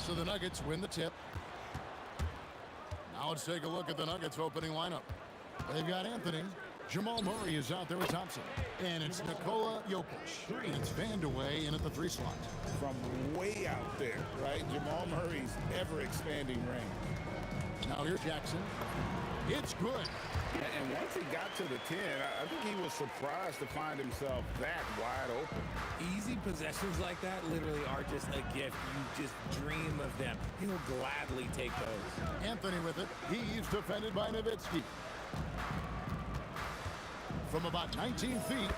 So the Nuggets win the tip. Now let's take a look at the Nuggets opening lineup. They've got Anthony, Jamal Murray is out there with Thompson. And it's Nikola Jokic. It's Vandeweghe in at the 3 slot. From way out there, right? Jamal Murray's ever-expanding range. Now here's Jackson. It's good. And once he got to the 10, I think he was surprised to find himself that wide open. Easy possessions like that literally are just a gift. You just dream of them. He'll gladly take those. Anthony with it. He's defended by Nowitzki. From about 19 feet,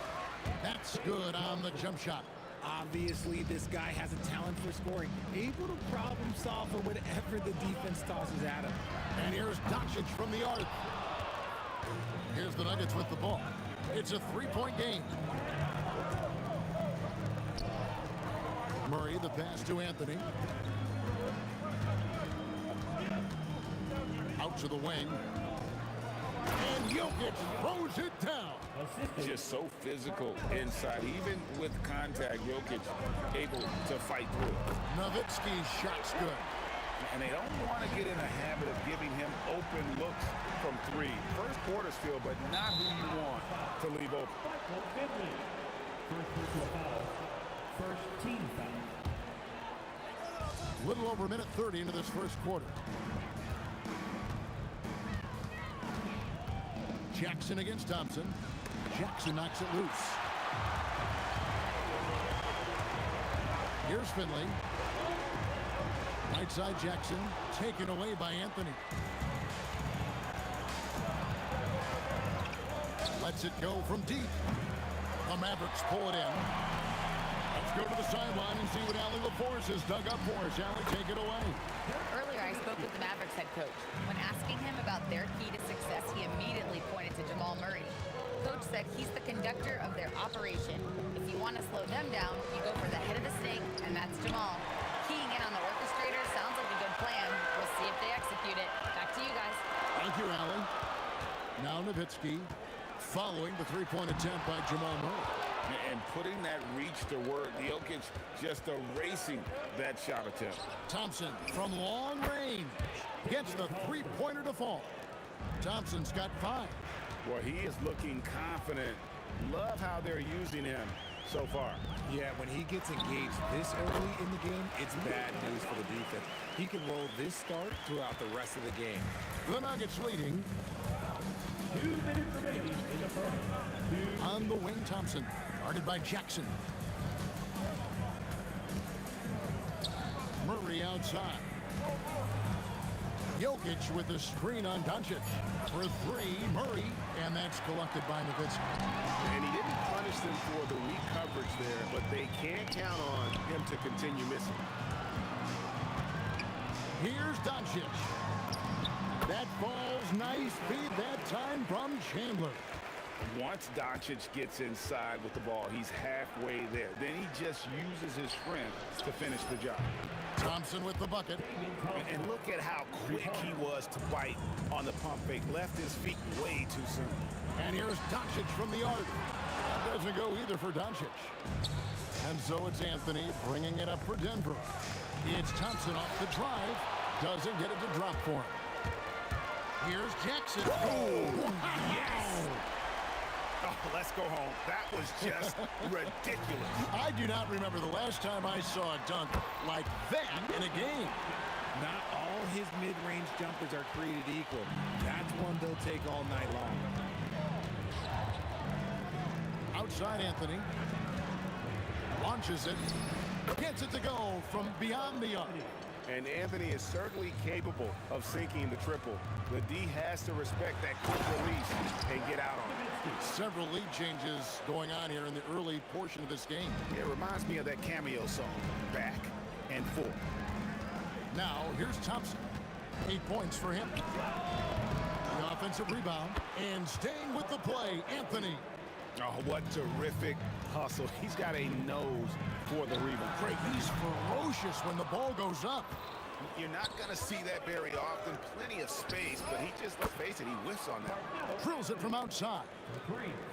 that's good on the jump shot. Obviously, this guy has a talent for scoring, able to problem solve for whatever the defense tosses at him. And here's Doncic from the arc. Here's the Nuggets with the ball. It's a 3-point game. Murray, the pass to Anthony. Out to the wing. And Jokic throws it down. Just so physical inside. Even with contact, Jokic able to fight through it. Nowitzki's shot's good. And they don't want to get in a habit of giving him open looks from 3. First quarter still, but not who you want to leave open. First personal foul. First team foul. Little over a minute 30 into this first quarter. Jackson against Thompson. Jackson knocks it loose. Here's Finley. Right side Jackson, taken away by Anthony. Lets it go from deep. The Mavericks pull it in. Let's go to the sideline and see what Allie LaForce has dug up for us. Allie, take it away. Earlier, I spoke with the Mavericks head coach. When asking him about their key to success, he immediately pointed to Jamal Murray. Coach said he's the conductor of their operation. If you want to slow them down, you go for the head of the snake, and that's Jamal. Keying in on the orchestrator sounds like a good plan. We'll see if they execute it. Back to you guys. Thank you, Allie. Now Nowitzki following the 3-point attempt by Jamal Murray. And putting that reach to work, Jokic just erasing that shot attempt. Thompson from long range gets the 3-pointer to fall. Thompson's got 5. Well, he is looking confident. Love how they're using him so far. Yeah, when he gets engaged this early in the game, it's bad news for the defense. He can roll this start throughout the rest of the game. The Nuggets leading. 2 minutes remaining in the first. On the wing, Thompson, guarded by Jackson. Murray outside. Jokic with the screen on Doncic. For 3, Murray, and that's collected by Nowitzki. And he didn't punish them for the weak coverage there, but they can't count on him to continue missing. Here's Doncic. That ball's nice feed that time from Chandler. Once Doncic gets inside with the ball, he's halfway there. Then he just uses his strength to finish the job. Thompson with the bucket. And look at how quick he was to bite on the pump fake. Left his feet way too soon. And here's Doncic from the arc. That doesn't go either for Doncic. And so it's Anthony bringing it up for Denver. It's Thompson off the drive. Doesn't get it to drop for him. Here's Jackson. Oh, yes! Oh, let's go home. That was just ridiculous. I do not remember the last time I saw a dunk like that in a game. Not all his mid-range jumpers are created equal. That's one they'll take all night long. Outside Anthony. Launches it. Gets it to go from beyond the arc. And Anthony is certainly capable of sinking the triple. The D has to respect that quick release and get out on it. Several lead changes going on here in the early portion of this game. It reminds me of that cameo song, Back and Forth. Now, here's Thompson. 8 points for him. The offensive rebound. And staying with the play, Anthony. Oh, what terrific hustle. He's got a nose for the rebound. Craig, he's ferocious when the ball goes up. You're not going to see that very often. Plenty of space, but he just, let's face it, he whiffs on that. Drills it from outside.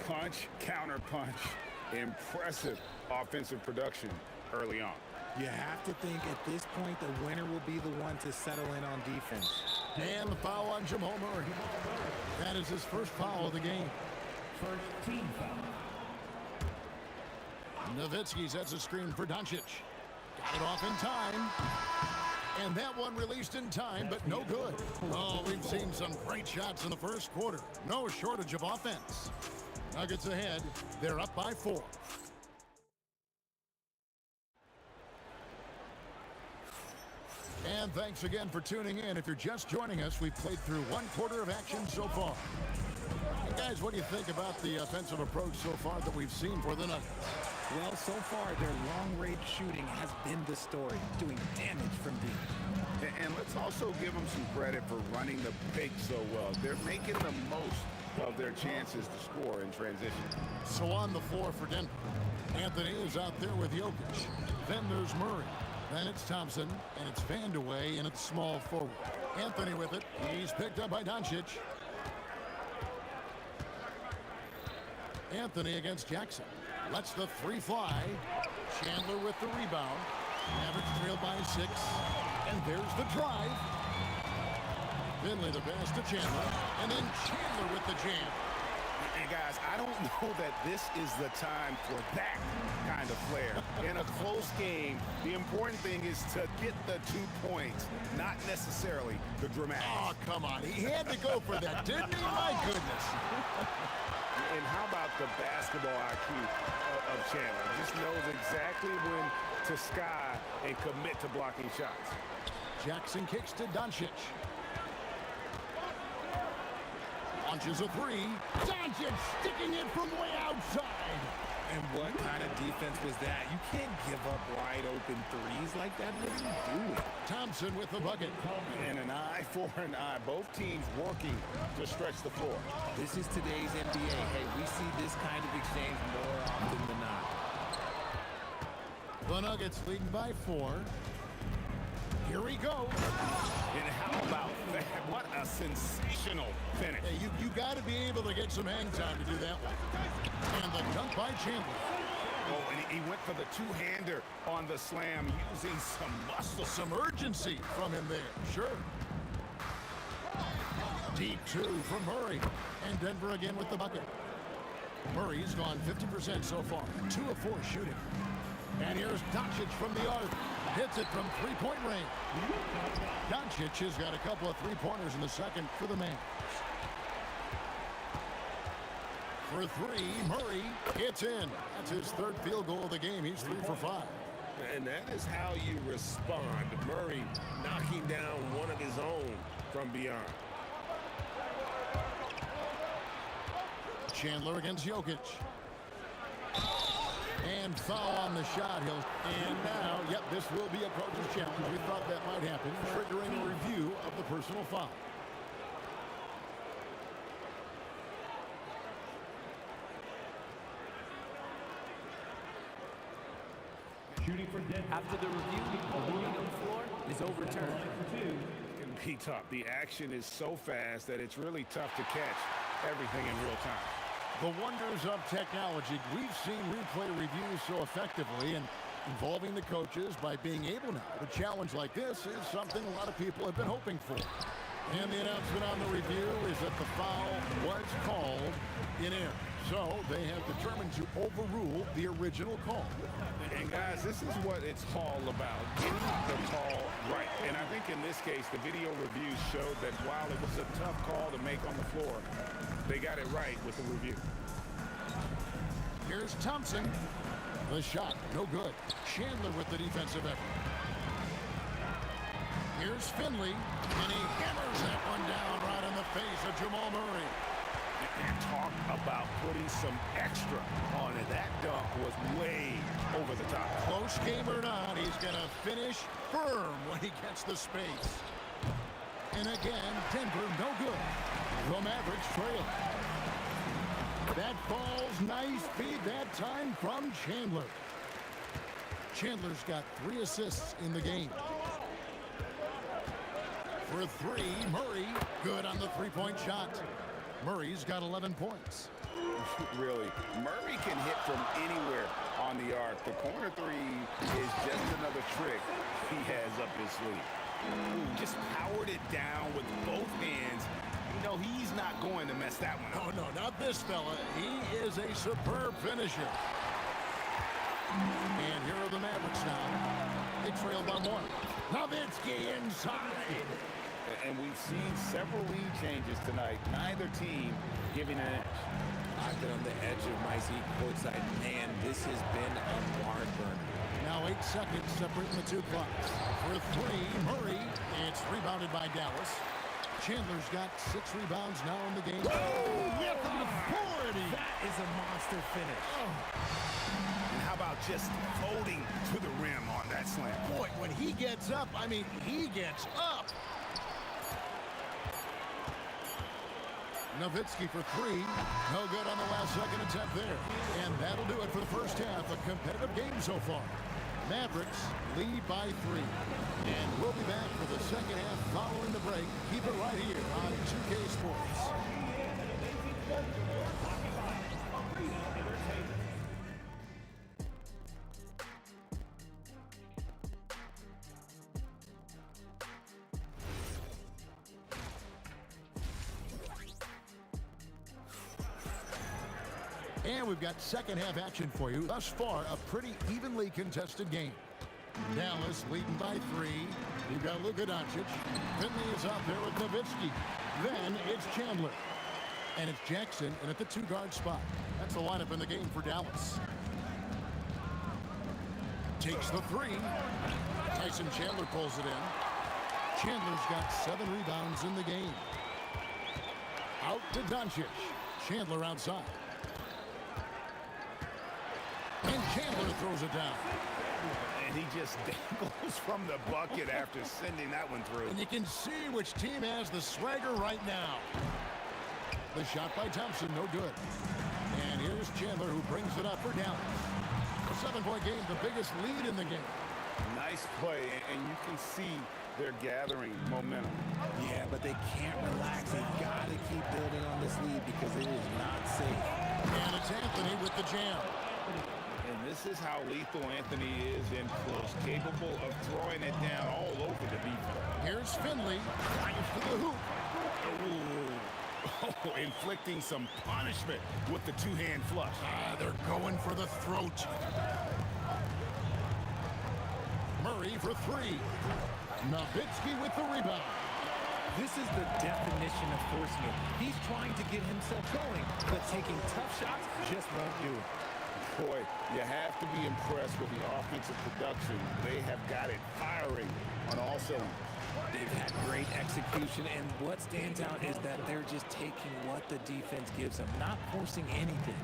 Punch, counter punch. Impressive offensive production early on. You have to think at this point the winner will be the one to settle in on defense. And the foul on Jamal Murray. That is his first foul of the game. first team foul. Nowitzki sets a screen for Doncic. Got it off in time. And that one released in time, but no good. Oh, we've seen some great shots in the first quarter. No shortage of offense. Nuggets ahead. They're up by 4. And thanks again for tuning in. If you're just joining us, we've played through 1 quarter of action so far. And guys, what do you think about the offensive approach so far that we've seen for the Nuggets? Well, so far, their long-range shooting has been the story, doing damage from deep. And let's also give them some credit for running the pick so well. They're making the most of their chances to score in transition. So on the floor for Denver, Anthony is out there with Jokic. Then there's Murray. Then it's Thompson, and it's Vandeweghe, and it's small forward. Anthony with it. He's picked up by Doncic. Anthony against Jackson. Lets the 3 fly. Chandler with the rebound. Mavericks trailed by 6. And there's the drive. Finley the pass to Chandler. And then Chandler with the jam. And guys, I don't know that this is the time for that kind of flair. In a close game, the important thing is to get the 2 points, not necessarily the dramatic. Oh, come on. He had to go for that, didn't he? My goodness. And how about the basketball IQ of Chandler? Just knows exactly when to sky and commit to blocking shots. Jackson kicks to Doncic. Launches a 3. Doncic sticking it from way outside. And what kind of defense was that? You can't give up wide open threes like that. What are you doing? Thompson with the bucket. And an eye for an eye. Both teams working to stretch the floor. This is today's NBA. Hey, we see this kind of exchange more often than not. The Nuggets leading by 4. Here we go. And how about that? What a sensational finish. Hey, you got to be able to get some hang time to do that one. And the dunk by Chandler. Oh, and he went for the 2-hander on the slam using some muscle. Some urgency from him there. Sure. Deep 2 from Murray. And Denver again with the bucket. Murray's gone 50% so far. 2 of 4 shooting. And here's Doncic from the arc. Hits it from 3-point range. Doncic has got a couple of 3-pointers in the second for the man. For 3, Murray hits in. That's his 3rd field goal of the game. He's 3 for 5. And that is how you respond. Murray knocking down one of his own from beyond. Chandler against Jokic. And foul on the shot. And now, yep, this will be a coach's challenge. We thought that might happen, triggering a review of the personal foul. Shooting for Denver. After the review, the ruling on the floor is overturned. It can be tough. The action is so fast that it's really tough to catch everything in real time. The wonders of technology. We've seen replay reviews so effectively, and involving the coaches by being able now to challenge like this is something a lot of people have been hoping for. And the announcement on the review is that the foul was called in error. So they have determined to overrule the original call. And guys, this is what it's all about, getting the call right. And I think in this case, the video reviews showed that while it was a tough call to make on the floor, they got it right with the review. Here's Thompson. The shot, no good. Chandler with the defensive effort. Here's Finley, and he hammers that one down right in the face of Jamal Murray. And talk about putting some extra on it. That dunk was way over the top. Close game or not, he's going to finish firm when he gets the space. And again, Denver no good. The Mavericks trail. That falls nice feed that time from Chandler. Chandler's got 3 assists in the game. For 3, Murray, good on the 3-point shot. Murray's got 11 points. Really, Murray can hit from anywhere on the arc. The corner 3 is just another trick he has up his sleeve. Ooh, just powered it down with both hands. You know, he's not going to mess that one up. Oh, no, not this fella. He is a superb finisher. And here are the Mavericks now. They trail by one. Nowitzki inside. And we've seen several lead changes tonight. Neither team giving an edge. I've been on the edge of my seat courtside. Man, this has been a barn burner. Now 8 seconds separating the two clocks. For three, Murray. It's rebounded by Dallas. Chandler's got 6 rebounds now in the game. Oh, with authority. That is a monster finish. And how about just floating to the rim on that slam? Boy, when he gets up, I mean, he gets up. Nowitzki for 3. No good on the last second attempt there. And that'll do it for the first half. A competitive game so far. Mavericks lead by 3. And we'll be back for the second half following the break. Keep it right here on 2K Sports. And we've got second half action for you. Thus far, a pretty evenly contested game. Dallas leading by 3. You've got Luka Doncic. Finley is out there with Nowitzki. Then it's Chandler. And it's Jackson in at the 2-guard spot. That's the lineup in the game for Dallas. Takes the 3. Tyson Chandler pulls it in. Chandler's got 7 rebounds in the game. Out to Doncic. Chandler outside. And Chandler throws it down. And he just dangles from the bucket after sending that one through. And you can see which team has the swagger right now. The shot by Thompson, no good. And here's Chandler who brings it up for Dallas. A 7-point game, the biggest lead in the game. Nice play, and you can see they're gathering momentum. Yeah, but they can't relax. They've got to keep building on this lead because it is not safe. And it's Anthony with the jam. And this is how lethal Anthony is in close, capable of throwing it down all over the defense. Here's Finley, drives to the hoop. Oh, inflicting some punishment with the 2-hand flush. They're going for the throat. Murray for 3. Nowitzki with the rebound. This is the definition of forcing it. He's trying to get himself going, but taking tough shots just won't do it. Boy, you have to be impressed with the offensive production. They have got it firing on all cylinders. They've had great execution, and what stands out is that they're just taking what the defense gives them, not forcing anything.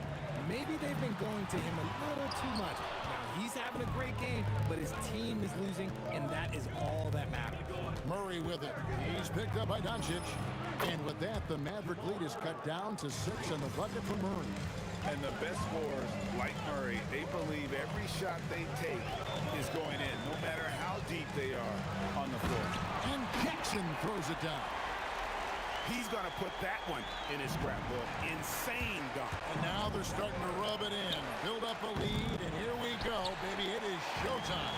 Maybe they've been going to him a little too much. Now, he's having a great game, but his team is losing, and that is all that matters. Murray with it. He's picked up by Doncic. And with that, the Maverick lead is cut down to 6 on the bucket for Murray. And the best scorers, like Murray, they believe every shot they take is going in, no matter how deep they are on the floor. And Jackson throws it down. He's going to put that one in his scrapbook. Insane dunk. And now they're starting to rub it in. Build up a lead, and here we go, baby. It is showtime.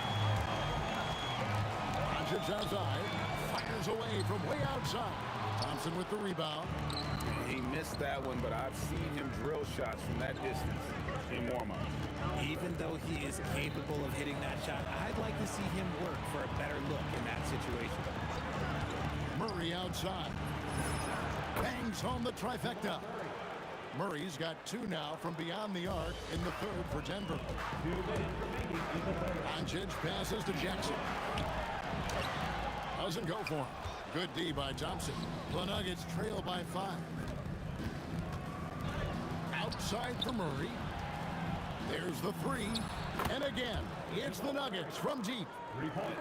Doncic outside. Fires away from way outside. Thompson with the rebound. He missed that one, but I've seen him drill shots from that distance in warm-up. Even though he is capable of hitting that shot, I'd like to see him work for a better look in that situation. Murray outside. Bangs home the trifecta. Murray's got 2 now from beyond the arc in the 3rd for Denver. Doncic passes to Jackson. Doesn't go for him. Good D by Thompson. The Nuggets trail by 5. Outside for Murray. There's the 3. And again, it's the Nuggets from deep.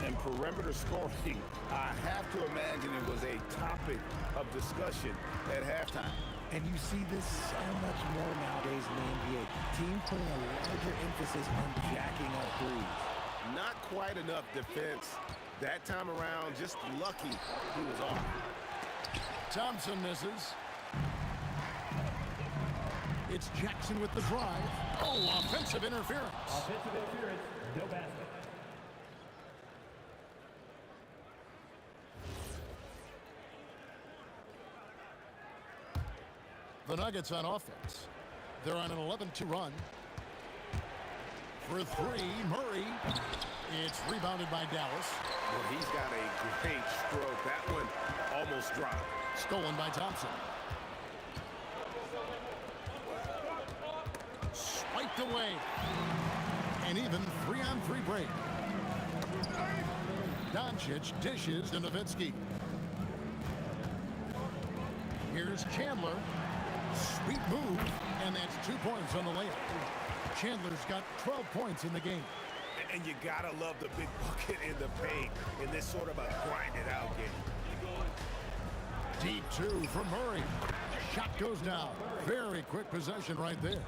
And perimeter scoring, I have to imagine it was a topic of discussion at halftime. And you see this so much more nowadays in the NBA. Teams putting a larger emphasis on jacking up threes. Not quite enough defense. That time around, just lucky he was off. Thompson misses. It's Jackson with the drive. Oh, offensive interference. Offensive interference, no basket. The Nuggets on offense. They're on an 11-2 run. For three, Murray. It's rebounded by Dallas. Well, he's got a great stroke. That one almost dropped. Stolen by Thompson. Swiped away. And even 3-on-3 break. Doncic dishes to Nowitzki. Here's Chandler. Sweet move. And that's 2 points on the layup. Chandler's got 12 points in the game. And you gotta love the big bucket in the paint in this sort of a grinded-out game. Deep two from Murray. Shot goes down. Very quick possession right there.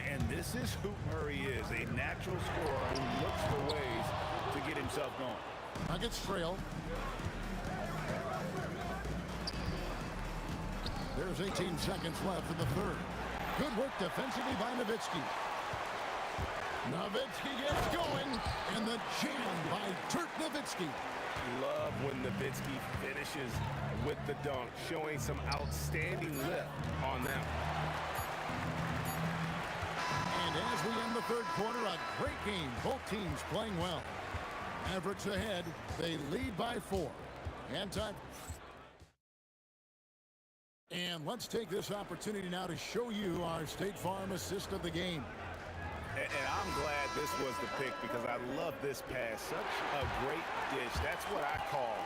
And this is who Murray is, a natural scorer who looks for ways to get himself going. Nuggets trail. There's 18 seconds left in the third. Good work defensively by Nowitzki. Nowitzki gets going, and the jam by Dirk Nowitzki. Love when Nowitzki finishes with the dunk, showing some outstanding lift on them. And as we end the third quarter, a great game. Both teams playing well. Mavericks ahead. They lead by 4. And time. And let's take this opportunity now to show you our State Farm assist of the game. And I'm glad this was the pick because I love this pass. Such a great dish. That's what I call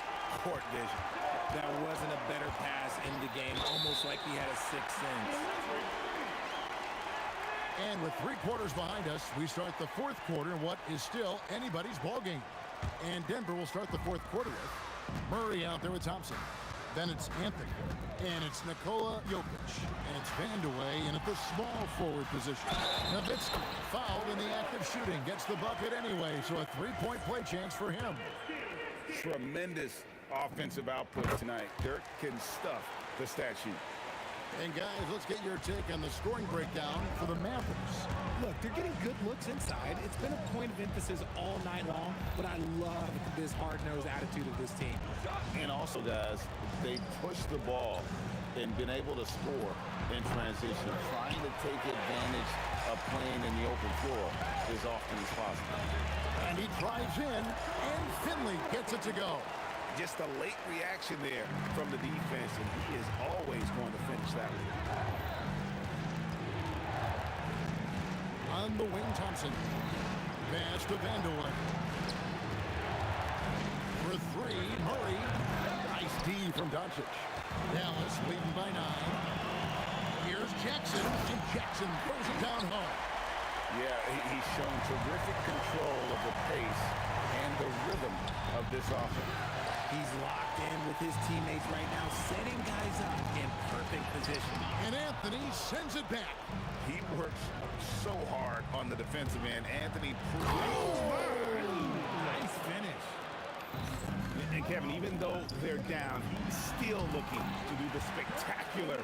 court vision. That wasn't a better pass in the game, almost like he had a sixth sense. And with 3 quarters behind us, we start the fourth quarter in what is still anybody's ball game. And Denver will start the fourth quarter with Murray out there with Thompson. Then it's Anthony. And it's Nikola Jokic. And it's Vandeweghe in at the small forward position. Nowitzki fouled in the act of shooting. Gets the bucket anyway, so a 3-point play chance for him. Tremendous offensive output tonight. Dirk can stuff the stat sheet. And guys, let's get your take on the scoring breakdown for the Mavericks. Look, they're getting good looks inside. It's been a point of emphasis all night long, but I love this hard-nosed attitude of this team. And also, guys, they push the ball and been able to score in transition, trying to take advantage of playing in the open floor as often as possible. And he drives in, and Finley gets it to go. Just a late reaction there from the defense, and he is always going to finish that one. On the wing, Thompson. Pass to Vandeweghe. For 3, Murray. Nice D from Doncic. Dallas leading by 9. Here's Jackson, and Jackson throws it down hard. Yeah, he's shown terrific control of the pace and the rhythm of this offense. He's locked in with his teammates right now, setting guys up in perfect position. And Anthony sends it back. He works so hard on the defensive end. Anthony Nice finish. And Kevin, even though they're down, he's still looking to do the spectacular,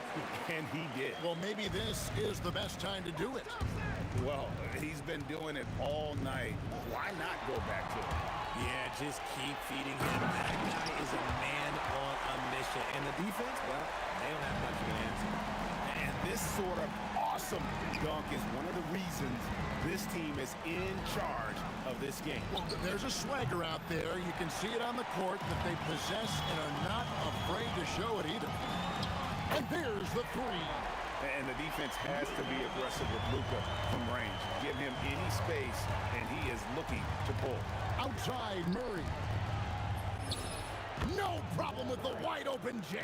and he did. Well, maybe this is the best time to do it. Well, he's been doing it all night. Why not go back to it? Yeah, just keep feeding him. That guy is a man on a mission. And the defense, well, they don't have much of an answer. And this sort of awesome dunk is one of the reasons this team is in charge of this game. Well, there's a swagger out there. You can see it on the court that they possess and are not afraid to show it either. And there's the 3. And the defense has to be aggressive with Luka from range. Give him any space, and he is looking to pull. Outside, Murray. No problem with the wide-open J.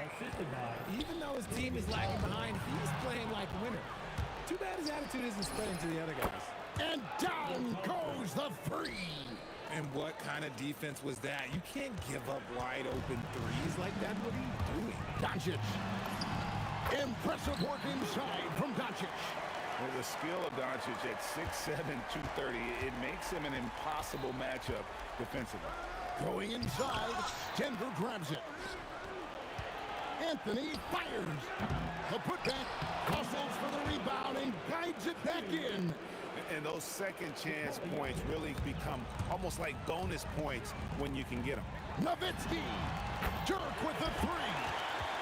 Even though his team is lagging behind, he's playing like a winner. Too bad his attitude isn't spreading to the other guys. And down goes the 3. And what kind of defense was that? You can't give up wide open threes like that. What are you doing? Doncic. Impressive work inside from Doncic. Well, the skill of Doncic at 6'7", 230, it makes him an impossible matchup defensively. Going inside, Denver grabs it. Anthony fires. The putback, hustles for the rebound and guides it back in. And those second chance points really become almost like bonus points when you can get them. Nowitzki. Dirk with the 3.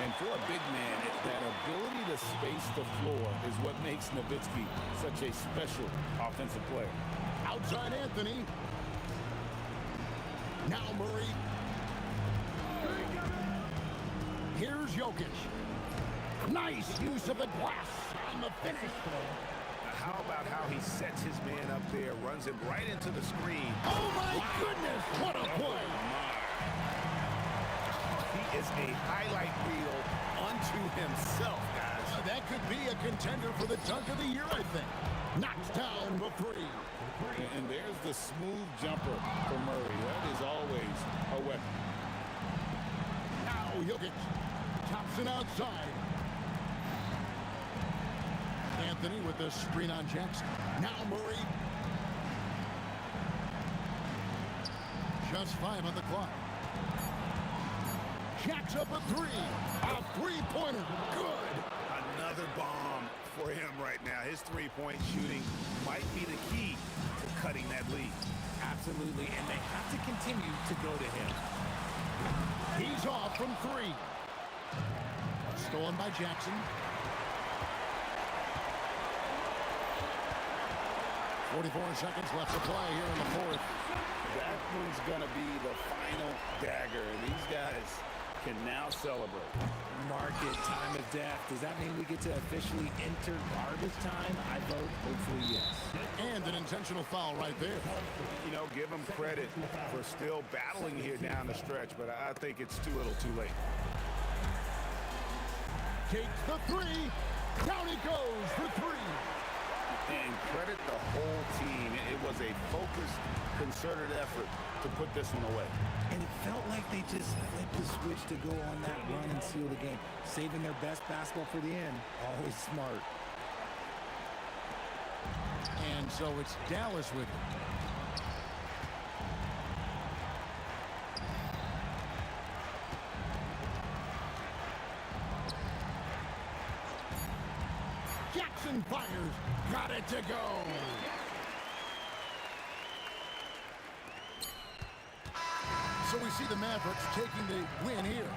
And for a big man, that ability to space the floor is what makes Nowitzki such a special offensive player. Outside Anthony. Now Murray. Here's Jokic. Nice use of the glass on the finish. How about how he sets his man up there, runs him right into the screen. Oh my goodness, what a play. He is a highlight reel unto himself, guys. That could be a contender for the dunk of the year, I think. Knocks down the three. And there's the smooth jumper for Murray. That is always a weapon. Now Jokic tops it outside. Anthony with the screen on Jackson. Now Murray. Just 5 on the clock. Jacks up a three. A three-pointer. Good. Another bomb for him right now. His three-point shooting might be the key to cutting that lead. Absolutely, and they have to continue to go to him. He's off from three. Stolen by Jackson. 44 seconds left to play here in the fourth. That one's going to be the final dagger. These guys can now celebrate. Mark it, time of death. Does that mean we get to officially enter garbage time? I vote hopefully yes. And an intentional foul right there. You know, give them credit for still battling here down the stretch, but I think it's too little too late. Takes the three. Down he goes for three. And credit the whole team. It was a focused, concerted effort to put this one away. And it felt like they just flipped the switch to go on that run and seal the game. Saving their best basketball for the end. Always smart. And so it's Dallas with it. Jackson fires. Got it to go. So we see the Mavericks taking the win here.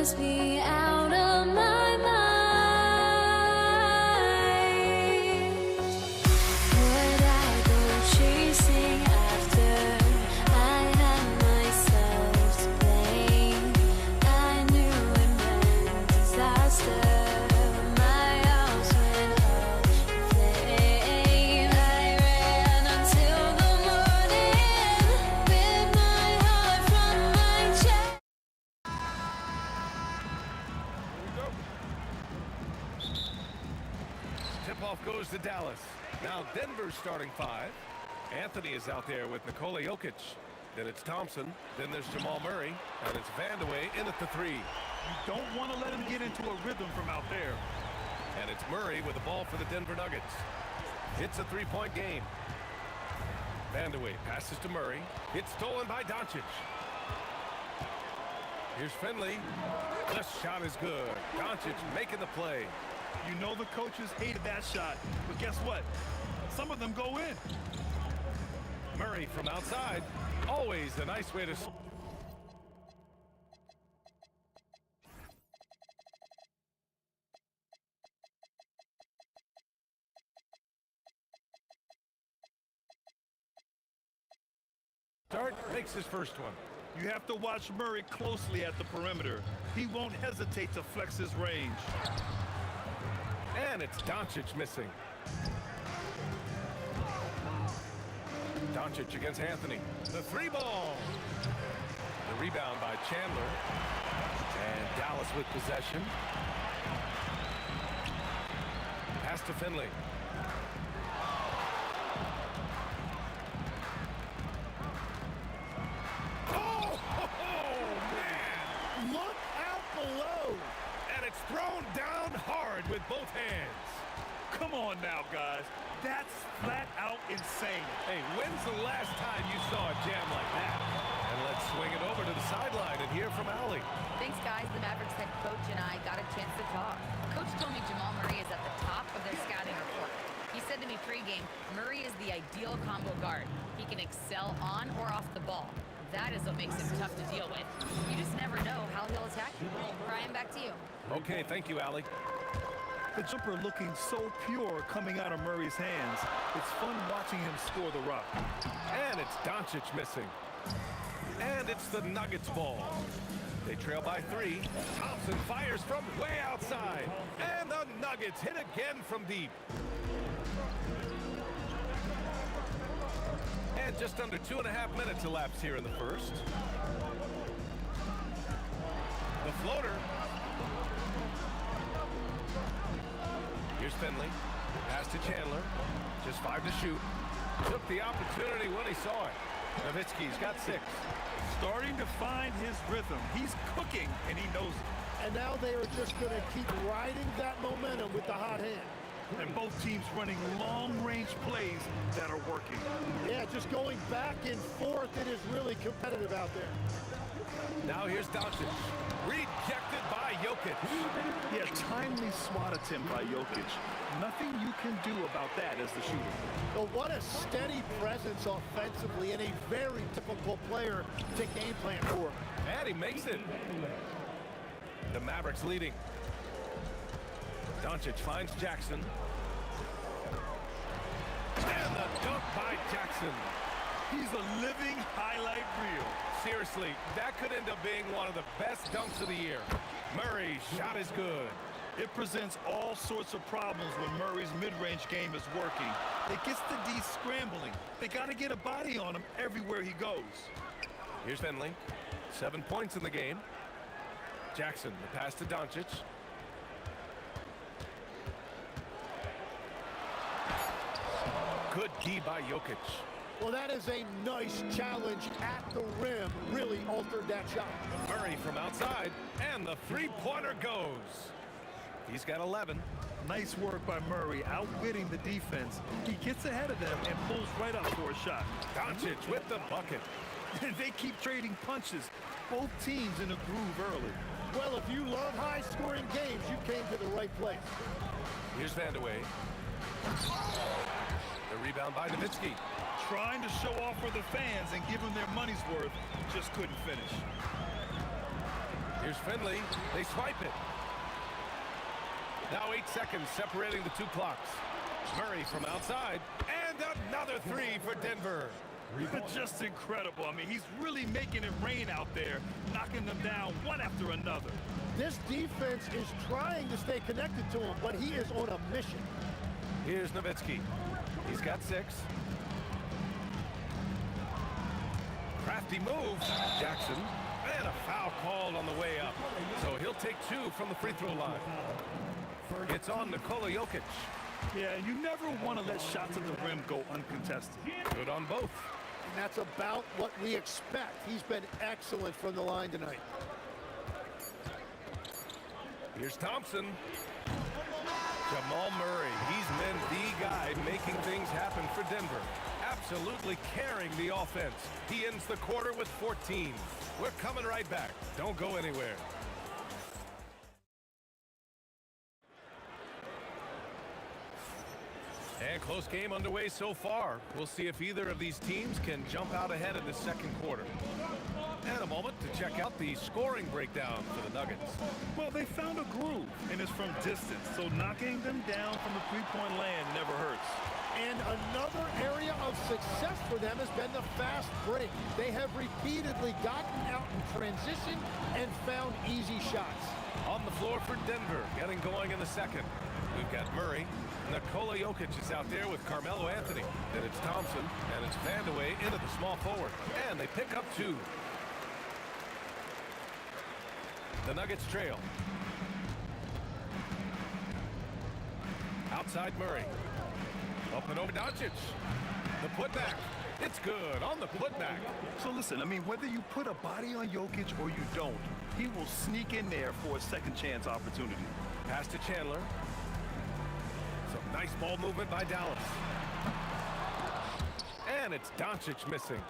must be out of my mind. Would I go chasing after? I had myself to blame. I knew it meant disaster. My house went up in flames. I ran until the morning with my heart from my chest. Tip-off goes to Dallas. Now Denver's starting 5. Anthony is out there with Nikola Jokic. Then it's Thompson. Then there's Jamal Murray. And it's Vandeweghe in at the 3. You don't want to let him get into a rhythm from out there. And it's Murray with the ball for the Denver Nuggets. It's a 3-point game. Vandeweghe passes to Murray. It's stolen by Doncic. Here's Finley. The shot is good. Doncic making the play. You know the coaches hated that shot, but guess what? Some of them go in. Murray from outside. Always a nice way to... start, makes his first one. You have to watch Murray closely at the perimeter. He won't hesitate to flex his range. And it's Doncic missing. Doncic against Anthony. The 3-ball. The rebound by Chandler. And Dallas with possession. Pass to Finley. Oh, man! Look out below! And it's thrown down hard with both hands. Come on now, guys. That's flat out insane. Hey, when's the last time you saw a jam like that? And let's swing it over to the sideline and hear from Allie. Thanks, guys. The Mavericks head coach and I got a chance to talk. Coach told me Jamal Murray is at the top of their scouting report. He said to me pregame, Murray is the ideal combo guard. He can excel on or off the ball. That is what makes him tough to deal with. You just never know how he'll attack you. Brian, back to you. Okay, thank you, Allie. The jumper looking so pure coming out of Murray's hands. It's fun watching him score the rock. And it's Doncic missing. And it's the Nuggets ball. They trail by 3. Thompson fires from way outside. And the Nuggets hit again from deep. And just under 2.5 minutes elapsed here in the first. The floater. Here's Finley. Pass to Chandler. Just 5 to shoot. Took the opportunity when he saw it. Nowitzki's got 6. Starting to find his rhythm. He's cooking, and he knows it. And now they are just going to keep riding that momentum with the hot hand. And both teams running long-range plays that are working. Yeah, just going back and forth. It is really competitive out there. Now here's Doncic. Rejected by Jokic. Yeah, timely swat attempt by Jokic. Nothing you can do about that as the shooter. But what a steady presence offensively and a very difficult player to game plan for. And he makes it. The Mavericks leading. Doncic finds Jackson. And the dunk by Jackson. He's a living highlight reel. Seriously, that could end up being one of the best dunks of the year. Murray's shot is good. It presents all sorts of problems when Murray's mid-range game is working. It gets the D scrambling. They got to get a body on him everywhere he goes. Here's Finley. 7 points in the game. Jackson, the pass to Doncic. Good D by Jokic. Well, that is a nice challenge at the rim. Really altered that shot. Murray from outside, and the three-pointer goes. He's got 11. Nice work by Murray, outwitting the defense. He gets ahead of them and pulls right up for a shot. Doncic with the bucket. They keep trading punches. Both teams in a groove early. Well, if you love high-scoring games, you came to the right place. Here's Vandeweghe. The rebound by Nowitzki. Trying to show off for the fans and give them their money's worth, just couldn't finish. Here's Finley. They swipe it. Now 8 seconds separating the two clocks. Murray from outside. And another three for Denver. Just incredible. I mean, he's really making it rain out there, knocking them down one after another. This defense is trying to stay connected to him, but he is on a mission. Here's Nowitzki. He's got 6. Crafty move. Jackson. And a foul called on the way up. So he'll take 2 from the free throw line. It's on Nikola Jokic. Yeah, you never want to let shots at the rim go uncontested. Good on both. And that's about what we expect. He's been excellent from the line tonight. Here's Thompson. Jamal Murray. He's been the guy making things happen for Denver. Absolutely carrying the offense. He ends the quarter with 14. We're coming right back. Don't go anywhere. And close game underway so far. We'll see if either of these teams can jump out ahead in the second quarter. And a moment to check out the scoring breakdown for the Nuggets. Well, they found a groove, and it's from distance, so knocking them down from the three-point land never hurts. And another area of success for them has been the fast break. They have repeatedly gotten out in transition and found easy shots. On the floor for Denver, getting going in the second. We've got Murray. Nikola Jokic is out there with Carmelo Anthony. Then it's Thompson, and it's Vandeweghe into the small forward. And they pick up 2. The Nuggets trail. Outside Murray. Up and over Doncic. The putback. It's good on the putback. So listen, I mean, whether you put a body on Jokic or you don't, he will sneak in there for a second chance opportunity. Pass to Chandler. Some nice ball movement by Dallas. And it's Doncic missing.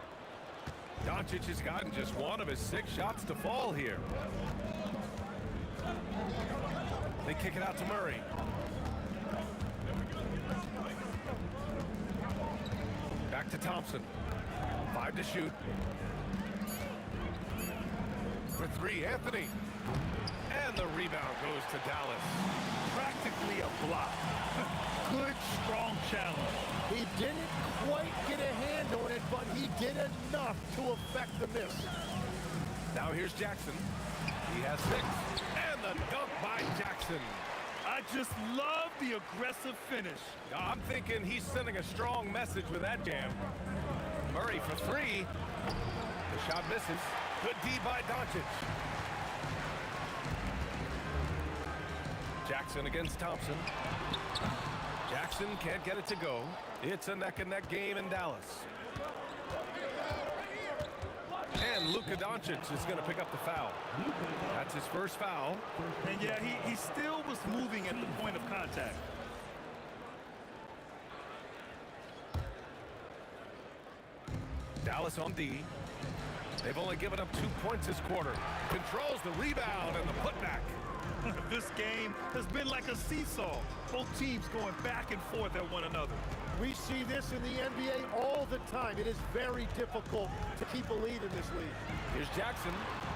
Doncic has gotten just 1 of his 6 shots to fall here. They kick it out to Murray. Back to Thompson. 5 to shoot. For 3, Anthony. And the rebound goes to Dallas. Practically a block. Good, strong challenge. He didn't quite get a hand on it, but he did enough to affect the miss. Now here's Jackson. He has 6. And the dunk by Jackson. I just love the aggressive finish. I'm thinking he's sending a strong message with that jam. Murray for 3. The shot misses. Good D by Doncic. Jackson against Thompson. Jackson can't get it to go. It's a neck-and-neck game in Dallas. And Luka Doncic is going to pick up the foul. That's his first foul. And yeah, he still was moving at the point of contact. Dallas on D. They've only given up 2 points this quarter. Controls the rebound and the putback. This game has been like a seesaw. Both teams going back and forth at one another. We see this in the NBA all the time. It is very difficult to keep a lead in this league. Here's Jackson.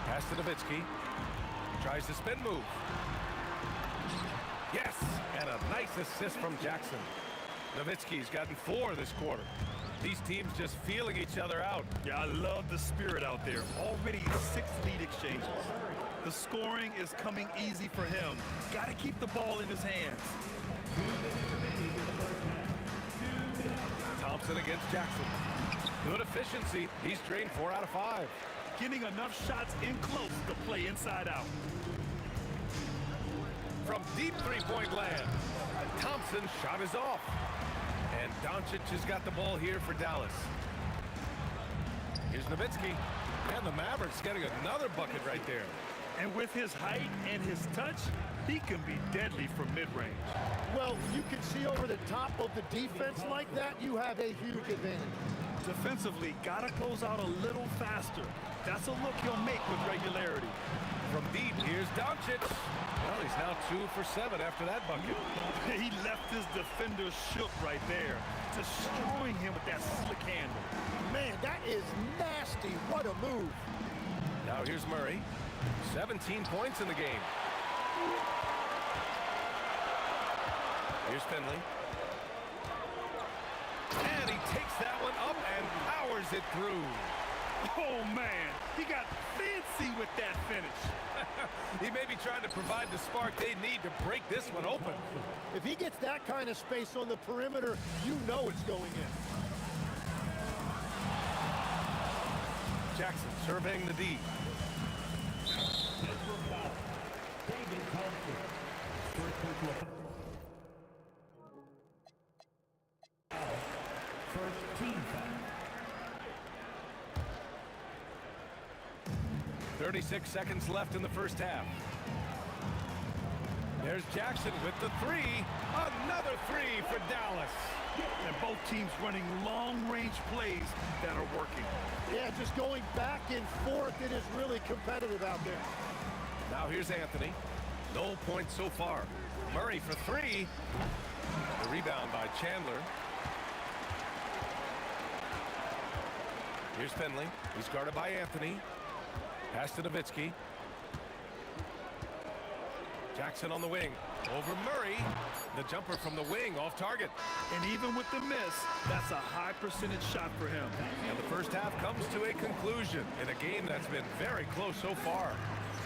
Pass to Nowitzki. Tries the spin move. Yes! And a nice assist from Jackson. Nowitzki's gotten 4 this quarter. These teams just feeling each other out. Yeah, I love the spirit out there. Already 6 lead exchanges. The scoring is coming easy for him. Got to keep the ball in his hands. Thompson against Jackson. Good efficiency. He's drained 4 out of 5. Getting enough shots in close to play inside out. From deep three-point land, Thompson's shot is off. And Doncic has got the ball here for Dallas. Here's Nowitzki. And the Mavericks getting another bucket right there. And with his height and his touch, he can be deadly from mid-range. Well, you can see over the top of the defense like that, you have a huge advantage. Defensively, gotta close out a little faster. That's a look he'll make with regularity. From deep, here's Doncic. Well, he's now 2 for 7 after that bucket. He left his defender shook right there, destroying him with that slick handle. Man, that is nasty. What a move. Now Now here's Murray. 17 points in the game. Here's Finley. And he takes that one up and powers it through. Oh, man. He got fancy with that finish. He may be trying to provide the spark they need to break this one open. If he gets that kind of space on the perimeter, you know it's going in. Jackson surveying the D. David Thompson. First team foul. 36 seconds left in the first half. There's Jackson with the three. Another three for Dallas. And both teams running long-range plays that are working. Yeah, just going back and forth. It is really competitive out there. Now here's Anthony. No points so far. Murray for three. The rebound by Chandler. Here's Finley. He's guarded by Anthony. Pass to Nowitzki. Jackson on the wing. Over Murray. The jumper from the wing off target. And even with the miss, that's a high percentage shot for him. And the first half comes to a conclusion in a game that's been very close so far.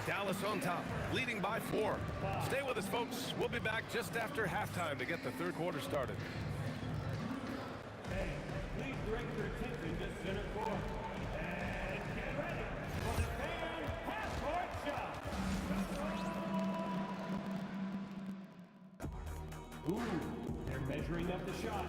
Dallas on top, leading by 4. Stay with us, folks. We'll be back just after halftime to get the third quarter started. Hey, please direct your attention to center court. And get ready for the fan half-court shot. Ooh, they're measuring up the shot.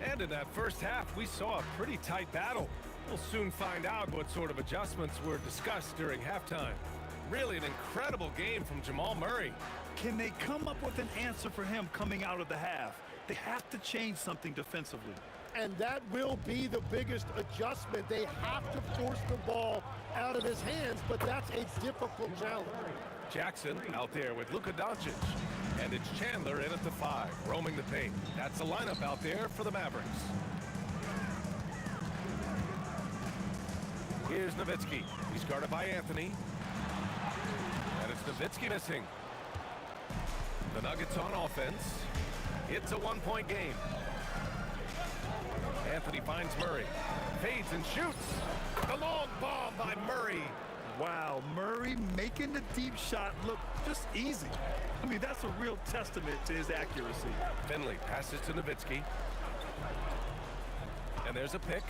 And in that first half, we saw a pretty tight battle. We'll soon find out what sort of adjustments were discussed during halftime. Really an incredible game from Jamal Murray. Can they come up with an answer for him coming out of the half? They have to change something defensively. And that will be the biggest adjustment. They have to force the ball out of his hands, but that's a difficult challenge. Jackson out there with Luka Doncic. And it's Chandler in at the 5, roaming the paint. That's the lineup out there for the Mavericks. Here's Nowitzki. He's guarded by Anthony. And it's Nowitzki missing. The Nuggets on offense. It's a one-point game. Anthony finds Murray. Fades and shoots. The long bomb by Murray. Wow, Murray making the deep shot look just easy. I mean, that's a real testament to his accuracy. Finley passes to Nowitzki. And there's a pick.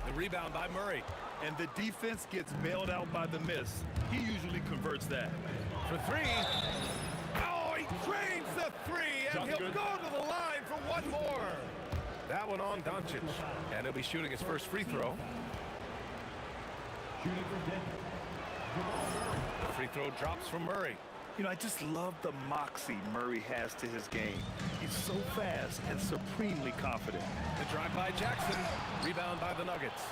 The rebound by Murray. And the defense gets bailed out by the miss. He usually converts that. For three. Oh, he drains the three, and he'll go to the line for one more. That one on Doncic. And he'll be shooting his first free throw. The free throw drops from Murray. You know, I just love the moxie Murray has to his game. He's so fast and supremely confident. The drive by Jackson. Rebound by the Nuggets.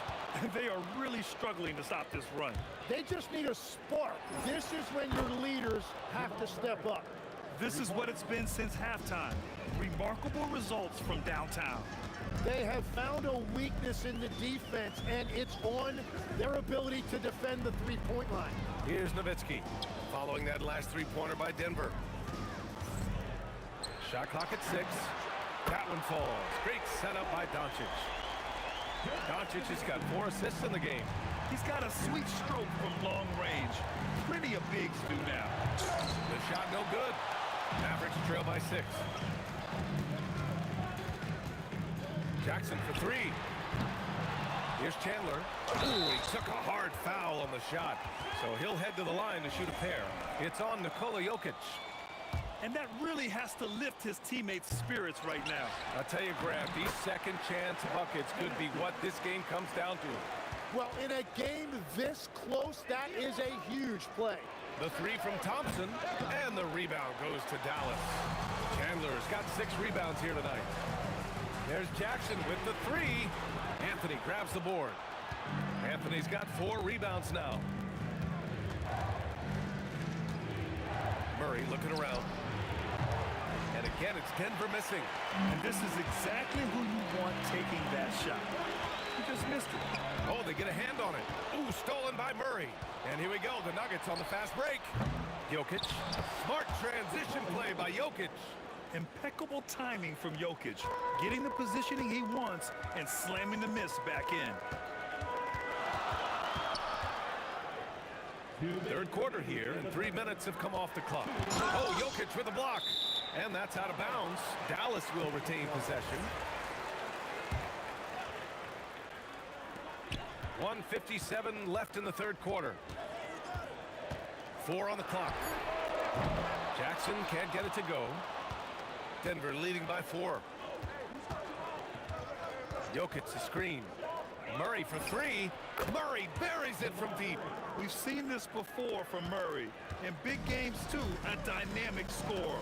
They are really struggling to stop this run. They just need a spark. This is when your leaders have to step up. This is what it's been since halftime. Remarkable results from downtown. They have found a weakness in the defense, and it's on their ability to defend the three-point line. Here's Nowitzki, following that last three-pointer by Denver. Shot clock at 6. That one falls. Great setup by Doncic. Doncic has got 4 assists in the game. He's got a sweet stroke from long range. Plenty of bigs do now. The shot no good. Mavericks trail by 6. Jackson for 3. Here's Chandler. Ooh, he took a hard foul on the shot. So he'll head to the line to shoot a pair. It's on Nikola Jokic. And that really has to lift his teammates' spirits right now. I'll tell you, Grant, these second chance buckets could be what this game comes down to. Well, in a game this close, that is a huge play. The 3 from Thompson, and the rebound goes to Dallas. Chandler's got 6 rebounds here tonight. There's Jackson with the 3. Anthony grabs the board. Anthony's got 4 rebounds now. Murray looking around. And again, it's Denver missing. And this is exactly who you want taking that shot. He just missed it. Oh, they get a hand on it. Ooh, stolen by Murray. And here we go, the Nuggets on the fast break. Jokic, smart transition play by Jokic. Impeccable timing from Jokic, getting the positioning he wants and slamming the miss back in. Third quarter here, and 3 minutes have come off the clock. Oh, Jokic with a block. And that's out of bounds. Dallas will retain possession. 1:57 left in the third quarter. 4 on the clock. Jackson can't get it to go. Denver leading by 4. Jokic the screen. Murray for 3. Murray buries it from deep. We've seen this before from Murray. In big games, too, a dynamic score.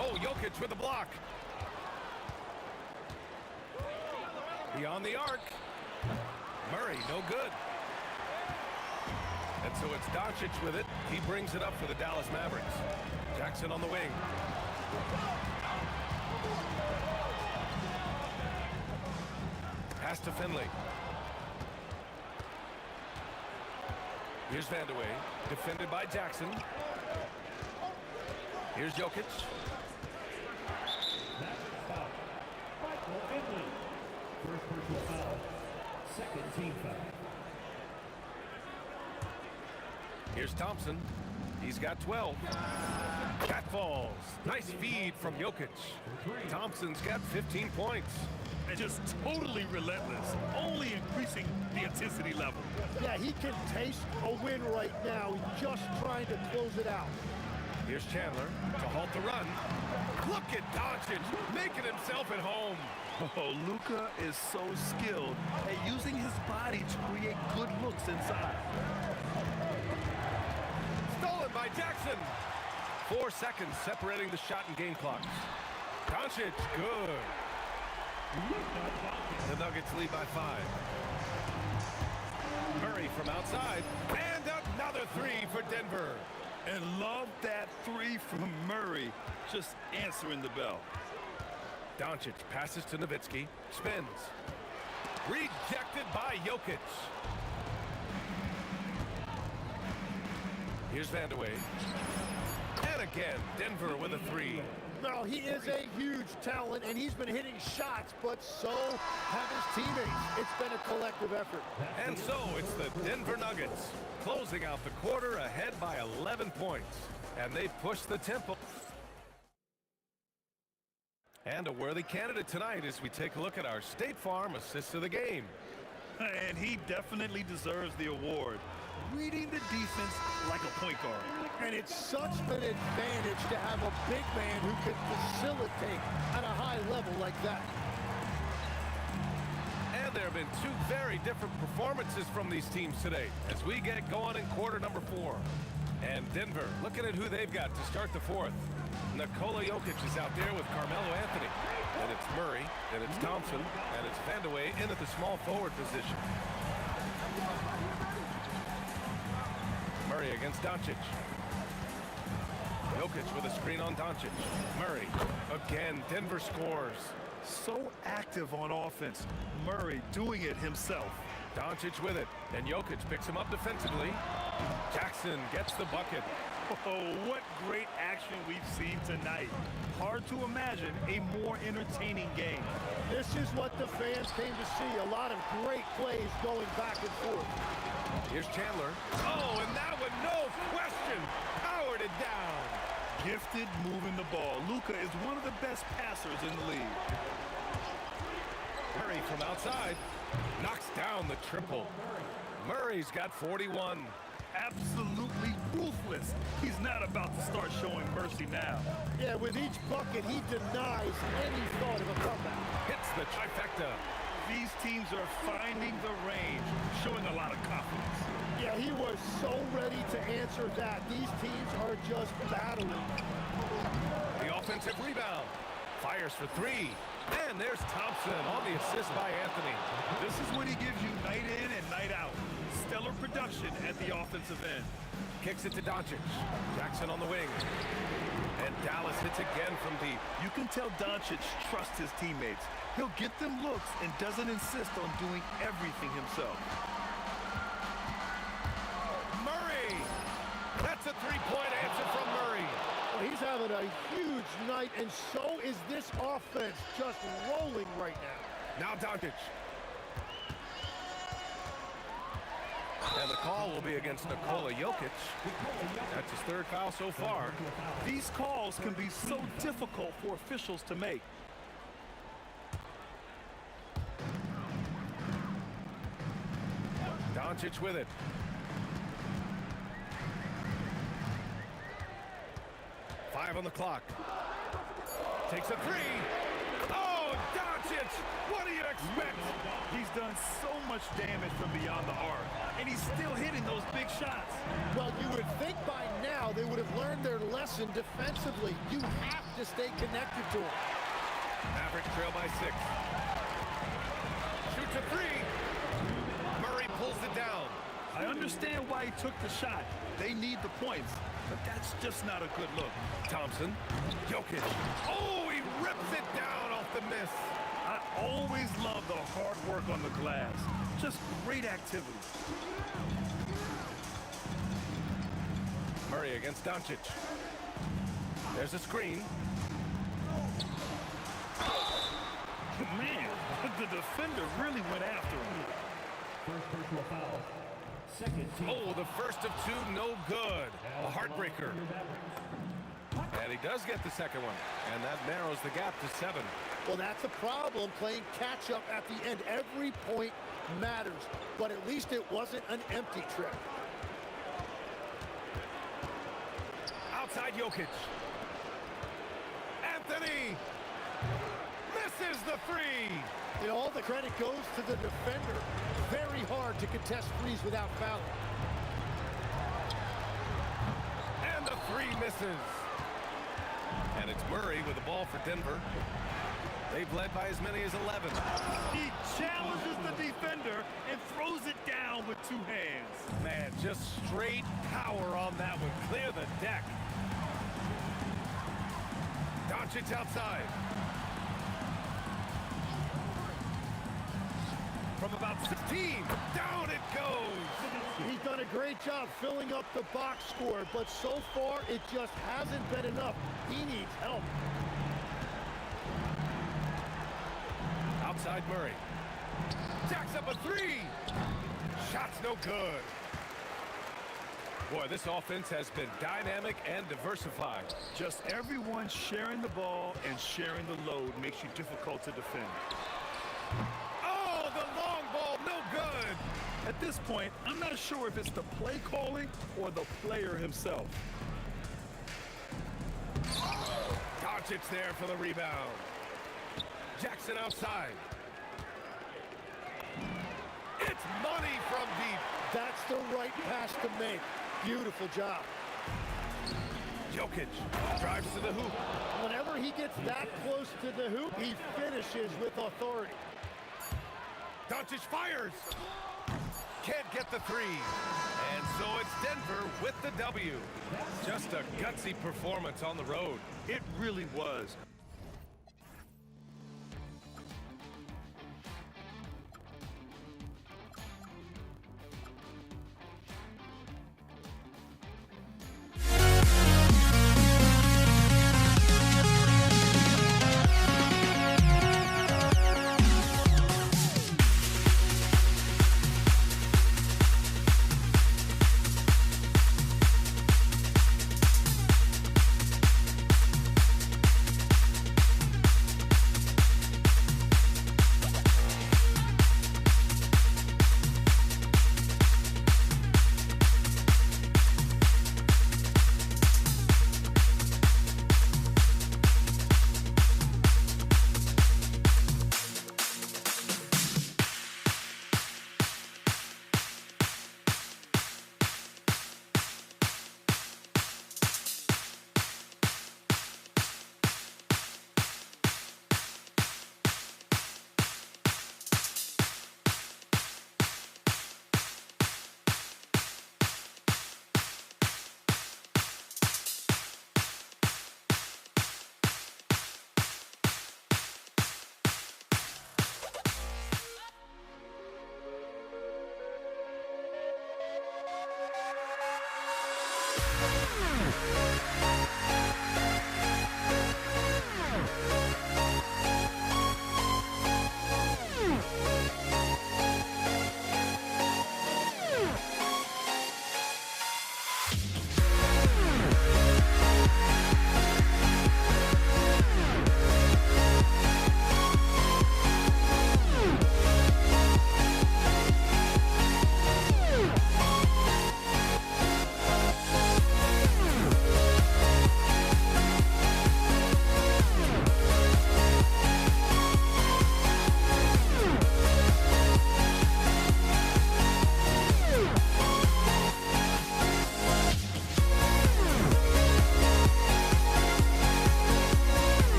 Oh, Jokic with a block. Beyond the arc. Murray, no good. And so it's Doncic with it. He brings it up for the Dallas Mavericks. Jackson on the wing. Pass to Finley. Here's Vandeweghe, defended by Jackson. Here's Jokic. Michael Finley. First personal foul. Second team foul. Here's Thompson. He's got 12. That falls. Nice feed from Jokic. Thompson's got 15 points. And just totally relentless, only increasing the intensity level. Yeah, he can taste a win right now. He's just trying to close it out. Here's Chandler to halt the run. Look at Doncic making himself at home. Oh, Luka is so skilled at using his body to create good looks inside. Stolen by Jackson. 4 seconds separating the shot and game clocks. Doncic, good. The Nuggets lead by 5. Murray from outside. And another 3 for Denver. And love that 3 from Murray, just answering the bell. Doncic passes to Nowitzki. Spins. Rejected by Jokic. Here's Vandeweghe. And again, Denver with a 3. No, he is a huge talent, and he's been hitting shots, but so have his teammates. It's been a collective effort. And so it's the Denver Nuggets closing out the quarter ahead by 11 points. And they push the tempo. And a worthy candidate tonight as we take a look at our State Farm Assist of the Game. And he definitely deserves the award. Reading the defense like a point guard. And it's such an advantage to have a big man who can facilitate at a high level like that. And there have been 2 very different performances from these teams today as we get going in quarter number 4. And Denver looking at who they've got to start the 4th. Nikola Jokic is out there with Carmelo Anthony. And it's Murray, and it's Thompson, and it's Vandeweghe in at the small forward position. Murray against Doncic. Jokic with a screen on Doncic. Murray. Again, Denver scores. So active on offense. Murray doing it himself. Doncic with it. And Jokic picks him up defensively. Jackson gets the bucket. Oh, what great action we've seen tonight. Hard to imagine a more entertaining game. This is what the fans came to see. A lot of great plays going back and forth. Here's Chandler. Oh, and that one, no question, powered it down. Gifted moving the ball. Luka is one of the best passers in the league. Murray from outside knocks down the triple. Murray's got 41. Absolutely ruthless. He's not about to start showing mercy now. Yeah, with each bucket, he denies any thought of a comeback. Hits the trifecta. These teams are finding the range, showing a lot of confidence. Yeah, he was so ready to answer that. These teams are just battling. The offensive rebound. Fires for 3. And there's Thompson on the assist by Anthony. This is what he gives you night in and night out. stellar production at the offensive end. Kicks it to Doncic. Jackson on the wing. And Dallas hits again from deep. You can tell Doncic trusts his teammates. He'll get them looks and doesn't insist on doing everything himself. Murray! That's a three-point answer from Murray. Well, he's having a huge night, and so is this offense, just rolling right now. Now Doncic. And the call will be against Nikola Jokic. That's his third foul so far. These calls can be so difficult for officials to make. Doncic with it. Five on the clock. Takes a three. Oh, Doncic! What do you expect? He's done so much damage from beyond the arc, and he's still hitting those big shots. Well, you would think by now they would have learned their lesson defensively. You have to stay connected to him. Mavericks trail by 6. Shoots a three. Murray pulls it down. I understand why he took the shot. They need the points, but that's just not a good look. Thompson. Jokic. Oh, he rips it down off the miss. I always love the hard work on the glass. Just great activity. Murray against Doncic. There's a screen. Man, the defender really went after him. First personal foul. Second team. Oh, the first of two, no good. A heartbreaker. And he does get the second one. And that narrows the gap to 7. Well, that's a problem, playing catch-up at the end. Every point matters, but at least it wasn't an empty trip. Outside Jokic. Anthony misses the three. And all the credit goes to the defender. Very hard to contest threes without fouling. And the three misses. And it's Murray with the ball for Denver. They've led by as many as 11. He challenges the defender and throws it down with 2 hands. Man, just straight power on that one. Clear the deck. Doncic outside. From about 16, down it goes. He's done a great job filling up the box score, but so far it just hasn't been enough. He needs help. Outside Murray. Jacks up a three. Shot's no good. Boy, this offense has been dynamic and diversified. Just everyone sharing the ball and sharing the load makes you difficult to defend. Oh, the long ball, no good. At this point, I'm not sure if it's the play calling or the player himself. Doncic there for the rebound. Jackson outside. It's money from deep. That's the right pass to make. Beautiful job. Jokic drives to the hoop. Whenever he gets that close to the hoop, he finishes with authority. Doncic fires. Can't get the three. And so it's Denver with the W. Just a gutsy performance on the road. It really was.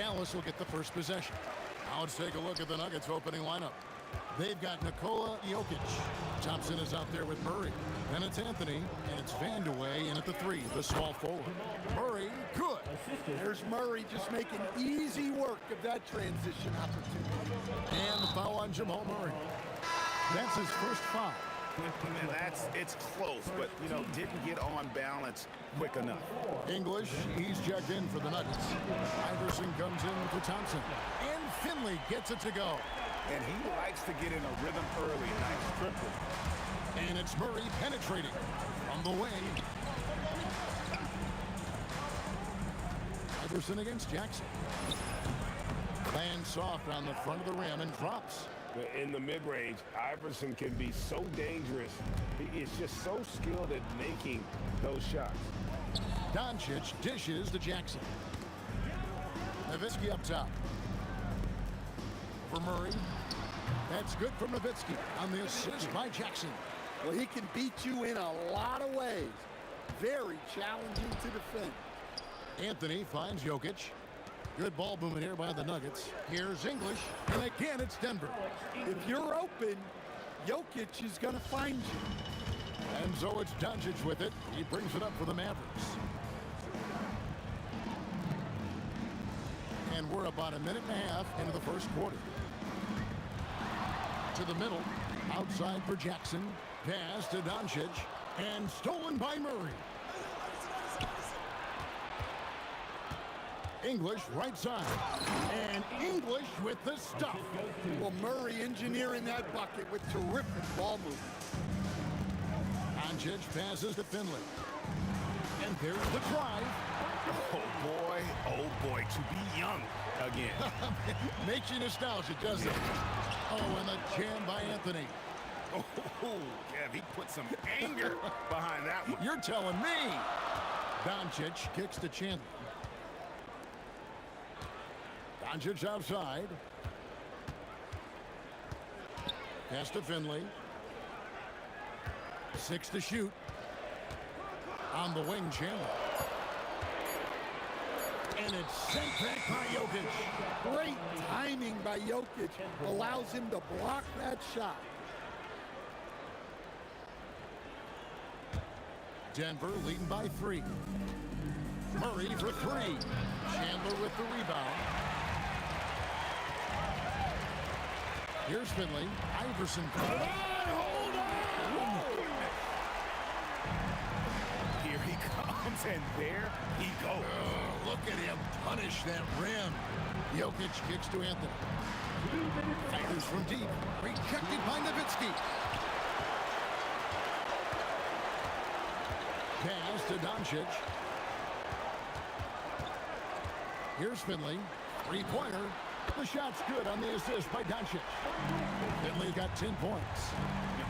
Dallas will get the first possession. Now let's take a look at the Nuggets opening lineup. They've got Nikola Jokic. Thompson is out there with Murray. Then it's Anthony, and it's Vandeweghe in at the 3, the small forward. Murray, good. There's Murray just making easy work of that transition opportunity. And the foul on Jamal Murray. That's his first foul. And it's close, but, didn't get on balance quick enough. English, he's checked in for the Nuggets. Iverson comes in for Thompson. And Finley gets it to go. And he likes to get in a rhythm early. Nice triple. And it's Murray penetrating from the wing. Iverson against Jackson. Lands soft on the front of the rim and drops. In the mid-range, Iverson can be so dangerous. He is just so skilled at making those shots. Doncic dishes to Jackson. Nowitzki up top. For Murray. That's good from Nowitzki on the assist by Jackson. Well, he can beat you in a lot of ways. Very challenging to defend. Anthony finds Jokic. Good ball movement here by the Nuggets. Here's English, and again it's Denver. If you're open, Jokic is going to find you. And so it's Doncic with it. He brings it up for the Mavericks. And we're about a minute and a half into the first quarter. To the middle, outside for Jackson. Pass to Doncic, and stolen by Murray. English right side. And English with the stuff. Well, Murray engineering that bucket with terrific ball movement. Doncic passes to Finley. And there's the drive. Oh boy, to be young again. Makes you nostalgic, doesn't it? Oh, and the jam by Anthony. Oh, yeah, he put some anger behind that one. You're telling me. Doncic kicks to Chandler. Doncic outside. Pass to Finley. 6 to shoot. On the wing, Chandler. And it's sent back by Jokic. Great timing by Jokic. Allows him to block that shot. Denver leading by 3. Murray for 3. Chandler with the rebound. Here's Finley. Iverson. Hold on! Here he comes, and there he goes. Oh, look at him punish that rim. Jokic kicks to Anthony. Fires from deep. Rejected by Nowitzki. Pass to Doncic. Here's Finley. Three-pointer. The shot's good on the assist by Doncic. Finley got 10 points.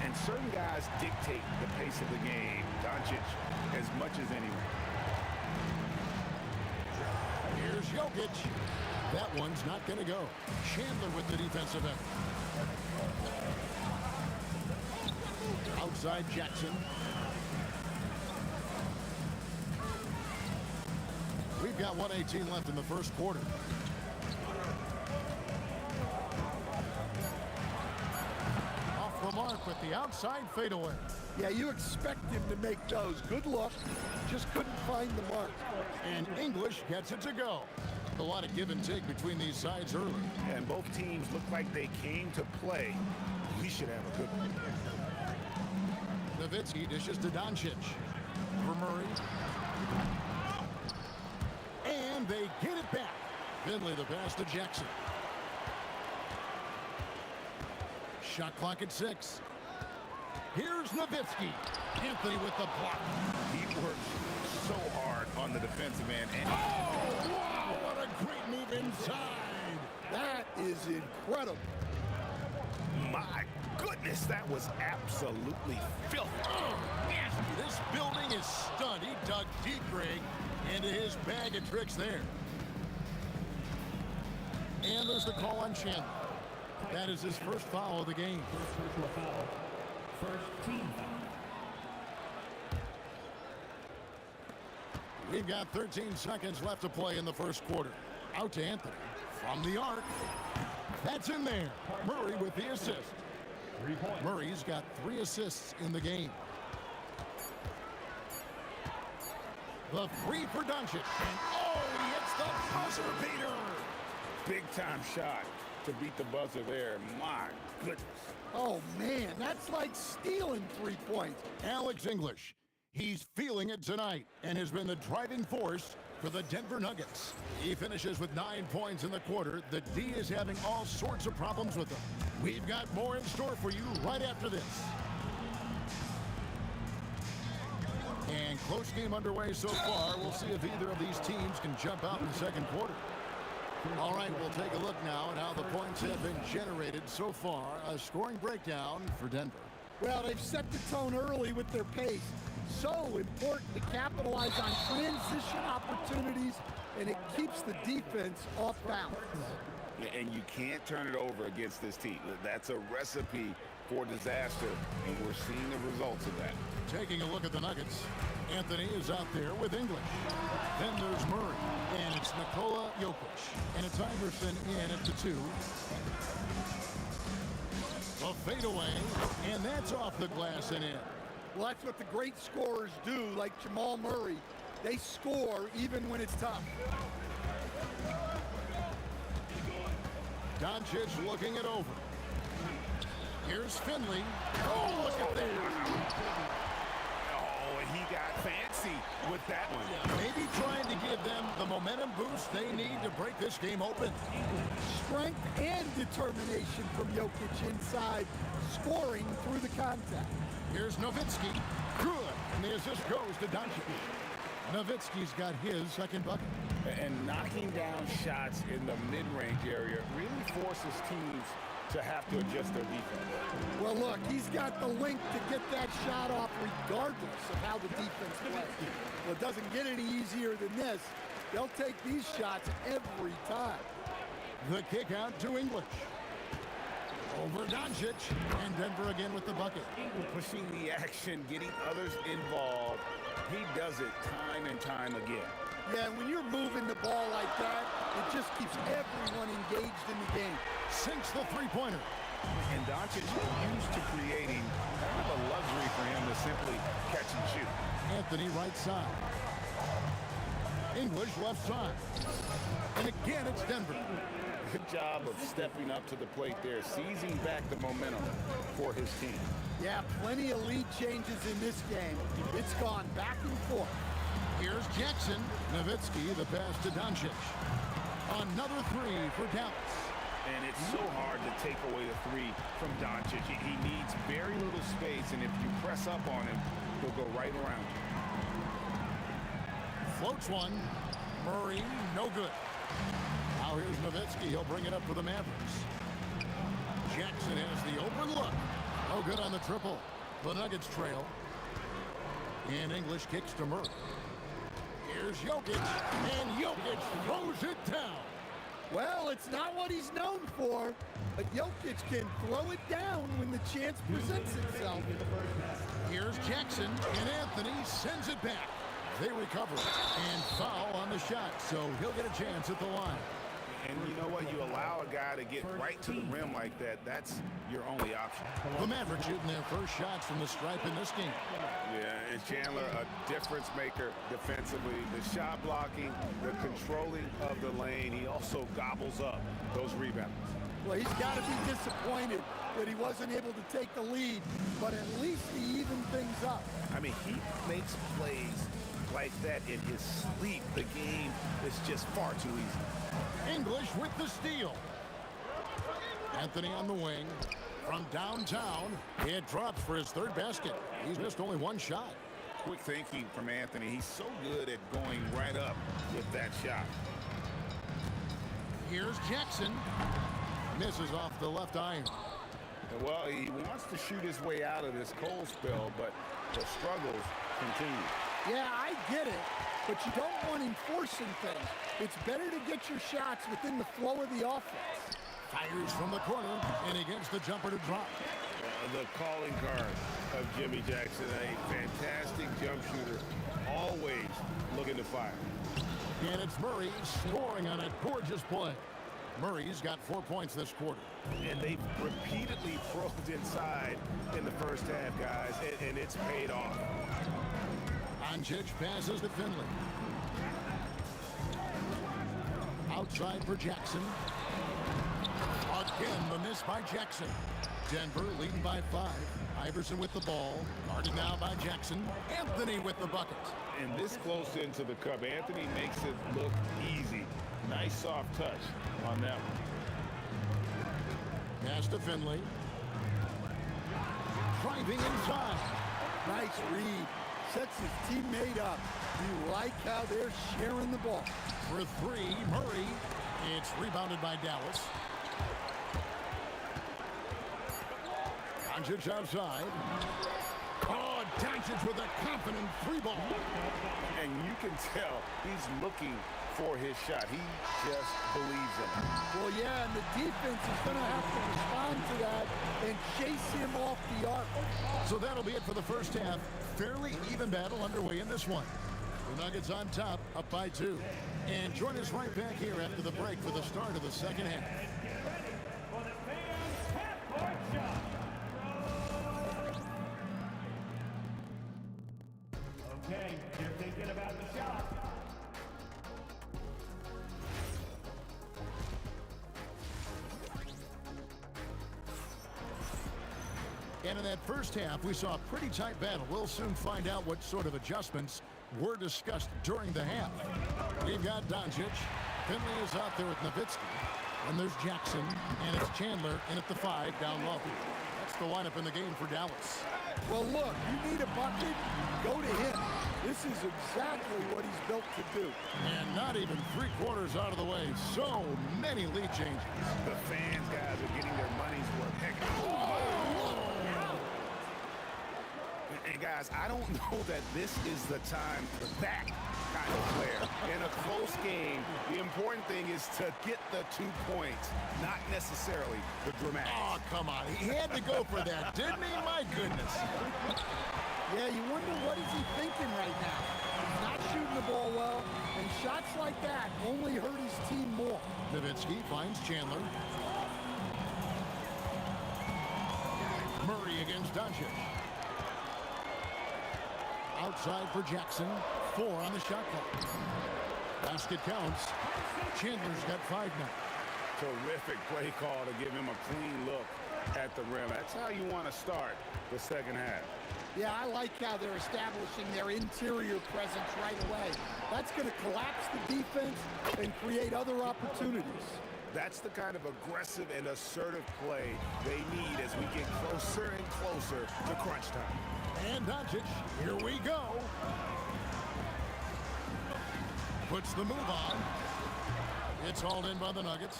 And certain guys dictate the pace of the game. Doncic as much as anyone. Here's Jokic. That one's not going to go. Chandler with the defensive effort. Outside Jackson. We've got 1:18 left in the first quarter. Off the mark with the outside fadeaway. Yeah, you expect him to make those. Good look. Just couldn't find the mark. And English gets it to go. A lot of give and take between these sides early. And both teams look like they came to play. We should have a good one. Nowitzki dishes to Doncic. For Murray. And they get it back. Finley the pass to Jackson. Shot clock at 6. Here's Nowitzki. Anthony with the block. He worked so hard on the defensive end. And oh, wow, what a great move inside. That is incredible. My goodness, that was absolutely filthy. Oh, nasty. This building is stunned. He dug deep, Greg, into his bag of tricks there. And there's the call on Chandler. That is his first foul of the game. First team foul. We've got 13 seconds left to play in the first quarter. Out to Anthony. From the arc. That's in there. Murray with the assist. Murray's got 3 assists in the game. The three for Doncic. And oh, he hits the buzzer beater. Big-time shot to beat the buzzer there. My goodness. Oh, man, that's like stealing 3 points. Alex English. He's feeling it tonight and has been the driving force for the Denver Nuggets. He finishes with 9 points in the quarter. The D is having all sorts of problems with him. We've got more in store for you right after this. And close game underway so far. We'll see if either of these teams can jump out in the second quarter. All right, we'll take a look now at how the points have been generated so far. A scoring breakdown for Denver. Well, they've set the tone early with their pace. So important to capitalize on transition opportunities, and it keeps the defense off balance. And you can't turn it over against this team. That's a recipe for disaster, and we're seeing the results of that. Taking a look at the Nuggets, Anthony is out there with English. Then there's Murray, and it's Nikola Jokic. And it's Iverson in at the 2. A fadeaway, and that's off the glass and in. Well, that's what the great scorers do, like Jamal Murray. They score even when it's tough. Doncic looking it over. Here's Finley. Oh, look at that. Oh, and he got fancy with that one. Maybe trying to give them the momentum boost they need to break this game open. Strength and determination from Jokic inside, scoring through the contact. Here's Nowitzki. Good. And the assist goes to Doncic. Nowitzki's got his second bucket. And knocking down shots in the mid-range area really forces teams to have to adjust their defense. Well, look, he's got the link to get that shot off regardless of how the defense plays. Well, it doesn't get any easier than this. They'll take these shots every time. The kick out to English. Over Doncic, and Denver again with the bucket. Pushing the action, getting others involved. He does it time and time again. Yeah, when you're moving the ball like that, it just keeps everyone engaged in the game. Sinks the three-pointer. And Doncic is used to creating kind of a luxury for him to simply catch and shoot. Anthony right side. English left side. And again, it's Denver. Good job of stepping up to the plate there, seizing back the momentum for his team. Yeah, plenty of lead changes in this game. It's gone back and forth. Here's Jackson. Nowitzki, the pass to Doncic. Another 3 for Dallas. And it's so hard to take away the 3 from Doncic. He needs very little space, and if you press up on him, he'll go right around you. Floats one. Murray, no good. Now here's Nowitzki. He'll bring it up for the Mavericks. Jackson has the open look. No good on the triple. The Nuggets trail. And English kicks to Murray. Here's Jokic. And Jokic throws it down. Well, it's not what he's known for, but Jokic can throw it down when the chance presents itself. Here's Jackson, and Anthony sends it back. They recover and foul on the shot, so he'll get a chance at the line. And you know what? You allow a guy to get right to the rim like that, that's your only option. The Mavericks shooting their first shots from the stripe in this game. Yeah, and Chandler, a difference maker defensively. The shot blocking, the controlling of the lane. He also gobbles up those rebounds. Well, he's got to be disappointed that he wasn't able to take the lead, but at least he evened things up. I mean, he makes plays like that in his sleep. The game is just far too easy. English with the steal. Anthony on the wing. From downtown, it drops for his third basket. He's missed only one shot. Quick thinking from Anthony. He's so good at going right up with that shot. Here's Jackson. Misses off the left iron. Well, he wants to shoot his way out of this cold spell, but the struggles continue. Yeah, I get it, but you don't want him forcing things. It's better to get your shots within the flow of the offense. Fires from the corner, and he gets the jumper to drop. The calling card of Jimmy Jackson, a fantastic jump shooter, always looking to fire. And it's Murray scoring on a gorgeous play. Murray's got 4 points this quarter. And they've repeatedly probed inside in the first half, guys, and it's paid off. Doncic passes to Finley. Outside for Jackson. Again, the miss by Jackson. Denver leading by 5. Iverson with the ball. Guarded now by Jackson. Anthony with the bucket. And this close into the cup, Anthony makes it look easy. Nice soft touch on that one. Pass to Finley. Driving inside. Nice read. Sets his teammate up. You like how they're sharing the ball. For 3, Murray. It's rebounded by Dallas. Doncic outside. Oh, Doncic with a confident 3-ball. And you can tell he's looking for his shot. He just believes in it. Well, yeah, and the defense is going to have to respond to that and chase him off the arc. So that'll be it for the first half. Fairly even battle underway in this one. The Nuggets on top, up by 2. And join us right back here after the break for the start of the second half. Okay, you're thinking about the shot. And in that first half, we saw a pretty tight battle. We'll soon find out what sort of adjustments were discussed during the half. We've got Doncic. Finley is out there with Nowitzki. And there's Jackson. And it's Chandler in at the 5 down low. That's the lineup in the game for Dallas. Well, look, you need a bucket, go to him. This is exactly what he's built to do. And not even 3/4 out of the way. So many lead changes. The fans, guys, are getting their money's worth. Heck, and guys, I don't know that this is the time for that kind of player. In a close game, the important thing is to get the 2 points, not necessarily the dramatic. Oh, come on. He had to go for that, didn't he? My goodness. Yeah, you wonder what is he thinking right now. He's not shooting the ball well, and shots like that only hurt his team more. Nowitzki finds Chandler. Murray against Doncic. Outside for Jackson. 4 on the shot clock. Basket counts. Chandler's got 5 now. Terrific play call to give him a clean look at the rim. That's how you want to start the second half. Yeah, I like how they're establishing their interior presence right away. That's going to collapse the defense and create other opportunities. That's the kind of aggressive and assertive play they need as we get closer and closer to crunch time. And Doncic, here we go. Puts the move on. It's hauled in by the Nuggets.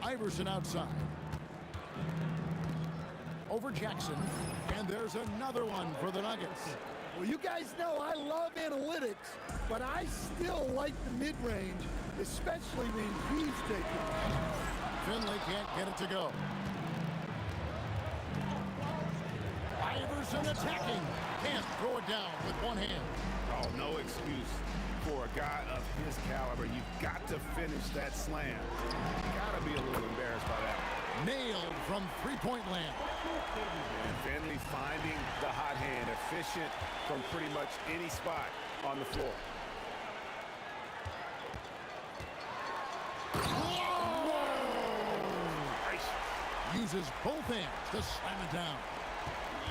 Iverson outside. Over Jackson. And there's another one for the Nuggets. Well, you guys know I love analytics, but I still like the mid-range, especially when he's taking it. Finley can't get it to go. Iverson attacking. Can't throw it down with one hand. Oh, no excuse for a guy of his caliber. You've got to finish that slam. You got to be a little embarrassed by that. Nailed from 3-point land. And Finley finding the hot hand, efficient from pretty much any spot on the floor. Uses both hands to slam it down.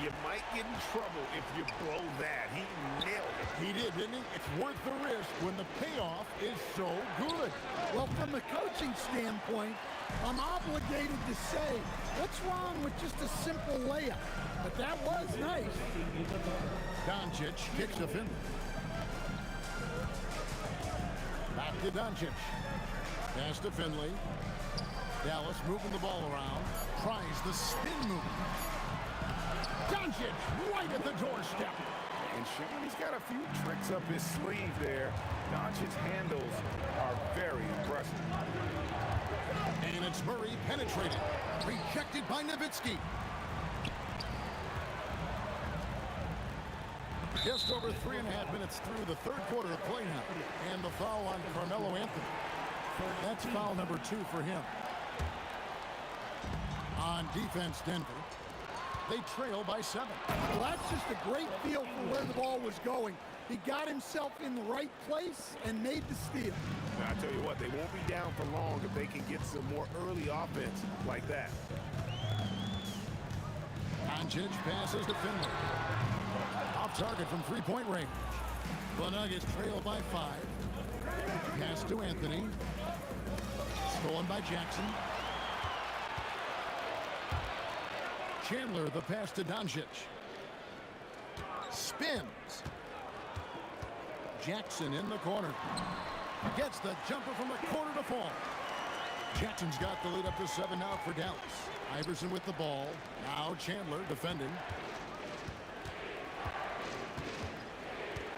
You might get in trouble if you blow that. He nailed it. He did, didn't he? It's worth the risk when the payoff is so good. Well, from a coaching standpoint, I'm obligated to say, what's wrong with just a simple layup? But that was nice. Doncic kicks to Finley. Back to Doncic. Pass to Finley. Dallas moving the ball around. Tries the spin move. Doncic right at the doorstep. And Sean, he's got a few tricks up his sleeve there. Doncic's handles are very impressive. And it's Murray penetrated. Rejected by Nowitzki. Just over 3.5 minutes through the third quarter of play now. And the foul on Carmelo Anthony. That's foul number 2 for him. On defense, Denver. They trail by 7. Well, that's just a great feel for where the ball was going. He got himself in the right place and made the steal. Now, I tell you what, they won't be down for long if they can get some more early offense like that. Doncic passes to Finley. Off target from three-point range. The Nuggets trail by 5. Pass to Anthony. Stolen by Jackson. Chandler, the pass to Doncic. Spins. Jackson in the corner. Gets the jumper from the corner to fall. Jackson's got the lead up to 7 now for Dallas. Iverson with the ball. Now Chandler defending.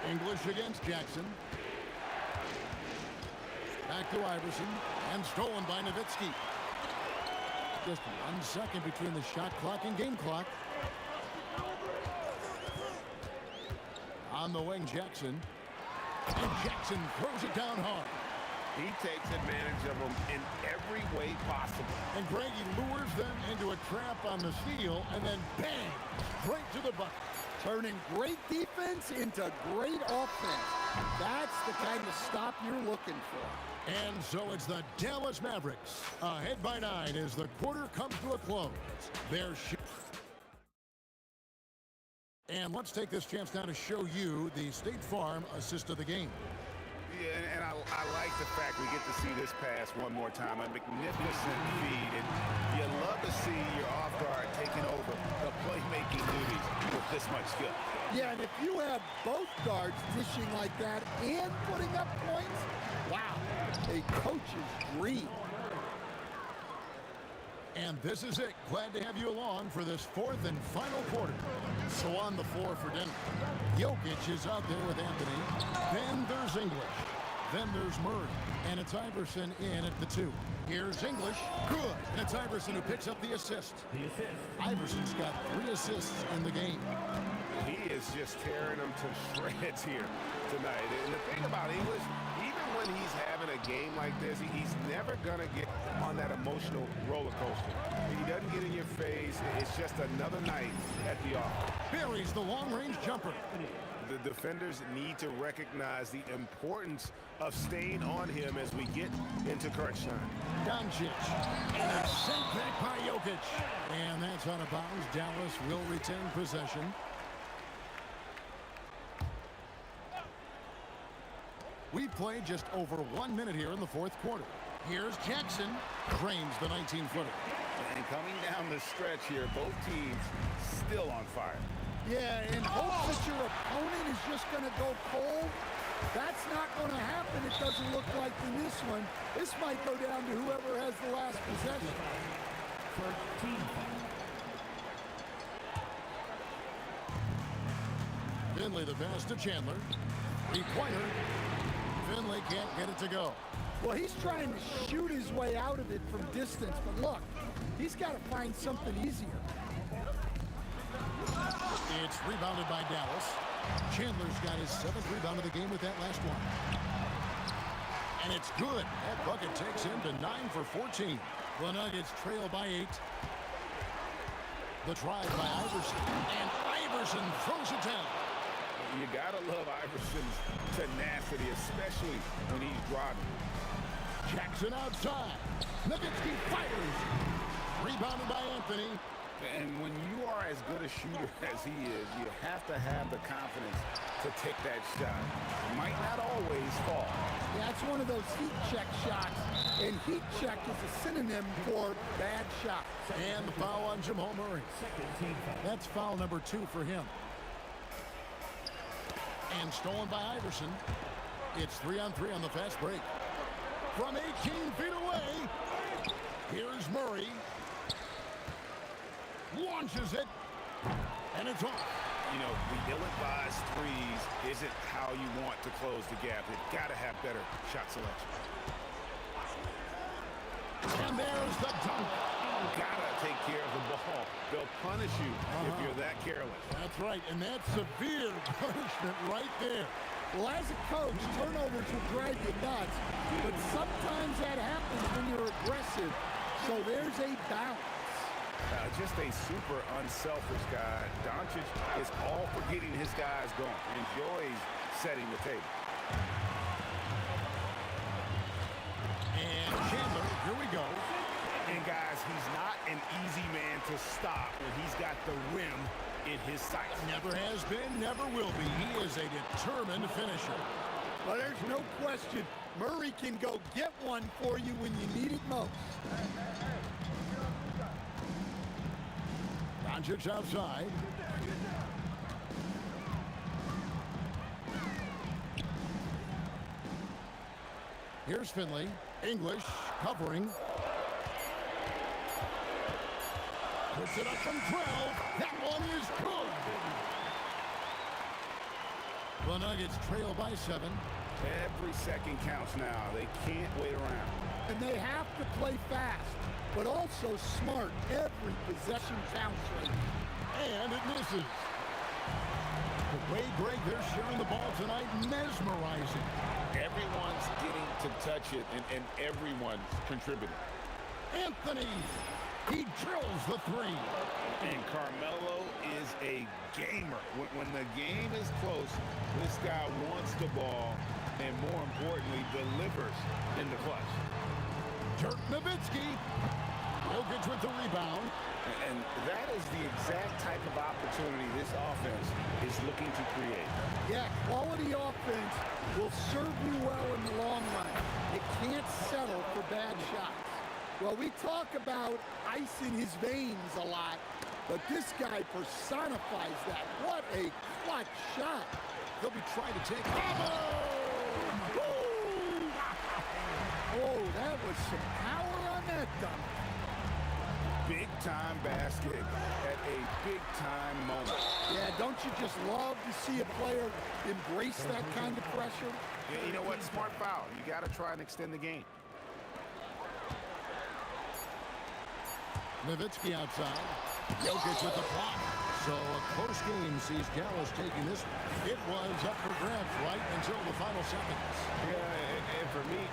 English against Jackson. Back to Iverson. And stolen by Nowitzki. Just 1 second between the shot clock and game clock. On the wing, Jackson. And Jackson throws it down hard. He takes advantage of them in every way possible. And Greg, he lures them into a trap on the steal, and then bang, straight to the bucket. Turning great defense into great offense. That's the kind of stop you're looking for. And so it's the Dallas Mavericks ahead by 9 as the quarter comes to a close. And let's take this chance now to show you the State Farm assist of the game. Yeah, and I like the fact we get to see this pass one more time. A magnificent feed, and you love to see your off guard taking over the playmaking duties with this much skill. Yeah, and if you have both guards dishing like that and putting up points, wow, a coach's dream. And this is it. Glad to have you along for this 4th and final quarter. So on the floor for Denver, Jokic is out there with Anthony. Then there's English. Then there's Murray. And it's Iverson in at the 2. Here's English. Good. And it's Iverson who picks up the assist. Iverson's got 3 assists in the game. He is just tearing them to shreds here tonight. And the thing about English, even when he's having a game like this, he's never going to get on that emotional roller coaster. He doesn't get in your face. It's just another night at the office. Buries the long-range jumper. The defenders need to recognize the importance of staying on him as we get into crunch time. Doncic. And it's sent back by Jokic. And that's out of bounds. Dallas will retain possession. We played just over 1 minute here in the 4th quarter. Here's Jackson. Drains the 19-footer. And coming down the stretch here, both teams still on fire. Yeah, and hope that your opponent is just going to go cold. That's not going to happen. It doesn't look like in this one. This might go down to whoever has the last possession. Finley the pass to Chandler. Three-pointer. Finley can't get it to go. Well, he's trying to shoot his way out of it from distance, but look, he's got to find something easier. It's rebounded by Dallas. Chandler's got his 7th rebound of the game with that last one. And it's good. That bucket takes him to 9 for 14. The Nuggets trail by 8. The drive by Iverson. And Iverson throws it down. You gotta love Iverson's tenacity, especially when he's driving. Jackson outside. Nowitzki fires. Rebounded by Anthony. And when you are as good a shooter as he is, you have to have the confidence to take that shot. It might not always fall. Yeah, it's one of those heat check shots, and heat check is a synonym for bad shot. And the foul on Jamal Murray. That's foul number 2 for him. And stolen by Iverson. It's 3-on-3 on the fast break. From 18 feet away, here's Murray. Launches it, and it's off. You know, the ill-advised threes isn't how you want to close the gap. You've got to have better shot selection. And there's the dunk. gotta take care of the ball. They'll punish you if you're that careless. That's right, and that's severe punishment right there. Well, as a coach, turnovers will drive you nuts, but sometimes that happens when you're aggressive. So there's a balance. Just a super unselfish guy. Doncic is all for getting his guys going. Enjoys setting the table. And Chandler, here we go. And guys, he's not an easy man to stop when he's got the rim in his sights. Never has been, never will be. He is a determined finisher. Well, there's no question. Murray can go get one for you when you need it most. Doncic outside. Here's Finley. English covering. Puts it up from 12. That one is good. The Nuggets trail by 7. Every second counts now. They can't wait around. And they have to play fast, but also smart. Every possession counts right now. And it misses. The way, Greg, they're sharing the ball tonight, mesmerizing. Everyone's getting to touch it, and everyone's contributing. Anthony, he drills the 3. And Carmelo is a gamer. When the game is close, this guy wants the ball and, more importantly, delivers in the clutch. Dirk Nowitzki. Jokic with the rebound. And that is the exact type of opportunity this offense is looking to create. Yeah, quality offense will serve you well in the long run. It can't settle for bad shots. Well, we talk about ice in his veins a lot, but this guy personifies that. What a clutch shot. He'll be trying to take Oh, that was some power on that dunk. Big-time basket at a big-time moment. Yeah, don't you just love to see a player embrace that kind of pressure? Yeah, you know what? Smart foul. You got to try and extend the game. Nowitzki outside. Jokic with the block. So a close game sees Dallas taking this. It was up for grabs right until the final seconds. Yeah, and for me,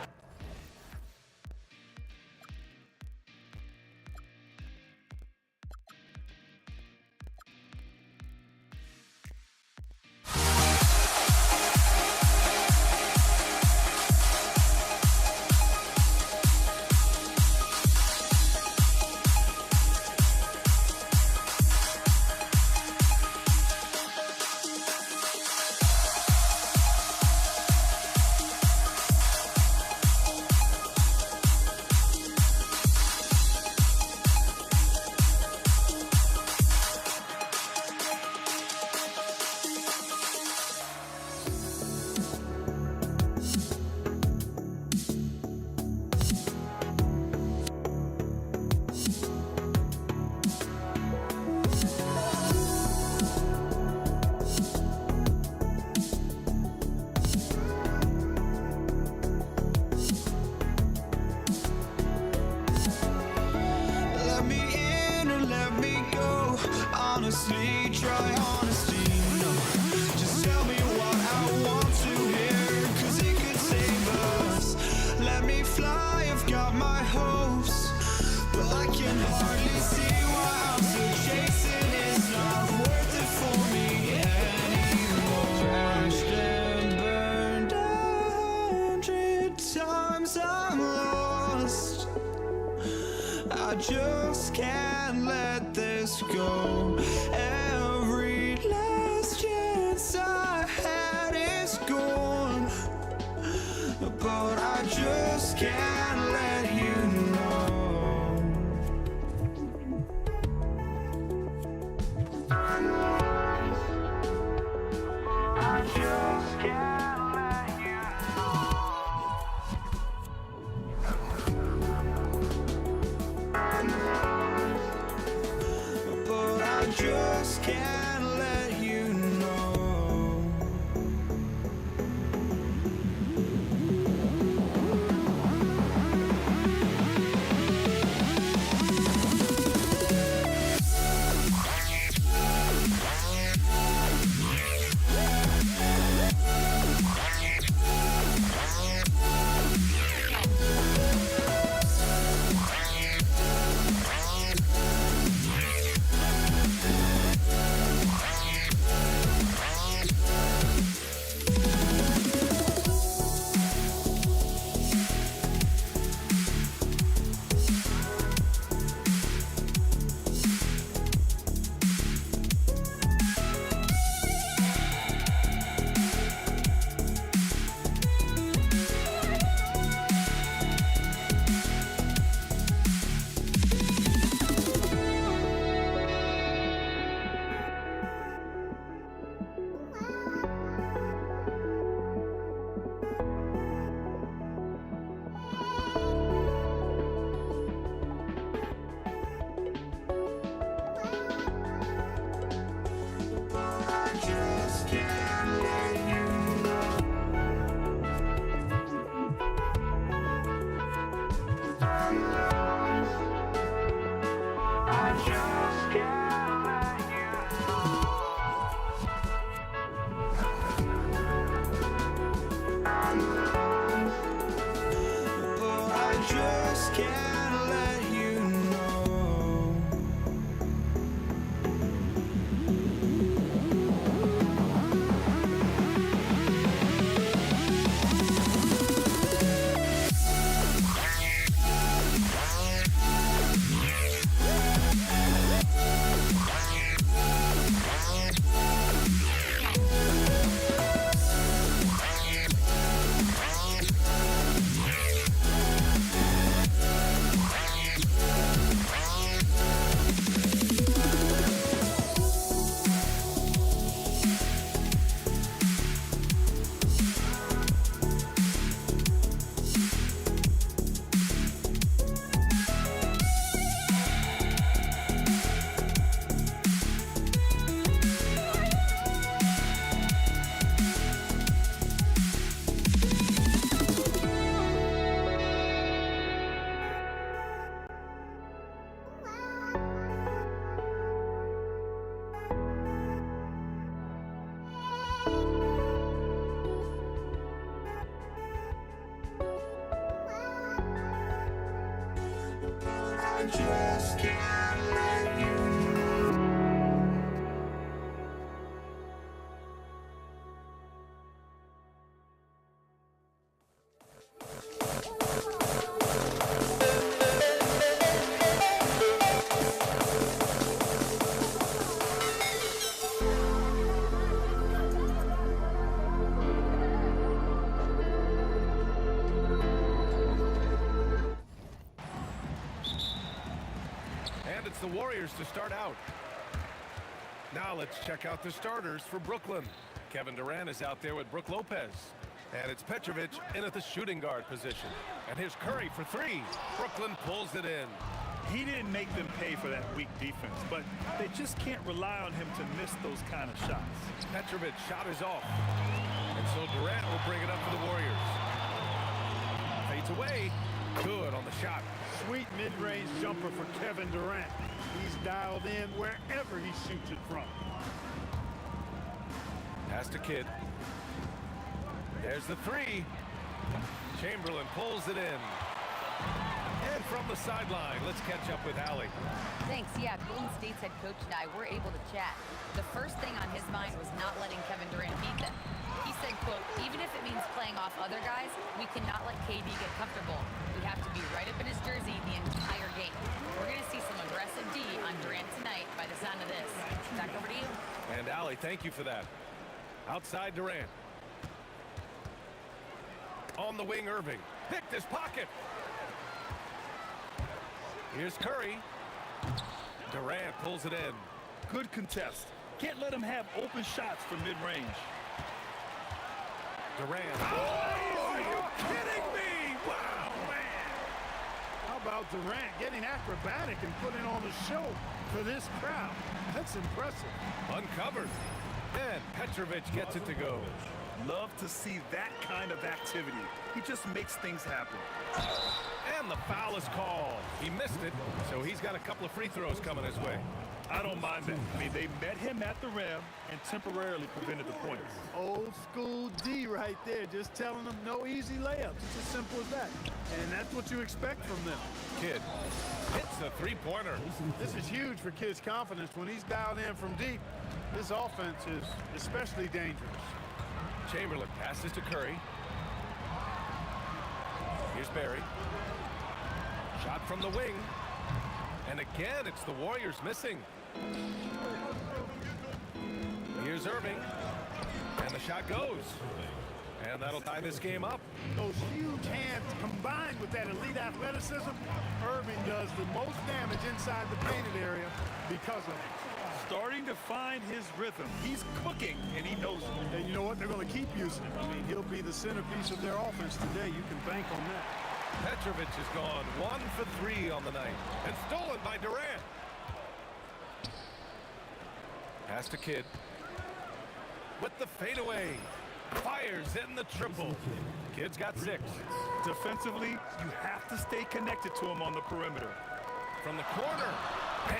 honestly, try honesty, no. Just tell me what I want to hear, 'cause it could save us. Let me fly, I've got my hopes, but I can hardly see why I'm still chasing. It's not worth it for me anymore. Crashed and burned 100 times, I'm lost. I just can't let this go. Every last chance I had is gone, but I just can't let you know. I just can't let you but I just can't let you know. just can't let you know. I just can't let you know. And it's the Warriors to start out. Now let's check out the starters for Brooklyn. Kevin Durant is out there with Brook Lopez. And it's Petrovic in at the shooting guard position. And here's Curry for three. Brooklyn pulls it in. He didn't make them pay for that weak defense, but they just can't rely on him to miss those kind of shots. Petrovic shot is off. And so Durant will bring it up for the Warriors. Fades away. Good on the shot. Sweet mid-range jumper for Kevin Durant. He's dialed in wherever he shoots it from. Pass to Kidd. There's the three. Chamberlain pulls it in. And from the sideline, let's catch up with Allie. Thanks. Yeah, Golden State's head coach and I were able to chat. The first thing on his mind was not letting Kevin Durant beat them. He said, quote, even if it means playing off other guys, we cannot let KD get comfortable. We have to be right up in his jersey the entire game. We're going to see some aggressive D on Durant tonight by the sound of this. Back over to you. And Allie, thank you for that. Outside Durant. On the wing, Irving. Picked his pocket. Here's Curry. Durant pulls it in. Good contest. Can't let him have open shots from mid-range. Durant. Oh, are you kidding me? Wow, man. How about Durant getting acrobatic and putting on a show for this crowd? That's impressive. Uncovered. And Petrovic gets it to go. Love to see that kind of activity. He just makes things happen. And the foul is called. He missed it, so he's got a couple of free throws coming his way. I don't mind that. I mean, they met him at the rim and temporarily prevented the points. Old school D right there, just telling them no easy layups. It's as simple as that. And that's what you expect from them. Kidd hits a three-pointer. This is huge for Kidd's confidence. When he's dialed in from deep, this offense is especially dangerous. Chamberlain passes to Curry. Here's Barry. Shot from the wing. And again, it's the Warriors missing. Here's Irving. And the shot goes. And that'll tie this game up. Those huge hands combined with that elite athleticism, Irving does the most damage inside the painted area because of it. Starting to find his rhythm. He's cooking, and he knows it. And you know what? They're going to keep using him. I mean, he'll be the centerpiece of their offense today. You can bank on that. Petrovic has gone 1 for 3 on the night. And stolen by Durant. Pass to Kidd. With the fadeaway. Fires in the triple. Kidd's got 6. Defensively, you have to stay connected to him on the perimeter. From the corner.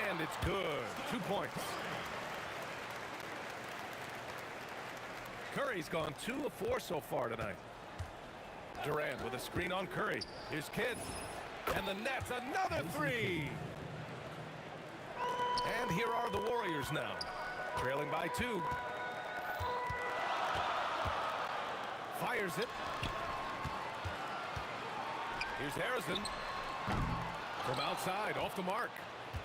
And it's good. 2 points. Curry's gone 2 of 4 so far tonight. Durant with a screen on Curry. Here's Kidd. And the net's another three. And here are the Warriors now, trailing by 2. Fires it. Here's Harrison. From outside, off the mark.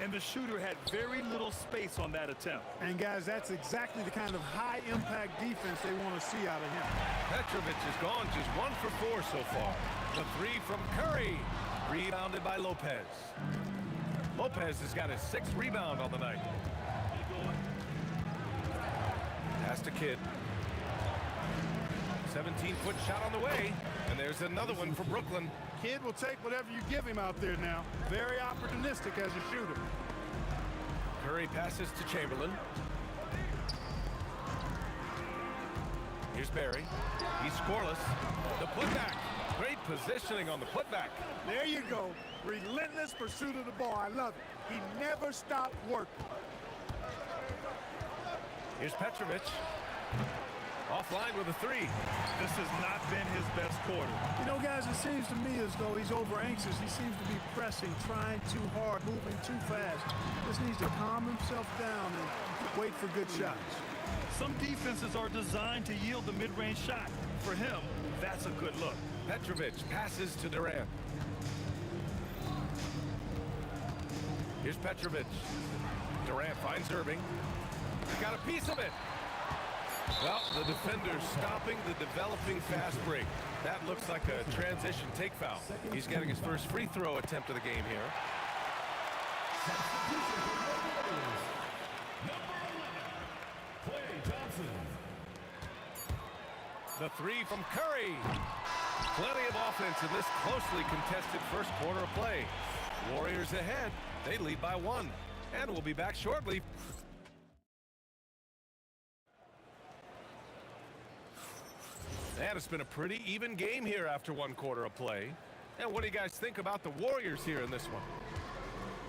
And the shooter had very little space on that attempt. And guys, that's exactly the kind of high-impact defense they want to see out of him. Petrovic is gone, just 1 for 4 so far. The 3 from Curry, rebounded by Lopez. Lopez has got his 6th rebound on the night. Pass to Kidd. 17-foot shot on the way, and there's another one for Brooklyn. Kidd will take whatever you give him out there now. Very opportunistic as a shooter. Curry passes to Chamberlain. Here's Barry. He's scoreless. The putback. Great positioning on the putback. There you go. Relentless pursuit of the ball. I love it. He never stopped working. Here's Petrovic. Offline with a 3. This has not been his best quarter. You know, guys, it seems to me as though he's over anxious. He seems to be pressing, trying too hard, moving too fast. Just needs to calm himself down and wait for good shots. Some defenses are designed to yield the mid-range shot. For him, that's a good look. Petrovic passes to Durant. Here's Petrovic. Durant finds Irving. Got a piece of it. Well, the defender's stopping the developing fast break. That looks like a transition take foul. He's getting his first free throw attempt of the game here. The 3 from Curry. Plenty of offense in this closely contested first quarter of play. Warriors ahead. They lead by 1. And we'll be back shortly. And it's been a pretty even game here after 1 quarter of play. And what do you guys think about the Warriors here in this one?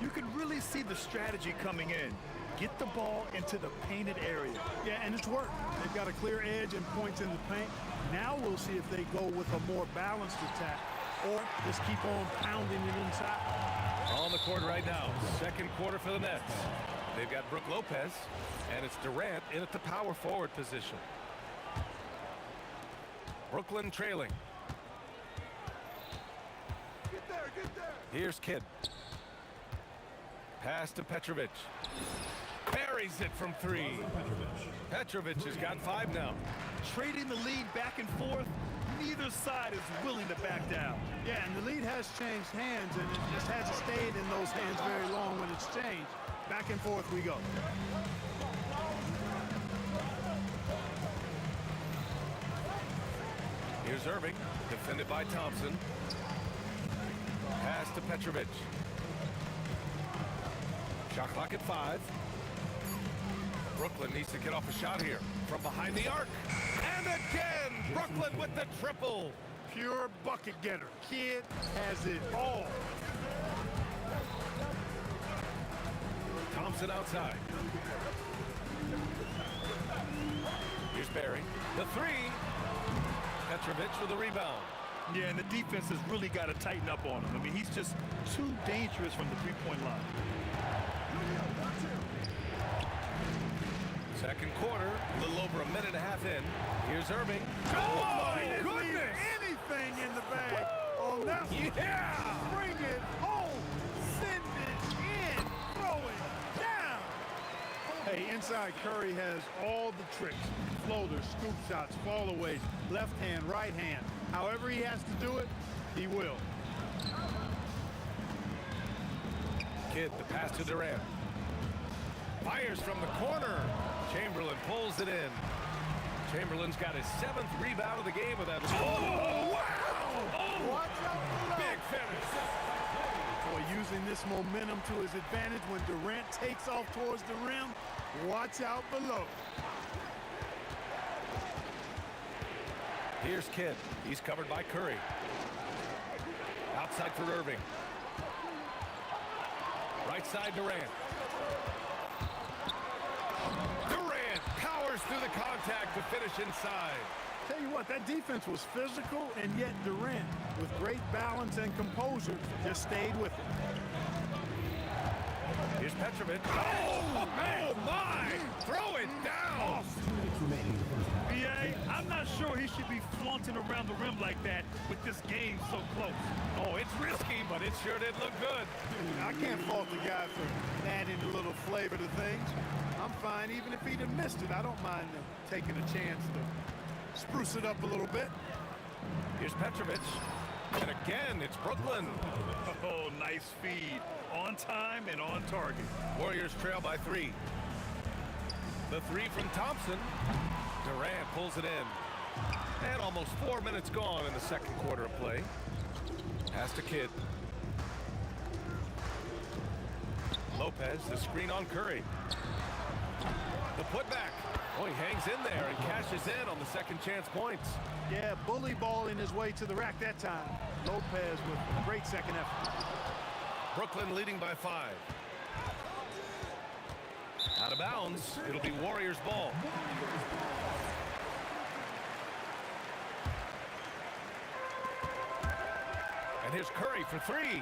You can really see the strategy coming in. Get the ball into the painted area. Yeah, and it's worked. They've got a clear edge and points in the paint. Now we'll see if they go with a more balanced attack or just keep on pounding it inside. On the court right now, second quarter for the Nets. They've got Brook Lopez, and it's Durant in at the power forward position. Brooklyn trailing. Get there, get there. Here's Kidd. Pass to Petrovic. Buries it from 3. Petrovic has got 5 now. Trading the lead back and forth, neither side is willing to back down. Yeah, and the lead has changed hands, and it just hasn't stayed in those hands very long when it's changed. Back and forth we go. Here's Irving, defended by Thompson. Pass to Petrovic. Shot clock at 5. Brooklyn needs to get off a shot here from behind the arc. And again, Brooklyn with the triple. Pure bucket getter. Kidd has it all. Thompson outside. Here's Barry. The 3. Petrovic with a rebound. Yeah, and the defense has really got to tighten up on him. I mean, he's just too dangerous from the three-point line. Second quarter, a little over a minute and a half in. Here's Irving. Oh, my goodness! Anything in the bag on that one. Yeah! Bring it home. Send it in. Throw it down. Hey, inside Curry has all the tricks. Floaters, scoop shots, fallaways, left hand, right hand. However he has to do it, he will. Kidd, the pass to Durant. Fires from the corner. Chamberlain pulls it in. Chamberlain's got his 7th rebound of the game with that. Oh, wow! Oh, watch out. Big finish. Boy, using this momentum to his advantage when Durant takes off towards the rim. Watch out below. Here's Kidd. He's covered by Curry. Outside for Irving. Right side Durant. Durant powers through the contact to finish inside. Tell you what, that defense was physical, and yet Durant, with great balance and composure, just stayed with it. Here's Petrovic. Oh, my! Throw it down! B.A., I'm not sure he should be flaunting around the rim like that with this game so close. Oh, it's risky, but it sure did look good. I can't fault the guy for adding a little flavor to things. I'm fine even if he'd have missed it. I don't mind taking a chance to spruce it up a little bit. Here's Petrovic. And again, it's Brooklyn. Oh, nice feed. On time and on target. Warriors trail by 3. The 3 from Thompson. Durant pulls it in. And almost 4 minutes gone in the second quarter of play. Pass to Kidd. Lopez, the screen on Curry. The putback. Oh, he hangs in there and cashes in on the second chance points. Yeah, bully balling his way to the rack that time. Lopez with a great second effort. Brooklyn leading by 5. Out of bounds. It'll be Warriors ball. And here's Curry for 3.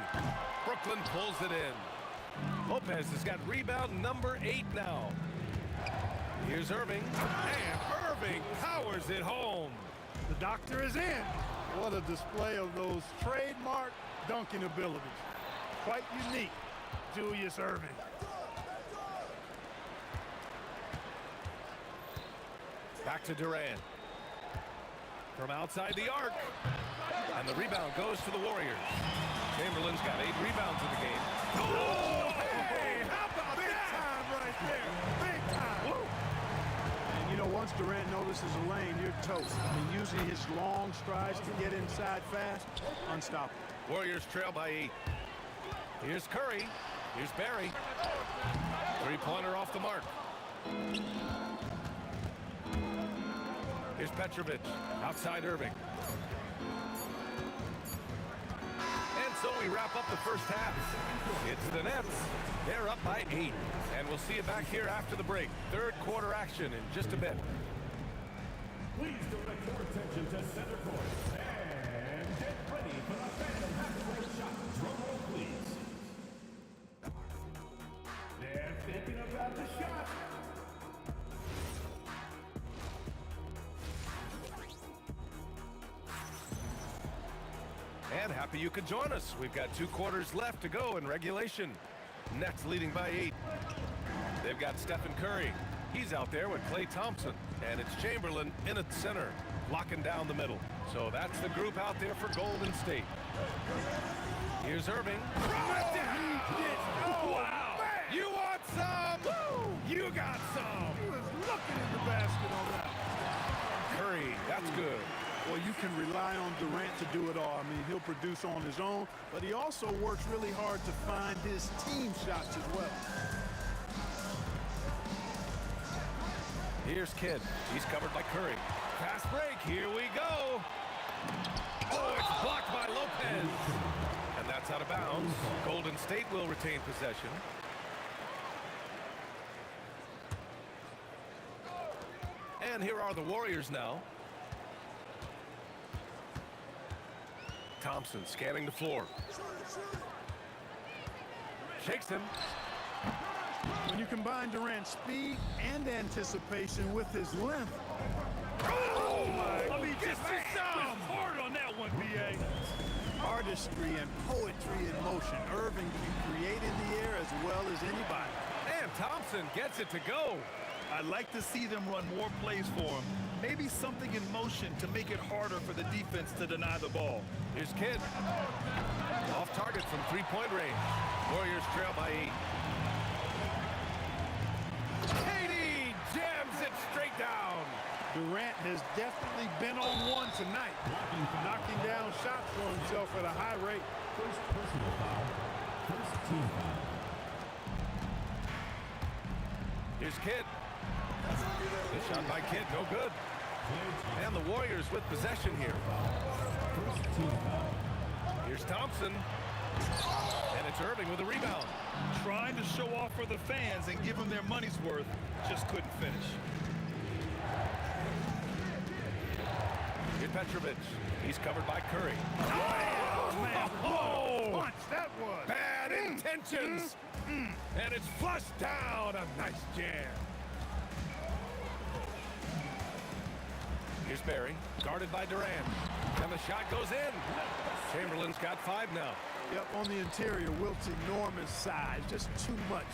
Brooklyn pulls it in. Lopez has got rebound number 8 now. Here's Irving. And Irving powers it home. The doctor is in. What a display of those trademark dunking abilities. Quite unique, Julius Irving. Back to Durant. From outside the arc. And the rebound goes to the Warriors. Chamberlain's got 8 rebounds in the game. Oh, hey, how about big time right there? Big time. Woo. And you know, once Durant notices a lane, you're toast. I mean, using his long strides to get inside fast, unstoppable. Warriors trail by 8. Here's Curry. Here's Barry. 3-pointer off the mark. Here's Petrovic. Outside Irving. And so we wrap up the first half. It's the Nets. They're up by 8. And we'll see you back here after the break. Third quarter action in just a bit. Please direct your attention to center court and get ready for the Phantom half-court shot. Drum roll, please. They're thinking about the shot. And happy you could join us. We've got 2 quarters left to go in regulation. Nets leading by 8. They've got Stephen Curry. He's out there with Klay Thompson. And it's Chamberlain in at center, locking down the middle. So that's the group out there for Golden State. Here's Irving. Oh, wow. Man. You want some? Woo. You got some. He was looking in the basket on that. Curry, that's good. Well, you can rely on Durant to do it all. I mean, he'll produce on his own, but he also works really hard to find his team shots as well. Here's Kidd. He's covered by Curry. Fast break. Here we go. Oh, it's blocked by Lopez. And that's out of bounds. Golden State will retain possession. And here are the Warriors now. Thompson scanning the floor. Shakes him. When you combine Durant's speed and anticipation with his length. Oh, my. I mean, just hard on that one, B.A. Artistry and poetry in motion. Irving can create in the air as well as anybody. And Thompson gets it to go. I'd like to see them run more plays for him. Maybe something in motion to make it harder for the defense to deny the ball. Here's Kidd. Off target from 3-point range. Warriors trail by 8. KD jams it straight down. Durant has definitely been on one tonight. Knocking down shots for himself at a high rate. First personal foul. First team foul. Here's Kidd. The shot by Kidd, no good. And the Warriors with possession here. First team foul. Here's Thompson. And it's Irving with a rebound. Trying to show off for the fans and give them their money's worth. Just couldn't finish. Petrovic. He's covered by Curry. Oh, man. Oh! Punch, that was. Bad intentions. And it's flushed down. A nice jam. Here's Barry, guarded by Durant. And the shot goes in. Chamberlain's got 5 now. Yep, on the interior, Wilt's enormous size. Just too much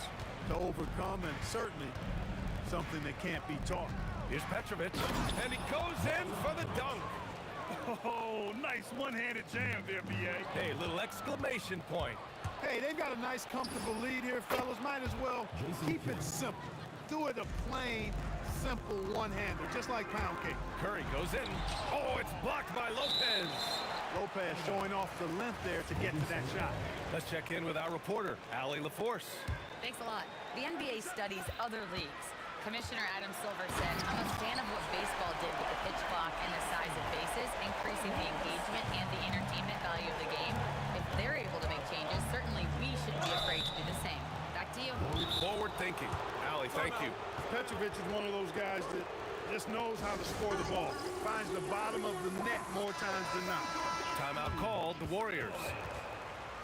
to overcome, and certainly something that can't be taught. Here's Petrovic, and he goes in for the dunk. Oh, nice one-handed jam there, B.A. Hey, little exclamation point. Hey, they've got a nice, comfortable lead here, fellas. Might as well keep it simple. Do it a plain, simple one-hander, just like pound cake. Curry goes in. Oh, it's blocked by Lopez. Lopez showing off the length there to get to that shot. Let's check in with our reporter, Allie LaForce. Thanks a lot. The NBA studies other leagues. Commissioner Adam Silver said, I'm a fan of what baseball did with the pitch clock and the size of bases, increasing the engagement and the entertainment value of the game. If they're able to make changes, certainly we shouldn't be afraid to do the same. Back to you. Forward thinking. Allie, thank you. Petrovic is one of those guys that just knows how to score the ball. Finds the bottom of the net more times than not. Timeout called, the Warriors.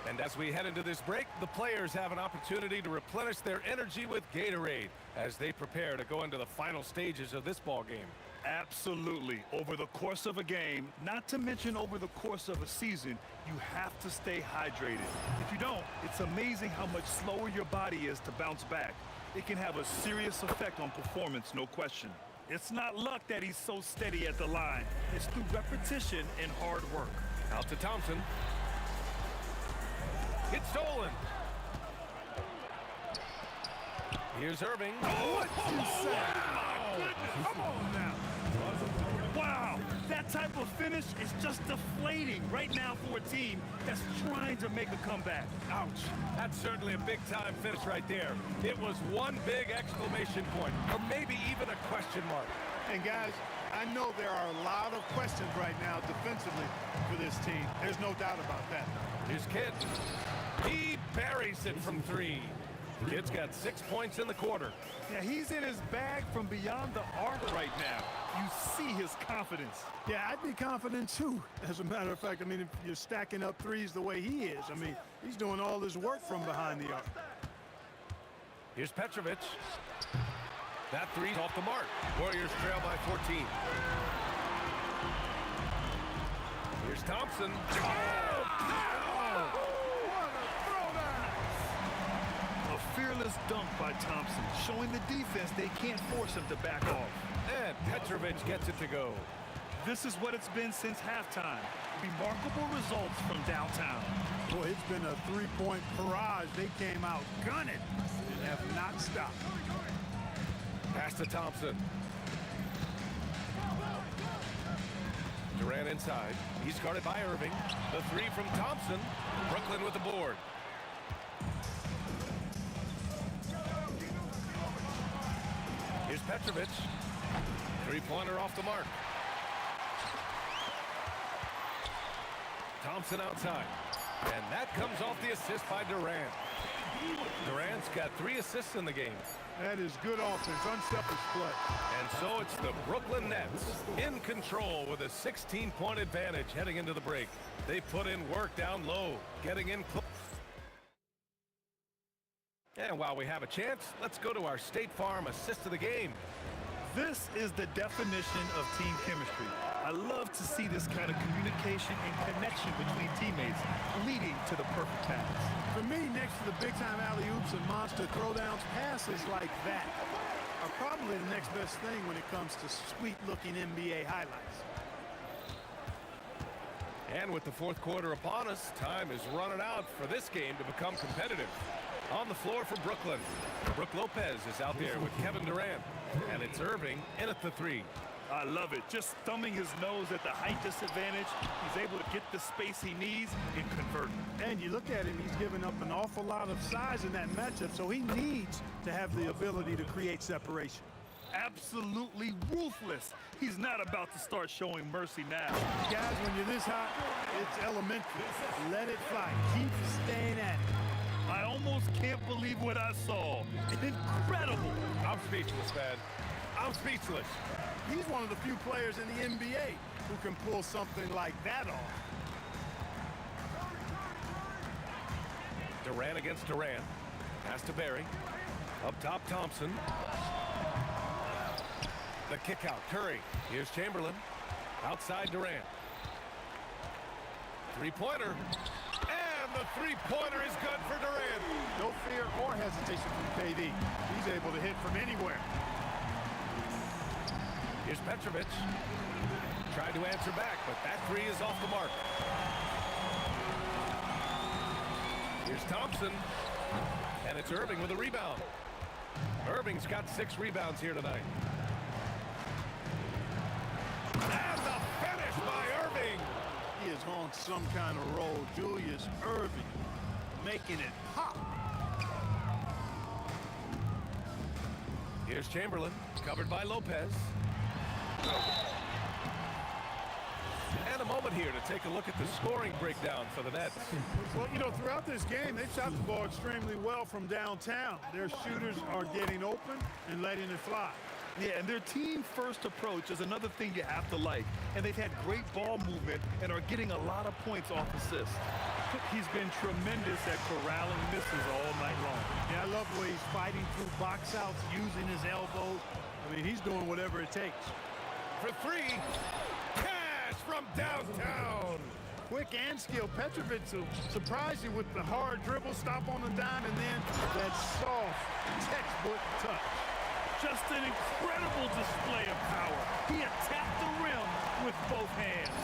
And as we head into this break, the players have an opportunity to replenish their energy with Gatorade as they prepare to go into the final stages of this ball game. Absolutely. Over the course of a game, not to mention over the course of a season, you have to stay hydrated. If you don't, it's amazing how much slower your body is to bounce back. It can have a serious effect on performance, no question. It's not luck that he's so steady at the line. It's through repetition and hard work. Out to Thompson. It's stolen. Here's Irving. What you say? My goodness, come on now. Wow, that type of finish is just deflating right now for a team that's trying to make a comeback. Ouch. That's certainly a big-time finish right there. It was one big exclamation point, or maybe even a question mark. And guys, I know there are a lot of questions right now defensively for this team. There's no doubt about that. Here's Kidd. He buries it from 3. Kidd's got 6 points in the quarter. Yeah, he's in his bag from beyond the arc right now. You see his confidence. Yeah, I'd be confident too. As a matter of fact, I mean, if you're stacking up threes the way he is, I mean, he's doing all his work from behind the arc. Here's Petrovic. That 3's off the mark. Warriors trail by 14. Here's Thompson. Fearless dunk by Thompson, showing the defense they can't force him to back off. And Petrovic gets it to go. This is what it's been since halftime. Remarkable results from downtown. Boy, it's been a three-point barrage. They came out gunning and have not stopped. Pass to Thompson. Durant inside. He's guarded by Irving. The 3 from Thompson. Brooklyn with the board. Here's Petrovic. 3-pointer off the mark. Thompson outside. And that comes off the assist by Durant. Durant's got 3 assists in the game. That is good offense, unselfish play. And so it's the Brooklyn Nets in control with a 16-point advantage heading into the break. They put in work down low, getting in close. And while we have a chance, let's go to our State Farm assist of the game. This is the definition of team chemistry. I love to see this kind of communication and connection between teammates leading to the perfect pass. For me, next to the big-time alley-oops and monster throwdowns, passes like that are probably the next best thing when it comes to sweet-looking NBA highlights. And with the fourth quarter upon us, time is running out for this game to become competitive. On the floor for Brooklyn, Brook Lopez is out there with Kevin Durant. And it's Irving in at the 3. I love it. Just thumbing his nose at the height disadvantage. He's able to get the space he needs and convert. And you look at him, he's given up an awful lot of size in that matchup, so he needs to have the ability to create separation. Absolutely ruthless. He's not about to start showing mercy now. Guys, when you're this hot, it's elementary. Let it fly. Keep staying at it. I almost can't believe what I saw. Incredible. I'm speechless, man. I'm speechless. He's one of the few players in the NBA who can pull something like that off. Durant against Durant. Pass to Barry. Up top, Thompson. The kick out, Curry. Here's Chamberlain. Outside Durant. Three-pointer. And the three-pointer is good for Durant. No fear or hesitation from KD. He's able to hit from anywhere. Here's Petrovic. Tried to answer back, but that three is off the mark. Here's Thompson. And it's Irving with a rebound. Irving's got 6 rebounds here tonight. And the finish by Irving. He is on some kind of roll. Julius Irving making it pop. Here's Chamberlain, covered by Lopez. And a moment here to take a look at the scoring breakdown for the Nets. Well, you know, throughout this game, they've shot the ball extremely well from downtown. Their shooters are getting open and letting it fly. Yeah, and their team-first approach is another thing you have to like. And they've had great ball movement and are getting a lot of points off assists. He's been tremendous at corralling misses all night long. Yeah, I love the way he's fighting through box outs, using his elbows. I mean, he's doing whatever it takes. For three, Cash from downtown. Quick and skilled. Petrovic will surprise you with the hard dribble, stop on the dime, and then that soft, textbook touch. Just an incredible display of power. He attacked the rim with both hands.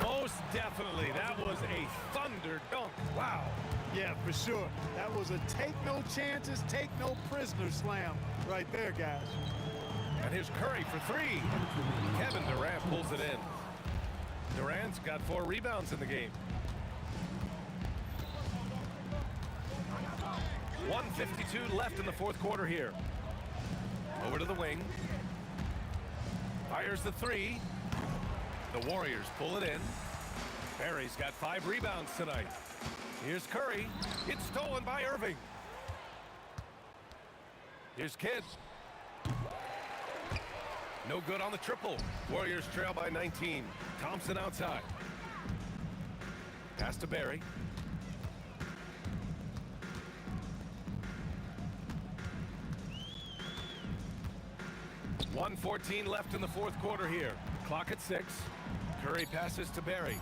Most definitely. That was a thunder dunk. Wow. Yeah, for sure. That was a take no chances, take no prisoner slam right there, guys. And here's Curry for three. Kevin Durant pulls it in. Durant's got 4 rebounds in the game. 1:52 left in the fourth quarter here. Over to the wing. Fires the three. The Warriors pull it in. Barry's got 5 rebounds tonight. Here's Curry. It's stolen by Irving. Here's Kidd. No good on the triple. Warriors trail by 19. Thompson outside. Pass to Barry. .114 left in the fourth quarter here. Clock at 6. Curry passes to Barry.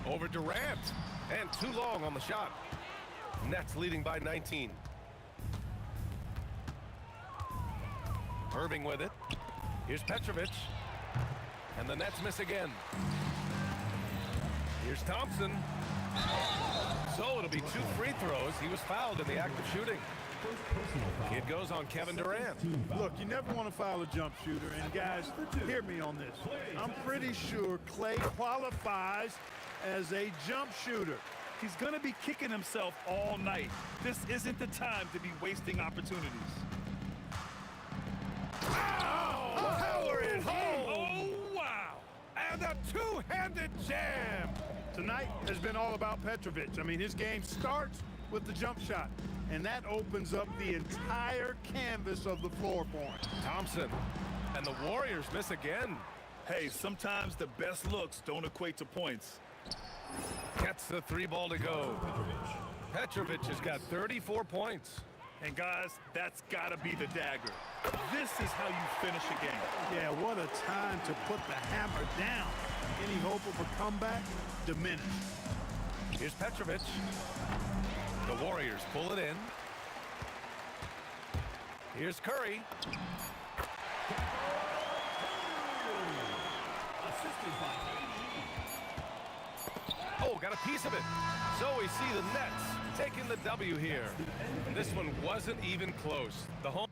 Over Durant. And too long on the shot. Nets leading by 19. Irving with it. Here's Petrovic. And the Nets miss again. Here's Thompson. So it'll be 2 free throws. He was fouled in the act of shooting. It goes on Kevin Durant. Look, you never want to foul a jump shooter. And guys, hear me on this. I'm pretty sure Clay qualifies as a jump shooter. He's going to be kicking himself all night. This isn't the time to be wasting opportunities. Power it home! Oh, wow! And a two-handed jam! Tonight has been all about Petrovic. I mean, his game starts with the jump shot, and that opens up the entire canvas of the floor for him. Thompson, and the Warriors miss again. Hey, sometimes the best looks don't equate to points. Gets the 3 ball to go. Petrovic has got 34 points. And guys, that's gotta be the dagger. This is how you finish a game. Yeah, what a time to put the hammer down. Any hope of a comeback? Diminished. Here's Petrovic. The Warriors pull it in. Here's Curry. Oh, got a piece of it. So we see the Nets taking the W here. This one wasn't even close. The home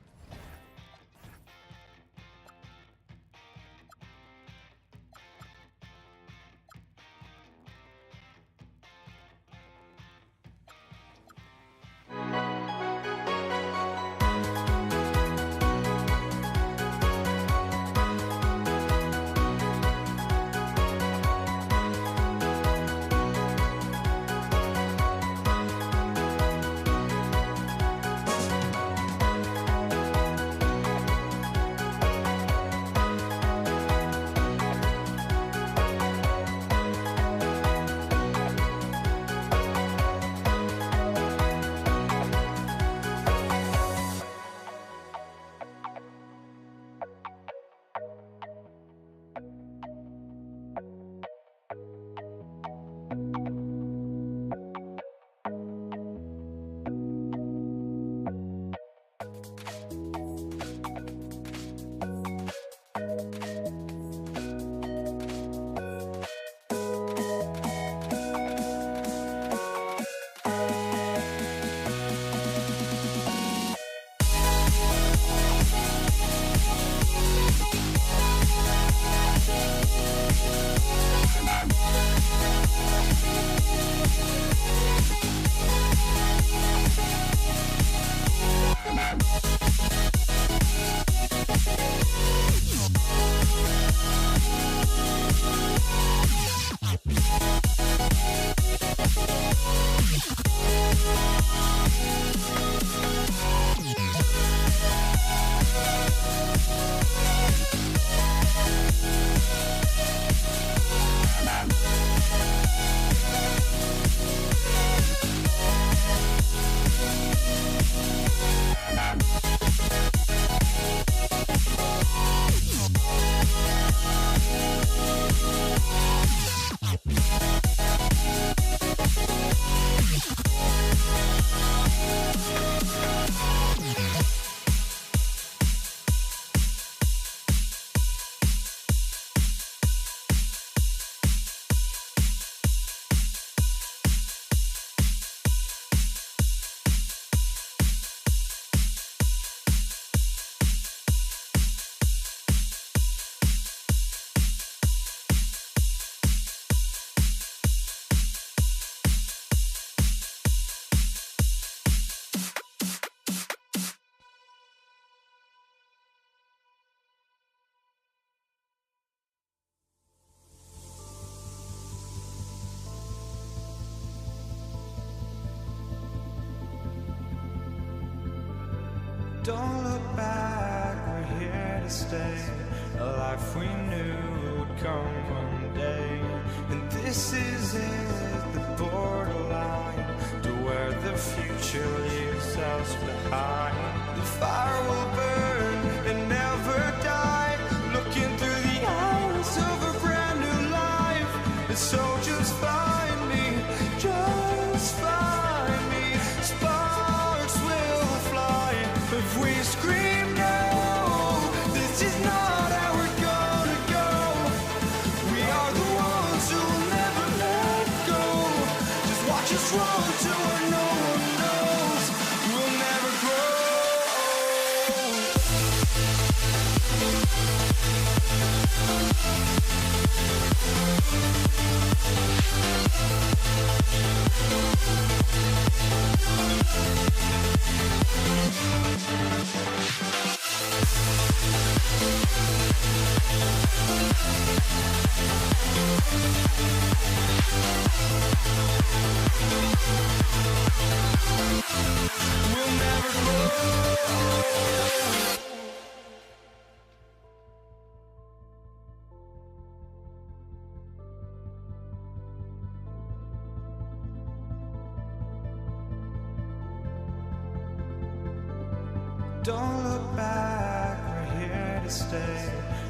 Don't look back, we're here to stay. A life we knew would come one day. And this is it, the borderline to where the future leaves us behind. The fire will burn and never die, looking through the eyes of a brand new life. And so just find me, just find me. Sparks will fly if we scream no. This is not how we're gonna go. We are the ones who will never let go. Just watch us run to where no one knows. We'll never grow. We'll never grow. Don't look back, we're here to stay.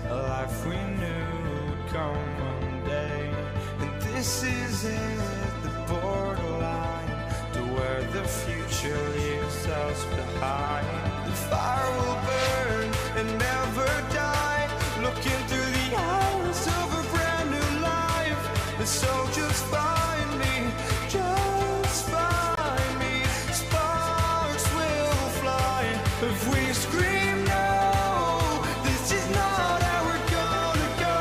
A life we knew would come one day. And this is it, the borderline to where the future leaves us behind. The fire will burn and never die, looking through the eyes of a brand new life. And so just find me, just find me. Sparks will fly if we scream no. This is not how we're gonna go.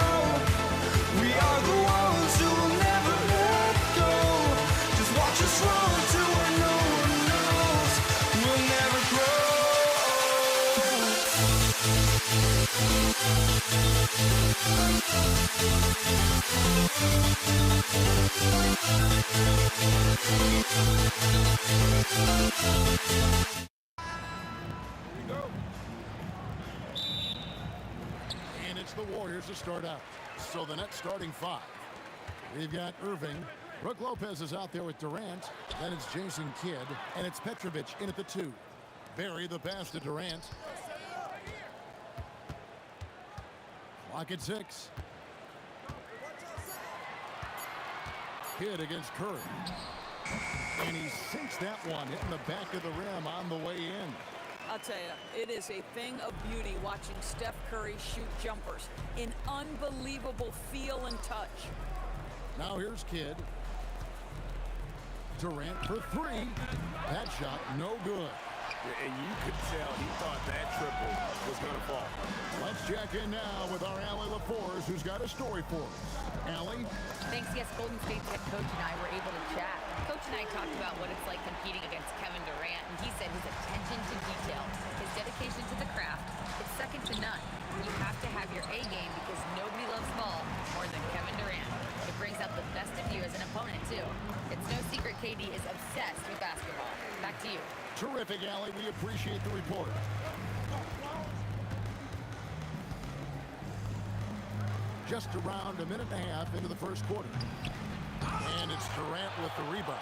We are the ones who will never let go. Just watch us run to where no one knows. We'll never And it's the Warriors to start out. So the net starting five. We've got Irving. Brook Lopez is out there with Durant. Then it's Jason Kidd. And it's Petrovic in at the 2. Barry the pass to Durant. Clock at 6. Kidd against Curry. And he sinks that one, hitting the back of the rim on the way in. I'll tell you, it is a thing of beauty watching Steph Curry shoot jumpers. An unbelievable feel and touch. Now here's Kidd. Durant for 3. That shot, no good. And you could tell he thought that triple was going to fall. Let's check in now with our Allie LaForce, who's got a story for us. Allie? Thanks, yes, Golden State's head coach and I were able to chat. Coach and I talked about what it's like competing against Kevin Durant, and he said his attention to detail, his dedication to the craft, it's second to none. You have to have your A game because nobody loves ball more than Kevin Durant. It brings out the best of you as an opponent, too. It's no secret KD is obsessed with basketball. Back to you. Terrific, Allie. We appreciate the report. Just around a minute and a half into the first quarter. And it's Durant with the rebound.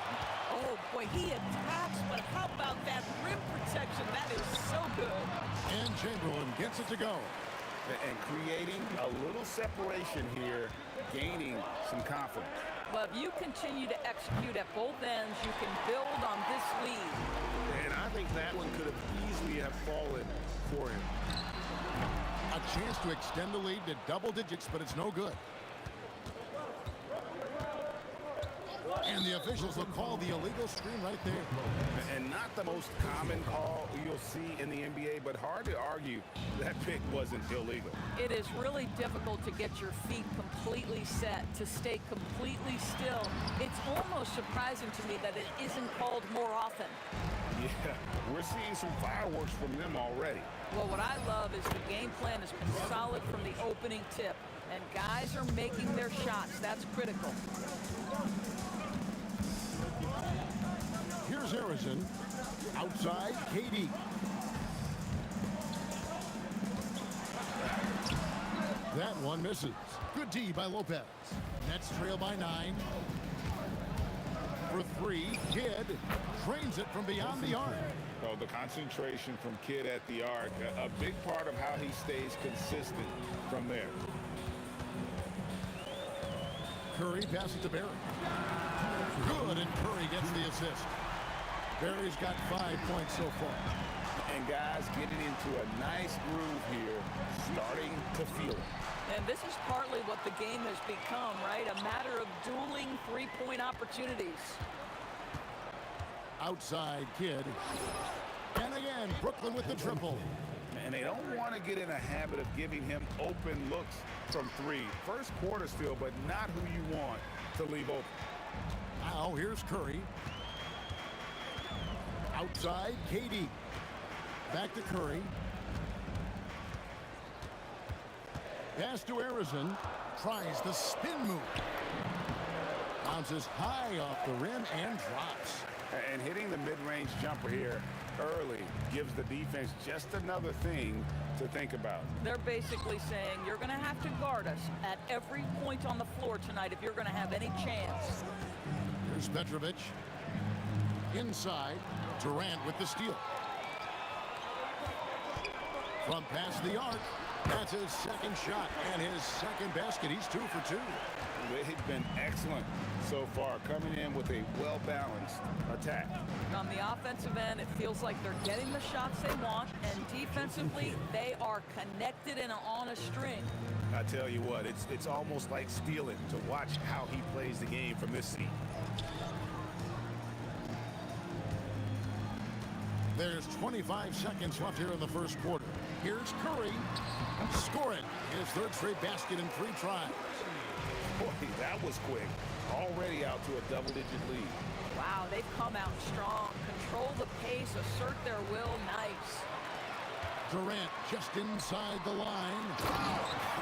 Oh, boy, he attacks, but how about that rim protection? That is so good. And Chamberlain gets it to go. And creating a little separation here, gaining some confidence. Well, if you continue to execute at both ends, you can build on this lead. And I think that one could have easily have fallen for him. A chance to extend the lead to double digits, but it's no good. And the officials will call the illegal screen right there. And not the most common call you'll see in the NBA, but hard to argue that pick wasn't illegal. It is really difficult to get your feet completely set, to stay completely still. It's almost surprising to me that it isn't called more often. Yeah, we're seeing some fireworks from them already. Well, what I love is the game plan has been solid from the opening tip, and guys are making their shots. That's critical. Here's Harrison. Outside, KD. One misses. Good D by Lopez. Nets trail by 9. For 3, Kidd drains it from beyond the arc. Oh, the concentration from Kidd at the arc, a big part of how he stays consistent from there. Curry passes to Barry. Good, and Curry gets the assist. Barry's got 5 points so far. And guys getting into a nice groove here, starting to feel it. And this is partly what the game has become, right? A matter of dueling three-point opportunities. Outside Kidd. And again, Brooklyn with the triple. And they don't want to get in a habit of giving him open looks from 3. First quarter still, but not who you want to leave open. Now here's Curry. Outside, KD. Back to Curry. Pass to Arizon. Tries the spin move. Bounces high off the rim and drops. And hitting the mid-range jumper here early gives the defense just another thing to think about. They're basically saying you're going to have to guard us at every point on the floor tonight if you're going to have any chance. Here's Petrovic. Inside, Durant with the steal. From past the arc, that's his second shot and his second basket. He's 2 for 2. They've been excellent so far, coming in with a well-balanced attack. On the offensive end, it feels like they're getting the shots they want, and defensively, they are connected and on a string. I tell you what, it's almost like stealing to watch how he plays the game from this seat. There's 25 seconds left here in the first quarter. Here's Curry. Scoring his third straight basket in 3 tries. Boy, that was quick. Already out to a double-digit lead. Wow, they've come out strong. Control the pace, assert their will. Nice. Durant just inside the line.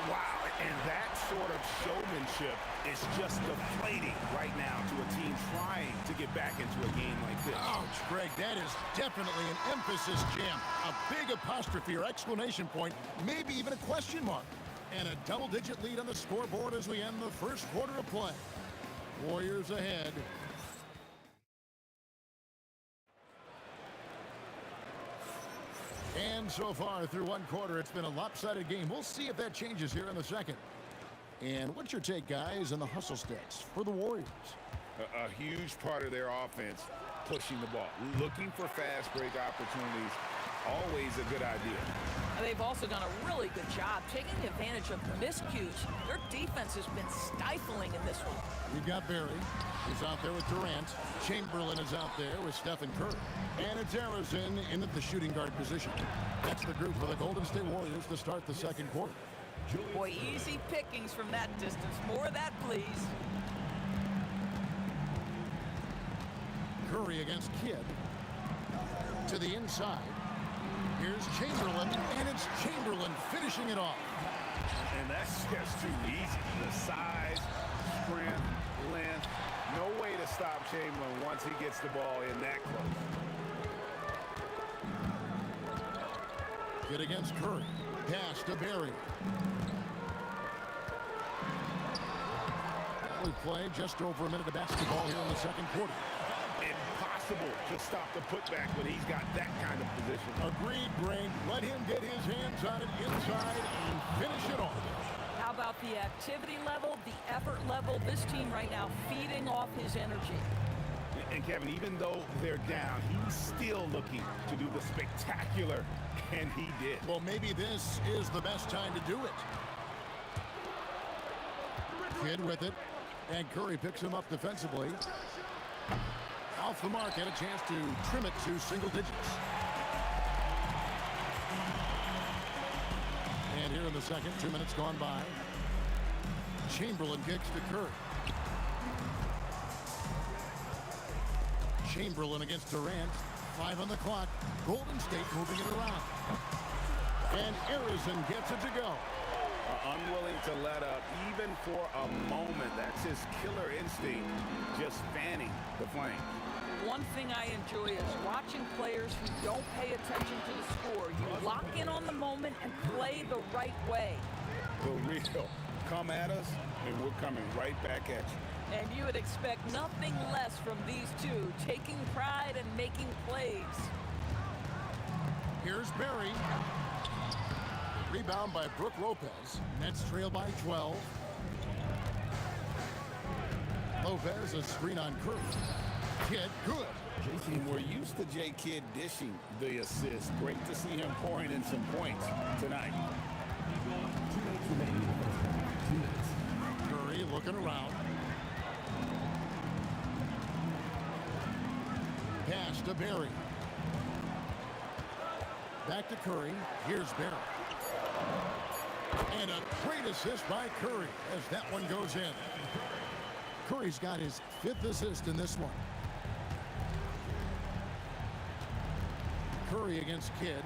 Wow, and that sort of showmanship is just deflating right now to a team trying to get back into a game like this. Ouch, Greg, that is definitely an emphasis jam. A big apostrophe or exclamation point, maybe even a question mark. And a double-digit lead on the scoreboard as we end the first quarter of play. Warriors ahead. And so far through one quarter, it's been a lopsided game. We'll see if that changes here in the second. And what's your take, guys, on the hustle stats for the Warriors? A huge part of their offense, pushing the ball, looking for fast break opportunities. Always a good idea. They've also done a really good job taking advantage of miscues. Their defense has been stifling in this one. We've got Barry. He's out there with Durant. Chamberlain is out there with Stephen Curry. And it's Arizon in at the shooting guard position. That's the group for the Golden State Warriors to start the second quarter. Boy, easy pickings from that distance. More of that, please. Curry against Kidd. To the inside. Here's Chamberlain, and it's Chamberlain finishing it off. And that's just too easy. The size, strength, length. No way to stop Chamberlain once he gets the ball in that close. Kidd against Curry. Pass to Barry. We play just over a minute of basketball here in the second quarter. Impossible to stop the putback when he's got that kind of position. Agreed, Greg. Let him get his hands on it inside and finish it off. How about the activity level, the effort level? This team right now feeding off his energy. And Kevin, even though they're down, he's still looking to do the spectacular, and he did. Well, maybe this is the best time to do it. Kidd with it, and Curry picks him up defensively. Off the mark, had a chance to trim it to single digits. And here in the second, 2 minutes gone by. Chamberlain kicks to Curry. Chamberlain against Durant. 5 on the clock. Golden State moving it around. And Arizon gets it to go. Unwilling to let up even for a moment. That's his killer instinct, just fanning the flame. One thing I enjoy is watching players who don't pay attention to the score. You lock in on the moment and play the right way. the real. Come at us, and we're coming right back at you. And you would expect nothing less from these two, taking pride and making plays. Here's Barry. Rebound by Brooke Lopez. Nets trail by 12. Lopez, a screen on Curry. Kidd, good. And we're used to J. Kidd dishing the assist. Great to see him pouring in some points tonight. Curry looking around. Pass to Barry. Back to Curry. Here's Barry. And a great assist by Curry as that one goes in. Curry's got his 5th assist in this one. Curry against Kidd.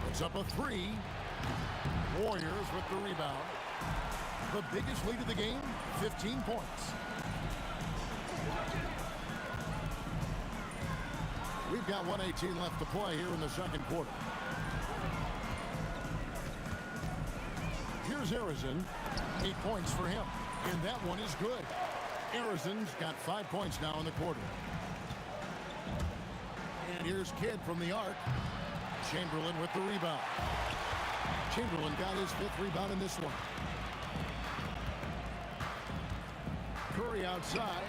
Puts up a 3. Warriors with the rebound. The biggest lead of the game, 15 points. We've got 1:18 left to play here in the second quarter. Here's Harrison. 8 points for him. And that one is good. Harrison's got 5 points now in the quarter. And here's Kidd from the arc. Chamberlain with the rebound. Chamberlain got his 5th rebound in this one. Curry outside.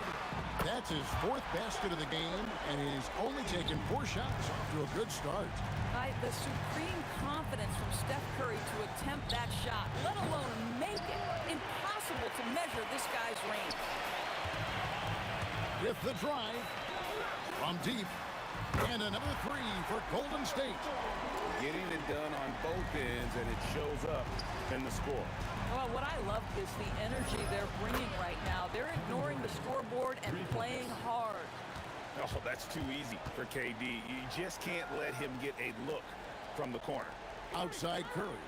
That's his 4th basket of the game, and he's only taken 4 shots to a good start. The supreme confidence from Steph Curry to attempt that shot, let alone make it. Impossible to measure this guy's range. With the drive from deep, and another 3 for Golden State. Getting it done on both ends, and it shows up in the score. Well, what I love is the energy they're bringing right now. They're ignoring the scoreboard and playing hard. Oh, that's too easy for KD. You just can't let him get a look from the corner. Outside Curry.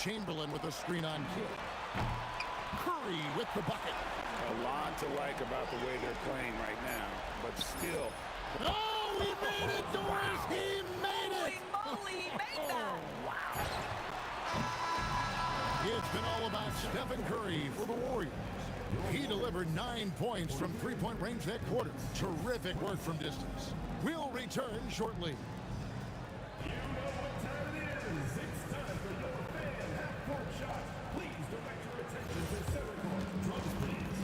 Chamberlain with a screen on Kidd. Curry with the bucket. A lot to like about the way they're playing right now, but still. Oh, he made it, Doris! He made it! Holy moly, he made that! Wow. It's been all about Stephen Curry for the Warriors. He delivered 9 points from three-point range that quarter. Terrific work from distance. We'll return shortly. You know what time it is. It's time for your fan half-court shot. Please direct your attention to center court. Drums, please.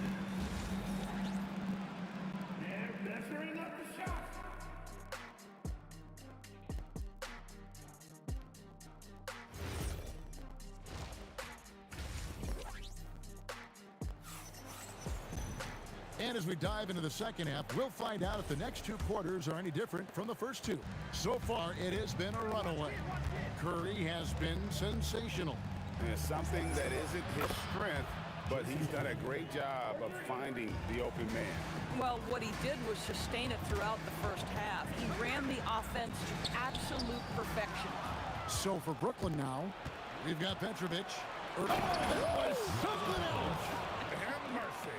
And measuring up the shot. And as we dive into the second half, we'll find out if the next 2 quarters are any different from the first 2. So far, it has been a runaway. Curry has been sensational. It's something that isn't his strength, but he's done a great job of finding the open man. Well, what he did was sustain it throughout the first half. He ran the offense to absolute perfection. So for Brooklyn now, we've got Petrovic. That was something else. Have mercy.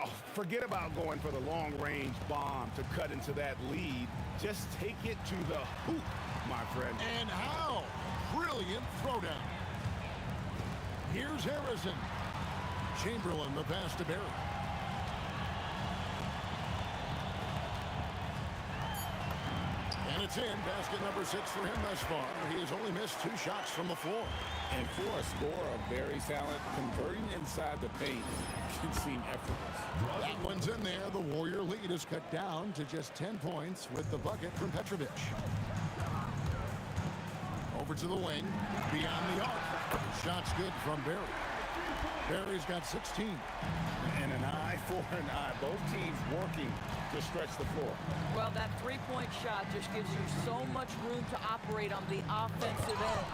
Oh, forget about going for the long-range bomb to cut into that lead. Just take it to the hoop, my friend. And how? Brilliant throwdown. Here's Harrison. Chamberlain, the pass to Barry. And it's in. Basket number 6 for him thus far. He has only missed 2 shots from the floor. And for a scorer of Barry's talent, converting inside the paint can seem effortless. That one's in there. The Warrior lead is cut down to just 10 points with the bucket from Petrovic. Over to the wing. Beyond the arc. Shot's good from Barry. Barry's got 16. And an eye for an eye. Both teams working to stretch the floor. Well, that three-point shot just gives you so much room to operate on the offensive end.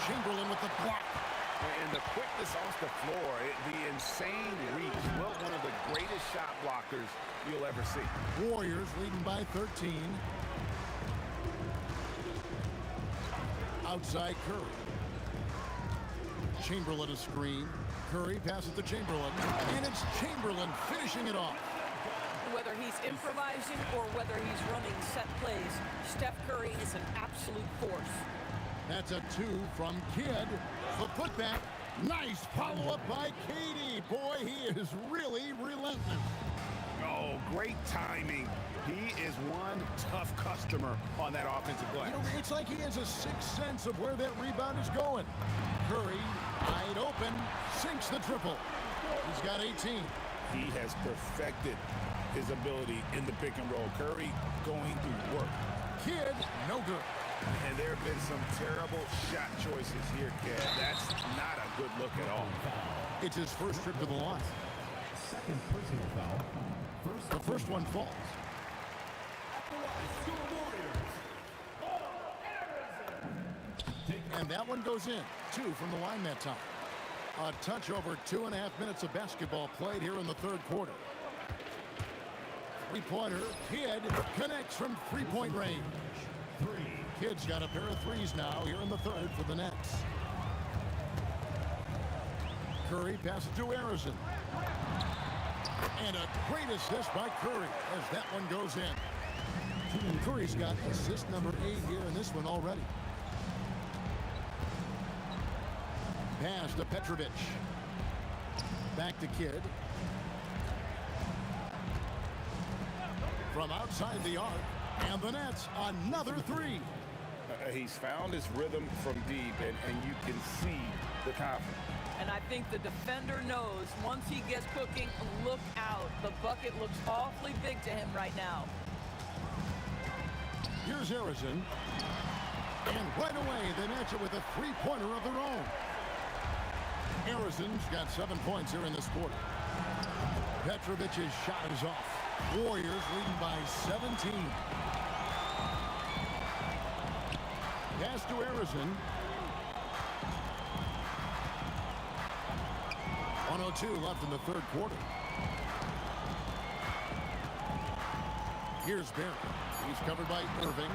Chamberlain with the block. And the quickness off the floor, the insane reach. Well, one of the greatest shot blockers you'll ever see. Warriors leading by 13. Outside Curry. Chamberlain a screen. Curry passes to Chamberlain. And it's Chamberlain finishing it off. Whether Whether he's improvising or whether he's running set plays, Steph Curry is an absolute force. That's a 2 from Kidd. The putback. Nice follow-up by Katie. Boy, he is really relentless. Oh, great timing. He is one tough customer on that offensive glass. You know, it's like he has a sixth sense of where that rebound is going. Curry, wide open, sinks the triple. He's got 18. He has perfected his ability in the pick and roll. Curry going to work. Kidd, no good. And there have been some terrible shot choices here, Ked. That's not a good look at all. It's his first trip to the line. Second personal foul. The first one falls. And that one goes in. 2 from the line that time. A touch over 2.5 minutes of basketball played here in the third quarter. Three-pointer. Kidd connects from three-point range. Kidd's got a pair of threes now here in the third for the Nets. Curry passes to Harrison. And a great assist by Curry as that one goes in. Curry's got assist number 8 here in this one already. Pass to Petrovic. Back to Kidd. From outside the arc. And the Nets, another 3. He's found his rhythm from deep, and you can see the confidence. And I think the defender knows once he gets cooking, look out. The bucket looks awfully big to him right now. Here's Harrison. And right away, the Nets are with a three-pointer of their own. Harrison's got 7 points here in this quarter. Petrovic's shot is off. Warriors leading by 17. Pass to Harrison. 1:02 left in the third quarter. Here's Barry. He's covered by Irving.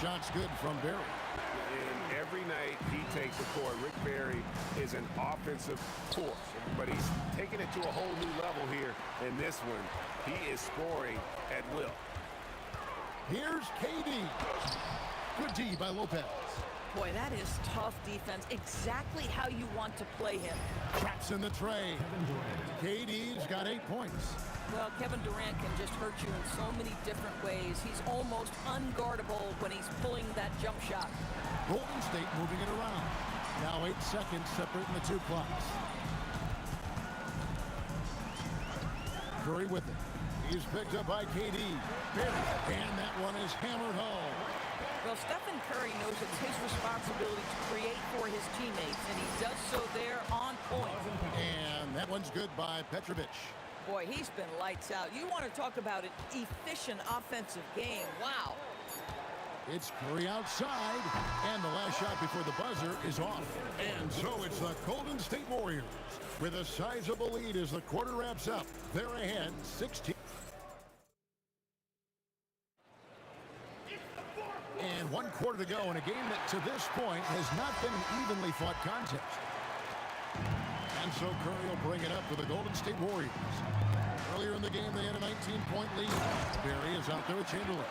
Shot's good from Barry. And every night he takes the court, Rick Barry is an offensive force. But he's taking it to a whole new level here in this one. He is scoring at will. Here's KD. Good D by Lopez. Boy, that is tough defense. Exactly how you want to play him. Traps in the tray. KD's got 8 points. Well, Kevin Durant can just hurt you in so many different ways. He's almost unguardable when he's pulling that jump shot. Golden State moving it around. Now 8 seconds separating the 2 clocks. Curry with it. He's picked up by KD. And that one is hammered home. Well, Stephen Curry knows it's his responsibility to create for his teammates, and he does so there on point. And that one's good by Petrovic. Boy, he's been lights out. You want to talk about an efficient offensive game. Wow. It's Curry outside, and the last shot before the buzzer is off. And so it's the Golden State Warriors with a sizable lead as the quarter wraps up. They're ahead 16. And 1 quarter to go in a game that to this point has not been an evenly fought contest. And so Curry will bring it up for the Golden State Warriors. Earlier in the game, they had a 19-point lead. Barry is out there with Chamberlain.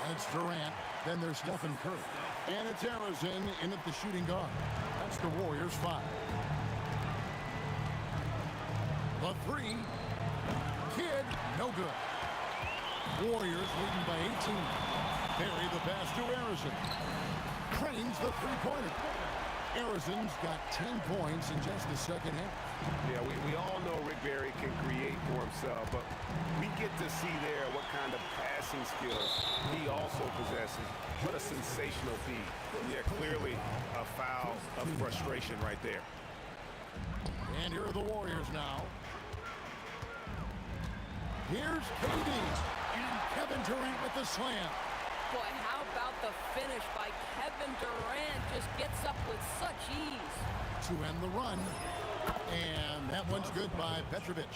And it's Durant. Then there's Stephen Curry. And it's Harrison in at the shooting guard. That's the Warriors' 5. The 3. Kidd, no good. Warriors leading by 18. Barry the pass to Harrison. Cranes the three-pointer. Harrison's got 10 points in just the second half. Yeah, we all know Rick Barry can create for himself, but we get to see there what kind of passing skills he also possesses. What a sensational feed. Yeah, clearly a foul of frustration right there. And here are the Warriors now. Here's KD. And Kevin Durant with the slam. Boy, how about the finish by Kevin Durant? Just gets up with such ease. To end the run. And that one's good by Petrovic.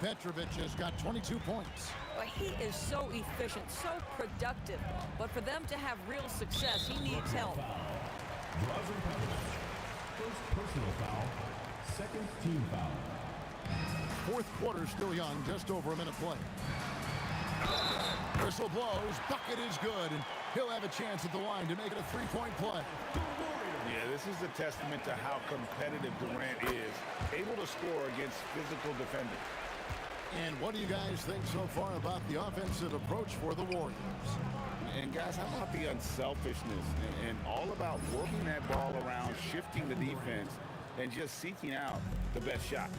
Petrovic has got 22 points. But he is so efficient, so productive. But for them to have real success, he needs help. Draws and penalties. First personal foul. Second team foul. Fourth quarter still young, just over a minute play. Whistle blows, bucket is good, and he'll have a chance at the line to make it a three-point play. Yeah, this is a testament to how competitive Durant is, able to score against physical defenders. And what do you guys think so far about the offensive approach for the Warriors? And guys, how about the unselfishness and all about working that ball around, shifting the defense, and just seeking out the best shot.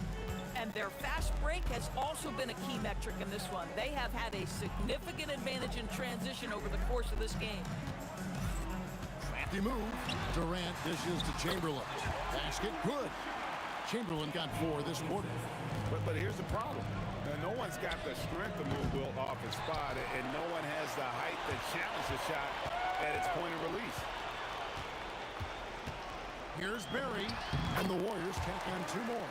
And their fast break has also been a key metric in this one. They have had a significant advantage in transition over the course of this game. Crafty move. Durant dishes to Chamberlain. Basket good. Chamberlain got 4 this quarter. But here's the problem. No one's got the strength to move Will off his spot, and no one has the height to challenge the shot at its point of release. Here's Barry, and the Warriors take on 2 more.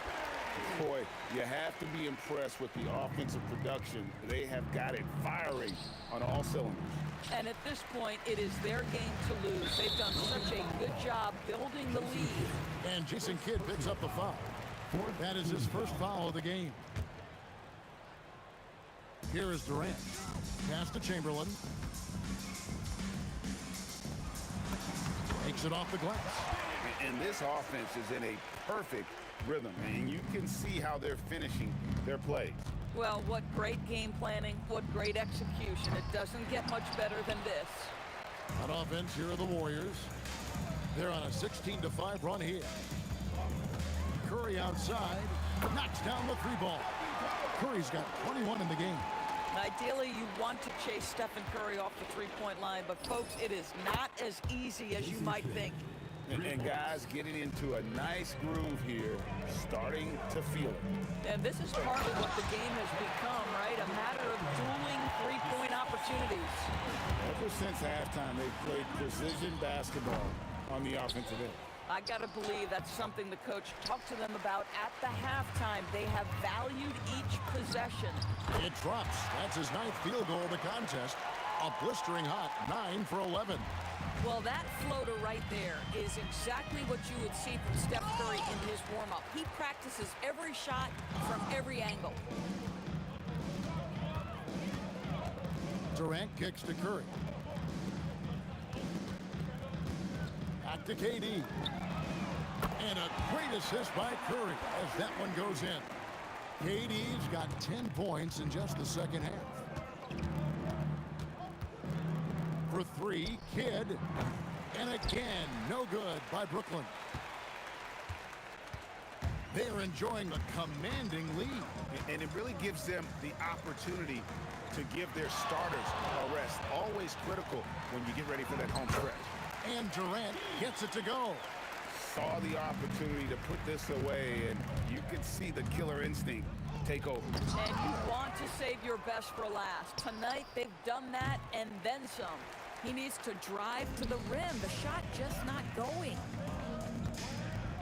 Boy, you have to be impressed with the offensive production. They have got it firing on all cylinders. And at this point, it is their game to lose. They've done such a good job building the lead. And Jason Kidd picks up the foul. That is his first foul of the game. Here is Durant. Pass to Chamberlain. Takes it off the glass. And this offense is in a perfect rhythm, and you can see how they're finishing their plays. Well, what great game planning, what great execution. It doesn't get much better than this. On offense, here are the Warriors. They're on a 16-5 run here. Curry outside, knocks down the 3-ball. Curry's got 21 in the game. Ideally, you want to chase Stephen Curry off the three-point line, but folks, it is not as easy as you might think. And guys getting into a nice groove here, starting to feel it. And this is part of what the game has become, right? A matter of dueling three-point opportunities. Ever since halftime, they've played precision basketball on the offensive end. I gotta believe that's something the coach talked to them about at the halftime. They have valued each possession. It drops. That's his 9th field goal of the contest. A blistering hot 9 for 11. Well, that floater right there is exactly what you would see from Steph Curry in his warm-up. He practices every shot from every angle. Durant kicks to Curry. Back to KD. And a great assist by Curry as that one goes in. KD's got 10 points in just the second half. For 3, Kidd. And again, no good by Brooklyn. They're enjoying a commanding lead. And it really gives them the opportunity to give their starters a rest. Always critical when you get ready for that home stretch. And Durant gets it to go. Saw the opportunity to put this away, and you can see the killer instinct take over. And you want to save your best for last. Tonight, they've done that and then some. He needs to drive to the rim. The shot just not going.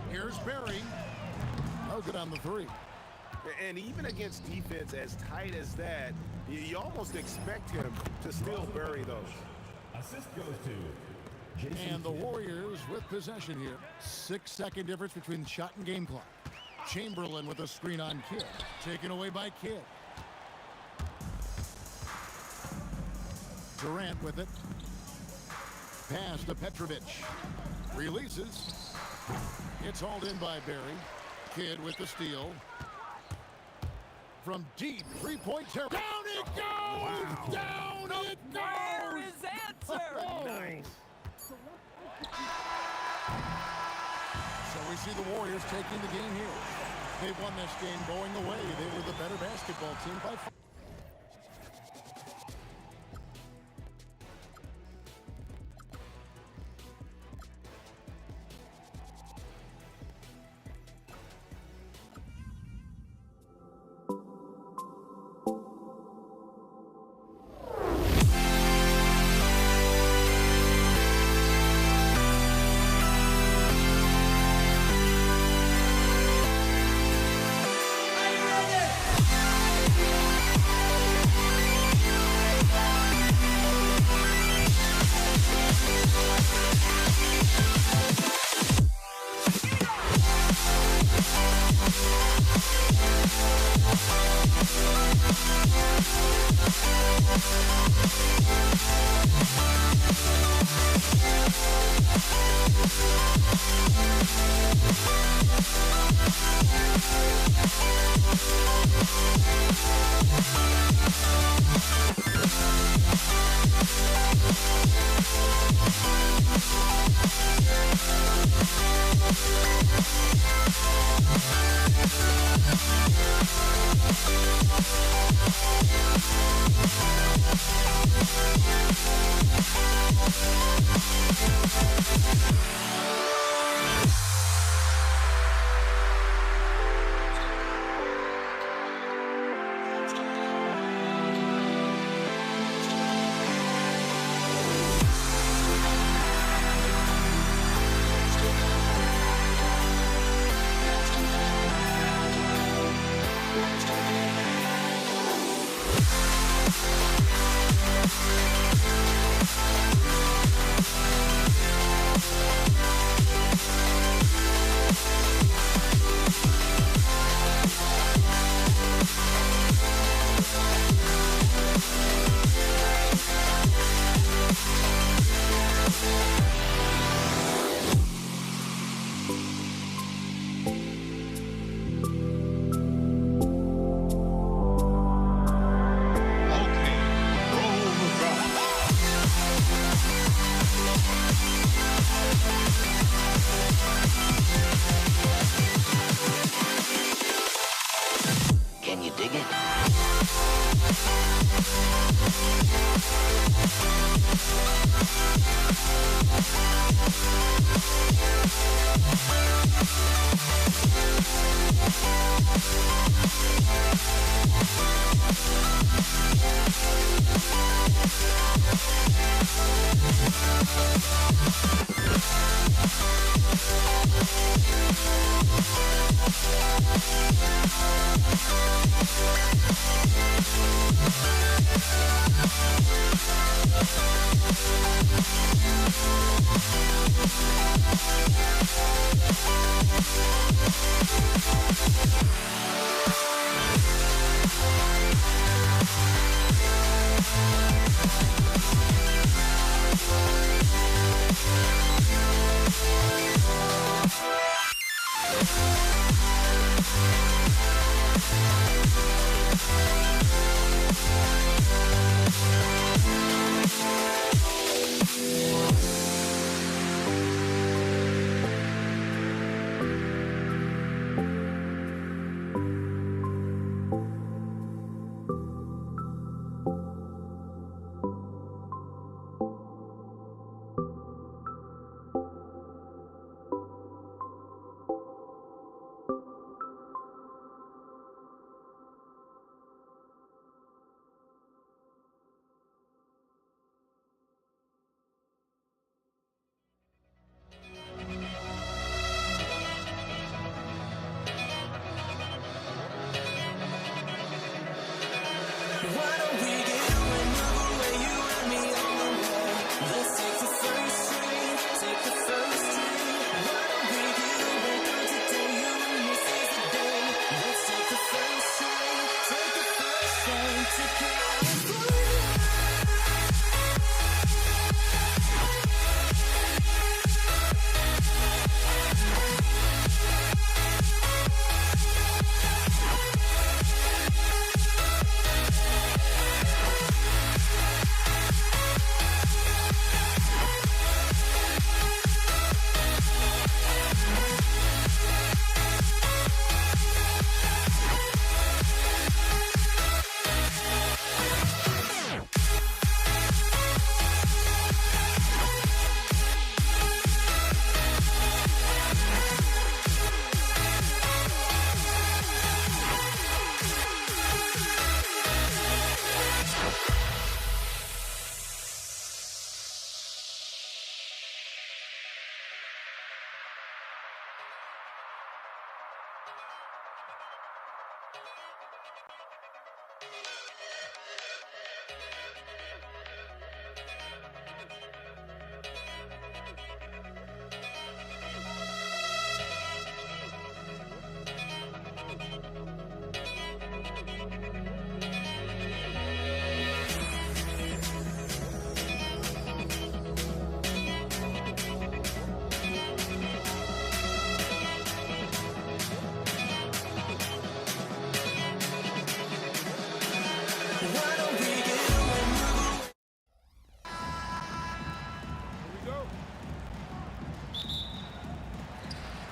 Here's Barry. No good on the 3. And even against defense as tight as that, you almost expect him to still bury those. Assist goes to Jason. And the Warriors with possession here. 6-second difference between shot and game clock. Chamberlain with a screen on Kidd. Taken away by Kidd. Durant with it. Pass to Petrovic. Releases. It's hauled in by Barry. Kidd with the steal. From deep, 3-point territory. Down it goes! Wow. Down it goes! There is answer! Nice. So we see the Warriors taking the game here. They won this game going away. They were the better basketball team by far.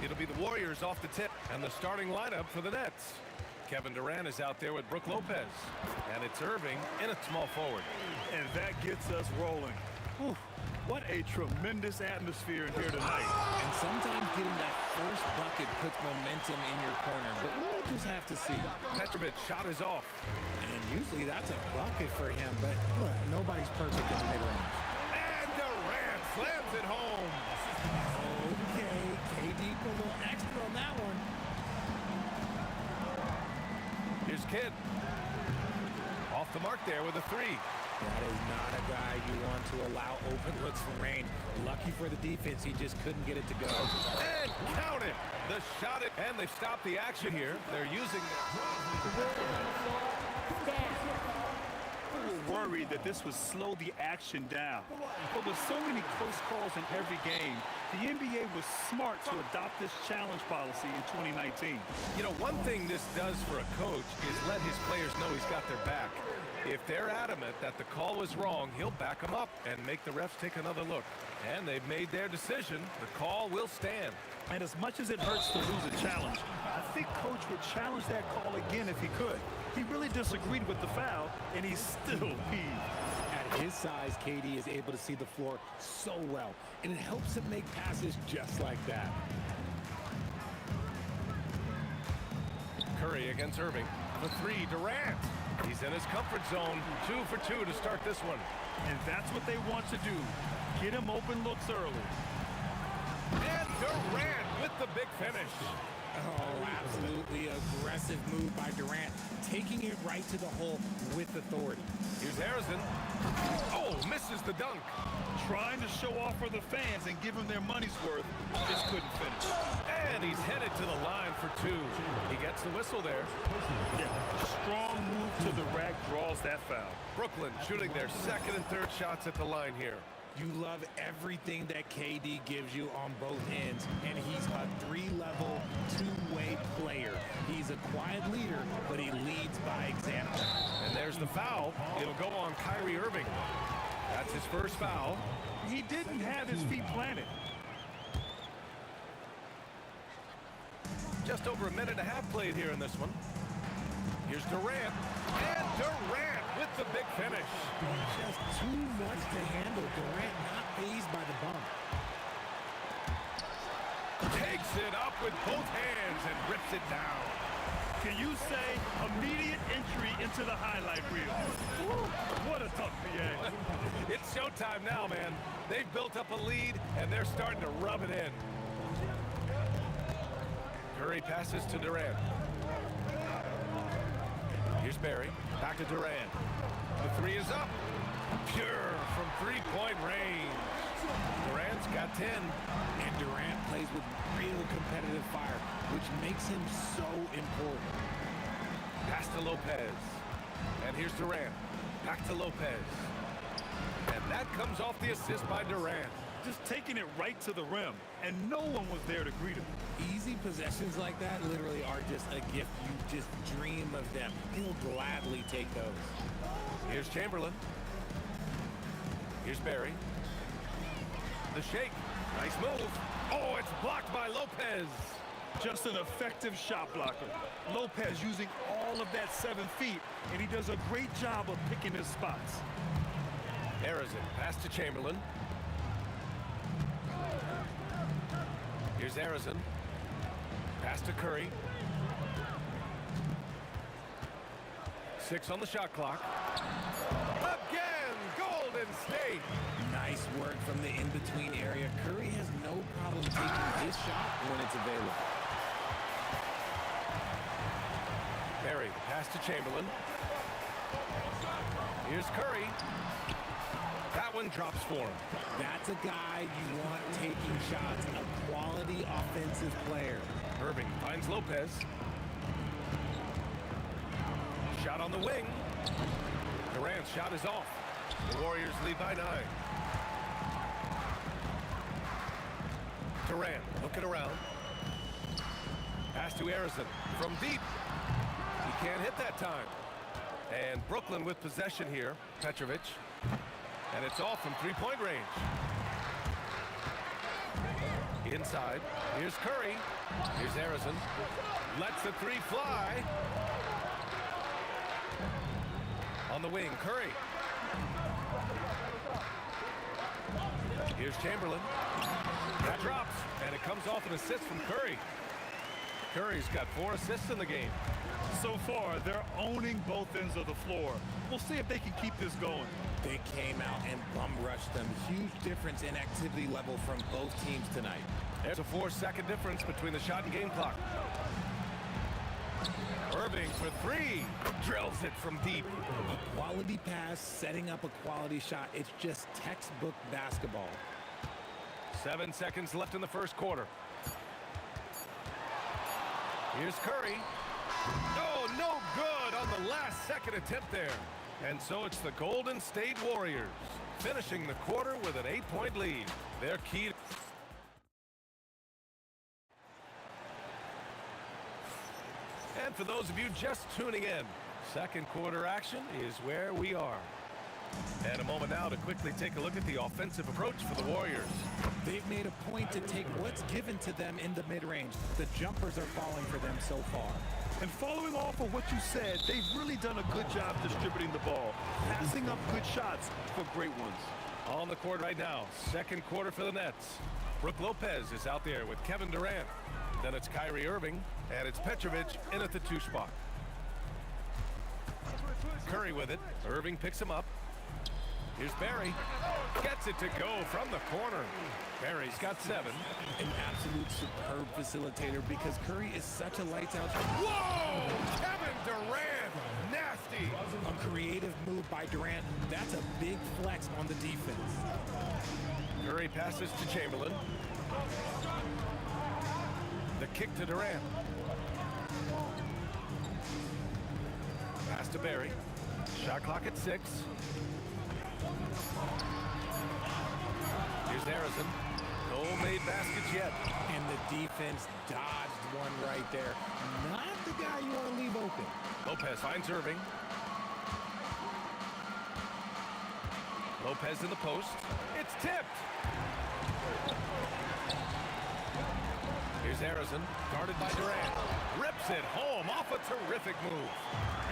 It'll be the Warriors off the tip and the starting lineup for the Nets. Kevin Durant is out there with Brook Lopez. And it's Irving in a small forward. And that gets us rolling. Whew, what a tremendous atmosphere in here tonight. And sometimes getting that first bucket puts momentum in your corner, but we'll just have to see. Petrovic's shot is off. And usually that's a bucket for him, but look, nobody's perfect in the mid-range. And Durant slams it home. Okay, KD put a little extra on that one. Here's Kidd. Off the mark there with a three. That is not a guy you want to allow open looks from range. Lucky for the defense, he just couldn't get it to go. And count it. The shot it. And they stopped the action here. They're using We were worried that this would slow the action down. But with so many close calls in every game, the NBA was smart to adopt this challenge policy in 2019. You know, one thing this does for a coach is let his players know he's got their back. If they're adamant that the call was wrong, he'll back them up and make the refs take another look. And they've made their decision. The call will stand. And as much as it hurts to lose a challenge, I think Coach would challenge that call again if he could. He really disagreed with the foul, and he's still peeved. At his size, KD is able to see the floor so well, and it helps him make passes just like that. Curry against Irving. The three, Durant. He's in his comfort zone. 2 for 2 to start this one. And that's what they want to do. Get him open looks early. And Durant with the big finish. Oh, absolutely aggressive move by Durant, taking it right to the hole with authority. Here's Harrison. Oh, misses the dunk. Trying to show off for the fans and give them their money's worth, just couldn't finish. And he's headed to the line for two. He gets the whistle there. Yeah, strong move to the rack draws that foul. Brooklyn shooting their second and third shots at the line here. You love everything that KD gives you on both ends, and he's a three-level, two-way player. He's a quiet leader, but he leads by example. And there's the foul. It'll go on Kyrie Irving. That's his first foul. He didn't have his feet planted. Just over a minute and a half played here in this one. Here's Durant. And Durant with the big finish. Just too much to handle. Durant not fazed by the bump. Takes it up with both hands and rips it down. Can you say immediate entry into the highlight reel? Woo, what a tough PA. It's showtime now, man. They've built up a lead, and they're starting to rub it in. Curry passes to Durant. Here's Barry. Back to Durant. The three is up. Pure from three-point range. Durant's got 10. And Durant plays with real competitive fire, which makes him so important. Pass to Lopez. And here's Durant. Back to Lopez. And that comes off the assist by Durant. Just taking it right to the rim, and no one was there to greet him. Easy possessions like that literally are just a gift. You just dream of them. He'll gladly take those. Here's Chamberlain. Here's Barry. The shake. Nice move. Oh, it's blocked by Lopez. Just an effective shot blocker. Lopez using all of that 7 feet, and he does a great job of picking his spots. Harrison. Pass to Chamberlain. Here's Harrison. Pass to Curry. 6 on the shot clock. Again, Golden State. Nice work from the in-between area. Curry has no problem taking his shot when it's available. Barry, pass to Chamberlain. Here's Curry. That one drops for him. That's a guy you want taking shots, a quality offensive player. Irving finds Lopez. Shot on the wing. Durant's shot is off. The Warriors lead by 9. Durant looking around. Pass to Harrison from deep. He can't hit that time. And Brooklyn with possession here. Petrovic. And it's off from three-point range. Inside. Here's Curry. Here's Harrison. Lets the three fly. On the wing, Curry. Here's Chamberlain. That drops, and it comes off an assist from Curry. Curry's got 4 assists in the game. So far, they're owning both ends of the floor. We'll see if they can keep this going. They came out and bum rushed them. Huge difference in activity level from both teams tonight. There's a 4-second difference between the shot and game clock. Irving for 3. Drills it from deep. A quality pass, setting up a quality shot. It's just textbook basketball. 7 seconds left in the first quarter. Here's Curry. Oh, no good on the last second attempt there. And so it's the Golden State Warriors finishing the quarter with an 8-point lead. Their key. And for those of you just tuning in, second quarter action is where we are. And a moment now to quickly take a look at the offensive approach for the Warriors. They've made a point to take what's given to them in the mid-range. The jumpers are falling for them so far. And following off of what you said, they've really done a good job distributing the ball, passing up good shots for great ones. On the court right now, second quarter for the Nets. Brook Lopez is out there with Kevin Durant. Then it's Kyrie Irving, and it's Petrovic in at the 2 spot. Curry with it. Irving picks him up. Here's Barry. Gets it to go from the corner. Barry's got 7. An absolute superb facilitator because Curry is such a lights-out. Whoa! Kevin Durant! Nasty! A creative move by Durant. That's a big flex on the defense. Curry Curry passes to Chamberlain. The kick to Durant. Pass to Barry. Shot clock at 6. Here's Harrison. No made baskets yet. And the defense dodged one right there. Not the guy you want to leave open. Lopez finds Irving. Lopez in the post. It's tipped. Here's Harrison, guarded by Durant. Rips it home off a terrific move.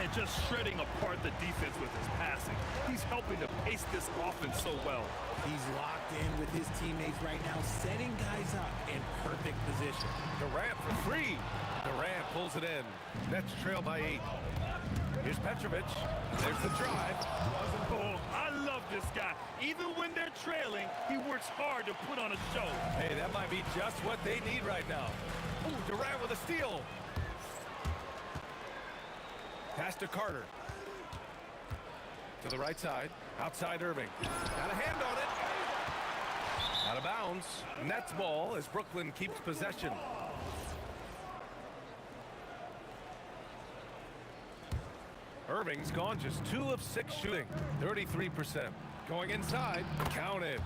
And just shredding apart the defense with his passing. He's helping to pace this offense so well. He's locked in with his teammates right now, setting guys up in perfect position. Durant for 3. Durant pulls it in. Nets trail by 8. Here's Petrovic. There's the drive. Oh, I love this guy. Even when they're trailing, he works hard to put on a show. Hey, that might be just what they need right now. Ooh, Durant with a steal. Pass to Carter. To the right side. Outside Irving. Got a hand on it. Out of bounds. Nets ball as Brooklyn keeps possession. Irving's gone just 2 of 6 shooting. 33%. Going inside. Counted.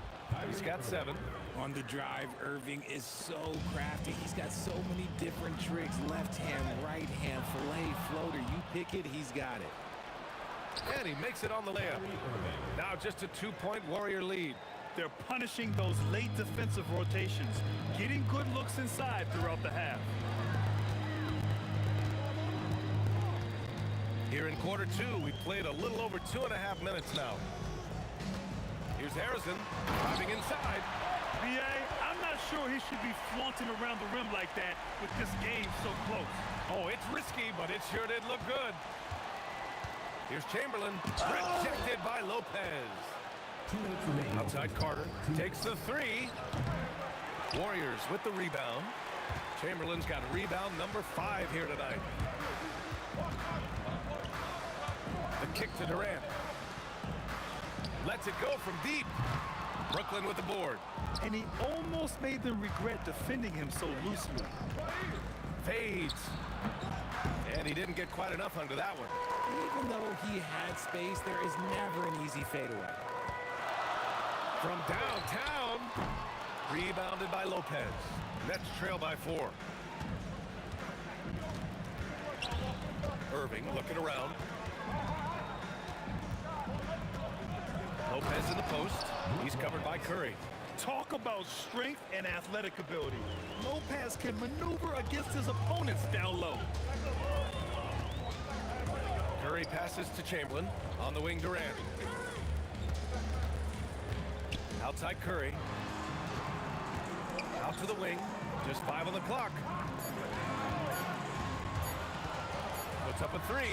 He's got 7. On the drive, Irving is so crafty. He's got so many different tricks. Left hand, right hand, fillet, floater. You pick it, he's got it. And he makes it on the layup. Now just a 2-point Warrior lead. They're punishing those late defensive rotations, getting good looks inside throughout the half. Here in quarter 2, we played a little over 2.5 minutes now. Here's Harrison, driving inside. B.A., I'm not sure he should be flaunting around the rim like that with this game so close. Oh, it's risky, but it sure did look good. Here's Chamberlain, rejected by Lopez. Outside Carter, takes the 3. Warriors with the rebound. Chamberlain's got rebound number 5 here tonight. The kick to Durant. Lets it go from deep. Brooklyn with the board. And he almost made them regret defending him so loosely. Fades. And he didn't get quite enough under that one. Even though he had space, there is never an easy fadeaway. From downtown. Rebounded by Lopez. Nets trail by 4. Irving looking around. Lopez in the post. He's covered by Curry. Talk about strength and athletic ability. Lopez can maneuver against his opponents down low. Curry passes to Chamberlain. On the wing, Durant. Outside Curry. Out to the wing. Just 5 on the clock. Puts up a 3.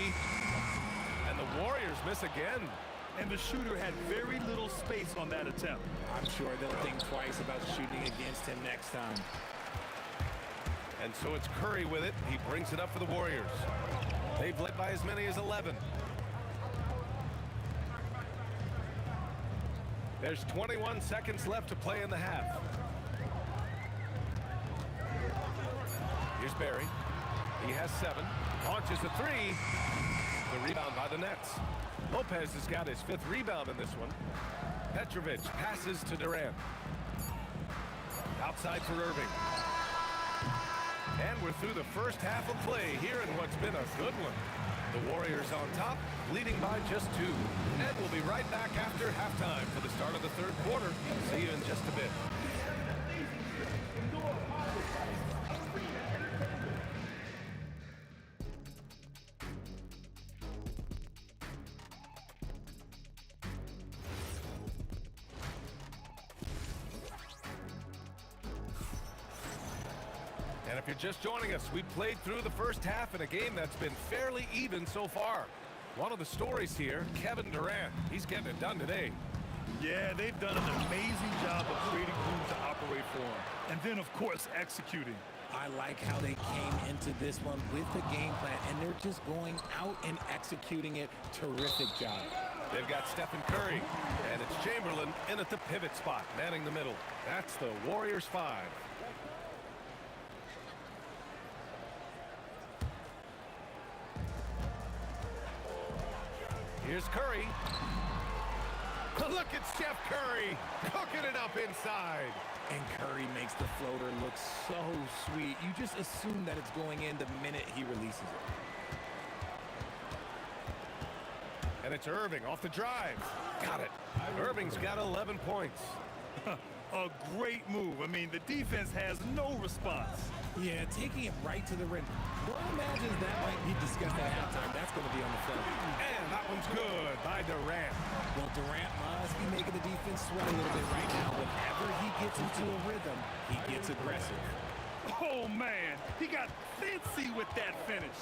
And the Warriors miss again. And the shooter had very little space on that attempt. I'm sure they'll think twice about shooting against him next time. And so it's Curry with it. He brings it up for the Warriors. They've led by as many as 11. There's 21 seconds left to play in the half. Here's Barry. He has 7. Launches a 3. The rebound by the Nets. Lopez has got his 5th rebound in this one. Petrovic passes to Durant. Outside for Irving. And we're through the first half of play here in what's been a good one. The Warriors on top, leading by just 2. And we'll be right back after halftime for the start of the 3rd quarter. See you in just a bit. And if you're just joining us, we played through the first half in a game that's been fairly even so far. One of the stories here, Kevin Durant. He's getting it done today. Yeah, they've done an amazing job of creating room to operate for him. And then, of course, executing. I like how they came into this one with the game plan, and they're just going out and executing it. Terrific job. They've got Stephen Curry, and it's Chamberlain in at the pivot spot, manning the middle. That's the Warriors 5. Here's Curry. Look at Steph Curry cooking it up inside. And Curry makes the floater look so sweet. You just assume that it's going in the minute he releases it. And it's Irving off the drive. Got it. Irving's got 11 points. A great move. I mean, the defense has no response. Yeah, taking it right to the rim. One imagines that might be discussed at halftime. That's going to be on the film. And that one's good by Durant. Well, Durant must be making the defense sweat a little bit right now. Whenever he gets into a rhythm, he gets aggressive. Oh, man. He got fancy with that finish.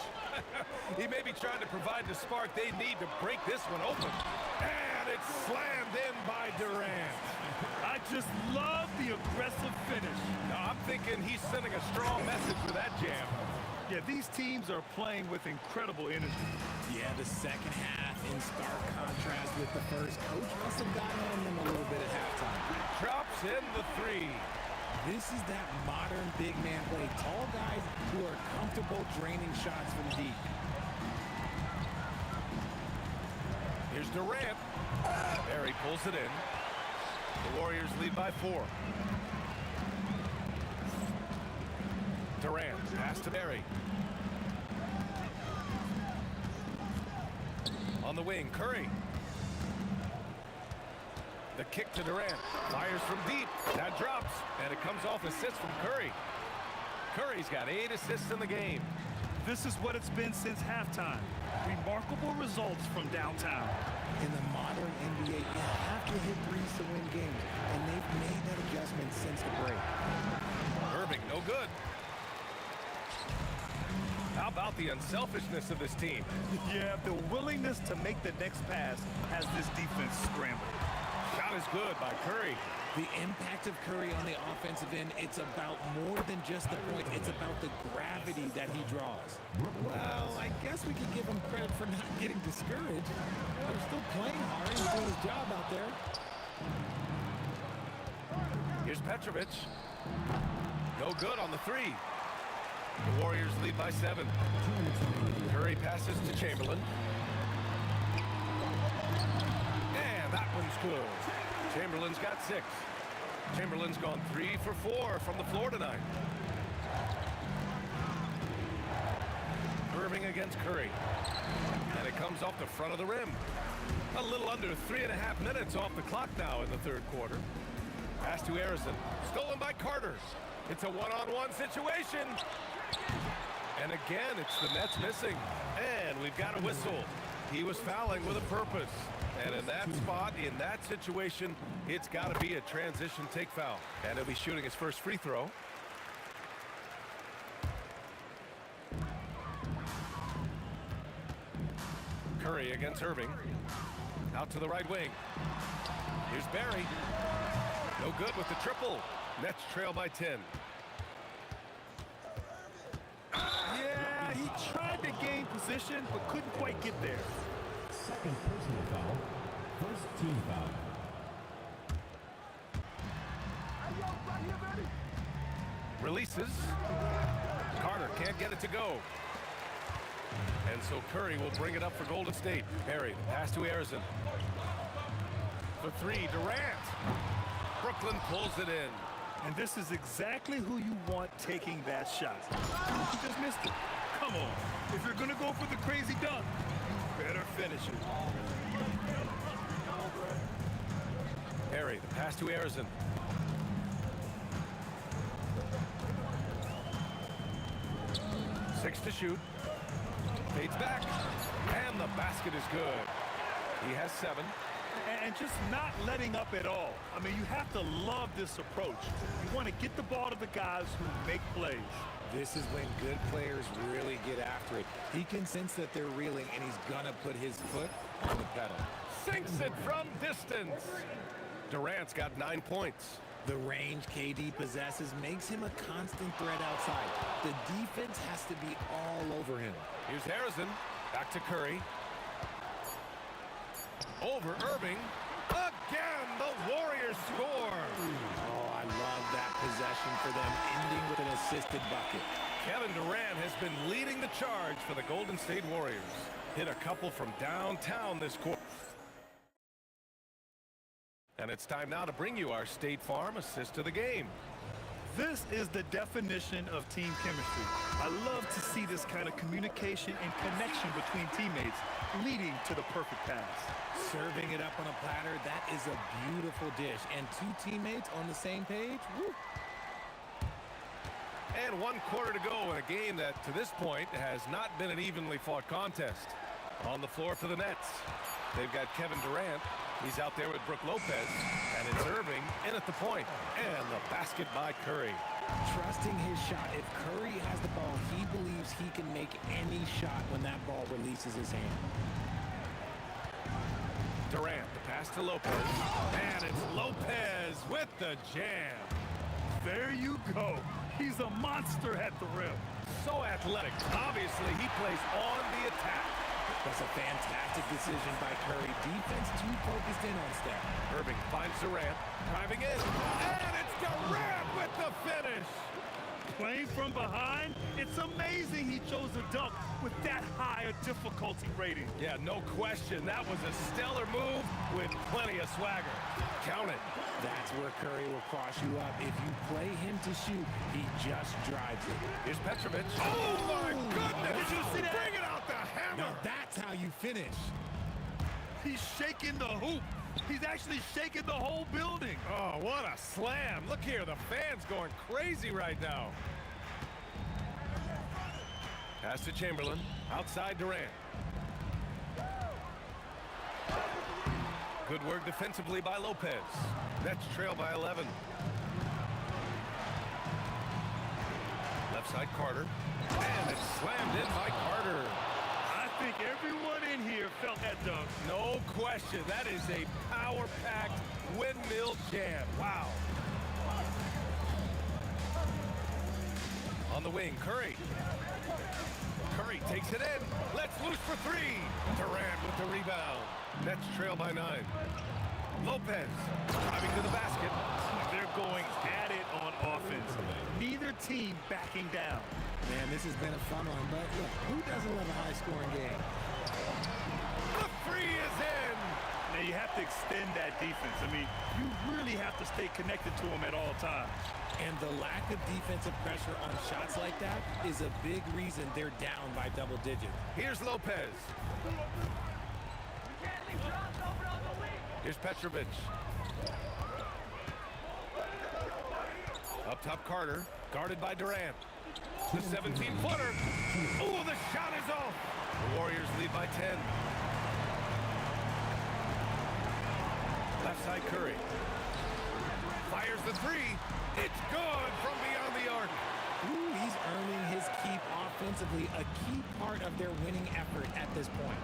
He may be trying to provide the spark they need to break this one open. And it's slammed in by Durant. I just love the aggressive finish. Now, I'm thinking he's sending a strong message with that jam. Yeah, these teams are playing with incredible energy. Yeah, the second half in stark contrast with the first. Coach must have gotten on them a little bit at halftime. Drops in the 3. This is that modern big man play. Tall guys who are comfortable draining shots from deep. Here's Durant. Barry pulls it in. The Warriors lead by 4. Durant, pass to Barry. On the wing, Curry. The kick to Durant. Fires from deep. That drops, and it comes off assist from Curry. Curry's got 8 assists in the game. This is what it's been since halftime. Remarkable results from downtown. In the modern NBA, you have to hit threes to win games, and they've made that adjustment since the break. Irving, no good. How about the unselfishness of this team? Yeah, the willingness to make the next pass has this defense scrambling. Shot is good by Curry. The impact of Curry on the offensive end, it's about more than just the points. It's about the gravity that he draws. Well, I guess we can give him credit for not getting discouraged. They're still playing hard. He's doing his job out there. Here's Petrovic. No good on the 3. The Warriors lead by 7. Curry passes to Chamberlain. And that one's good. Chamberlain's got 6. Chamberlain's gone 3 for 4 from the floor tonight. Irving against Curry. And it comes off the front of the rim. A little under 3.5 minutes off the clock now in the 3rd quarter. Pass to Harrison. Stolen by Carter. It's a one-on-one situation. And again, it's the Nets missing. And we've got a whistle. He was fouling with a purpose. And in that spot, in that situation, it's got to be a transition take foul. And he'll be shooting his first free throw. Curry against Irving. Out to the right wing. Here's Barry. No good with the triple. Nets trail by 10. Yeah, he tried to gain position, but couldn't quite get there. Second personal foul. First team foul. Releases. Carter can't get it to go. And so Curry will bring it up for Golden State. Barry, pass to Harrison. For 3, Durant. Brooklyn pulls it in. And this is exactly who you want taking that shot. You just missed it. Come on. If you're going to go for the crazy dunk, you better finish it. Barry, the pass to Harrison. Six to shoot. Fades back. And the basket is good. He has 7. And just not letting up at all. I mean, you have to love this approach. You want to get the ball to the guys who make plays. This is when good players really get after it. He can sense that they're reeling, and he's going to put his foot on the pedal. Sinks it from distance. Durant's got 9 points. The range KD possesses makes him a constant threat outside. The defense has to be all over him. Here's Harrison. Back to Curry. Over Irving. Again, the Warriors score. Oh, I love that possession for them, ending with an assisted bucket. Kevin Durant has been leading the charge for the Golden State Warriors. Hit a couple from downtown this quarter. And it's time now to bring you our State Farm assist of the game. This is the definition of team chemistry. I love to see this kind of communication and connection between teammates leading to the perfect pass. Serving it up on a platter, that is a beautiful dish. And two teammates on the same page, woo. And 1 quarter to go in a game that, to this point, has not been an evenly fought contest. On the floor for the Nets, they've got Kevin Durant. He's out there with Brook Lopez, and it's Irving in at the point. And the basket by Curry. Trusting his shot. If Curry has the ball, he believes he can make any shot when that ball releases his hand. Durant, the pass to Lopez. And it's Lopez with the jam. There you go. He's a monster at the rim. So athletic. Obviously, he plays on the attack. That's a fantastic decision by Curry. Defense too focused in on Steph. Irving finds Durant, driving in, and it's Durant with the finish. Playing from behind, it's amazing he chose a dunk with that high a difficulty rating. Yeah, no question. That was a stellar move with plenty of swagger. Count it. That's where Curry will cross you up. If you play him to shoot, he just drives it. Here's Petrovic. Oh, my goodness. Did you see that? Bring it out the hammer. Now that's how you finish. He's shaking the hoop. He's actually shaking the whole building. Oh, what a slam. Look here, the fans going crazy right now. Pass to Chamberlain. Outside Durant. Good work defensively by Lopez. Nets trail by 11. Left side Carter. And it's slammed in by Carter. I think everyone in here felt that dunk. No question. That is a power-packed windmill jam. Wow. On the wing, Curry. Curry takes it in. Let's loose for three. Durant with the rebound. Nets trail by 9. Lopez driving to the basket. They're going at it on offense. Neither team backing down. Man, this has been a fun one, but look, who doesn't love a high-scoring game? The three is in. Now, you have to extend that defense. I mean, you really have to stay connected to them at all times. And the lack of defensive pressure on shots like that is a big reason they're down by double digits. Here's Lopez. Here's Petrovic. Up top, Carter, guarded by Durant. The 17-footer. Oh, the shot is off. The Warriors lead by 10. Left side, Curry. Fires the three. It's good from beyond the arc. Ooh, he's earning his keep offensively, a key part of their winning effort at this point.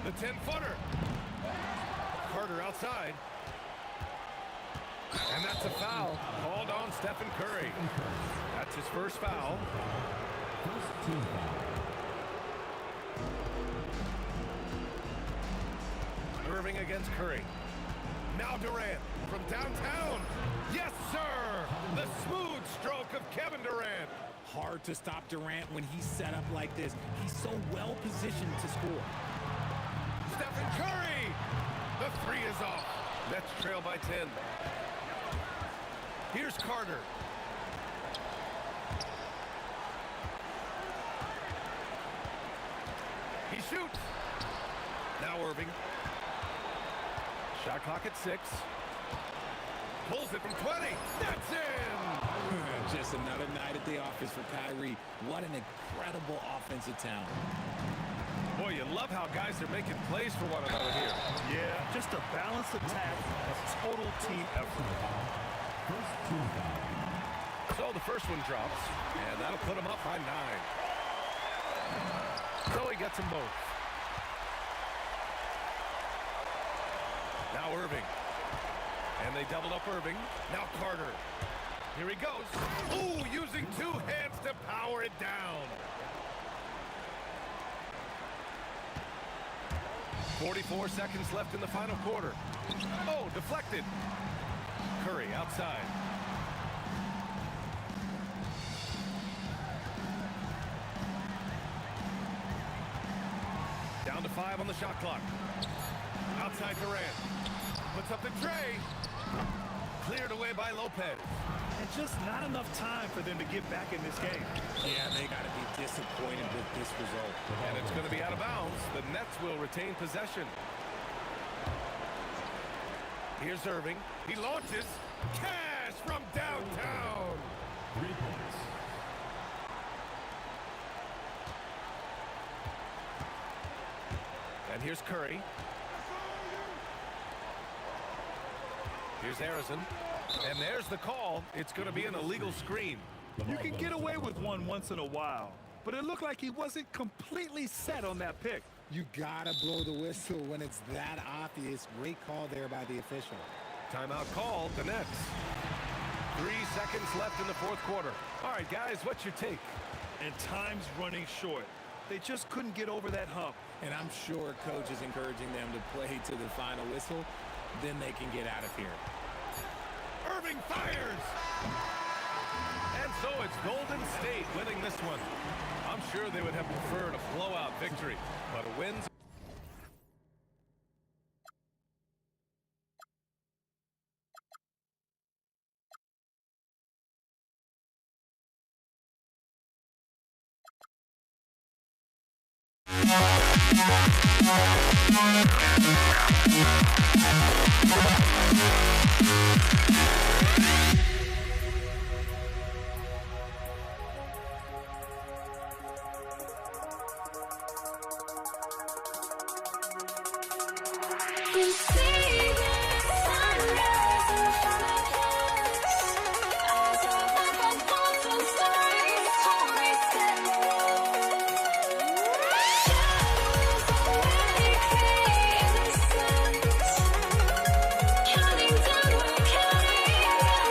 The 10-footer. Carter outside. And that's a foul called on Stephen Curry. That's his first foul. Irving against Curry. Now Durant from downtown. Yes, sir! The smooth stroke of Kevin Durant. Hard to stop Durant when he's set up like this. He's so well positioned to score. Stephen Curry! The three is off. Nets trail by 10. Here's Carter. He shoots. Now Irving. Shot clock at 6. Pulls it from 20. That's in! Just another night at the office for Kyrie. What an incredible offensive talent. Boy, you love how guys are making plays for one another here. Yeah, just a balanced attack, a total team effort. So the first one drops, and that'll put him up by 9. So he gets them both. Now Irving. And they doubled up Irving. Now Carter. Here he goes. Ooh, using 2 hands to power it down. 44 seconds left in the final quarter. Oh, deflected. Curry outside. Down to 5 on the shot clock. Outside Durant. Puts up the tray. Cleared away by Lopez. And just not enough time for them to get back in this game. Yeah, they got to be disappointed with this result. And it's going to be out of bounds. The Nets will retain possession. Here's Irving. He launches. Cash from downtown. 3 points. And here's Curry. Here's Harrison. And there's the call. It's going to be an illegal screen. You can get away with one once in a while, but it looked like he wasn't completely set on that pick. You gotta blow the whistle when it's that obvious. Great call there by the official. Timeout called, the Nets. 3 seconds left in the fourth quarter. All right, guys, what's your take? And time's running short. They just couldn't get over that hump. And I'm sure coach is encouraging them to play to the final whistle. Then they can get out of here. Irving fires! And so it's Golden State winning this one. I'm sure they would have preferred a blowout victory, but a win's You see the sunrise in front of us. Eyes are like a thousand stories already Shadows already create the sense. Counting down, we're counting down.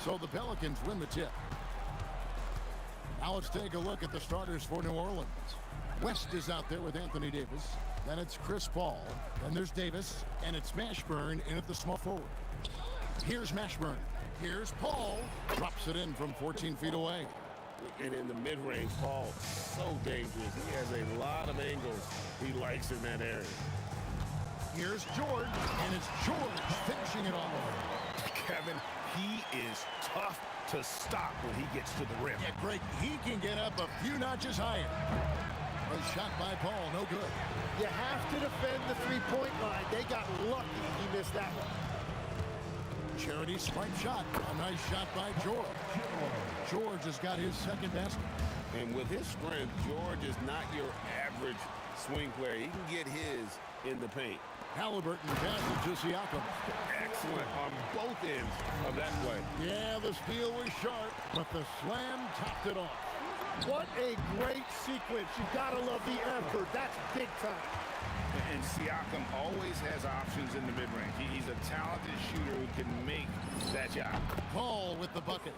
So the Pelicans win the tip. Now let's take a look at the starters for New Orleans. West is out there with Anthony Davis. Then it's Chris Paul. Then there's Davis. And it's Mashburn in at the small forward. Here's Mashburn. Here's Paul. Drops it in from 14 feet away. And in the mid-range, Paul, so dangerous. He has a lot of angles he likes in that area. Here's George. And it's George finishing it off. Kevin, he is tough to stop when he gets to the rim. Yeah, Greg, he can get up a few notches higher. A shot by Paul, no good. You have to defend the three-point line. They got lucky he missed that one. Charity swipe shot. A nice shot by George. George has got his second basket. And with his strength, George is not your average swing player. He can get his in the paint. Halliburton passes to Siakam. Excellent on both ends of that play. Yeah, the steal was sharp, but the slam topped it off. What a great sequence. You gotta love the effort. That's big time. And Siakam always has options in the mid-range. He's a talented shooter who can make that shot. Paul with the bucket.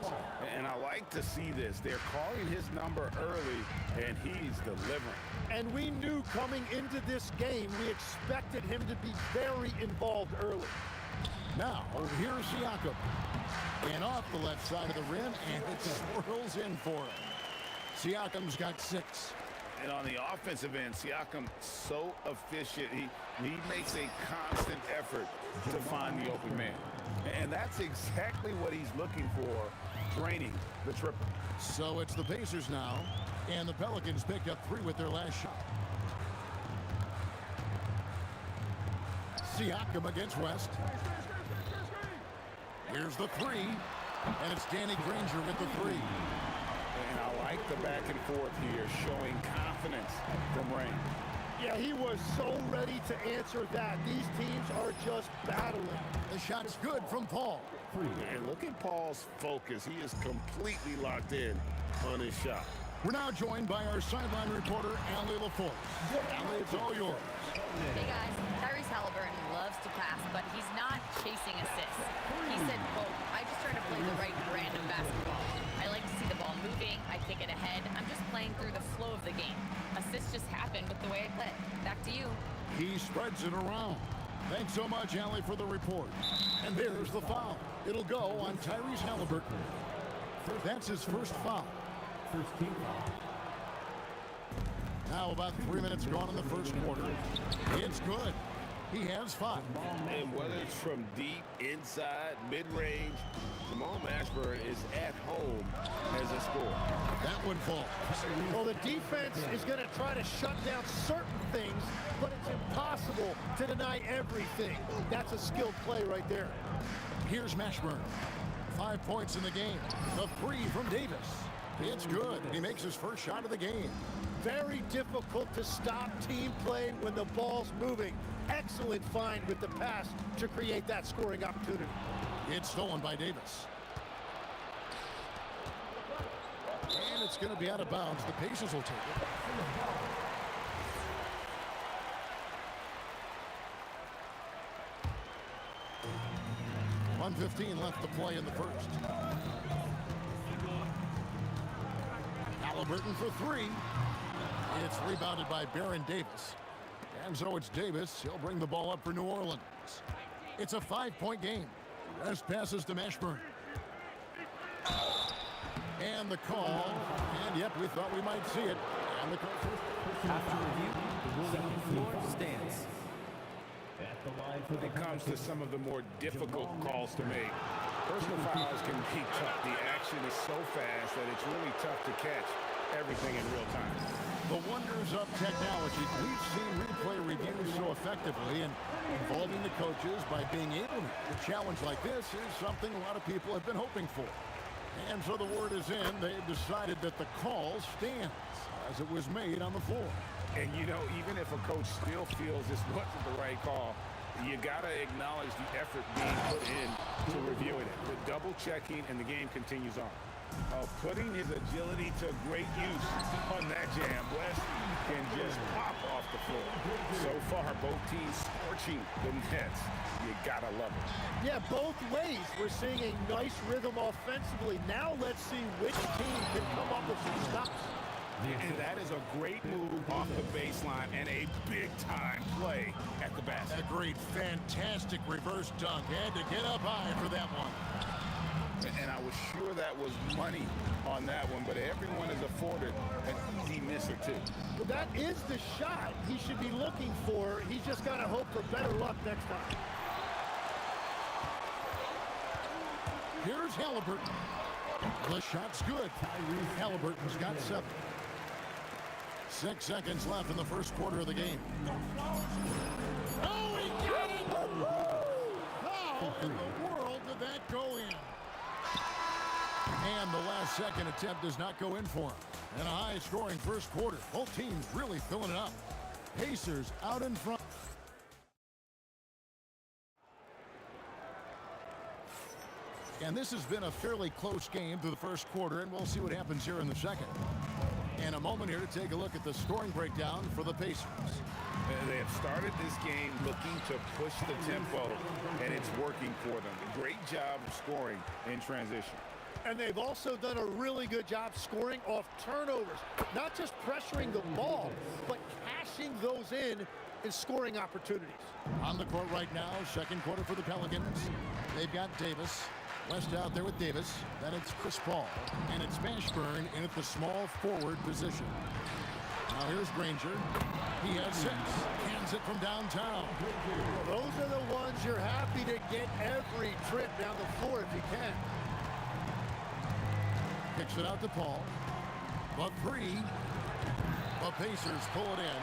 And I like to see this. They're calling his number early, and he's delivering. And we knew coming into this game, we expected him to be very involved early. Now, here's Siakam. And off the left side of the rim, and it swirls in for him. Siakam's got 6. And on the offensive end, Siakam so efficient. He makes a constant effort to find the open man. And that's exactly what he's looking for, draining the triple. So it's the Pacers now, and the Pelicans picked up 3 with their last shot. Siakam against West. Here's the 3, and it's Danny Granger with the 3. And I like the back and forth here, showing confidence from Rain. Yeah, he was so ready to answer that. These teams are just battling. The shot's good from Paul. And look at Paul's focus. He is completely locked in on his shot. We're now joined by our sideline reporter, Allie LaForce. Allie, it's all yours. Hey guys, Tyrese Halliburton loves to pass, but he's not chasing assists. He said, quote, I just try to play the right random basketball. I like to see the ball moving, I kick it ahead. I'm just playing through the flow of the game. Assists just happen with the way I play. Back to you. He spreads it around. Thanks so much, Allie, for the report. And there's the foul. It'll go on Tyrese Halliburton. That's his first foul. First team foul. Now about 3 minutes gone in the first quarter. It's good. He has 5. And whether it's from deep, inside, mid-range, Jamal Mashburn is at home as a scorer. That one falls. Well, the defense is going to try to shut down certain things, but it's impossible to deny everything. That's a skilled play right there. Here's Mashburn. 5 points in the game. The 3 from Davis. It's good. He makes his first shot of the game. Very difficult to stop team play when the ball's moving. Excellent find with the pass to create that scoring opportunity. It's stolen by Davis. And it's going to be out of bounds. The Pacers will take it. .115 left to play in the first. Halliburton for 3. It's rebounded by Baron Davis. And so it's Davis. He'll bring the ball up for New Orleans. It's a 5-point game. Rest passes to Mashburn. And the call. And yep, we thought we might see it. And the call. After review, the ruling on the floor stands. When it comes to some of the more difficult calls to make, personal fouls can be tough. The action is so fast that it's really tough to catch everything in real time. The wonders of technology. We've seen replay reviews so effectively and involving the coaches by being able to challenge like this is something a lot of people have been hoping for. And so the word is in. They've decided that the call stands as it was made on the floor. And, you know, even if a coach still feels this wasn't the right call, you got to acknowledge the effort being put in to reviewing it. The double checking, and the game continues on. Putting his agility to great use on that jam. West can just pop off the floor. So far, both teams scorching the nets. You gotta love it. Yeah, both ways. We're seeing a nice rhythm offensively. Now let's see which team can come up with some stops. And that is a great move off the baseline and a big-time play at the basket. A great, fantastic reverse dunk. Had to get up high for that one. And I was sure that was money on that one, but everyone is afforded an easy miss or two. Well, that is the shot he should be looking for. He's just got to hope for better luck next time. Here's Halliburton. The shot's good. Halliburton's got 7. 6 seconds left in the first quarter of the game. Oh, he got it! How in the world did that go in? And the last second attempt does not go in for him. And a high-scoring first quarter. Both teams really filling it up. Pacers out in front. And this has been a fairly close game through the first quarter, and we'll see what happens here in the second. And a moment here to take a look at the scoring breakdown for the Pacers. They have started this game looking to push the tempo, and it's working for them. Great job of scoring in transition. And they've also done a really good job scoring off turnovers. Not just pressuring the ball, but cashing those in and scoring opportunities. On the court right now, second quarter for the Pelicans. They've got Davis. West out there with Davis. Then it's Chris Paul. And it's Mashburn in at the small forward position. Now here's Granger. He has 6. Hands it from downtown. Well, those are the ones you're happy to get every trip down the floor if you can. Kicks it out to Paul. The 3. The Pacers pull it in.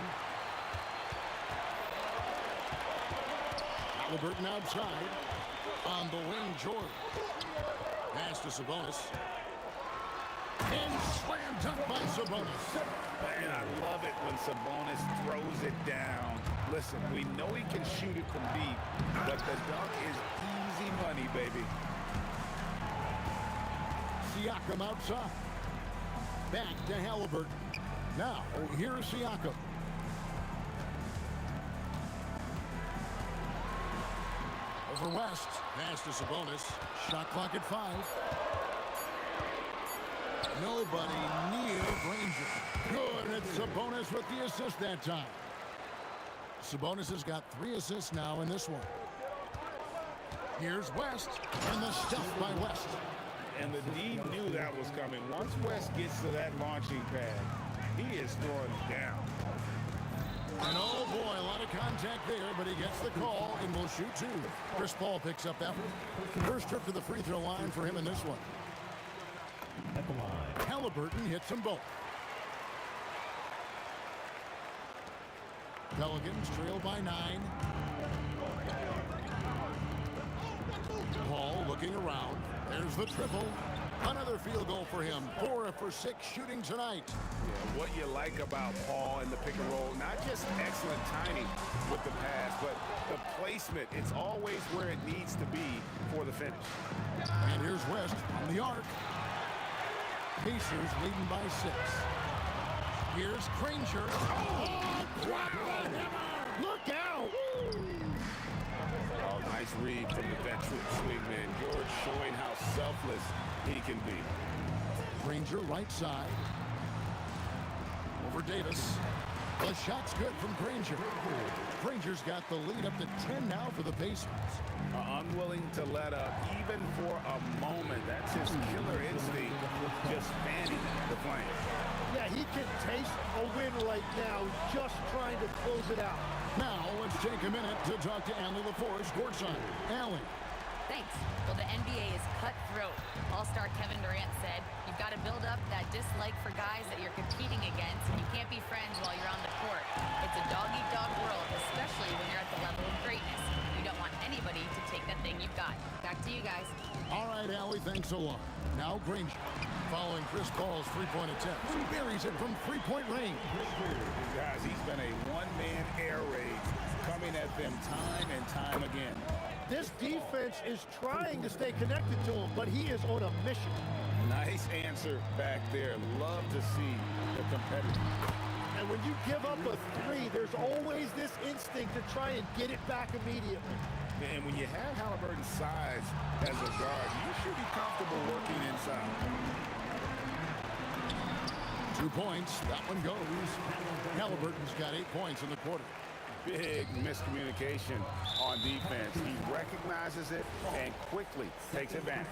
Halliburton outside. On the wing, Jordan. Pass to Sabonis. And slam dunk by Sabonis. And I love it when Sabonis throws it down. Listen, we know he can shoot it from deep, but the dunk is easy money, baby. Siakam outside. Back to Halliburton. Now, here's Siakam. Over West. Pass to Sabonis. Shot clock at 5. Nobody near Granger. Good, and it's Sabonis with the assist that time. Sabonis has got 3 assists now in this one. Here's West, and the stuff by West. And the D knew that was coming. Once West gets to that launching pad, he is throwing down. And oh boy, a lot of contact there, but he gets the call and will shoot 2. Chris Paul picks up that one. First trip to the free throw line for him in this one. Halliburton hits them both. Pelicans trail by 9. Paul looking around. There's the triple. Another field goal for him. 4 for 6 shooting tonight. Yeah, what you like about Paul in the pick and roll, not just excellent timing with the pass, but the placement. It's always where it needs to be for the finish. And here's West on the arc. Pacers leading by 6. Here's Granger. Oh, look out! Oh, nice read from the veteran swingman. George showing how selfless he can be. Granger right side. Over Davis. The shot's good from Granger. Granger's got the lead up to 10 now for the Pacers. Unwilling to let up even for a moment. That's his killer instinct, just fanning the flame. Yeah, he can taste a win right now, just trying to close it out. Now, let's take a minute to talk to Allie LaForge courtside. Allie. Thanks. Well, the NBA is cutthroat. All-star Kevin Durant said, you've got to build up that dislike for guys that you're competing against, and you can't be friends while you're on the court. It's a dog-eat-dog world, especially when you're at the level of greatness. You don't want anybody to take that thing you've got. Back to you guys. All right, Allie, thanks a lot. Now Granger, following Chris Paul's three-point attempt. He buries it from three-point range. Guys, he's been a one-man air raid coming at them time and time again. This defense is trying to stay connected to him, but he is on a mission. Nice answer back there. Love to see the competitor. And when you give up a three, there's always this instinct to try and get it back immediately. And when you have Halliburton's size as a guard, you should be comfortable working inside. 2 points. That one goes. Halliburton's got 8 points in the quarter. Big miscommunication on defense. He recognizes it and quickly takes advantage.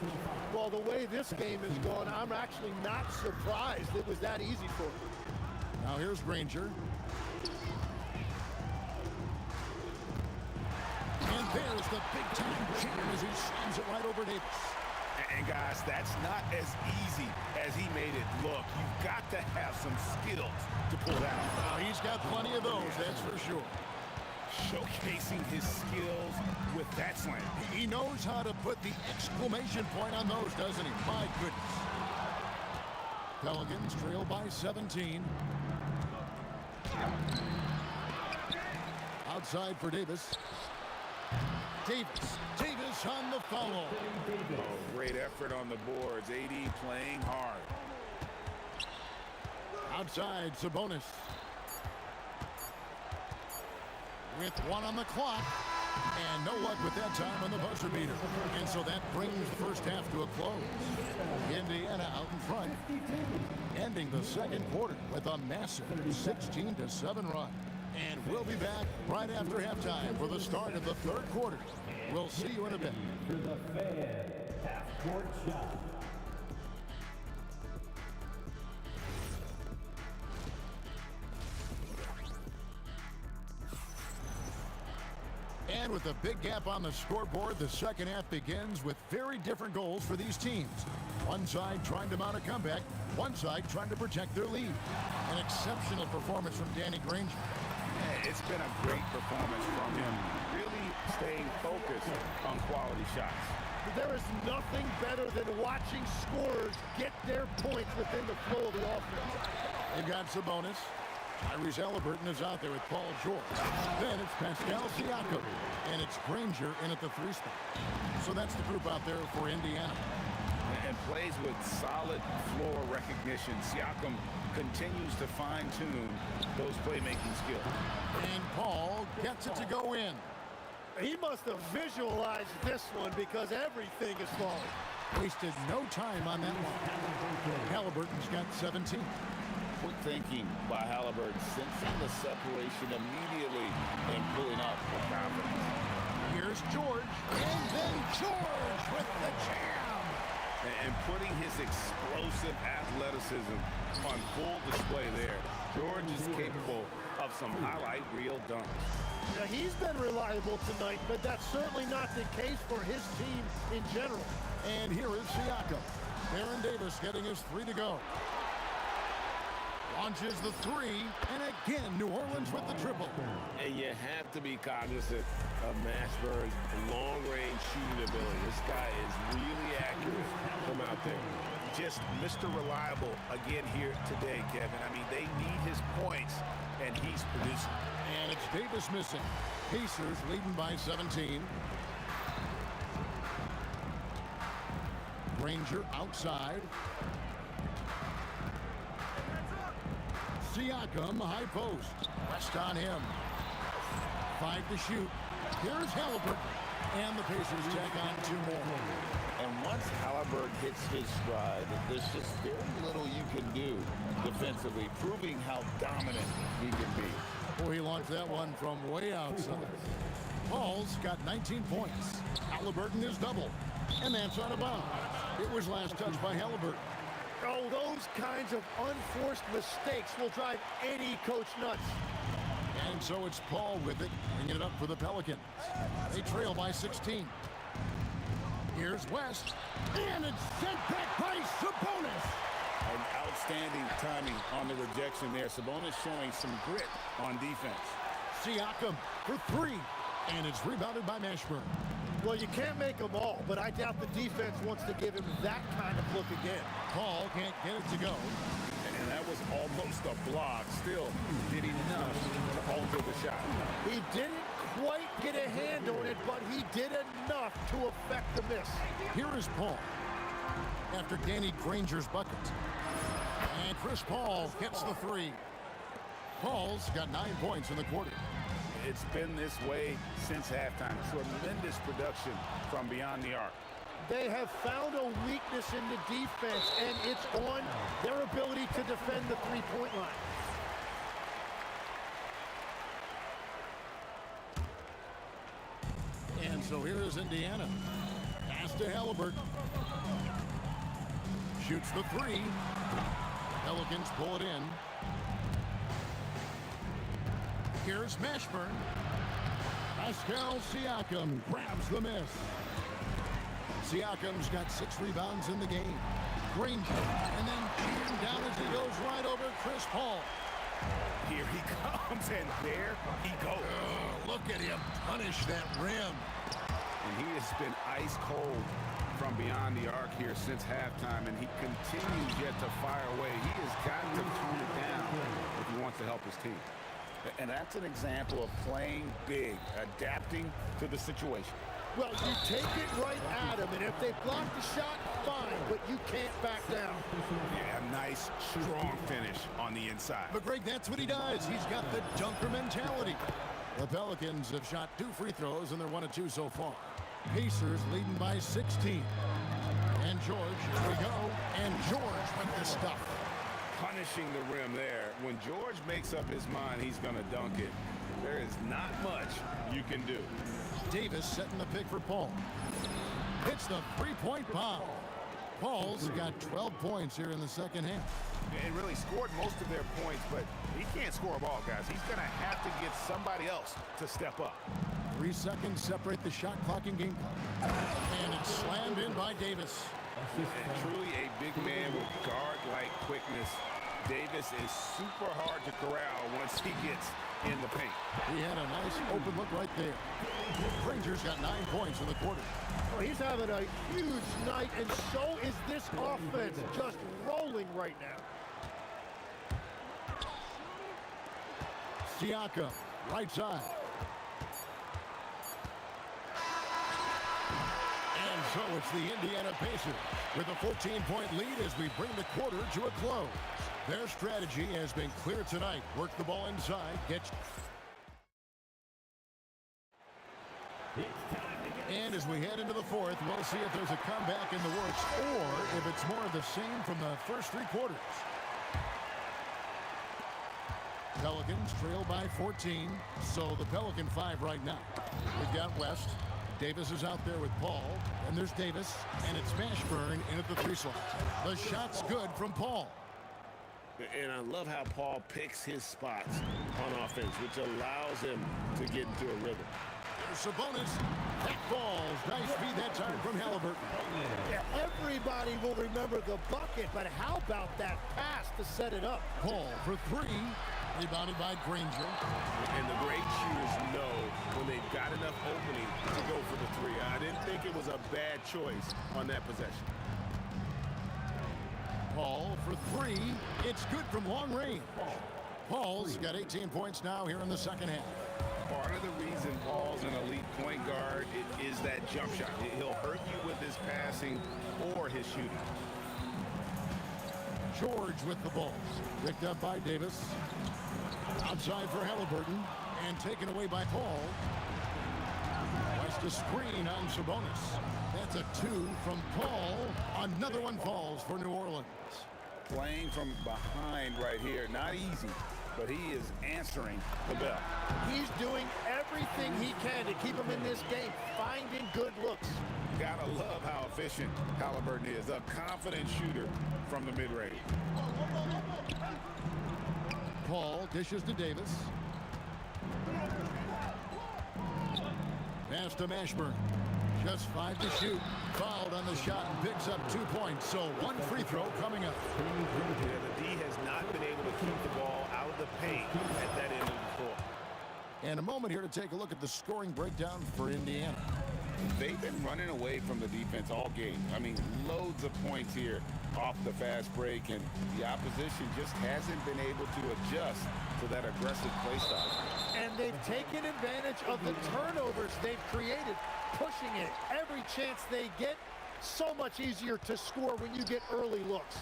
Well, the way this game is going, I'm actually not surprised it was that easy for him. Now here's Granger. And there's the big-time jam as he slams it right over Davis. And guys, that's not as easy as he made it look. You've got to have some skills to pull that off. He's got plenty of those, that's for sure. Showcasing his skills with that slam. He knows how to put the exclamation point on those, doesn't he? My goodness. Pelicans trail by 17. Outside for Davis. Davis on the foul. Oh, great effort on the boards. AD playing hard. Outside, Sabonis. With 1 on the clock. And no luck with that time on the buzzer beater. And so that brings the first half to a close. Indiana out in front. Ending the second quarter with a massive 16-7 run. And we'll be back right after halftime for the start of the third quarter. We'll see you in a bit. For the fan, half-court shot. And with a big gap on the scoreboard, the second half begins with very different goals for these teams. One side trying to mount a comeback, one side trying to protect their lead. An exceptional performance from Danny Granger. Yeah, it's been a great performance from him, really staying focused on quality shots. There is nothing better than watching scorers get their points within the flow of the offense. They've got Sabonis. Tyrese Halliburton is out there with Paul George. Then it's Pascal Siakam. And it's Granger in at the 3 spot. So that's the group out there for Indiana. And plays with solid floor recognition. Siakam continues to fine-tune those playmaking skills. And Paul gets it to go in. He must have visualized this one because everything is falling. Wasted no time on that one. Halliburton's got 17. Quick thinking by Halliburton, sensing the separation immediately and pulling up with confidence. Here's George, and then George with the jam. And putting his explosive athleticism on full display there. George is capable of some highlight reel dunks. Now, he's been reliable tonight, but that's certainly not the case for his team in general. And here is Siakam. Baron Davis getting his 3 to go. Launches the 3, and again, New Orleans with the triple. And you have to be cognizant of Mashburn's long-range shooting ability. This guy is really accurate from out there. Just Mr. Reliable again here today, Kevin. I mean, they need his points, and he's producing. And it's Davis missing. Pacers leading by 17. Granger outside. Siakam, high post. Rest on him. 5 to shoot. Here's Halliburton. And the Pacers tack on 2 more. And once Halliburton hits his stride, there's just very little you can do defensively, proving how dominant he can be. Boy, he launched that one from way outside. Paul's got 19 points. Halliburton is double. And that's out of bounds. It was last touched by Halliburton. Oh, those kinds of unforced mistakes will drive any coach nuts. And so it's Paul with it, bringing it up for the Pelicans. They trail by 16. Here's West, and it's sent back by Sabonis. An outstanding timing on the rejection there. Sabonis showing some grit on defense. Siakam for 3, and it's rebounded by Mashburn. Well, you can't make them all, but I doubt the defense wants to give him that kind of look again. Paul can't get it to go. And that was almost a block. Still did enough to alter the shot. He didn't quite get a hand on it, but he did enough to affect the miss. Here is Paul. after gaining Granger's bucket. And Chris Paul hits the three. Paul's got 9 points in the quarter. It's been this way since halftime. Tremendous production from beyond the arc. They have found a weakness in the defense, and it's on their ability to defend the three-point line. And so here is Indiana. Pass to Halliburton. Shoots the three. Pelicans pull it in. Here's Mashburn. Pascal Siakam grabs the miss. Siakam's got 6 rebounds in the game. Granger, and then cheating down as he goes right over Chris Paul. Here he comes, and there he goes. Oh, look at him punish that rim. And he has been ice cold from beyond the arc here since halftime, and he continues yet to fire away. He has got to tone it down if he wants to help his team. And that's an example of playing big, adapting to the situation. Well, you take it right at them, and if they block the shot, fine, but you can't back down. Yeah, nice, strong finish on the inside. But Greg, that's what he does. He's got the dunker mentality. The Pelicans have shot 2 free throws, and they're 1 of 2 so far. Pacers leading by 16. And George, here we go. And George with the stuff. Punishing the rim there. When George makes up his mind he's going to dunk it, there is not much you can do. Davis setting the pick for Paul. Hits the three-point bomb. Paul's got 12 points here in the second half. And really scored most of their points, but he can't score a ball, guys. He's going to have to get somebody else to step up. 3 seconds separate the shot clock and game clock. And it's slammed in by Davis. And truly a big man with guard-like quickness. Davis is super hard to corral once he gets in the paint. He had a nice open look right there. Granger's got 9 points in the quarter. Oh, he's having a huge night, and so is this offense, just rolling right now. Siakam, right side. And so it's the Indiana Pacers with a 14-point lead as we bring the quarter to a close. Their strategy has been clear tonight. Work the ball inside, And as we head into the fourth, we'll see if there's a comeback in the works or if it's more of the same from the first 3 quarters. Pelicans trail by 14, so the Pelican 5 right now. We've got West. Davis is out there with Paul, and there's Davis, and it's Mashburn in at the 3 slot. The shot's good from Paul. And I love how Paul picks his spots on offense, which allows him to get into a rhythm. There's Sabonis. That falls. Nice feed that time from Halliburton. Yeah, everybody will remember the bucket, but how about that pass to set it up? Paul for 3. Rebounded by Granger. And the great shooters know when they've got enough opening to go for the 3. I didn't think it was a bad choice on that possession. Paul for 3. It's good from long range. Paul's got 18 points now here in the second half. Part of the reason Paul's an elite point guard is that jump shot. He'll hurt you with his passing or his shooting. George with the ball. Picked up by Davis. Outside for Halliburton. And taken away by Paul. West a screen on Sabonis. That's a 2 from Paul. Another one falls for New Orleans. Playing from behind right here. Not easy, but he is answering the bell. He's doing everything he can to keep him in this game, finding good looks. Gotta love how efficient Halliburton is. A confident shooter from the mid-range. Paul dishes to Davis. Pass to Mashburn. Just 5 to shoot. Fouled on the shot and picks up 2 points. So 1 free throw coming up. Yeah, the D has not been able to keep the ball out of the paint at that end of the floor. And a moment here to take a look at the scoring breakdown for Indiana. They've been running away from the defense all game. I mean, loads of points here off the fast break, and the opposition just hasn't been able to adjust to that aggressive play style. And they've taken advantage of the turnovers they've created, pushing it every chance they get, So much easier to score when you get early looks.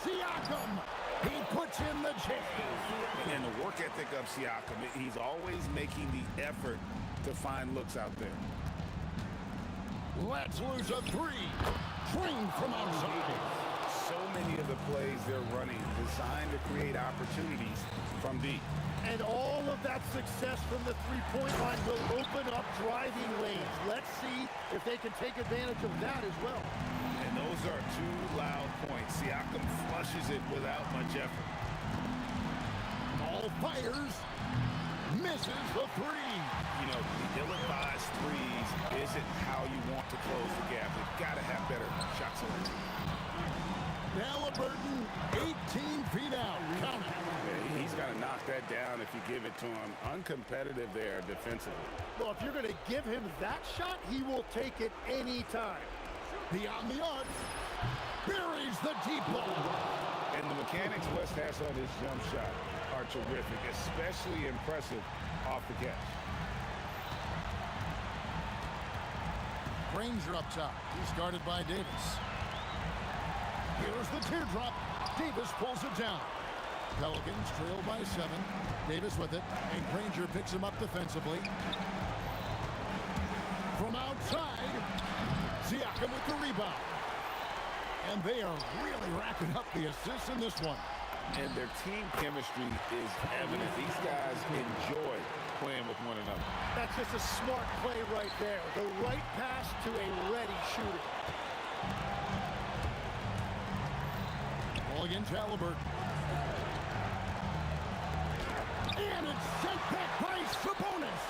Siakam, he puts in the chip. And the work ethic of Siakam, he's always making the effort to find looks out there. Let's lose a three. Trained from outside. So many of the plays they're running designed to create opportunities from deep. And all of that success from the three-point line will open up driving lanes. Let's see if they can take advantage of that as well. And those are two loud points. Siakam flushes it without much effort. Ball fires. Misses the three. You know, the ill-advised threes isn't how you want to close the gap. You've got to have better shot selection. Halliburton, 18 feet out. Count it. Yeah, he's got to knock that down if you give it to him. Uncompetitive there defensively. Well, if you're going to give him that shot, he will take it anytime. Beyond the arc. Buries the deep ball. And the mechanics West has on his jump shot are terrific, especially impressive off the catch. Granger up top. He's guarded by Davis. Here's the teardrop. Davis pulls it down. Pelicans trail by 7. Davis with it. And Granger picks him up defensively. From outside, Siakam with the rebound. And they are really racking up the assists in this one. And their team chemistry is evident. These guys enjoy playing with one another. That's just a smart play right there. The right pass to a ready shooter. Ball against Halliburton. And it's sent back by Sabonis.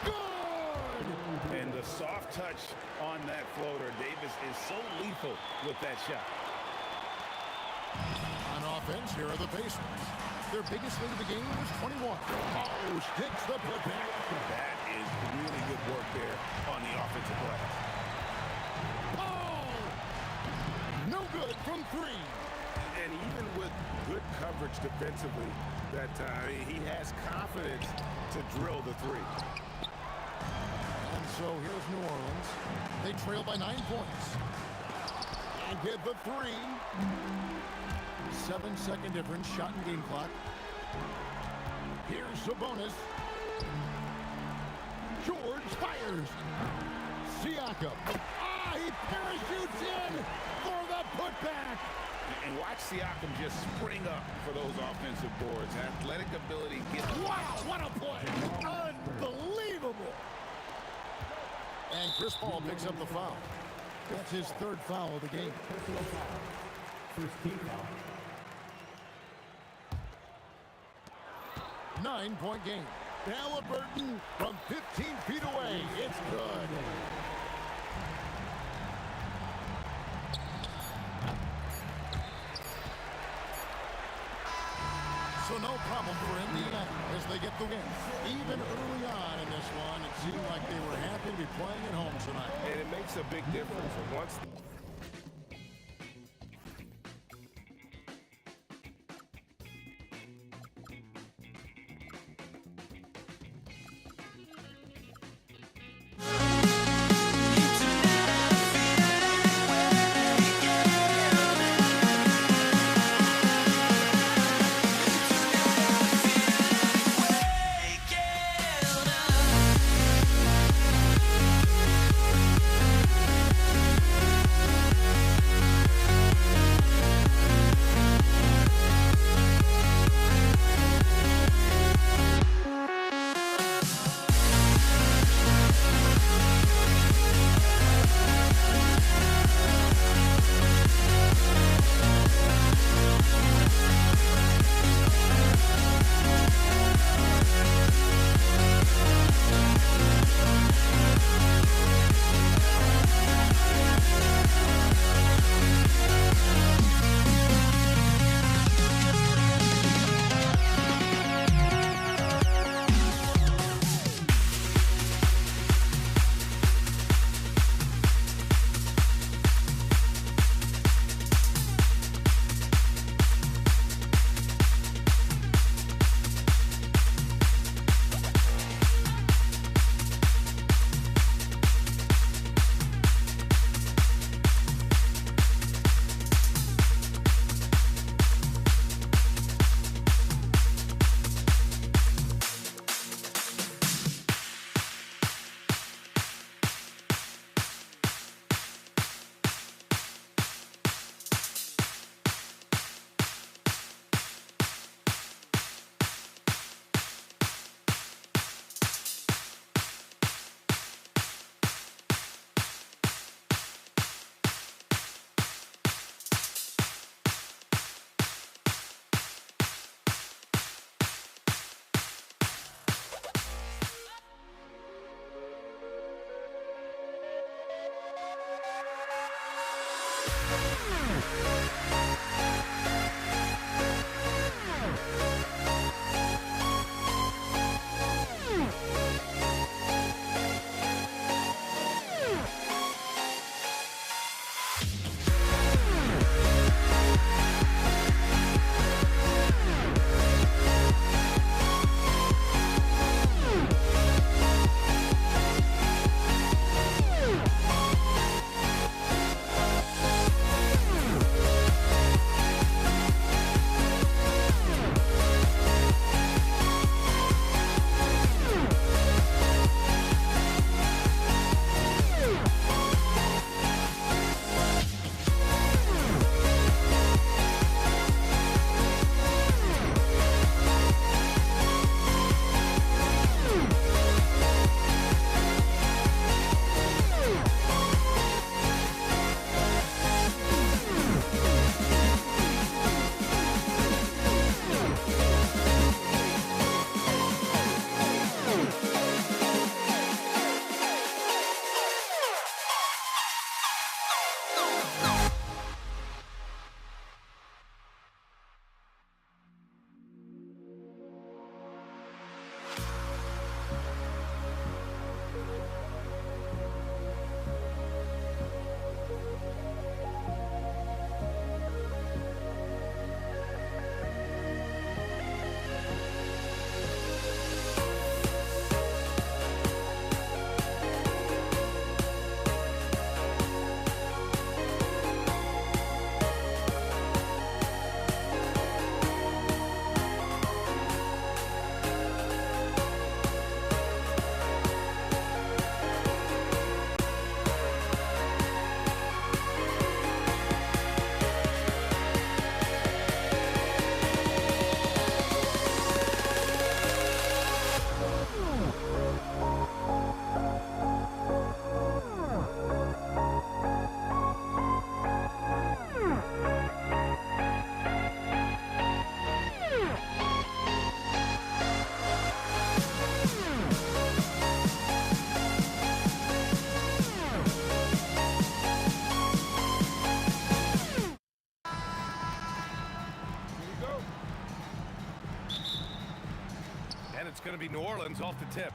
Good! And the soft touch on that floater. Davis is so lethal with that shot. On offense, here are the Pacers. Their biggest lead of the game was 21. Oh, sticks the putback. That is really good work there on the offensive glass. Oh! No good from 3. And even with good coverage defensively that time, he has confidence to drill the 3. And so here's New Orleans. They trail by 9 points. And get the 3. 7-second difference, shot and game clock. Here's Sabonis. George fires. Siakam. Ah, he parachutes in for the putback. And watch Siakam just spring up for those offensive boards. Athletic ability gets... Wow, what a play. Unbelievable. And Chris Paul picks up the foul. That's his 3rd foul of the game. First team foul. 9-point game. Halliburton from 15 feet away. It's good. So no problem for Indiana as they get the win. Even early on in this one, it seemed like they were happy to be playing at home tonight. And it makes a big difference. Once It's going to be New Orleans off the tip.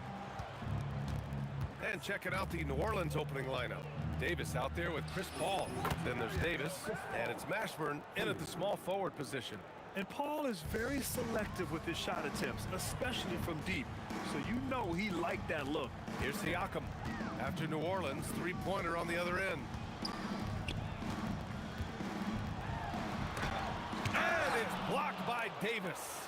And checking out the New Orleans opening lineup. Davis out there with Chris Paul. Then there's Davis, and it's Mashburn in at the small forward position. And Paul is very selective with his shot attempts, especially from deep. So you know he liked that look. Here's Siakam. After New Orleans, three-pointer on the other end. And it's blocked by Davis.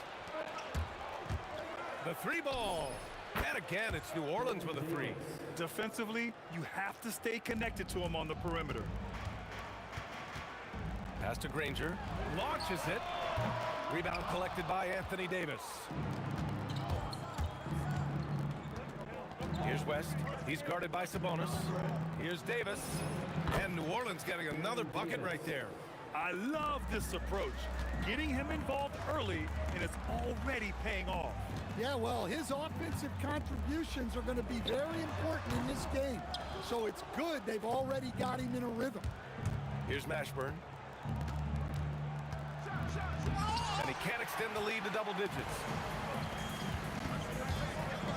The three ball. And again, it's New Orleans with a three. Defensively, you have to stay connected to him on the perimeter. Pass to Granger. Launches it. Rebound collected by Anthony Davis. Here's West. He's guarded by Sabonis. Here's Davis. And New Orleans getting another bucket right there. I love this approach. Getting him involved early, and it's already paying off. Yeah, well, his offensive contributions are going to be very important in this game. So it's good they've already got him in a rhythm. Here's Mashburn. And he can't extend the lead to double digits.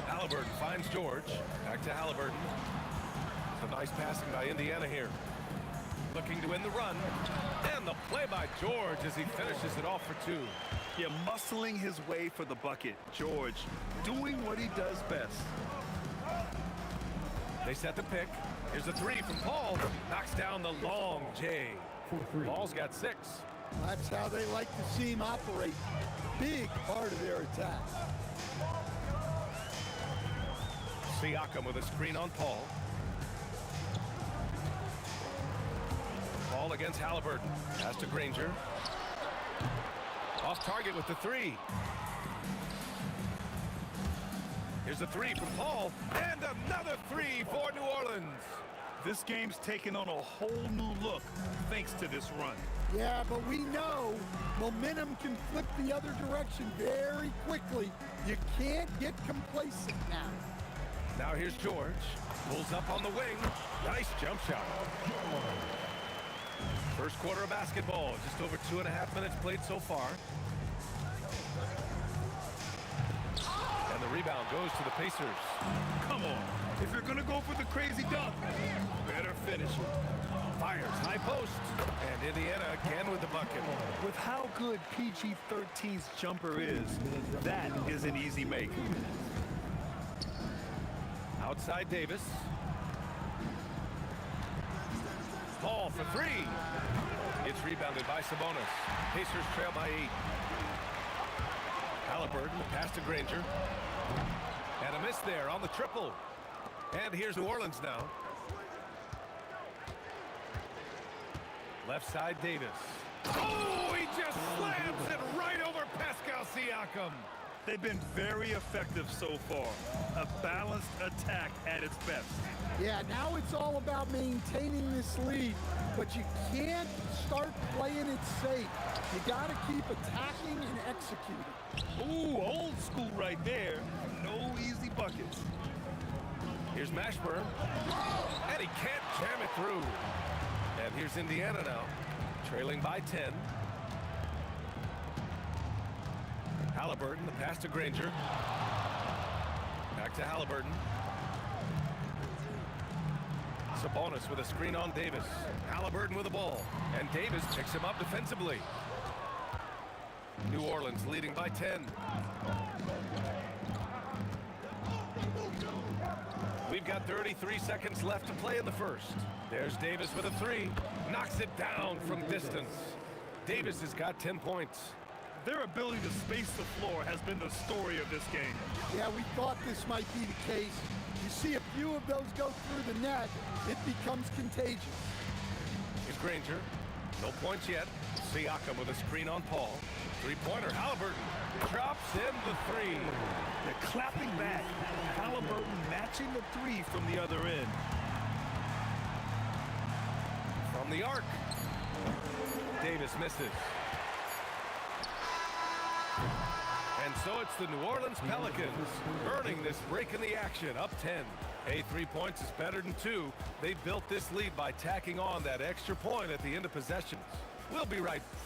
Halliburton finds George. Back to Halliburton. Some nice passing by Indiana here. Looking to win the run. And the play by George as he finishes it off for two. Yeah, muscling his way for the bucket. George doing what he does best. They set the pick. Here's a three from Paul. Knocks down the long J. Paul's got 6. That's how they like to see him operate. Big part of their attack. Siakam with a screen on Paul. Paul against Halliburton. Pass to Granger. Off target with the three. Here's a three from Paul. And another three for New Orleans. This game's taken on a whole new look thanks to this run. Yeah, but we know momentum can flip the other direction very quickly. You can't get complacent now. Now here's George. Pulls up on the wing. Nice jump shot. First quarter of basketball, just over 2.5 minutes played so far. And the rebound goes to the Pacers. Come on. If you're going to go for the crazy dunk, better finish it. Fires, high post. And Indiana again with the bucket. With how good PG-13's jumper is, that is an easy make. Outside Davis. Paul for three. It's rebounded by Sabonis. Pacers trail by 8. Halliburton, pass to Granger. And a miss there on the triple. And here's New Orleans now. Left side Davis. Oh, he just slams it right over Pascal Siakam. They've been very effective so far. A balanced attack at its best. Yeah, now it's all about maintaining this lead, but you can't start playing it safe. You got to keep attacking and executing. Ooh, old school right there. No easy buckets. Here's Mashburn. And he can't jam it through. And here's Indiana now, trailing by 10. Halliburton, the pass to Granger. Back to Halliburton. Sabonis with a screen on Davis. Halliburton with the ball. And Davis picks him up defensively. New Orleans leading by 10. We've got 33 seconds left to play in the first. There's Davis with a three. Knocks it down from distance. Davis has got 10 points. Their ability to space the floor has been the story of this game. Yeah, we thought this might be the case. You see a few of those go through the net, it becomes contagious. Here's Granger. No points yet. Siakam with a screen on Paul. Three-pointer, Halliburton. Drops in the three. They're clapping back. Halliburton matching the three from the other end. From the arc. Davis misses. And so it's the New Orleans Pelicans earning this break in the action, up 10. Hey, 3 points is better than 2. They built this lead by tacking on that extra point at the end of possessions. We'll be right back.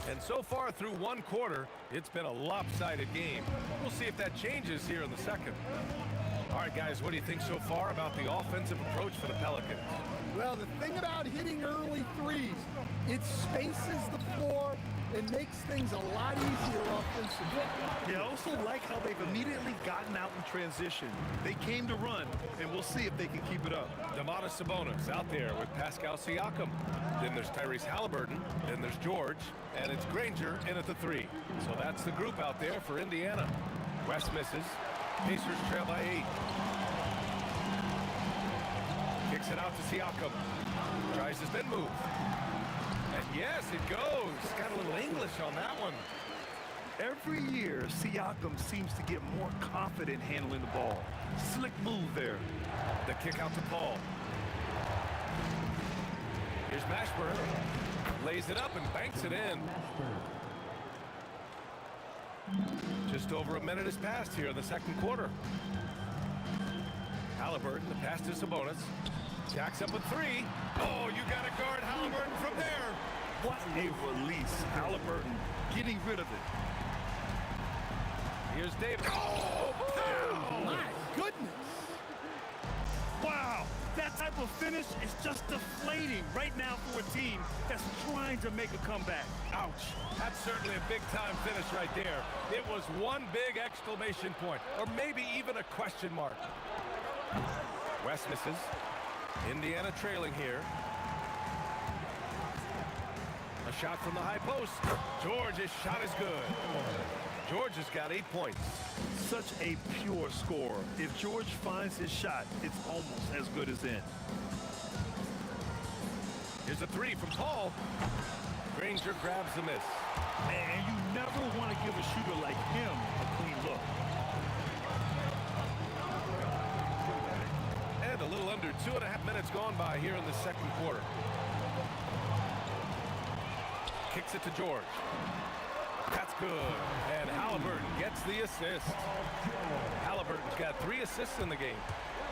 And so far through one quarter, it's been a lopsided game. We'll see if that changes here in the second. All right, guys, what do you think so far about the offensive approach for the Pelicans? Well, the thing about hitting early threes, it spaces the floor and makes things a lot easier offensively. Yeah, I also like how they've immediately gotten out in transition. They came to run, and we'll see if they can keep it up. Domantas Sabonis out there with Pascal Siakam. Then there's Tyrese Halliburton. Then there's George. And it's Granger in at the three. So that's the group out there for Indiana. West misses. Pacers trail by 8. Kicks it out to Siakam. Tries his spin move. And yes, it goes. Got a little English on that one. Every year, Siakam seems to get more confident handling the ball. Slick move there. The kick out to Paul. Here's Mashburn. Lays it up and banks it in. Just over a minute has passed here in the second quarter. Halliburton, the pass to Sabonis. Jacks up a three. Oh, you got to guard Halliburton from there. What a release. Halliburton getting rid of it. Here's Davis. Oh, my goodness. Wow. That type of finish is just deflating right now for a team that's trying to make a comeback. Ouch. That's certainly a big-time finish right there. It was one big exclamation point, or maybe even a question mark. West misses. Indiana trailing here. A shot from the high post. George's shot is good. George has got 8 points. Such a pure scorer. If George finds his shot, it's almost as good as in. Here's a three from Paul. Granger grabs the miss. Man, you never want to give a shooter like him a clean look. And a little under 2.5 minutes gone by here in the second quarter. Kicks it to George. That's good. And Halliburton gets the assist. Halliburton's got 3 assists in the game.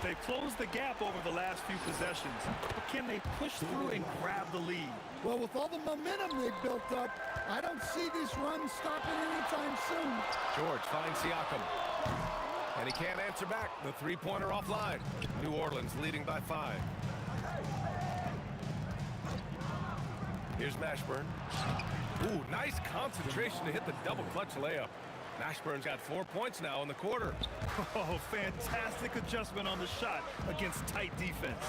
They've closed the gap over the last few possessions, but can they push through and grab the lead? Well, with all the momentum they've built up, I don't see this run stopping anytime soon. George finds Siakam. And he can't answer back. The three-pointer offline. New Orleans leading by 5. Here's Mashburn. Ooh, nice concentration to hit the double clutch layup. Mashburn's got 4 points now in the quarter. Oh, fantastic adjustment on the shot against tight defense.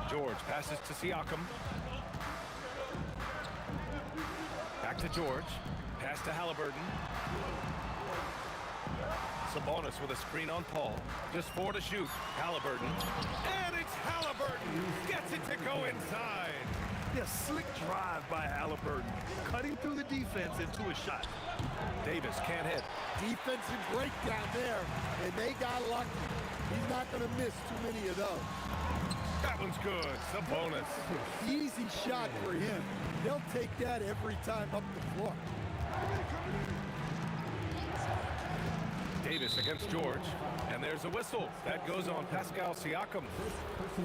George passes to Siakam. Back to George. Pass to Halliburton. Sabonis with a screen on Paul. Just 4 to shoot. Halliburton. And it's Halliburton. Gets it to go inside. Yeah, slick drive by Halliburton. Cutting through the defense into a shot. Davis can't hit. Defensive breakdown there, and they got lucky. He's not going to miss too many of those. That one's good. Sabonis. Easy shot for him. They'll take that every time up the floor. Davis against George. And there's a whistle. That goes on Pascal Siakam.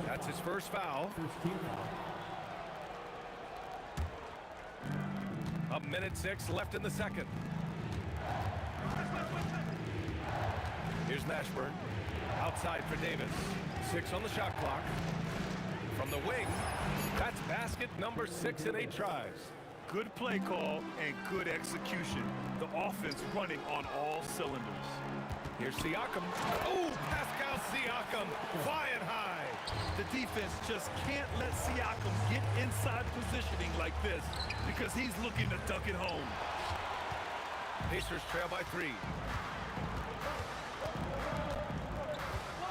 That's his first foul. A minute 6 left in the second. Here's Mashburn. Outside for Davis. 6 on the shot clock. From the wing, that's basket number 6 in 8 tries. Good play call and good execution. The offense running on all cylinders. Here's Siakam. Oh, Pascal Siakam flying high. The defense just can't let Siakam get inside positioning like this because he's looking to dunk it home. Pacers trail by 3.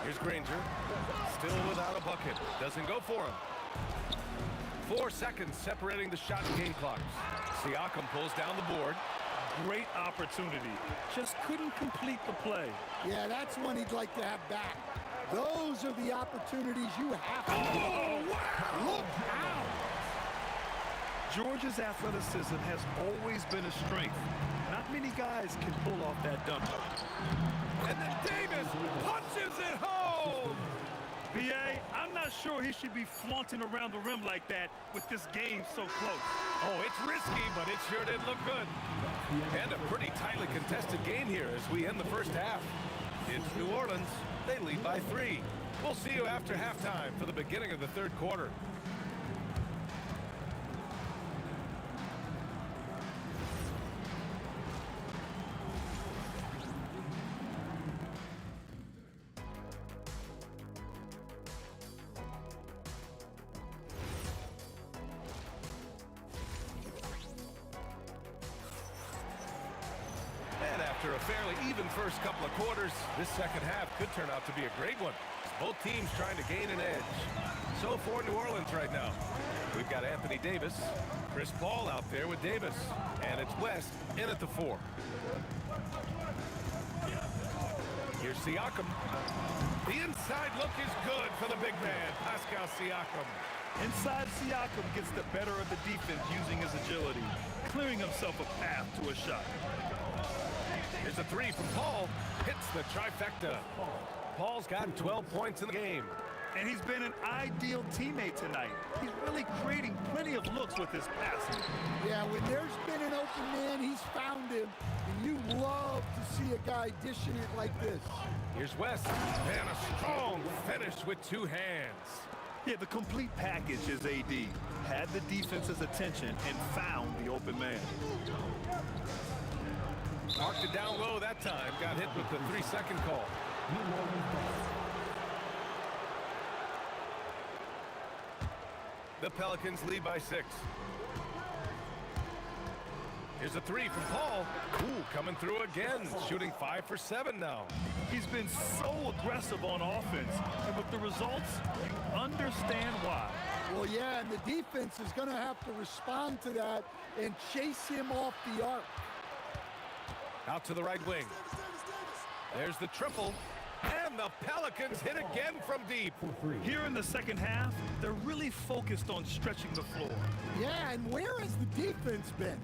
Here's Granger. Still without a bucket. Doesn't go for him. 4 seconds separating the shot and game clocks. Siakam pulls down the board. Great opportunity. Just couldn't complete the play. Yeah, that's one he'd like to have back. Those are the opportunities you have to get. Oh, wow! Look out! George's athleticism has always been a strength. Not many guys can pull off that dunk. And then Davis punches it home! B.A., I'm not sure he should be flaunting around the rim like that with this game so close. Oh, it's risky, but it sure did look good. And a pretty tightly contested game here as we end the first half. It's New Orleans. They lead by 3. We'll see you after halftime for the beginning of the third quarter. After a fairly even first couple of quarters, this second half could turn out to be a great one. Both teams trying to gain an edge. So for New Orleans right now, we've got Anthony Davis, Chris Paul out there with Davis, and it's West in at the 4. Here's Siakam. The inside look is good for the big man, Pascal Siakam. Inside Siakam gets the better of the defense using his agility, clearing himself a path to a shot. Here's a 3 from Paul. Hits the trifecta. Paul's got 12 points in the game. And he's been an ideal teammate tonight. He's really creating plenty of looks with his passing. Yeah, when there's been an open man, he's found him. And you love to see a guy dishing it like this. Here's West. And a strong finish with 2 hands. Yeah, the complete package is AD. Had the defense's attention and found the open man. Marked it down low that time. Got hit with the 3-second call. The Pelicans lead by 6. Here's a 3 from Paul. Ooh, coming through again. Shooting 5 for 7 now. He's been so aggressive on offense. And with the results, you understand why. Well, yeah, and the defense is going to have to respond to that and chase him off the arc. Out to the right wing. There's the triple. And the Pelicans hit again from deep. Here in the second half, they're really focused on stretching the floor. Yeah, and where has the defense been?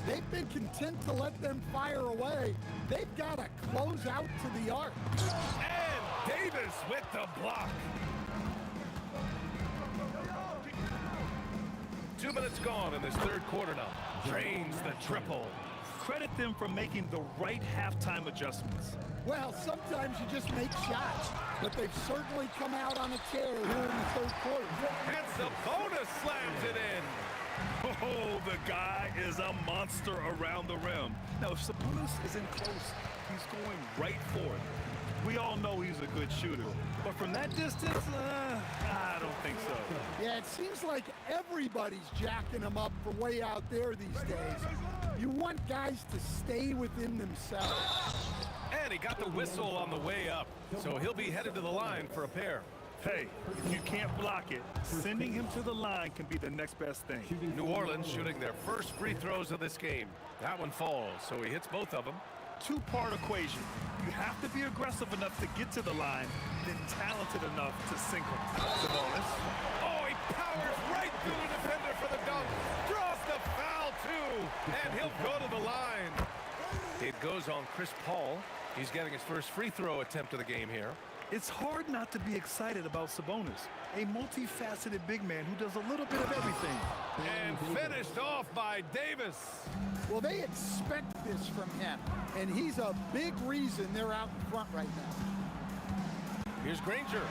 They've been content to let them fire away. They've got to close out to the arc. And Davis with the block. 2 minutes gone in this third quarter now. Drains the triple. Credit them for making the right halftime adjustments. Well, sometimes you just make shots, but they've certainly come out on a tear here in the third quarter. And Sabonis slams it in. Oh, the guy is a monster around the rim. Now, if Sabonis isn't close, he's going right for it. We all know he's a good shooter, but from that distance, I don't think so. Yeah, it seems like everybody's jacking him up from way out there these days. You want guys to stay within themselves. And he got the whistle on the way up, so he'll be headed to the line for a pair. Hey, if you can't block it, sending him to the line can be the next best thing. New Orleans shooting their first free throws of this game. That one falls, so he hits both of them. Two-part equation. You have to be aggressive enough to get to the line, then talented enough to sink them. Sabonis. Oh, he powers right through the defender for the dunk. Draws the foul, too. And he'll go to the line. It goes on Chris Paul. He's getting his first free throw attempt of the game here. It's hard not to be excited about Sabonis, a multifaceted big man who does a little bit of everything. And finished off by Davis. Well, they expect this from him, and he's a big reason they're out in front right now. Here's Granger.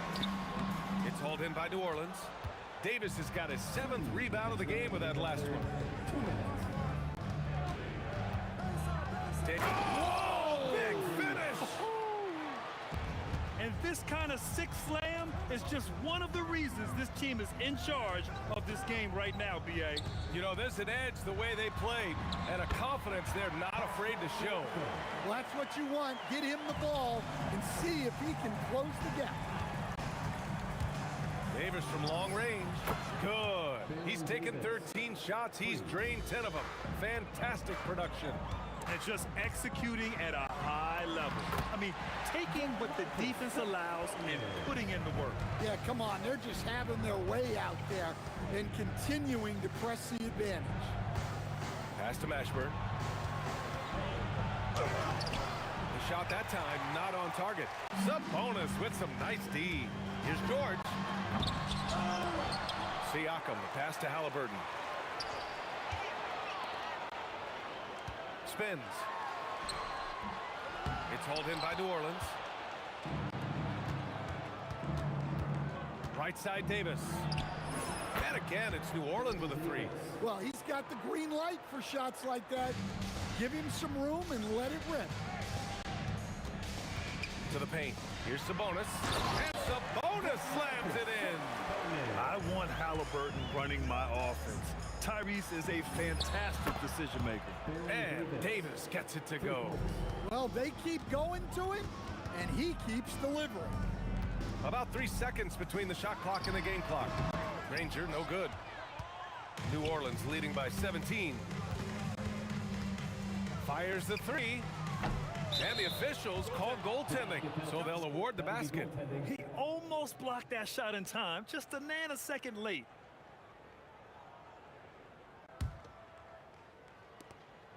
It's hauled in by New Orleans. Davis has got his 7th rebound of the game with that last one. Oh, big finish! And this kind of sick slam is just one of the reasons this team is in charge of this game right now, B.A. You know, there's an edge the way they played and a confidence they're not afraid to show. Well, that's what you want. Get him the ball and see if he can close the gap. Davis from long range. Good. He's taken 13 shots. He's drained 10 of them. Fantastic production. And just executing at a high level. I mean, taking what the defense allows and putting in the work. Yeah, come on. They're just having their way out there and continuing to press the advantage. Pass to Mashburn. The shot that time not on target. Sabonis with some nice D. Here's George. Siakam, the pass to Halliburton. Spins. It's hauled in by New Orleans. Right side Davis. And again, it's New Orleans with a three. Well, he's got the green light for shots like that. Give him some room and let it rip. To the paint. Here's Sabonis. And Sabonis slams it in. I want Halliburton running my offense. Tyrese is a fantastic decision maker. And Davis gets it to go. Well, they keep going to it, and he keeps delivering. About 3 seconds between the shot clock and the game clock. Granger, no good. New Orleans leading by 17. Fires the three. And the officials call goaltending, so they'll award the basket. He almost blocked that shot in time, just a nanosecond late.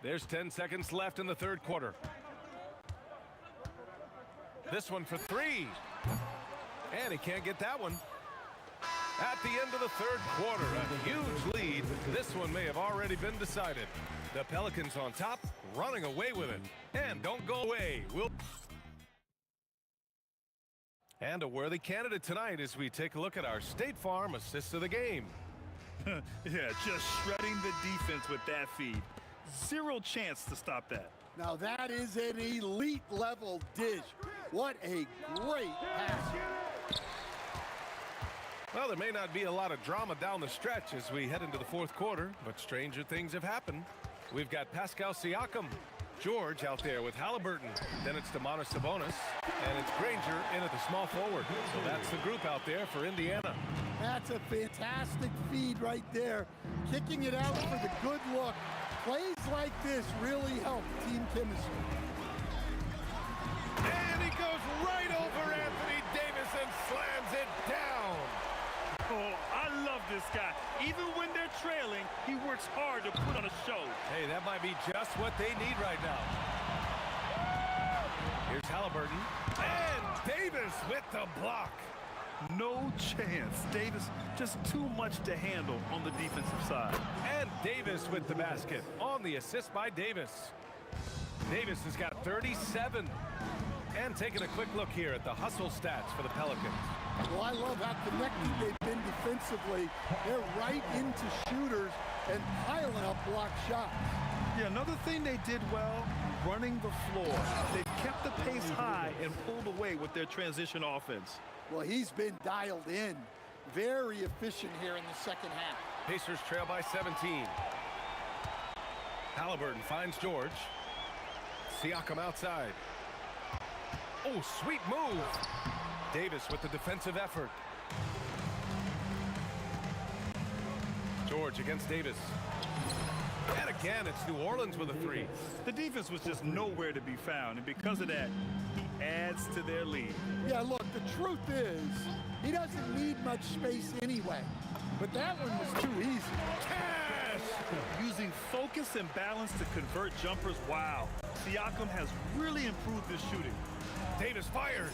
There's 10 seconds left in the third quarter. This one for three. And he can't get that one. At the end of the third quarter, a huge lead. This one may have already been decided. The Pelicans on top, running away with it. And don't go away. And a worthy candidate tonight as we take a look at our State Farm assist of the game. Yeah, just shredding the defense with that feed. Zero chance to stop that. Now that is an elite level dish. What a great pass. Well, there may not be a lot of drama down the stretch as we head into the fourth quarter, but stranger things have happened. We've got Pascal Siakam, George out there with Halliburton. Then it's Domantas Sabonis, and it's Granger in at the small forward. So that's the group out there for Indiana. That's a fantastic feed right there. Kicking it out for the good look. Plays like this really help team chemistry. And he goes right over Anthony Davis and slams it down. Oh, I love this guy. Even when they're trailing, he works hard to put on a show. Hey, that might be just what they need right now. Here's Halliburton. And Davis with the block. No chance. Davis just too much to handle on the defensive side. And Davis with the basket on the assist by Davis. Davis has got 37. And taking a quick look here at the hustle stats for the Pelicans. Well, I love how connected they've been defensively. They're right into shooters and piling up block shots. Yeah, another thing they did well, running the floor. They've kept the pace high and pulled away with their transition offense. Well, he's been dialed in. Very efficient here in the second half. Pacers trail by 17. Halliburton finds George. Siakam outside. Oh, sweet move. Davis with the defensive effort. George against Davis. And again, it's New Orleans with a three. The defense was just nowhere to be found, and because of that, he adds to their lead. Yeah, look, the truth is, he doesn't need much space anyway. But that one was too easy. Cash! Using focus and balance to convert jumpers, wow. Siakam has really improved his shooting. Davis fires.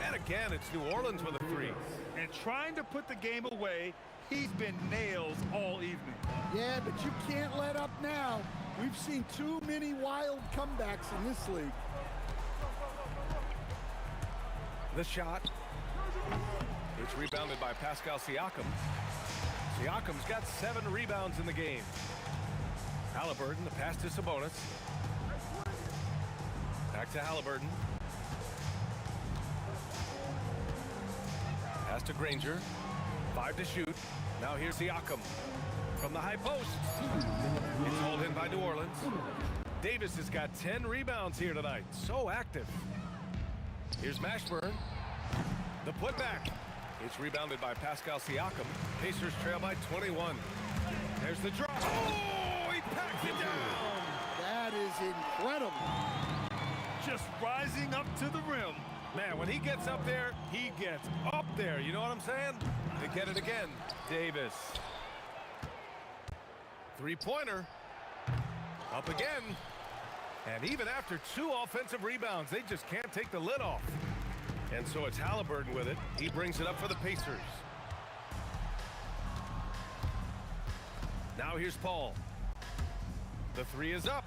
And again, it's New Orleans with a three. And trying to put the game away, he's been nails all evening. Yeah, but you can't let up now. We've seen too many wild comebacks in this league. The shot. It's rebounded by Pascal Siakam. Siakam's got 7 rebounds in the game. Halliburton, the pass to Sabonis. Back to Halliburton. Pass to Granger. 5 to shoot. Now here's Siakam from the high post. It's hauled in by New Orleans. Davis has got 10 rebounds here tonight. So active. Here's Mashburn. The putback. It's rebounded by Pascal Siakam. Pacers trail by 21. There's the drop. Oh, he packs it down. That is incredible. Just rising up to the rim. Man, when he gets up there, he gets up there. You know what I'm saying? They get it again. Davis. Three-pointer. Up again. And even after 2 offensive rebounds, they just can't take the lid off. And so it's Halliburton with it. He brings it up for the Pacers. Now here's Paul. The 3 is up.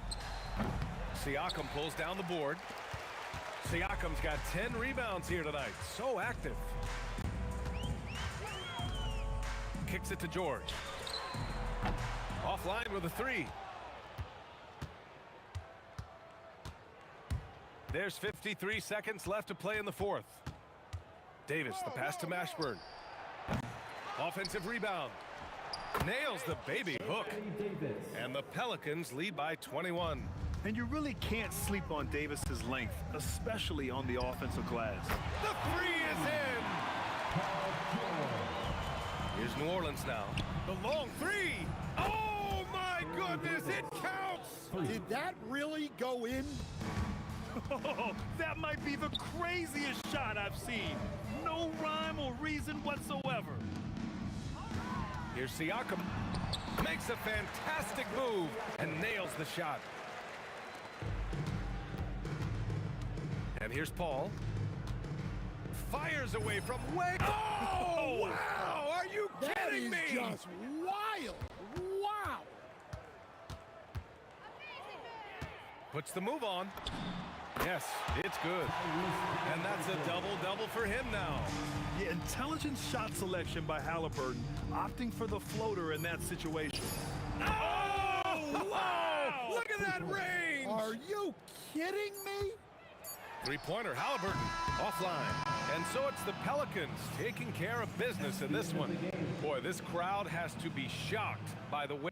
Siakam pulls down the board. Siakam's got 10 rebounds here tonight. So active. Kicks it to George. Offline with a 3. There's 53 seconds left to play in the 4th. Davis, the pass to Mashburn. Offensive rebound. Nails the baby hook. And the Pelicans lead by 21. And you really can't sleep on Davis's length, especially on the offensive glass. The 3 is in. Here's New Orleans now. The long 3. Oh my goodness, it counts. Did that really go in? Oh, that might be the craziest shot I've seen. No rhyme or reason whatsoever. Here's Siakam. Makes a fantastic move and nails the shot. And here's Paul. Fires away from way. Oh, wow! Are you kidding me? That is just wild. Wow. Puts the move on. Yes, it's good. And that's a double-double for him now. Yeah, intelligent shot selection by Halliburton, opting for the floater in that situation. Oh, wow! Look at that range! Are you kidding me? Three-pointer, Halliburton, offline. And so it's the Pelicans taking care of business in this one. Boy, this crowd has to be shocked by the way.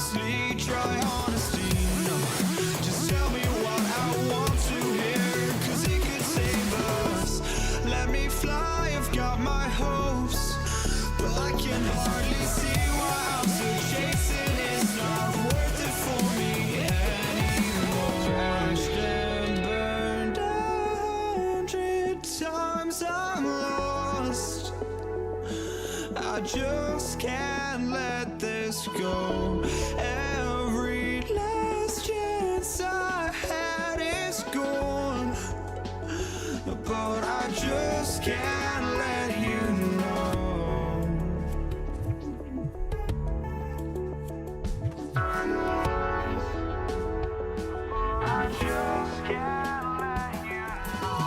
honestly try honesty. No, just tell me what I want to hear, 'cause it could save us. Let me fly, I've got my hopes, but I can hardly see why I'm still chasing. It's not worth it for me anymore. Crashed and burned 100 times, I'm lost. I just can't let this go. Every last chance I had is gone, but I just can't let you know. I just can't let you know.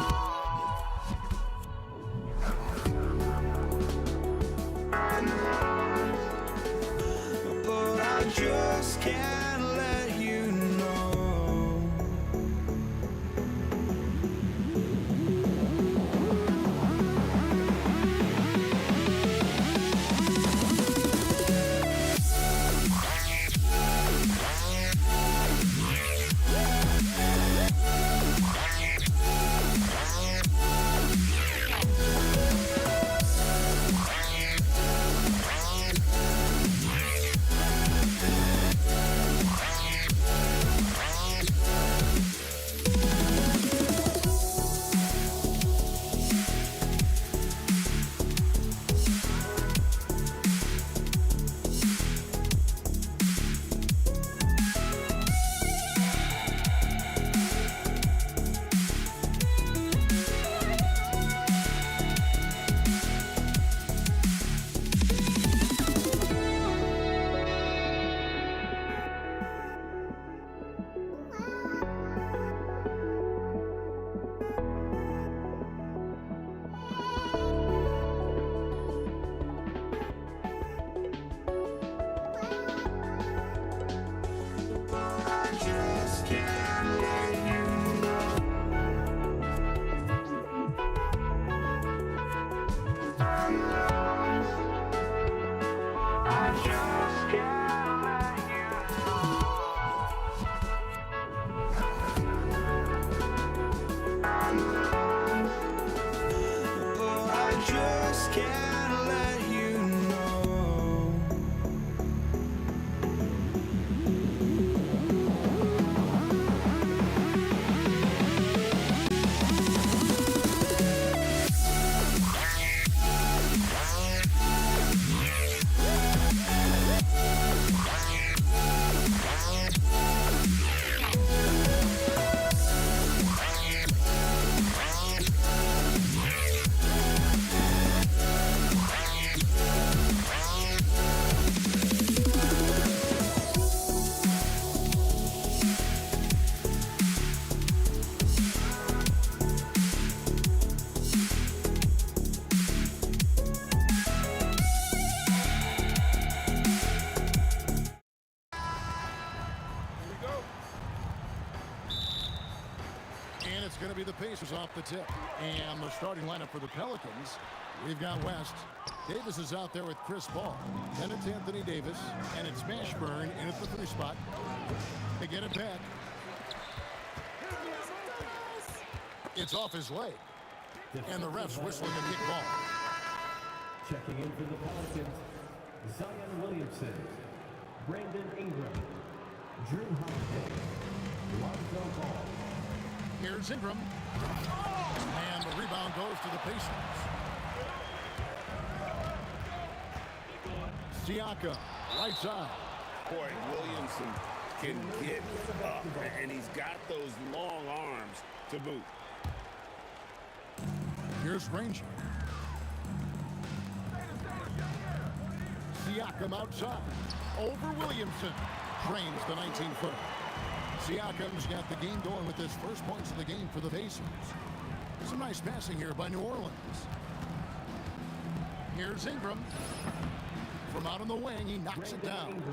But I just can't let you know. And it's going to be the Pacers off the tip. And the starting lineup for the Pelicans, we've got West. Davis is out there with Chris Paul. Then it's Anthony Davis. And it's Mashburn in at the 3 spot. They get it back. It's off his leg. And the ref's whistling a kick ball. Checking in for the Pelicans, Zion Williamson, Brandon Ingram, Drew Holiday, Lonzo Ball. Here's Ingram. And the rebound goes to the Pacers. Siakam, right side. Boy, Williamson can get up, and he's got those long arms to boot. Here's Ranger. Siakam outside. Over Williamson. Drains the 19-footer. Siakam's got the game going with his first points of the game for the Pacers. Some nice passing here by New Orleans. Here's Ingram. From out on the wing, he knocks it down.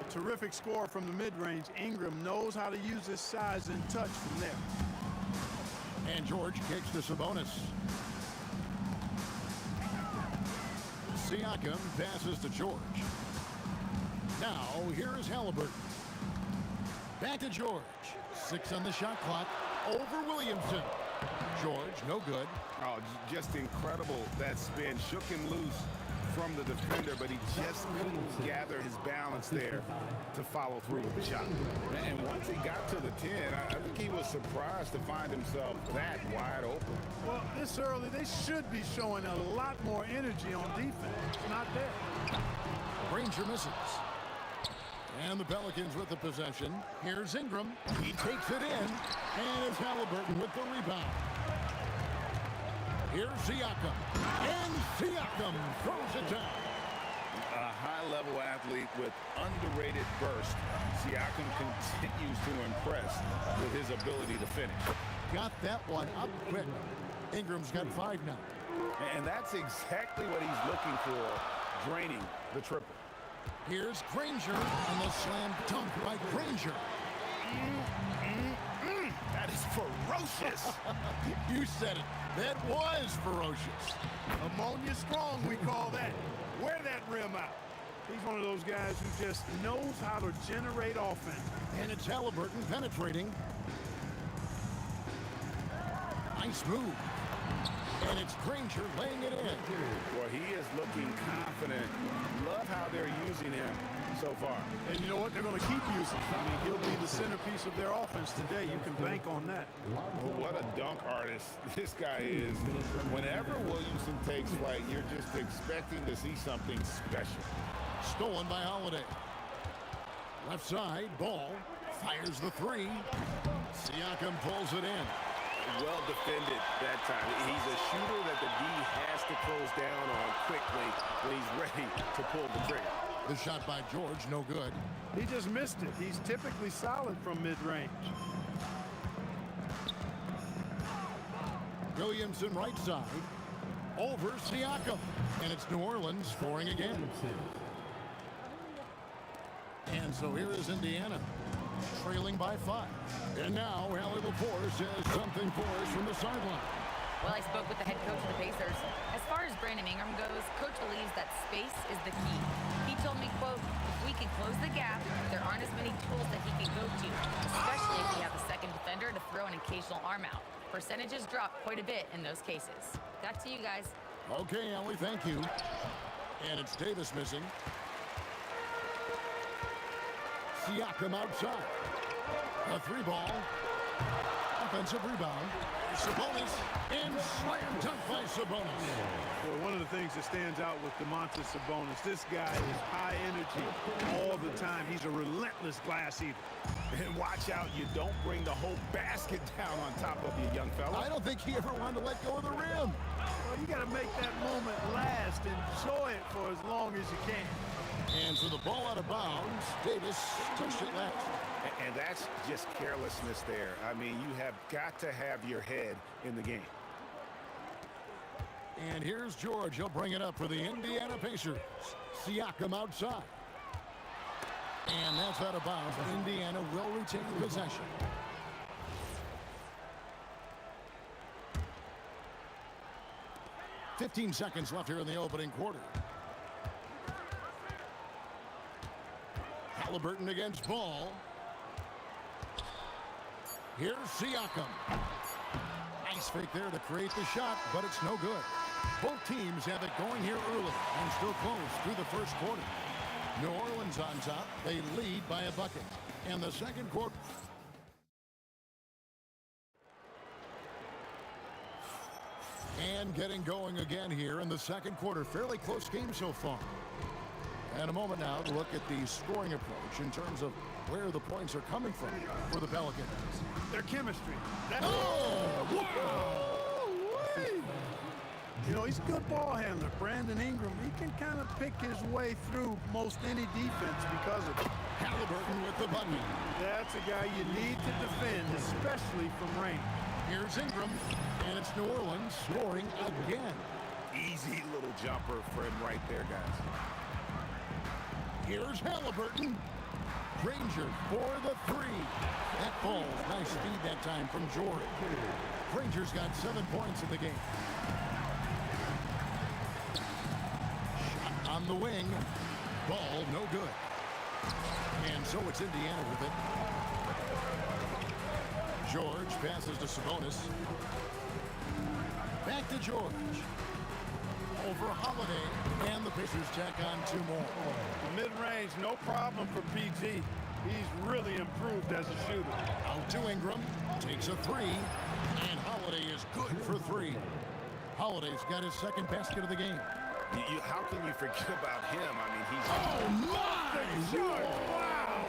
A terrific score from the mid-range. Ingram knows how to use his size and touch from there. And George kicks to Sabonis. Siakam passes to George. Now, here is Halliburton. Back to George. 6 on the shot clock. Over Williamson. George, no good. Oh, just incredible. That spin shook him loose from the defender, but he just couldn't gather his balance there to follow through with the shot. And once he got to the 10, I think he was surprised to find himself that wide open. Well, this early, they should be showing a lot more energy on defense. It's not there. Granger misses. And the Pelicans with the possession. Here's Ingram. He takes it in. And it's Halliburton with the rebound. Here's Siakam. And Siakam throws it down. A high-level athlete with underrated burst. Siakam continues to impress with his ability to finish. Got that one up quick. Ingram's got 5 now. And that's exactly what he's looking for, draining the triple. Here's Granger, and the slam dunk by Granger. That is ferocious. You said it. That was ferocious. Ammonia strong, we call that. Wear that rim out. He's one of those guys who just knows how to generate offense. And it's Halliburton penetrating. Nice move. And it's Granger laying it in. Well, he is looking confident. Love how they're using him so far. And you know what? They're going to keep using him. I mean, he'll be the centerpiece of their offense today. You can bank on that. Well, what a dunk artist this guy is. Whenever Williamson takes flight, you're just expecting to see something special. Stolen by Holiday. Left side, Ball fires the 3. Siakam pulls it in. Well defended that time. He's a shooter that the D has to close down on quickly when he's ready to pull the trigger. The shot by George, no good. He just missed it. He's typically solid from mid-range. Williamson right side. Over Siakam. And it's New Orleans scoring again. And so here is Indiana, trailing by 5. And now Allie Laporte says something for us from the sideline. Well, I spoke with the head coach of the Pacers. As far as Brandon Ingram goes, coach believes that space is the key. He told me, quote, if we can close the gap, there aren't as many tools that he can go to, especially if we have a second defender to throw an occasional arm out. Percentages drop quite a bit in those cases. Back to you guys. Okay, Allie, thank you. And it's Davis missing. Siakam outside. A 3 ball. Offensive rebound. Sabonis. And slam dunk by Sabonis. Well, one of the things that stands out with DeMontis Sabonis, this guy is high energy all the time. He's a relentless glass eater. And watch out, you don't bring the whole basket down on top of you, young fella. I don't think he ever wanted to let go of the rim. Well, you got to make that moment last. Enjoy it for as long as you can. And so the ball out of bounds. Davis touched it left. And that's just carelessness there. I mean, you have got to have your head in the game. And here's George. He'll bring it up for the Indiana Pacers. Siakam outside. And that's out of bounds. Indiana will retain possession. "15 seconds left here in the opening quarter. Halliburton against Ball. Here's Siakam. Nice fake there to create the shot, but it's no good. Both teams have it going here early and still close through the first quarter. New Orleans on top. They lead by a bucket. And the second quarter. And getting going again here in the second quarter. Fairly close game so far. And a moment now to look at the scoring approach in terms of where the points are coming from for the Pelicans. Their chemistry. Whoa! You know, he's a good ball handler. Brandon Ingram, he can kind of pick his way through most any defense because of it. Halliburton with the button. That's a guy you need to defend, especially from range. Here's Ingram, and it's New Orleans scoring again. Easy little jumper for him right there, guys. Here's Halliburton. Granger for the 3. That falls. Nice speed that time from Jordan. Granger's got 7 points in the game. Shot on the wing. Ball no good. And so it's Indiana with it. George passes to Sabonis. Back to George. Over Holiday, and the Pacers tack on 2 more. Mid-range, no problem for PG. He's really improved as a shooter. Out to Ingram, takes a 3, and Holiday is good for 3. Holiday's got his 2nd basket of the game. How can you forget about him? I mean, he's... Oh, my! Wow!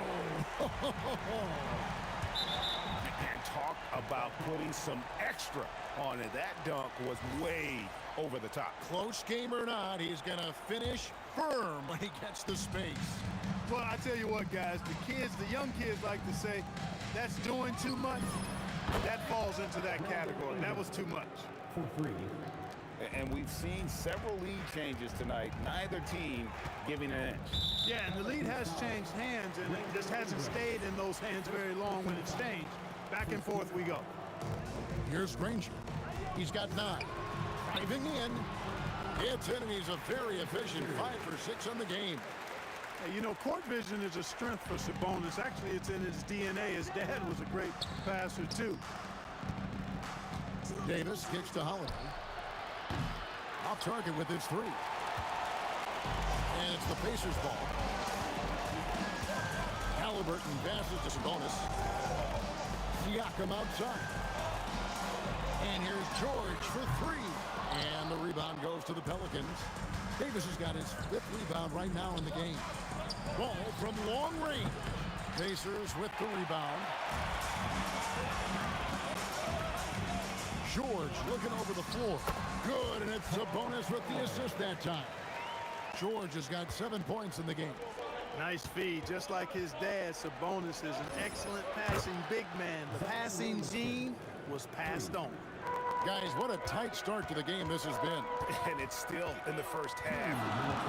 And talk about putting some extra on it. That dunk was way over the top. Close game or not, he's going to finish firm when he gets the space. Well, I tell you what, guys, the young kids like to say, that's doing too much. That falls into that category. That was too much. For 3. And we've seen several lead changes tonight. Neither team giving an inch. Yeah, and the lead has changed hands, and it just hasn't stayed in those hands very long when it's changed. Back and forth we go. Here's Granger. He's got 9. Driving in. Hits in, and he's a very efficient 5 for 6 on the game. Hey, you know, court vision is a strength for Sabonis. Actually, it's in his DNA. His dad was a great passer, too. Davis kicks to Holiday. Off target with his 3. And it's the Pacers ball. Halliburton passes to Sabonis. Siakam outside. And here's George for 3. And the rebound goes to the Pelicans. Davis has got his 5th rebound right now in the game. Ball from long range. Pacers with the rebound. George looking over the floor. Good, and it's Sabonis with the assist that time. George has got 7 points in the game. Nice feed. Just like his dad, Sabonis is an excellent passing big man. The passing gene was passed on. Guys, what a tight start to the game this has been. And it's still in the first half.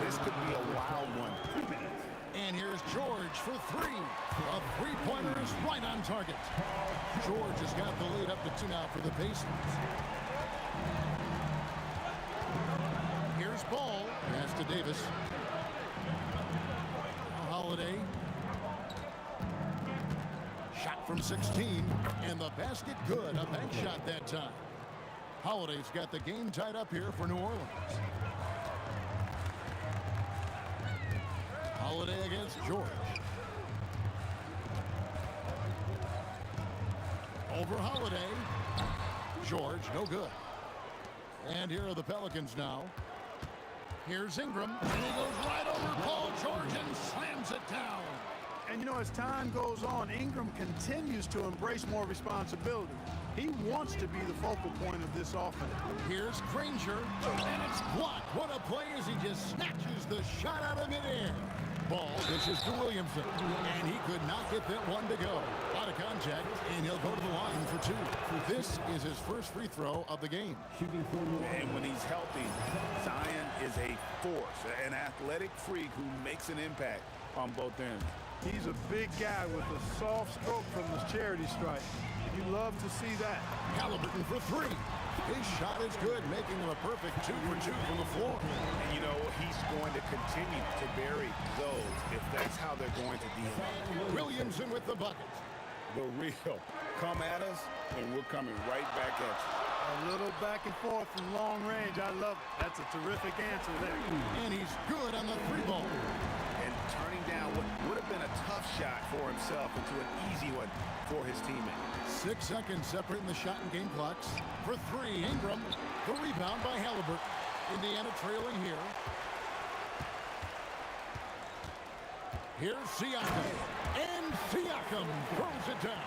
This could be a wild one. And here's George for 3. A 3-pointer is right on target. George has got the lead up to 2 now for the Pacers. Here's Ball. Pass to Davis. Holiday. Shot from 16. And the basket good. A bank shot that time. Holiday's got the game tied up here for New Orleans. Holiday against George. Over Holiday. George, no good. And here are the Pelicans now. Here's Ingram, and he goes right over Paul George and slams it down. And you know, as time goes on, Ingram continues to embrace more responsibility. He wants to be the focal point of this offense. Here's Granger, and it's blocked. What a play as he just snatches the shot out of midair. Ball dishes to Williamson, and he could not get that one to go. Out of contact, and he'll go to the line for 2. This is his first free throw of the game. And when he's healthy, Zion is a force, an athletic freak who makes an impact on both ends. He's a big guy with a soft stroke from the charity stripe. You love to see that. Halliburton for 3. His shot is good, making him a perfect 2 for 2 from the floor. And you know, he's going to continue to bury those if that's how they're going to deal. Williamson with the bucket. The real. Come at us, and we're coming right back at you. A little back and forth from long range. I love it. That's a terrific answer there. And he's good on the 3 ball. And turning down what would have been a tough shot for himself into an easy one for his teammate. 6 seconds separating the shot and game clocks. For 3, Ingram. The rebound by Halliburton. Indiana trailing here. Here's Siakam. And Siakam throws it down.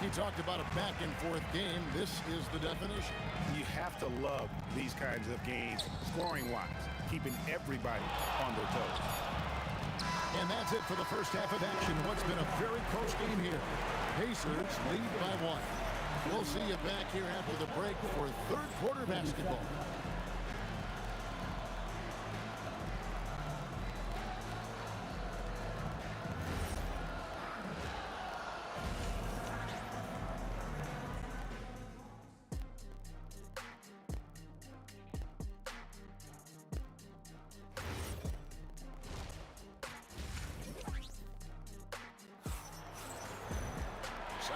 He talked about a back-and-forth game. This is the definition. You have to love these kinds of games, scoring-wise, keeping everybody on their toes. And that's it for the first half of action. What's been a very close game here. Pacers lead by 1. We'll see you back here after the break for third quarter basketball.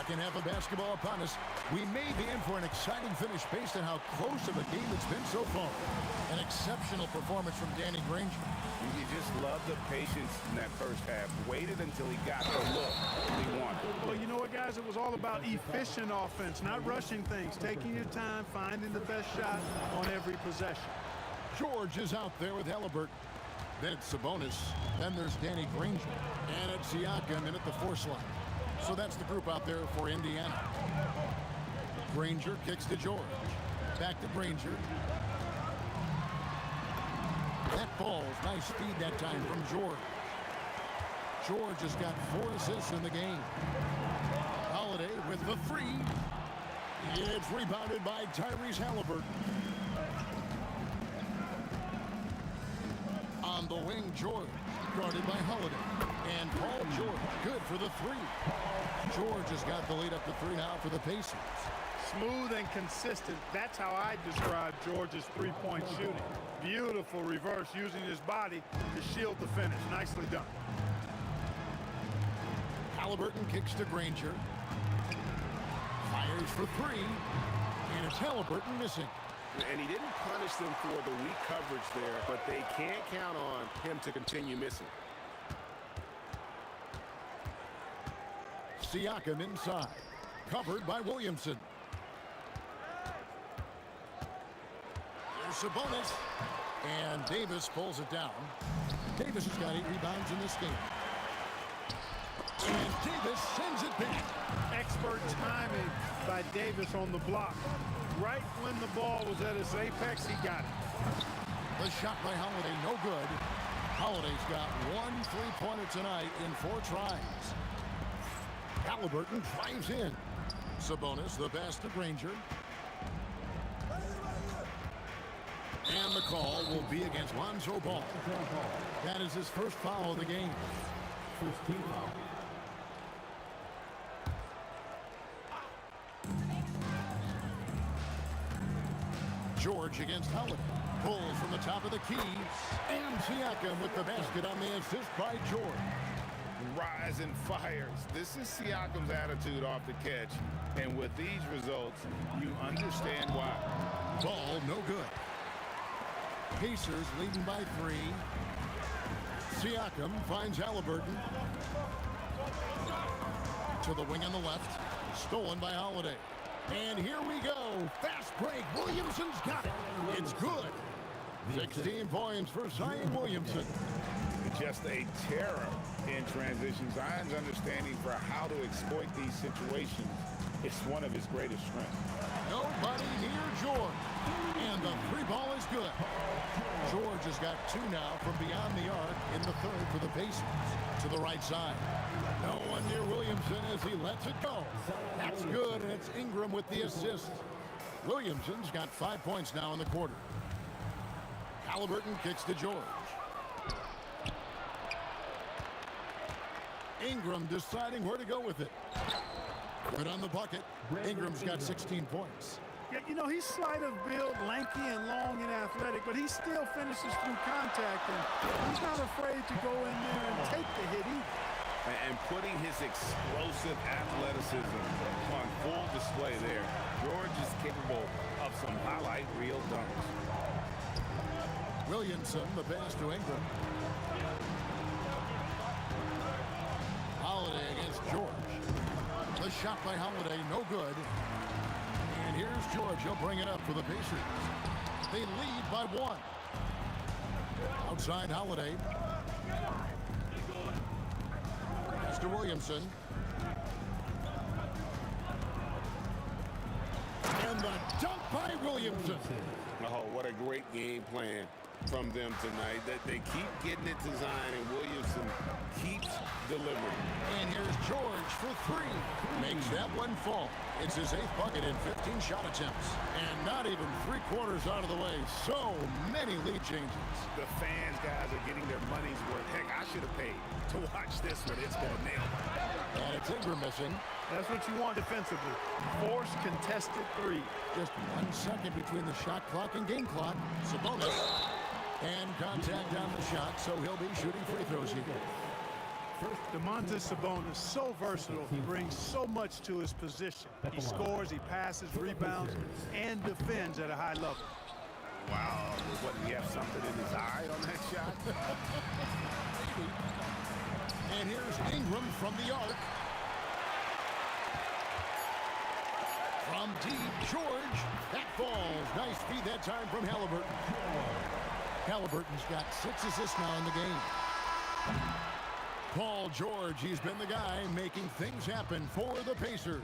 Second half of basketball upon us. We may be in for an exciting finish based on how close of a game it's been so far. An exceptional performance from Danny Granger. You just love the patience in that first half. Waited until he got the look he wanted. Well, you know what, guys? It was all about efficient offense, not rushing things, taking your time, finding the best shot on every possession. George is out there with Halliburton. Then it's Sabonis. Then there's Danny Granger. And it's Siakam in at the force line. So that's the group out there for Indiana. Granger kicks to George. Back to Granger. That ball's nice speed that time from George. George has got 4 assists in the game. Holiday with the 3. It's rebounded by Tyrese Halliburton. On the wing, George, guarded by Holiday. And Paul George, good for the 3. George has got the lead up to 3 now for the Pacers. Smooth and consistent. That's how I describe George's three-point shooting. Beautiful reverse, using his body to shield the finish. Nicely done. Halliburton kicks to Granger. Fires for 3. And it's Halliburton missing. And he didn't punish them for the weak coverage there, but they can't count on him to continue missing. Siakam inside. Covered by Williamson. Here's Sabonis. And Davis pulls it down. Davis has got 8 rebounds in this game. And Davis sends it back. Expert timing by Davis on the block. Right when the ball was at its apex, he got it. The shot by Holiday, no good. Holiday's got 1 3-pointer tonight in 4 tries. Halliburton drives in. Sabonis, the pass to Granger. And the call will be against Lonzo Ball. That is his first foul of the game. First team foul. George against Holiday. Pulls from the top of the key. And Siakam with the basket on the assist by George. Rise and fires. This is Siakam's attitude off the catch. And with these results, you understand why. Ball no good. Pacers leading by 3. Siakam finds Halliburton. To the wing on the left. Stolen by Holiday. And here we go. Fast break. Williamson's got it. It's good. 16 points for Zion Williamson. Just a terror in transition. Zion's understanding for how to exploit these situations is one of his greatest strengths. Nobody near George. And the 3 ball is good. George has got 2 now from beyond the arc in the 3rd for the Pacers. To the right side. No one near Williamson as he lets it go. That's good, and it's Ingram with the assist. Williamson's got 5 points now in the quarter. Halliburton kicks to George. Ingram deciding where to go with it. Good on the bucket. Ingram's got 16 points. Yeah, you know, he's slight of build, lanky and long and athletic, but he still finishes through contact, and he's not afraid to go in there and take the hit either. And putting his explosive athleticism on full display there. George is capable of some highlight reel dunks. Williamson, the pass to Ingram. Holiday against George. The shot by Holiday, no good. And here's George. He'll bring it up for the Pacers. They lead by 1. Outside Holiday. Mr. Williamson. And the dunk by Williamson. Oh, what a great game plan from them tonight. That they keep getting it to Zion, and Williamson keeps delivering. And here's George for 3. Makes that one fall. It's his 8th bucket in 15 shot attempts. And not even 3/4 out of the way. So many lead changes. The fans, guys, are getting their money's worth. Heck, I should have paid to watch this one. It's going to nail it. And it's Ingram missing. That's what you want defensively. Force contested 3. Just 1 second between the shot clock and game clock. Sabonis. And contact on the shot, so he'll be shooting free throws here. Domantas Sabonis, so versatile, he brings so much to his position. He scores, he passes, rebounds, and defends at a high level. Wow, what, did he have something in his eye on that shot? And here's Ingram from the arc. From deep, George. That falls. Nice feed that time from Halliburton. Halliburton's got 6 assists now in the game. Paul George, he's been the guy making things happen for the Pacers.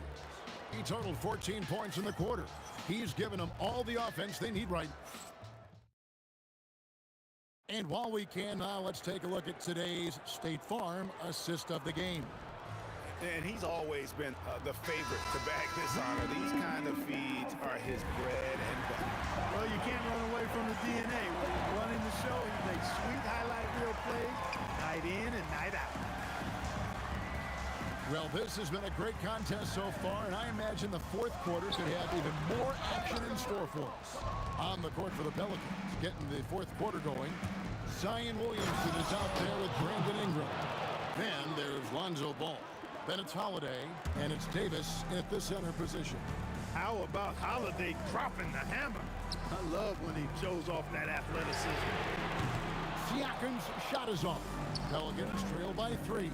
He totaled 14 points in the quarter. He's given them all the offense they need right. And while we can now, let's take a look at today's State Farm assist of the game. And he's always been the favorite to bag this honor. These kind of feeds are his bread and butter. Well, you can't run away from the DNA. When he's running the show, he makes sweet highlight reel plays, night in and night out. Well, this has been a great contest so far, and I imagine the fourth quarter could have even more action in store for us. On the court for the Pelicans, getting the fourth quarter going, Zion Williamson is out there with Brandon Ingram. Then there's Lonzo Ball. Then it's Holiday, and it's Davis at the center position. How about Holiday dropping the hammer? I love when he shows off that athleticism. Siakam's shot is off. Pelicans trail by 3.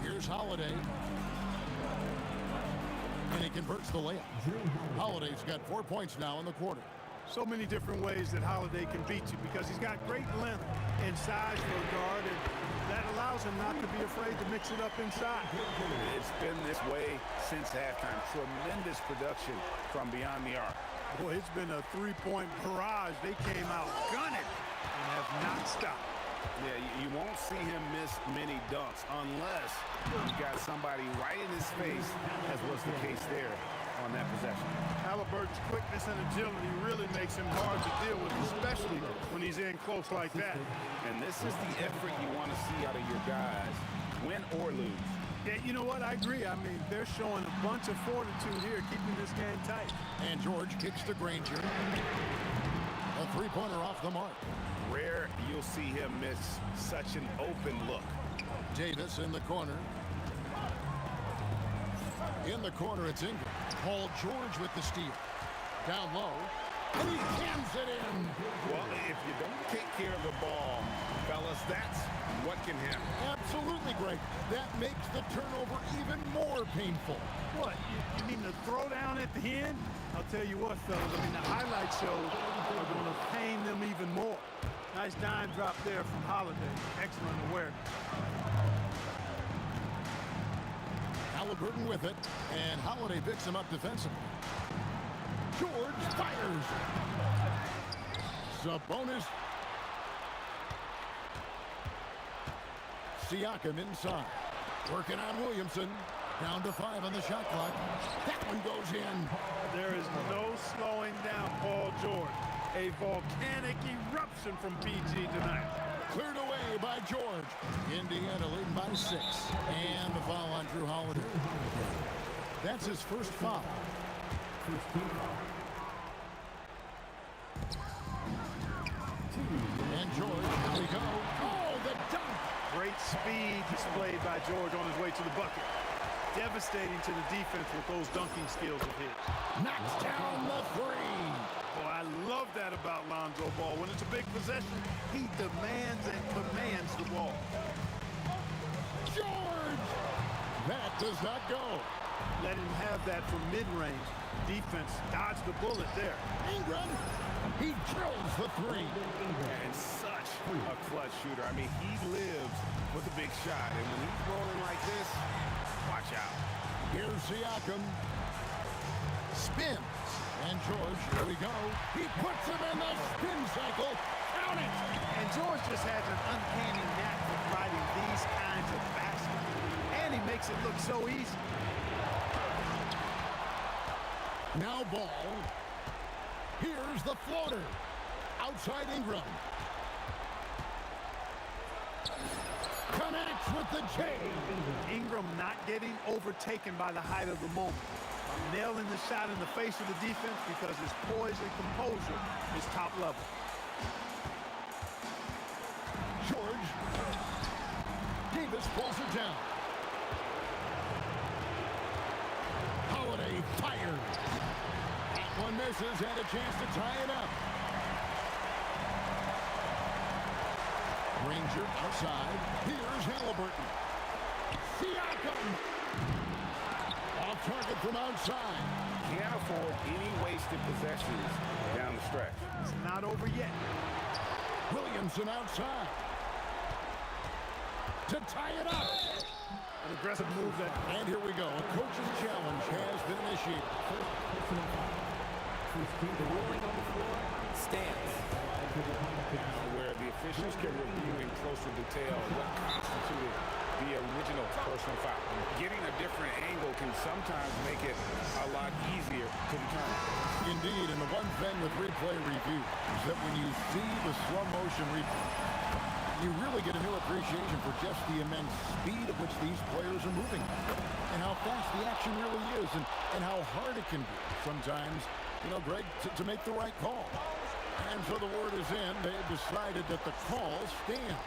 Here's Holiday. And he converts the layup. Holiday's got 4 points now in the quarter. So many different ways that Holiday can beat you because he's got great length and size for a guard, and that allows him not to be afraid to mix it up inside. It's been this way since halftime. Tremendous production from beyond the arc. Boy, it's been a three-point barrage. They came out gunning and have not stopped. Yeah, you won't see him miss many dunks unless you got somebody right in his face, as was the case there on that possession. Halliburton's quickness and agility really makes him hard to deal with, especially when he's in close like that. And this is the effort you want to see out of your guys, win or lose. Yeah, you know what? I agree. I mean, they're showing a bunch of fortitude here, keeping this game tight. And George kicks to Granger. A three-pointer off the mark. Rare you'll see him miss such an open look. Davis in the corner. In the corner, it's Ingram. Paul George with the steal. Down low. And he jams it in. Well, if you don't take care of the ball, fellas, that's what can happen. Absolutely great. That makes the turnover even more painful. What? You mean the throwdown at the end? I'll tell you what, fellas. I mean, the highlight shows are going to pain them even more. Nice dime drop there from Holiday. Excellent awareness. Halliburton with it, and Holiday picks him up defensively. George fires. Sabonis. Siakam inside. Working on Williamson. Down to 5 on the shot clock. That one goes in. There is no slowing down Paul George. A volcanic eruption from PG tonight. Cleared away by George. Indiana leading by 6. And the foul on Drew Holiday. That's his first foul. And George, here we go. Oh, the dunk! Great speed displayed by George on his way to the bucket. Devastating to the defense with those dunking skills of his. Knocks down the 3. Oh, I love that about Lonzo Ball. When it's a big possession, he demands and commands the ball. George! That does not go. Let him have that from mid-range. Defense dodged the bullet there. Ingram, he drills the 3. And such a clutch shooter. I mean, he lives with a big shot. And when he's rolling like this, watch out. Here's Siakam. Spins. And George, here we go. He puts him in the spin cycle. Count it. And George just has an uncanny knack for driving these kinds of baskets. And he makes it look so easy. Now Ball. Here's the floater. Outside Ingram. Connects with the J. Ingram not getting overtaken by the height of the moment. Nailing the shot in the face of the defense because his poise and composure is top level. and misses, and a chance to tie it up. Ranger outside. Here's Halliburton. Siakam. Off target from outside. Can't afford any wasted possessions down the stretch. It's not over yet. Williamson outside. To tie it up. An aggressive move that. And here we go. A coaching challenge has been initiated. The ruling on the floor stands. Where the officials can review in closer detail what constituted the original personal foul. Getting a different angle can sometimes make it a lot easier to determine. Indeed, and the one thing with replay review is that when you see the slow motion replay, you really get a new appreciation for just the immense speed at which these players are moving and how fast the action really is and how hard it can be sometimes, you know, Greg, to make the right call. And so the word is in. They've decided that the call stands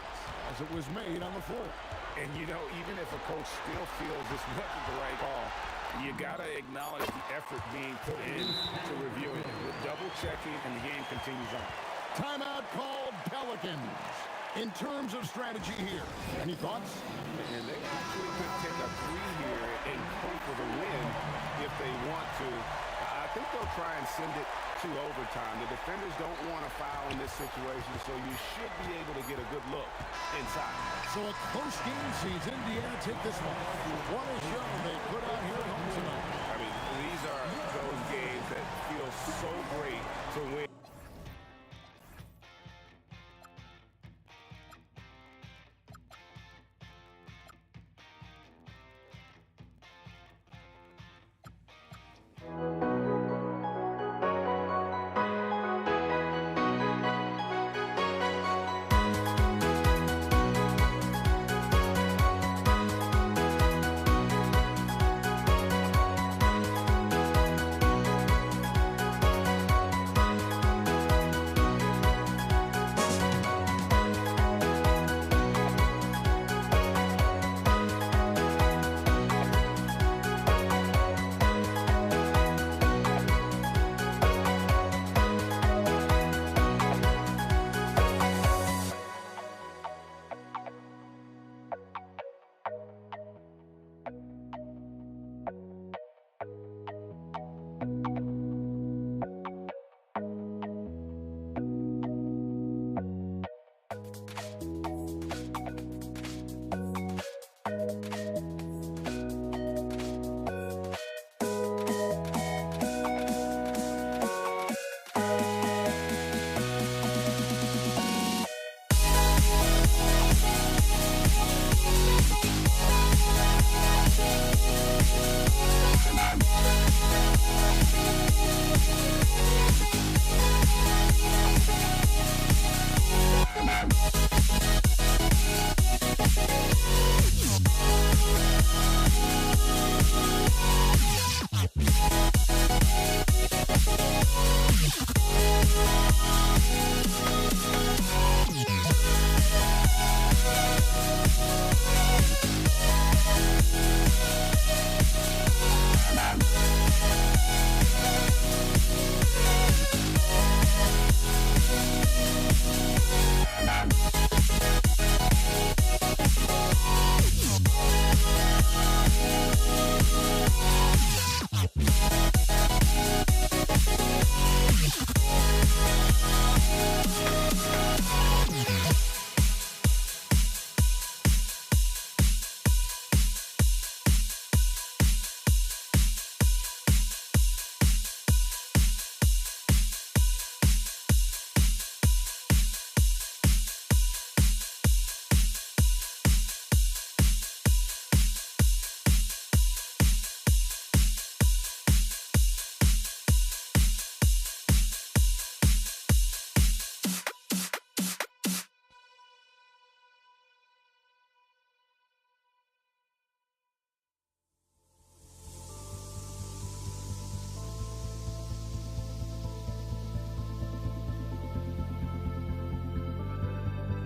as it was made on the floor. And, you know, even if a coach still feels this wasn't the right call, you got to acknowledge the effort being put in to reviewing it. With double-checking, and the game continues on. Timeout called Pelicans. In terms of strategy here, any thoughts? And they actually could take a 3 here and hope for the win if they want to. I think they'll try and send it to overtime. The defenders don't want to foul in this situation, so you should be able to get a good look inside. So a close game sees Indiana take this one. What a show they put out here at home tonight. I mean, these are those games that feel so great to win.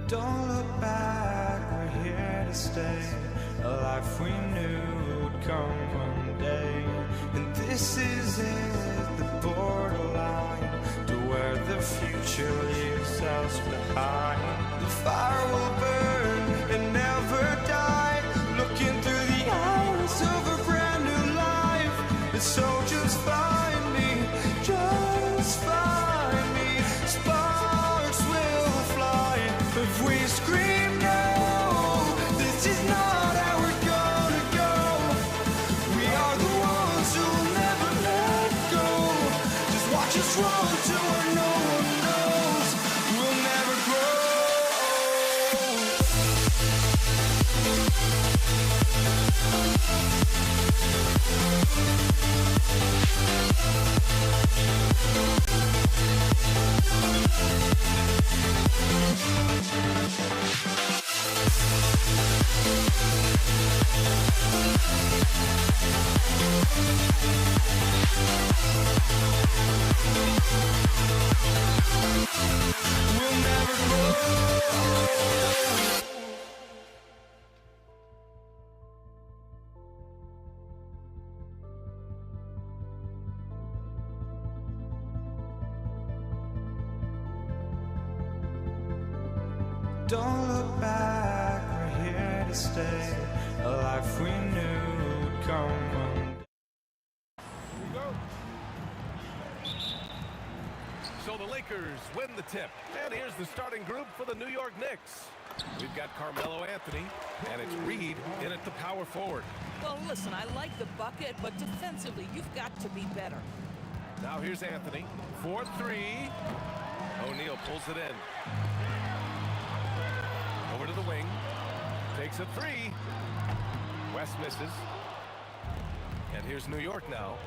Don't look back, we're here to stay. A life we knew would come one one day. And this is it, the borderline to where the future leaves us behind. The fire will burn and never die, looking through the eyes of a brand new life. And so just find me, just find me. Sparks will fly if we scream no. This is not how we're gonna go. We are the ones who'll never let go. Just watch us run to where no one knows. We'll never grow. We'll never grow. Don't look back, we're here to stay. A life we knew would come one day. So the Lakers win the tip. And here's the starting group for the New York Knicks. We've got Carmelo Anthony, and it's Reed in at the power forward. Well, listen, I like the bucket, but defensively, you've got to be better. Now here's Anthony. 4-3. O'Neal pulls it in. Over to the wing. Takes a three. West misses. And here's New York now.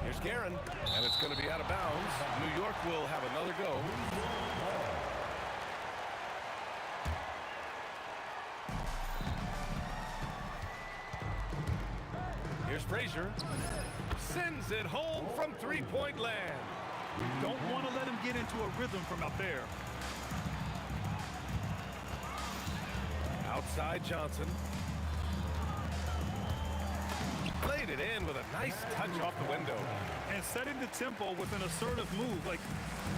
Here's Guerin, and it's going to be out of bounds. New York will have another go. Here's Frazier. Sends it home from three-point land. Don't want to let him get into a rhythm from out there. Outside Johnson. Played it in with a nice touch off the window. And setting the tempo with an assertive move. Like,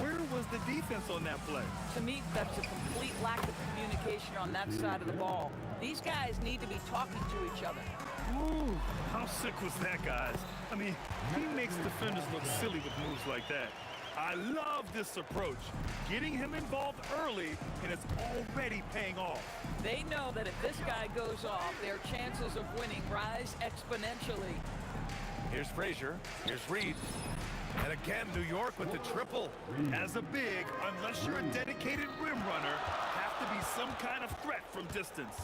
where was the defense on that play? To me, that's a complete lack of communication on that side of the ball. These guys need to be talking to each other. Ooh, how sick was that, guys? I mean, he makes defenders look silly with moves like that. I love this approach. Getting him involved early, and it's already paying off. They know that if this guy goes off, their chances of winning rise exponentially. Here's Frazier. Here's Reed. And again, New York with the triple. As a big, unless you're a dedicated rim runner, have to be some kind of threat from distance.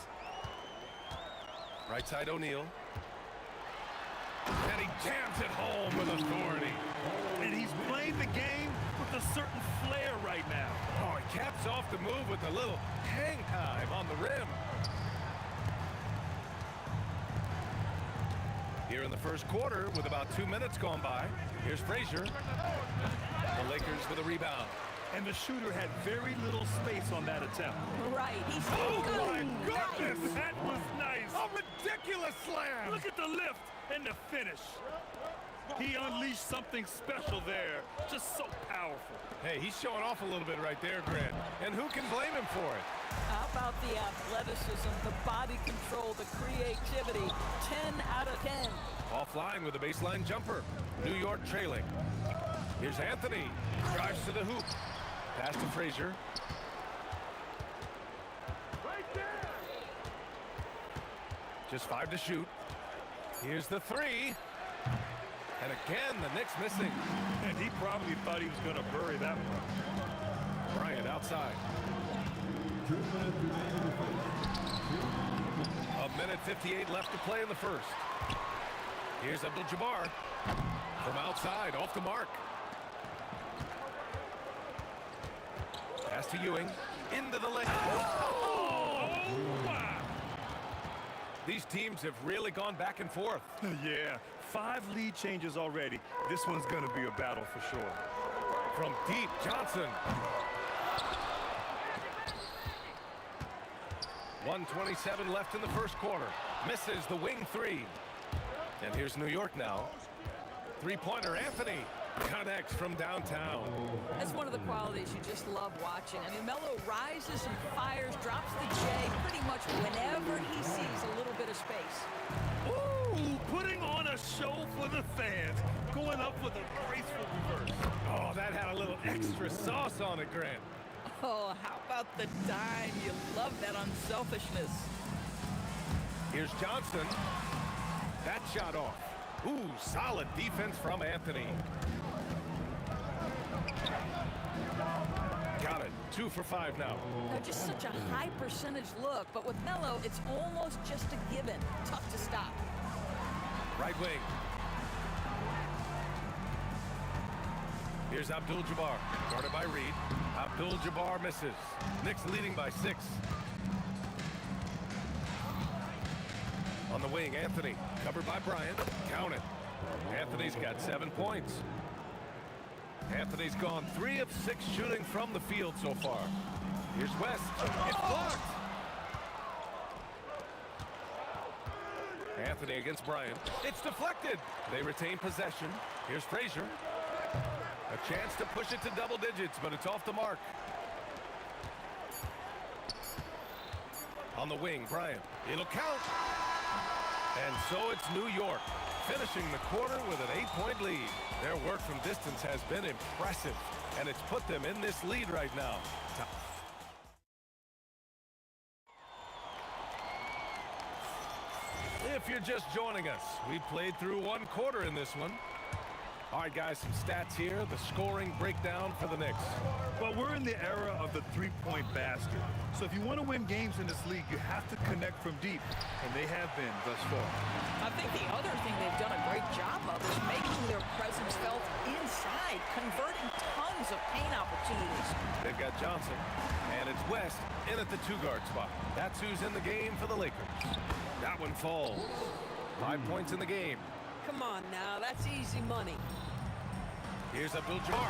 Right side O'Neal. And he jams it home with authority. And he's playing the game with a certain flair right now. Oh, he caps off the move with a little hang time on the rim. Here in the first quarter, with about 2 minutes gone by, here's Frazier. The Lakers with a rebound. And the shooter had very little space on that attempt. Right, he's oh my goodness! Nice. That was nice. A ridiculous slam! Look at the lift and the finish. He unleashed something special there. Just so powerful. Hey, he's showing off a little bit right there, Grant. And who can blame him for it? How about the athleticism, the body control, the creativity? 10 out of 10. Offline with a baseline jumper. New York trailing. Here's Anthony. Drives to the hoop. Pass to Frazier. Right there. Just 5 to shoot. Here's the three. And again, the Knicks missing. And he probably thought he was going to bury that one. Bryant outside. 1:58 left to play in the first. Here's Abdul-Jabbar. From outside, off the mark. Pass to Ewing. Into the lane. Oh! Wow. These teams have really gone back and forth. Yeah, 5 lead changes already. This one's going to be a battle for sure. From deep, Johnson. 1:27 left in the first quarter. Misses the wing three. And here's New York now. Three-pointer, Anthony connects from downtown. That's one of the qualities you just love watching. I mean, Melo rises and fires, drops the J pretty much whenever he sees a little bit of space. Ooh, putting on a show for the fans. Going up with a graceful reverse. Oh, that had a little extra sauce on it, Grant. Oh, how about the dime? You love that unselfishness. Here's Johnson. That shot off. Ooh, solid defense from Anthony. Got it. 2 for 5 now. Now, just such a high percentage look, but with Melo, it's almost just a given. Tough to stop. Right wing. Here's Abdul-Jabbar, guarded by Reed. Abdul-Jabbar misses. Knicks leading by 6. On the wing, Anthony, covered by Bryant. Count it. Anthony's got 7 points. Anthony's gone 3 of 6 shooting from the field so far. Here's West. It's blocked. Anthony against Bryant. It's deflected. They retain possession. Here's Frazier. A chance to push it to double digits, but it's off the mark. On the wing, Bryant. It'll count. And so it's New York, finishing the quarter with an 8-point lead. Their work from distance has been impressive, and it's put them in this lead right now. If you're just joining us, we played through 1 quarter in this one. All right, guys, some stats here. The scoring breakdown for the Knicks. Well, we're in the era of the three-point basket. So if you want to win games in this league, you have to connect from deep, and they have been thus far. I think the other thing they've done a great job of is making their presence felt inside, converting tons of paint opportunities. They've got Johnson, and it's West in at the 2-guard spot. That's who's in the game for the Lakers. That one falls. 5 points in the game. Come on now, that's easy money. Here's Abdul-Jabbar,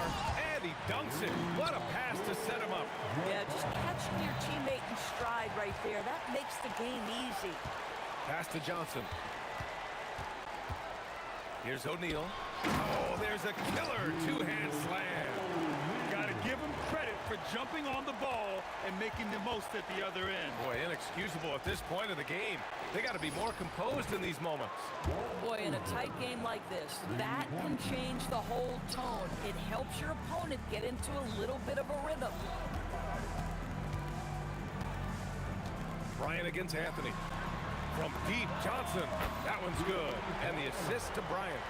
and he dunks it. What a pass to set him up. Yeah, just catching your teammate in stride right there. That makes the game easy. Pass to Johnson. Here's O'Neal. Oh, there's a killer 2-hand slam. Got to give him credit for jumping on the ball and making the most at the other end. Boy, inexcusable at this point of the game. They got to be more composed in these moments. Boy, in a tight game like this, that can change the whole tone. It helps your opponent get into a little bit of a rhythm. Bryant against Anthony. From deep, Johnson. That one's good. And the assist to Bryant.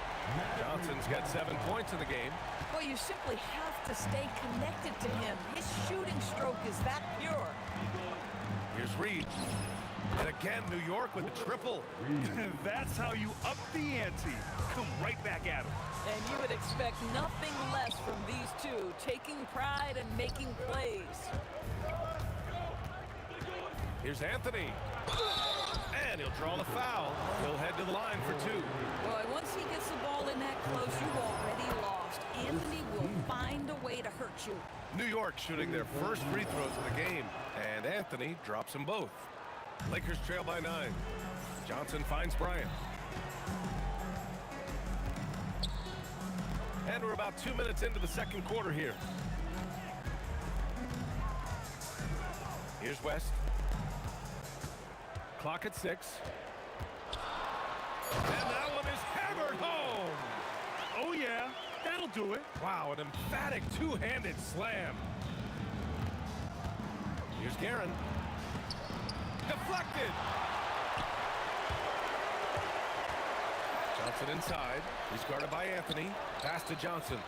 Johnson's got 7 points in the game. Well, you simply have to stay connected to him. His shooting stroke is that pure. Here's Reed. And again, New York with the triple. That's how you up the ante. Come right back at him. And you would expect nothing less from these two, taking pride and making plays. Here's Anthony. And he'll draw the foul. He'll head to the line for 2. Boy, once he gets the ball in that close, you've already lost. Anthony will find a way to hurt you. New York shooting their first free throws of the game. And Anthony drops them both. Lakers trail by 9. Johnson finds Bryant. And we're about 2 minutes into the second quarter here. Here's West. Clock at 6. And that one is hammered home. Oh, yeah. That'll do it. Wow, an emphatic 2-handed slam. Here's Guerin. Deflected. Johnson inside. He's guarded by Anthony. Pass to Johnson.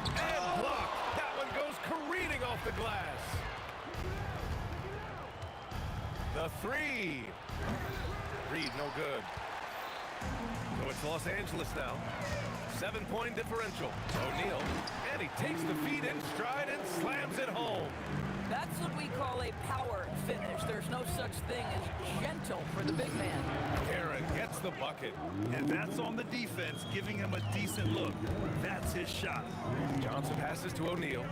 And blocked. That one goes careening off the glass. The 3. Reed, no good. So it's Los Angeles now. 7-point differential. O'Neal. And he takes the feet in stride and slams it home. That's what we call a power finish. There's no such thing as gentle for the big man. Guerin gets the bucket. And that's on the defense, giving him a decent look. That's his shot. Johnson passes to O'Neal.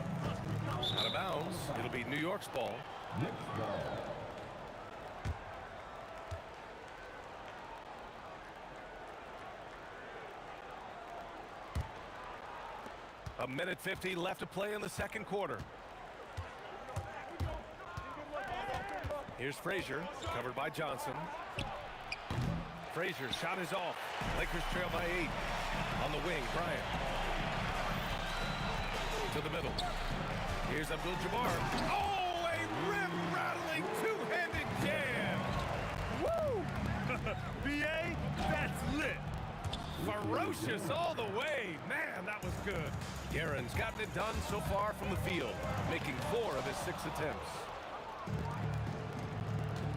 Out of bounds. It'll be New York's ball. Next ball. A minute 50 left to play in the second quarter. Here's Frazier, covered by Johnson. Frazier's shot is off. Lakers trail by 8. On the wing, Bryant. To the middle. Here's Abdul-Jabbar. Oh, a rim-rattling two-handed jam. Woo! BA, that's lit. Ferocious all the way. Man, that was good. Guerin's gotten it done so far from the field, making 4 of his 6 attempts.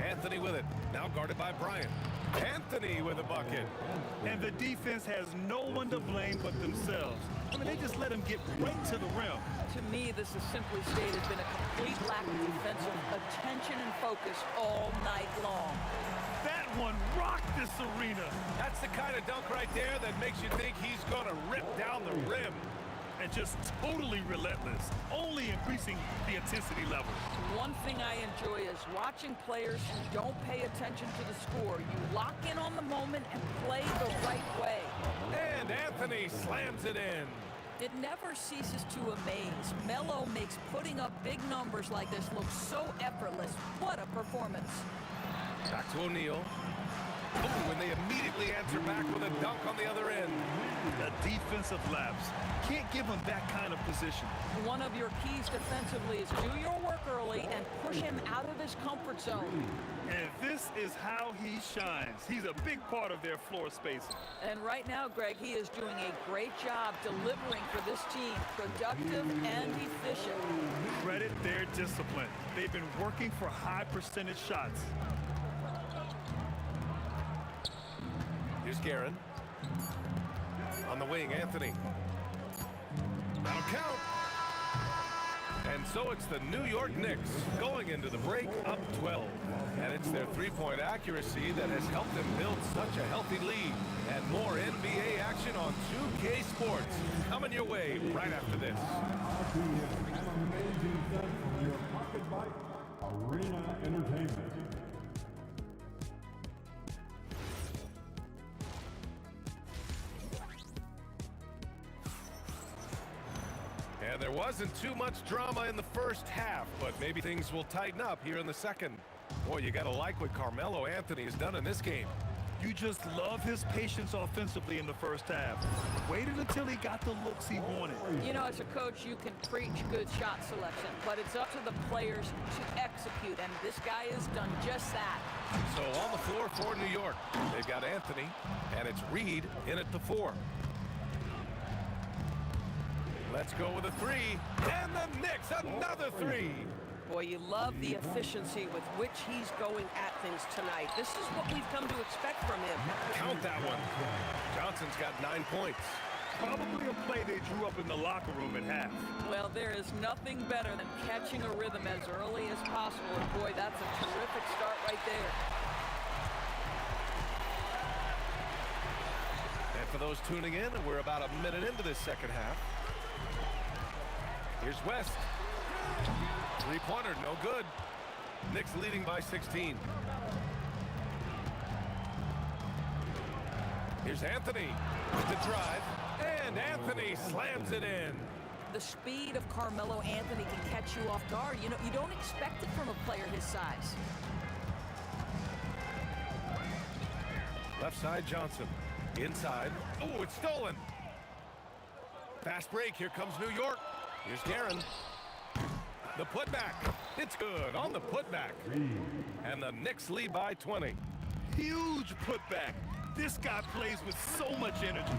Anthony with it, now guarded by Bryant. Anthony with a bucket. And the defense has no one to blame but themselves. I mean, they just let him get right to the rim. To me, this has simply stated been a complete lack of defensive attention and focus all night long. That one rocked this arena. That's the kind of dunk right there that makes you think he's going to rip down the rim. And just totally relentless, only increasing the intensity level. One thing I enjoy is watching players who don't pay attention to the score. You lock in on the moment and play the right way. And Anthony slams it in. It never ceases to amaze. Melo makes putting up big numbers like this look so effortless. What a performance. Back to O'Neal. Oh, and they immediately answer back with a dunk on the other end. The defensive lapse. Can't give him that kind of position. One of your keys defensively is do your work early and push him out of his comfort zone. And this is how he shines. He's a big part of their floor spacing. And right now, Greg, he is doing a great job delivering for this team. Productive and efficient. Credit their discipline. They've been working for high percentage shots. Here's Guerin. On the wing, Anthony. That'll count. And so it's the New York Knicks going into the break up 12. And it's their three-point accuracy that has helped them build such a healthy lead. And more NBA action on 2K Sports coming your way right after this. An amazing set from your Pocket Bike Arena Entertainment. And there wasn't too much drama in the first half, but maybe things will tighten up here in the second. Boy, you got to like what Carmelo Anthony has done in this game. You just love his patience offensively in the first half. Waited until he got the looks he wanted. You know, as a coach, you can preach good shot selection, but it's up to the players to execute, and this guy has done just that. So on the floor for New York, they've got Anthony, and it's Reed in at the 4. Let's go with a 3, and the Knicks another 3. Boy, you love the efficiency with which he's going at things tonight. This is what we've come to expect from him. Count that one. Johnson's got 9 points. Probably a play they drew up in the locker room at half. Well, there is nothing better than catching a rhythm as early as possible, and boy, that's a terrific start right there. And for those tuning in, we're about a minute into this second half. Here's West. Three-pointer, no good. Knicks leading by 16. Here's Anthony with the drive, and Anthony slams it in. The speed of Carmelo Anthony can catch you off guard. You know, you don't expect it from a player his size. Left side, Johnson. Inside. Oh, it's stolen. Fast break. Here comes New York. Here's Guerin. The putback. It's good on the putback. And the Knicks lead by 20. Huge putback. This guy plays with so much energy.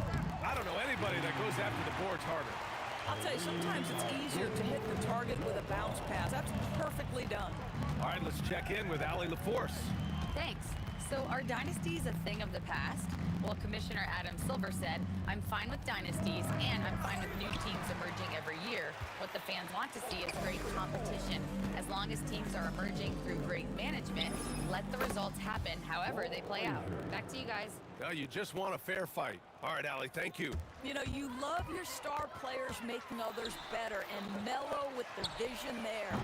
I don't know anybody that goes after the boards harder. I'll tell you, sometimes it's easier to hit the target with a bounce pass. That's perfectly done. All right, let's check in with Allie LaForce. Thanks. So are dynasties a thing of the past? Well, Commissioner Adam Silver said, I'm fine with dynasties and I'm fine with new teams emerging every year. What the fans fans want to see is great competition. As long as teams are emerging through great management, let the results happen however they play out. Back to you guys. Now you just want a fair fight. All right, Allie, thank you. You know, you love your star players making others better, and Melo with the vision there.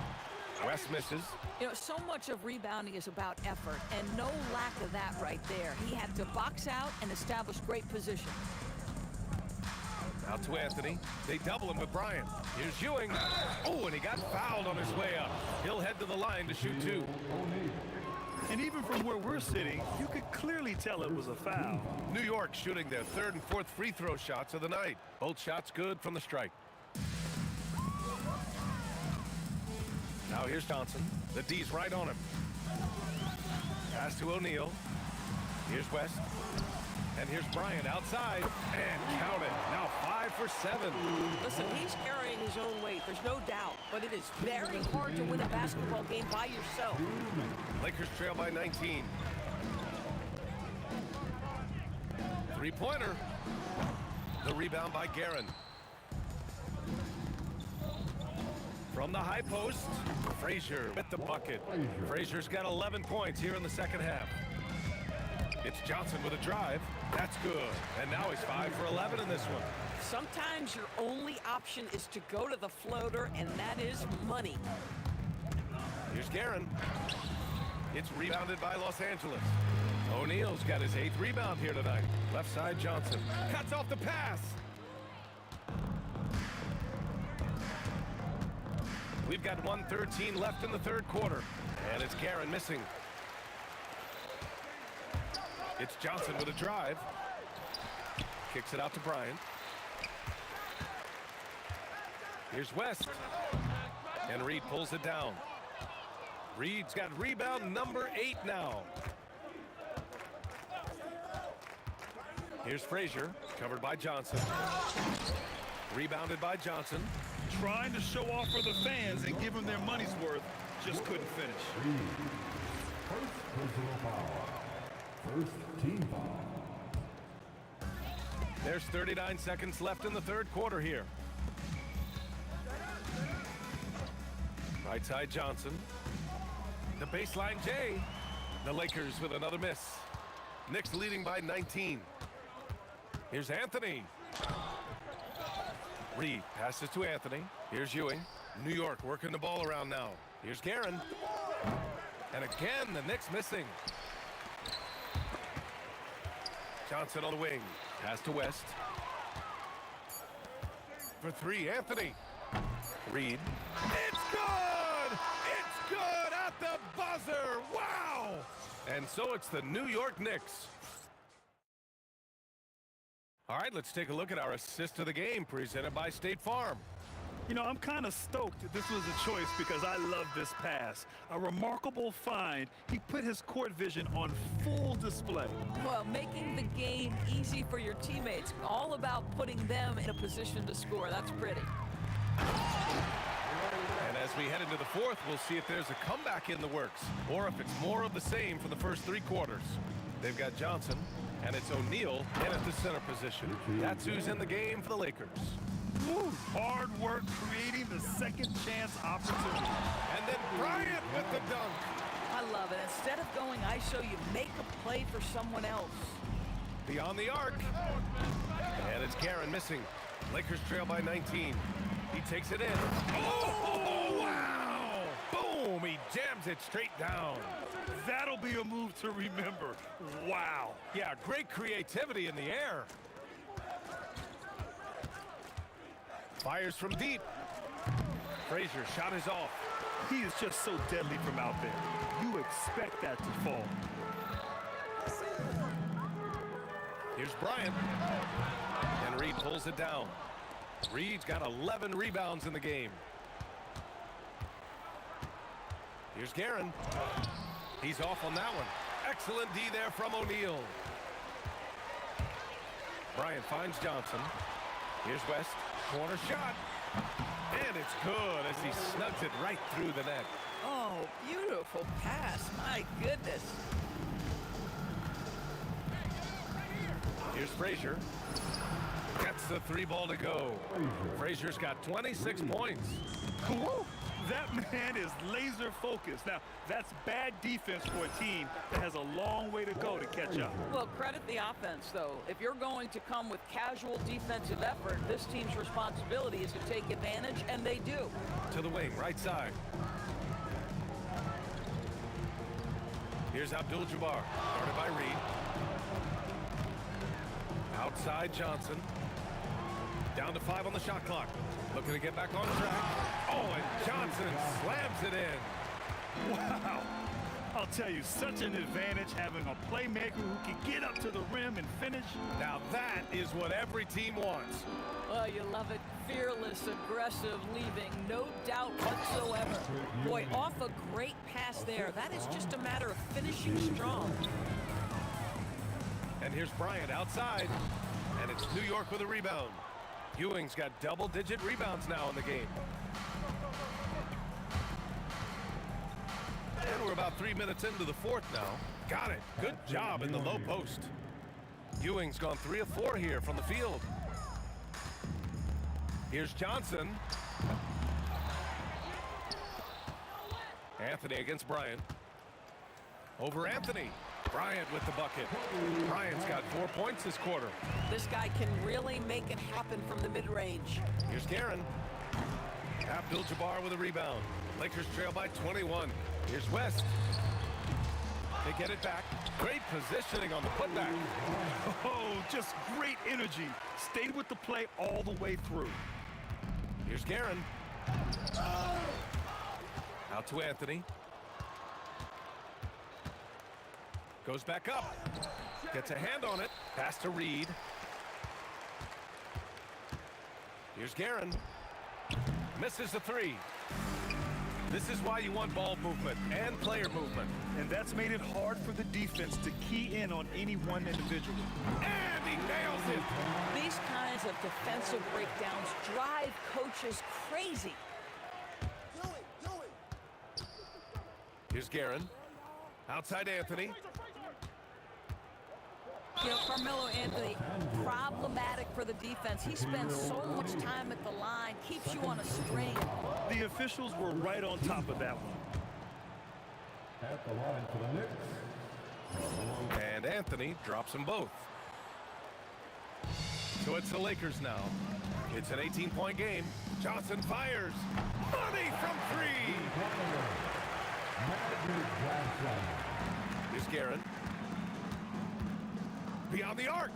West misses. You know, so much of rebounding is about effort, and no lack of that right there. He had to box out and establish great position. Out to Anthony. They double him with Bryant. Here's Ewing. Oh, and he got fouled on his way up. He'll head to the line to shoot two. And even from where we're sitting, you could clearly tell it was a foul. New York shooting their third and fourth free throw shots of the night. Both shots good from the strike. Now here's Johnson. The D's right on him. Pass to O'Neal. Here's West. And here's Bryant outside. And count it. Now 5 for 7. Listen, he's carrying his own weight. There's no doubt. But it is very hard to win a basketball game by yourself. Lakers trail by 19. Three-pointer. The rebound by Guerin. From the high post, Frazier with the bucket. Frazier's got 11 points here in the second half. It's Johnson with a drive. That's good. And now he's 5 for 11 in this one. Sometimes your only option is to go to the floater, and that is money. Here's Guerin. It's rebounded by Los Angeles. O'Neal's got his 8th rebound here tonight. Left side Johnson. Cuts off the pass. We've got 1:13 left in the third quarter. And it's Guerin missing. It's Johnson with a drive. Kicks it out to Bryant. Here's West. And Reed pulls it down. Reed's got rebound number 8 now. Here's Frazier, covered by Johnson. Rebounded by Johnson. Trying to show off for the fans and give them their money's worth, just couldn't finish. First personal foul. First team foul. There's 39 seconds left in the third quarter here. Right side Johnson. The baseline Jay. The Lakers with another miss. Knicks leading by 19. Here's Anthony. Reed passes to Anthony. Here's Ewing. New York working the ball around now. Here's Guerin. And again, the Knicks missing. Johnson on the wing. Pass to West. For 3, Anthony. Reed. It's good! It's good at the buzzer! Wow! And so it's the New York Knicks. All right, let's take a look at our assist of the game presented by State Farm. You know, I'm kind of stoked that this was a choice because I love this pass. A remarkable find. He put his court vision on full display. Well, making the game easy for your teammates. All about putting them in a position to score. That's pretty. And as we head into the fourth, we'll see if there's a comeback in the works or if it's more of the same for the first 3 quarters. They've got Johnson, and it's O'Neal in at the center position. That's who's in the game for the Lakers. Woo, hard work creating the second chance opportunity. And then Bryant with the dunk. I love it. Instead of going ISO, you make a play for someone else. Beyond the arc. And it's Guerin missing. Lakers trail by 19. He takes it in. Oh, wow! Boom! He jams it straight down. That'll be a move to remember. Wow. Yeah, great creativity in the air. Fires from deep. Frazier shot is off. He is just so deadly from out there. You expect that to fall. Here's Bryant. And Reed pulls it down. Reed's got 11 rebounds in the game. Here's Guerin. He's off on that one. Excellent D there from O'Neal. Bryant finds Johnson. Here's West. Corner shot. And it's good as he snugs it right through the net. Oh, beautiful pass. My goodness. Here's Frazier. Gets the 3 ball to go. Frazier's got 26 points. Whoa, that man is laser focused. Now, that's bad defense for a team that has a long way to go to catch up. Well, credit the offense, though. If you're going to come with casual defensive effort, this team's responsibility is to take advantage, and they do. To the wing, right side. Here's Abdul-Jabbar, guarded by Reed. Outside Johnson. Down to 5 on the shot clock. Looking to get back on track. Oh, and Johnson slams it in. Wow. I'll tell you, such an advantage having a playmaker who can get up to the rim and finish. Now that is what every team wants. Well, you love it. Fearless, aggressive, leaving no doubt whatsoever. Boy, off a great pass there. That is just a matter of finishing strong. And here's Bryant outside. And it's New York with a rebound. Ewing's got double-digit rebounds now in the game. And we're about 3 minutes into the fourth now. Got it. Good job in the low post. Ewing's gone 3 of 4 here from the field. Here's Johnson. Anthony against Bryant. Over Anthony. Bryant with the bucket. Bryant's got 4 points this quarter. This guy can really make it happen from the mid-range. Here's Guerin. Abdul-Jabbar with a rebound. Lakers trail by 21. Here's West. They get it back. Great positioning on the putback. Oh, just great energy. Stayed with the play all the way through. Here's Guerin. Out to Anthony. Goes back up. Gets a hand on it. Pass to Reed. Here's Guerin. Misses the 3. This is why you want ball movement and player movement. And that's made it hard for the defense to key in on any one individual. And he nails it. These kinds of defensive breakdowns drive coaches crazy. Here's Guerin. Outside Anthony. You know, Carmelo Anthony, problematic for the defense. He spends so much time at the line, keeps you on a string. The officials were right on top of that one. At the line for the Knicks. And Anthony drops them both. So it's the Lakers now. It's an 18-point game. Johnson fires. Money from 3. Here's Guerin. Beyond the arc.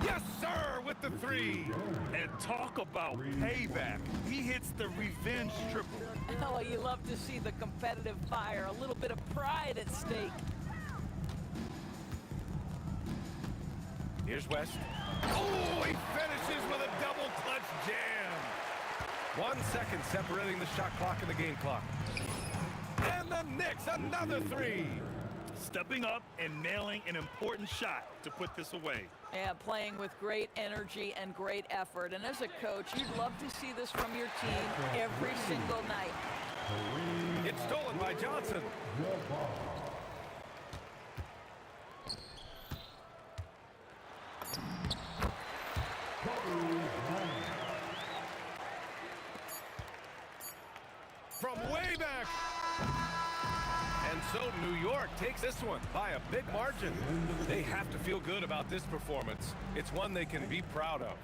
Yes, sir, with the 3. And talk about payback. He hits the revenge triple. Oh, you love to see the competitive fire. A little bit of pride at stake. Here's West. Oh, he finishes with a double clutch jam. 1 second separating the shot clock and the game clock. And the Knicks, another 3. Stepping up and nailing an important shot to put this away. Yeah, playing with great energy and great effort. And as a coach, you'd love to see this from your team every single night. It's stolen by Johnson. From way back. And so New York takes this one by a big margin. They have to feel good about this performance. It's one they can be proud of.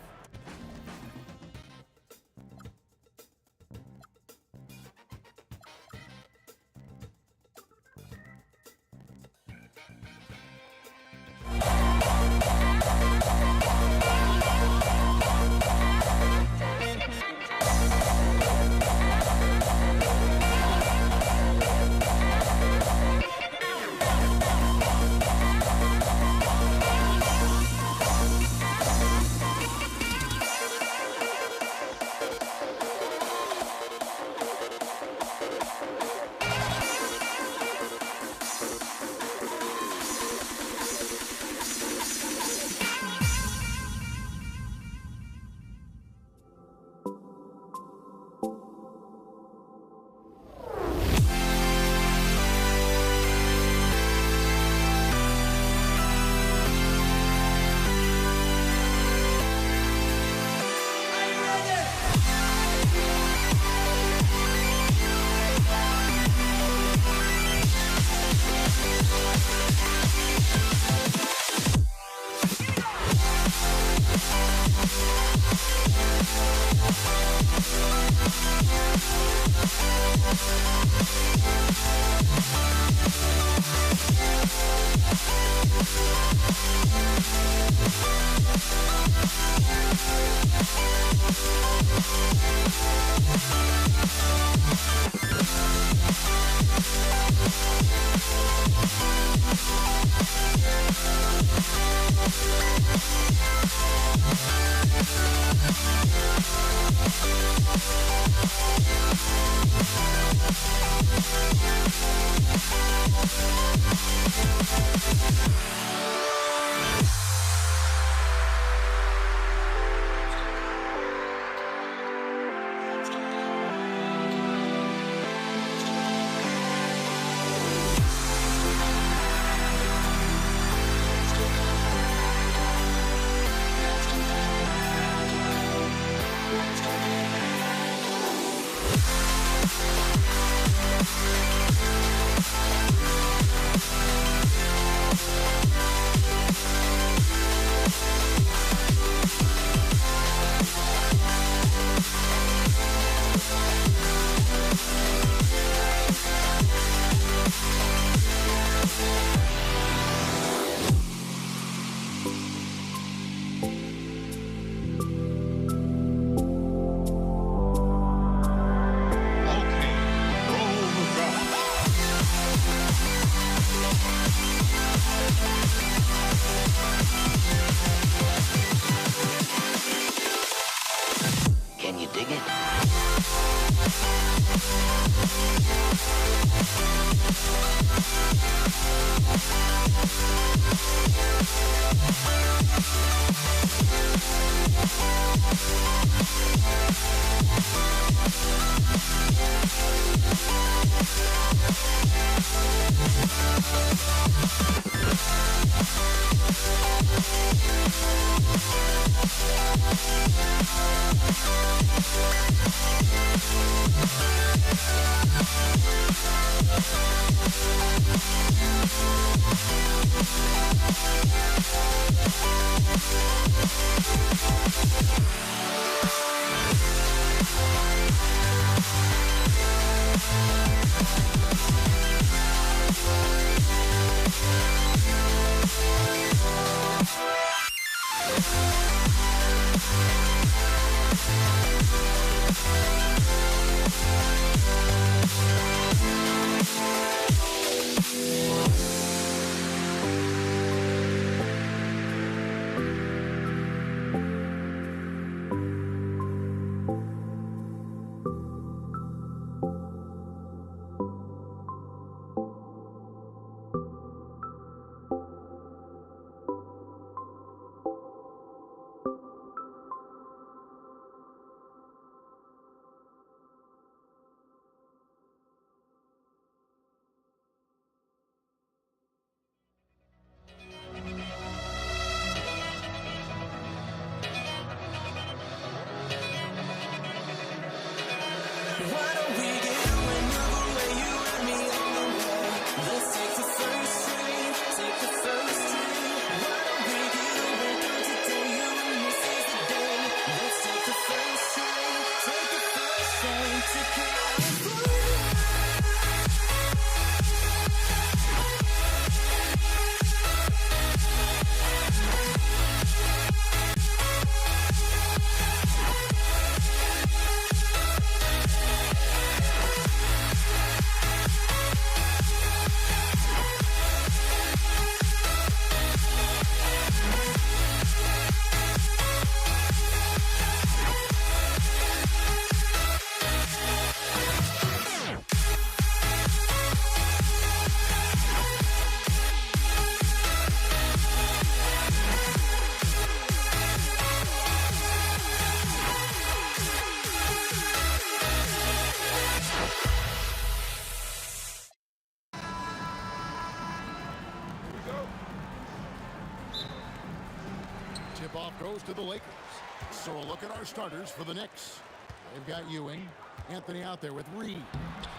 Can you dig it? Why don't we get and move away, you and me on the way? Let's take the first train, take the first train. Why don't we get away from today, you and me seize the day? Let's take the first train, take the first train to California. Tip-off goes to the Lakers. So a look at our starters for the Knicks. They've got Ewing, Anthony out there with Reed.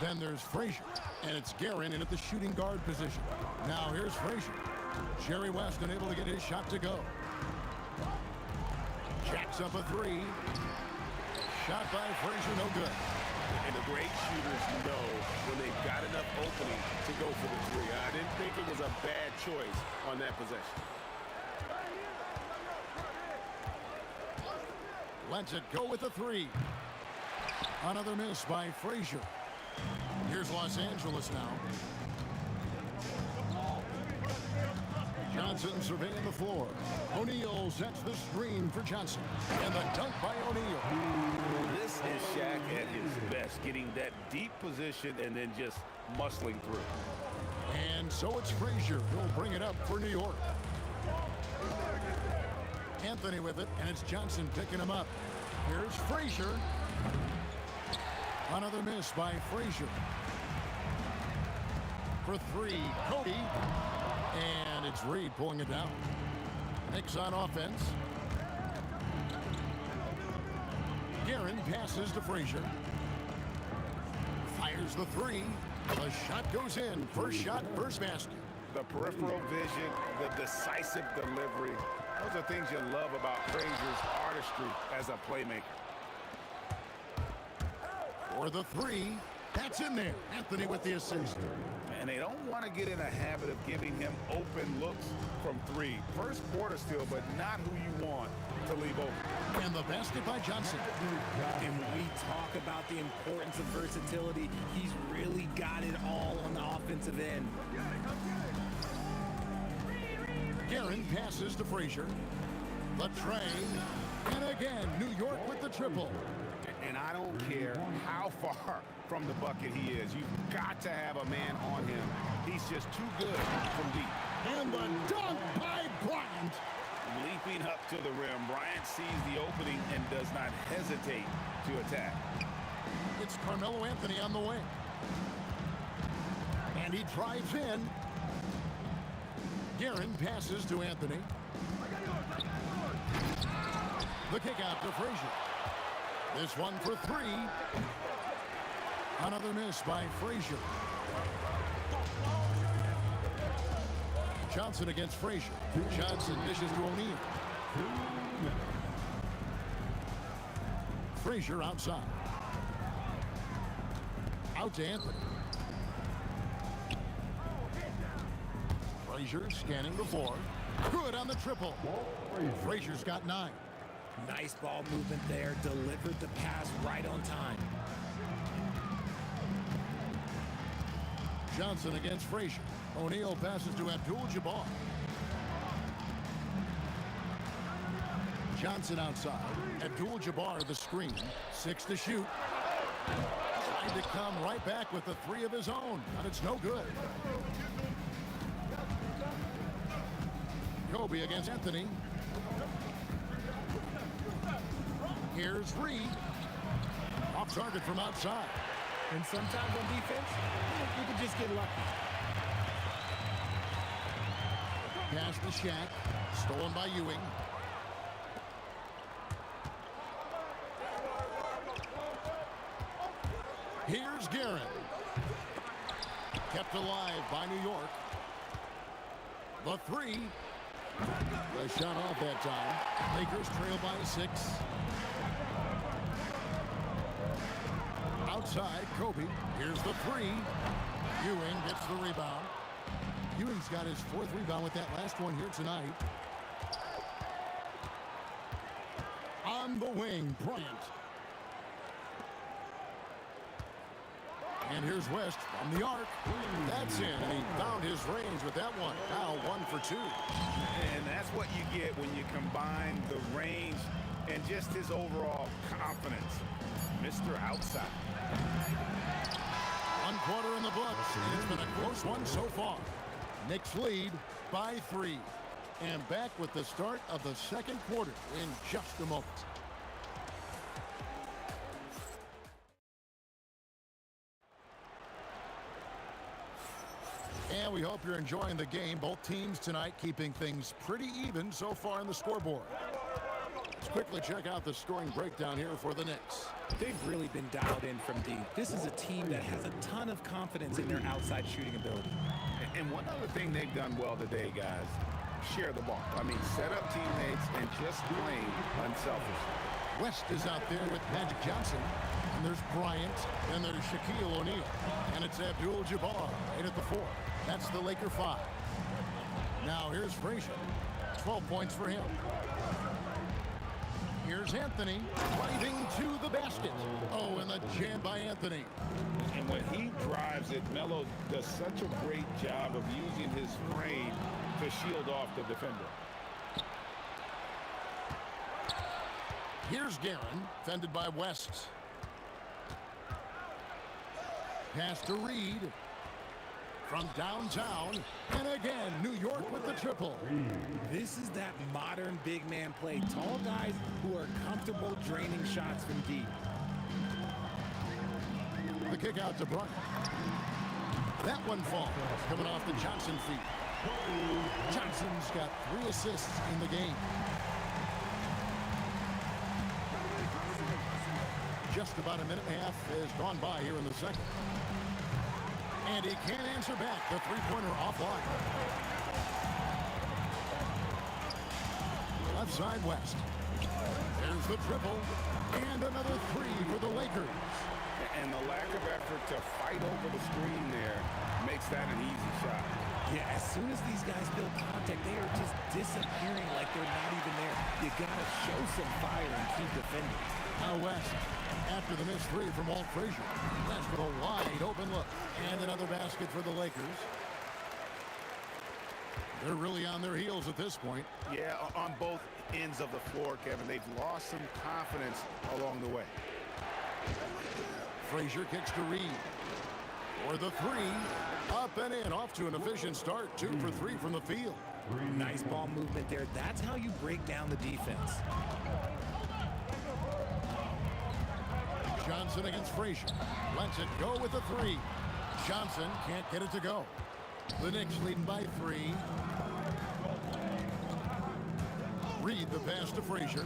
Then there's Frazier, and it's Guerin in at the shooting guard position. Now here's Frazier. Jerry West unable to get his shot to go. Jacks up a three. Shot by Frazier, no good. And the great shooters know when they've got enough opening to go for the three. I didn't think it was a bad choice on that possession. Lets it go with a three. Another miss by Frazier. Here's Los Angeles now. Johnson surveying the floor. O'Neal sets the screen for Johnson. And the dunk by O'Neal. This is Shaq at his best, getting that deep position and then just muscling through. And so it's Frazier who'll bring it up for New York. Anthony with it, and it's Johnson picking him up. Here's Frazier. Another miss by Frazier. For three, Cody. And it's Reed pulling it down. Knicks on offense. Guerin passes to Frazier. Fires the three. The shot goes in. First shot, first basket. The peripheral vision, the decisive delivery. Those are things you love about Frazier's artistry as a playmaker. For the three, that's in there. Anthony with the assist. And they don't want to get in a habit of giving him open looks from three. First quarter still, but not who you want to leave open. And the basket by Johnson. And when we talk about the importance of versatility, he's really got it all on the offensive end. Guerin passes to Frazier. The tray. And again, New York with the triple. And I don't care how far from the bucket he is. You've got to have a man on him. He's just too good from deep. And the dunk by Bryant. Leaping up to the rim, Bryant sees the opening and does not hesitate to attack. It's Carmelo Anthony on the wing. And he drives in. Guerin passes to Anthony. The kick out to Frazier. This one for three. Another miss by Frazier. Johnson against Frazier. Johnson dishes to O'Neal. Frazier outside. Out to Anthony. Frazier scanning the floor. Good on the triple. Frazier's got 9. Nice ball movement there. Delivered the pass right on time. Johnson against Frazier. O'Neal passes to Abdul-Jabbar. Johnson outside. Abdul-Jabbar the screen. 6 to shoot. Trying to come right back with the 3 of his own, but it's no good. Kobe against Anthony. Here's Reed. Off target from outside. And sometimes on defense, you can just get lucky. Pass to Shaq. Stolen by Ewing. Here's Guerin. Kept alive by New York. The 3. The shot off that time. Lakers trail by 6. Outside, Kobe. Here's the 3. Ewing gets the rebound. Ewing's got his 4th rebound with that last one here tonight. On the wing, Bryant. And here's West from the arc. That's in, and he found his range with that one. Now 1 for 2. And that's what you get when you combine the range and just his overall confidence. Mr. Outside. 1 quarter in the books. It's been a close one so far. Knicks lead by 3. And back with the start of the second quarter in just a moment. And we hope you're enjoying the game. Both teams tonight keeping things pretty even so far on the scoreboard. Let's quickly check out the scoring breakdown here for the Knicks. They've really been dialed in from deep. This is a team that has a ton of confidence in their outside shooting ability. And one other thing they've done well today, guys, share the ball. I mean, set up teammates and just plain unselfish. West is out there with Magic Johnson. And there's Bryant. And there's Shaquille O'Neal. And it's Abdul-Jabbar right at the 4. That's the Laker 5. Now here's Frazier. 12 points for him. Here's Anthony driving to the basket. Oh, and the jam by Anthony. And when he drives it, Melo does such a great job of using his frame to shield off the defender. Here's Guerin, fended by West. Pass to Reed. From downtown, and again, New York with the triple. This is that modern big man play. Tall guys who are comfortable draining shots from deep. The kick out to Bryant. That one falls, coming off the Johnson feet. Johnson's got 3 assists in the game. Just about a minute and a half has gone by here in the second. And he can't answer back. The three-pointer offline. Left side West. There's the triple. And another 3 for the Lakers. And the lack of effort to fight over the screen there makes that an easy shot. Yeah, as soon as these guys build contact, they are just disappearing like they're not even there. You gotta show some fire and keep defending. Now West, after the missed 3 from Walt Frazier. That's with a wide open look. And another basket for the Lakers. They're really on their heels at this point. Yeah, on both ends of the floor, Kevin. They've lost some confidence along the way. Frazier kicks to Reed. For the 3. Up and in. Off to an efficient start. 2 for 3 from the field. Nice ball movement there. That's how you break down the defense. Johnson against Frazier. Lets it go with the 3. Johnson can't get it to go. The Knicks leading by 3. Reed the pass to Frazier.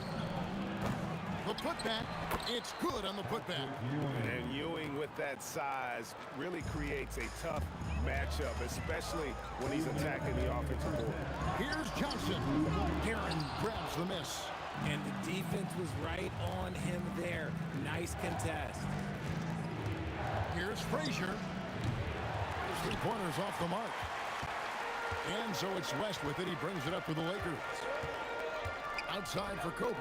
The putback. It's good on the putback. And Ewing with that size really creates a tough matchup, especially when he's attacking the offensive board. Here's Johnson. Guerin grabs the miss. And the defense was right on him there. Nice contest. Here's Frazier. His 3 pointers off the mark. And so it's West with it. He brings it up for the Lakers. Outside for Kobe.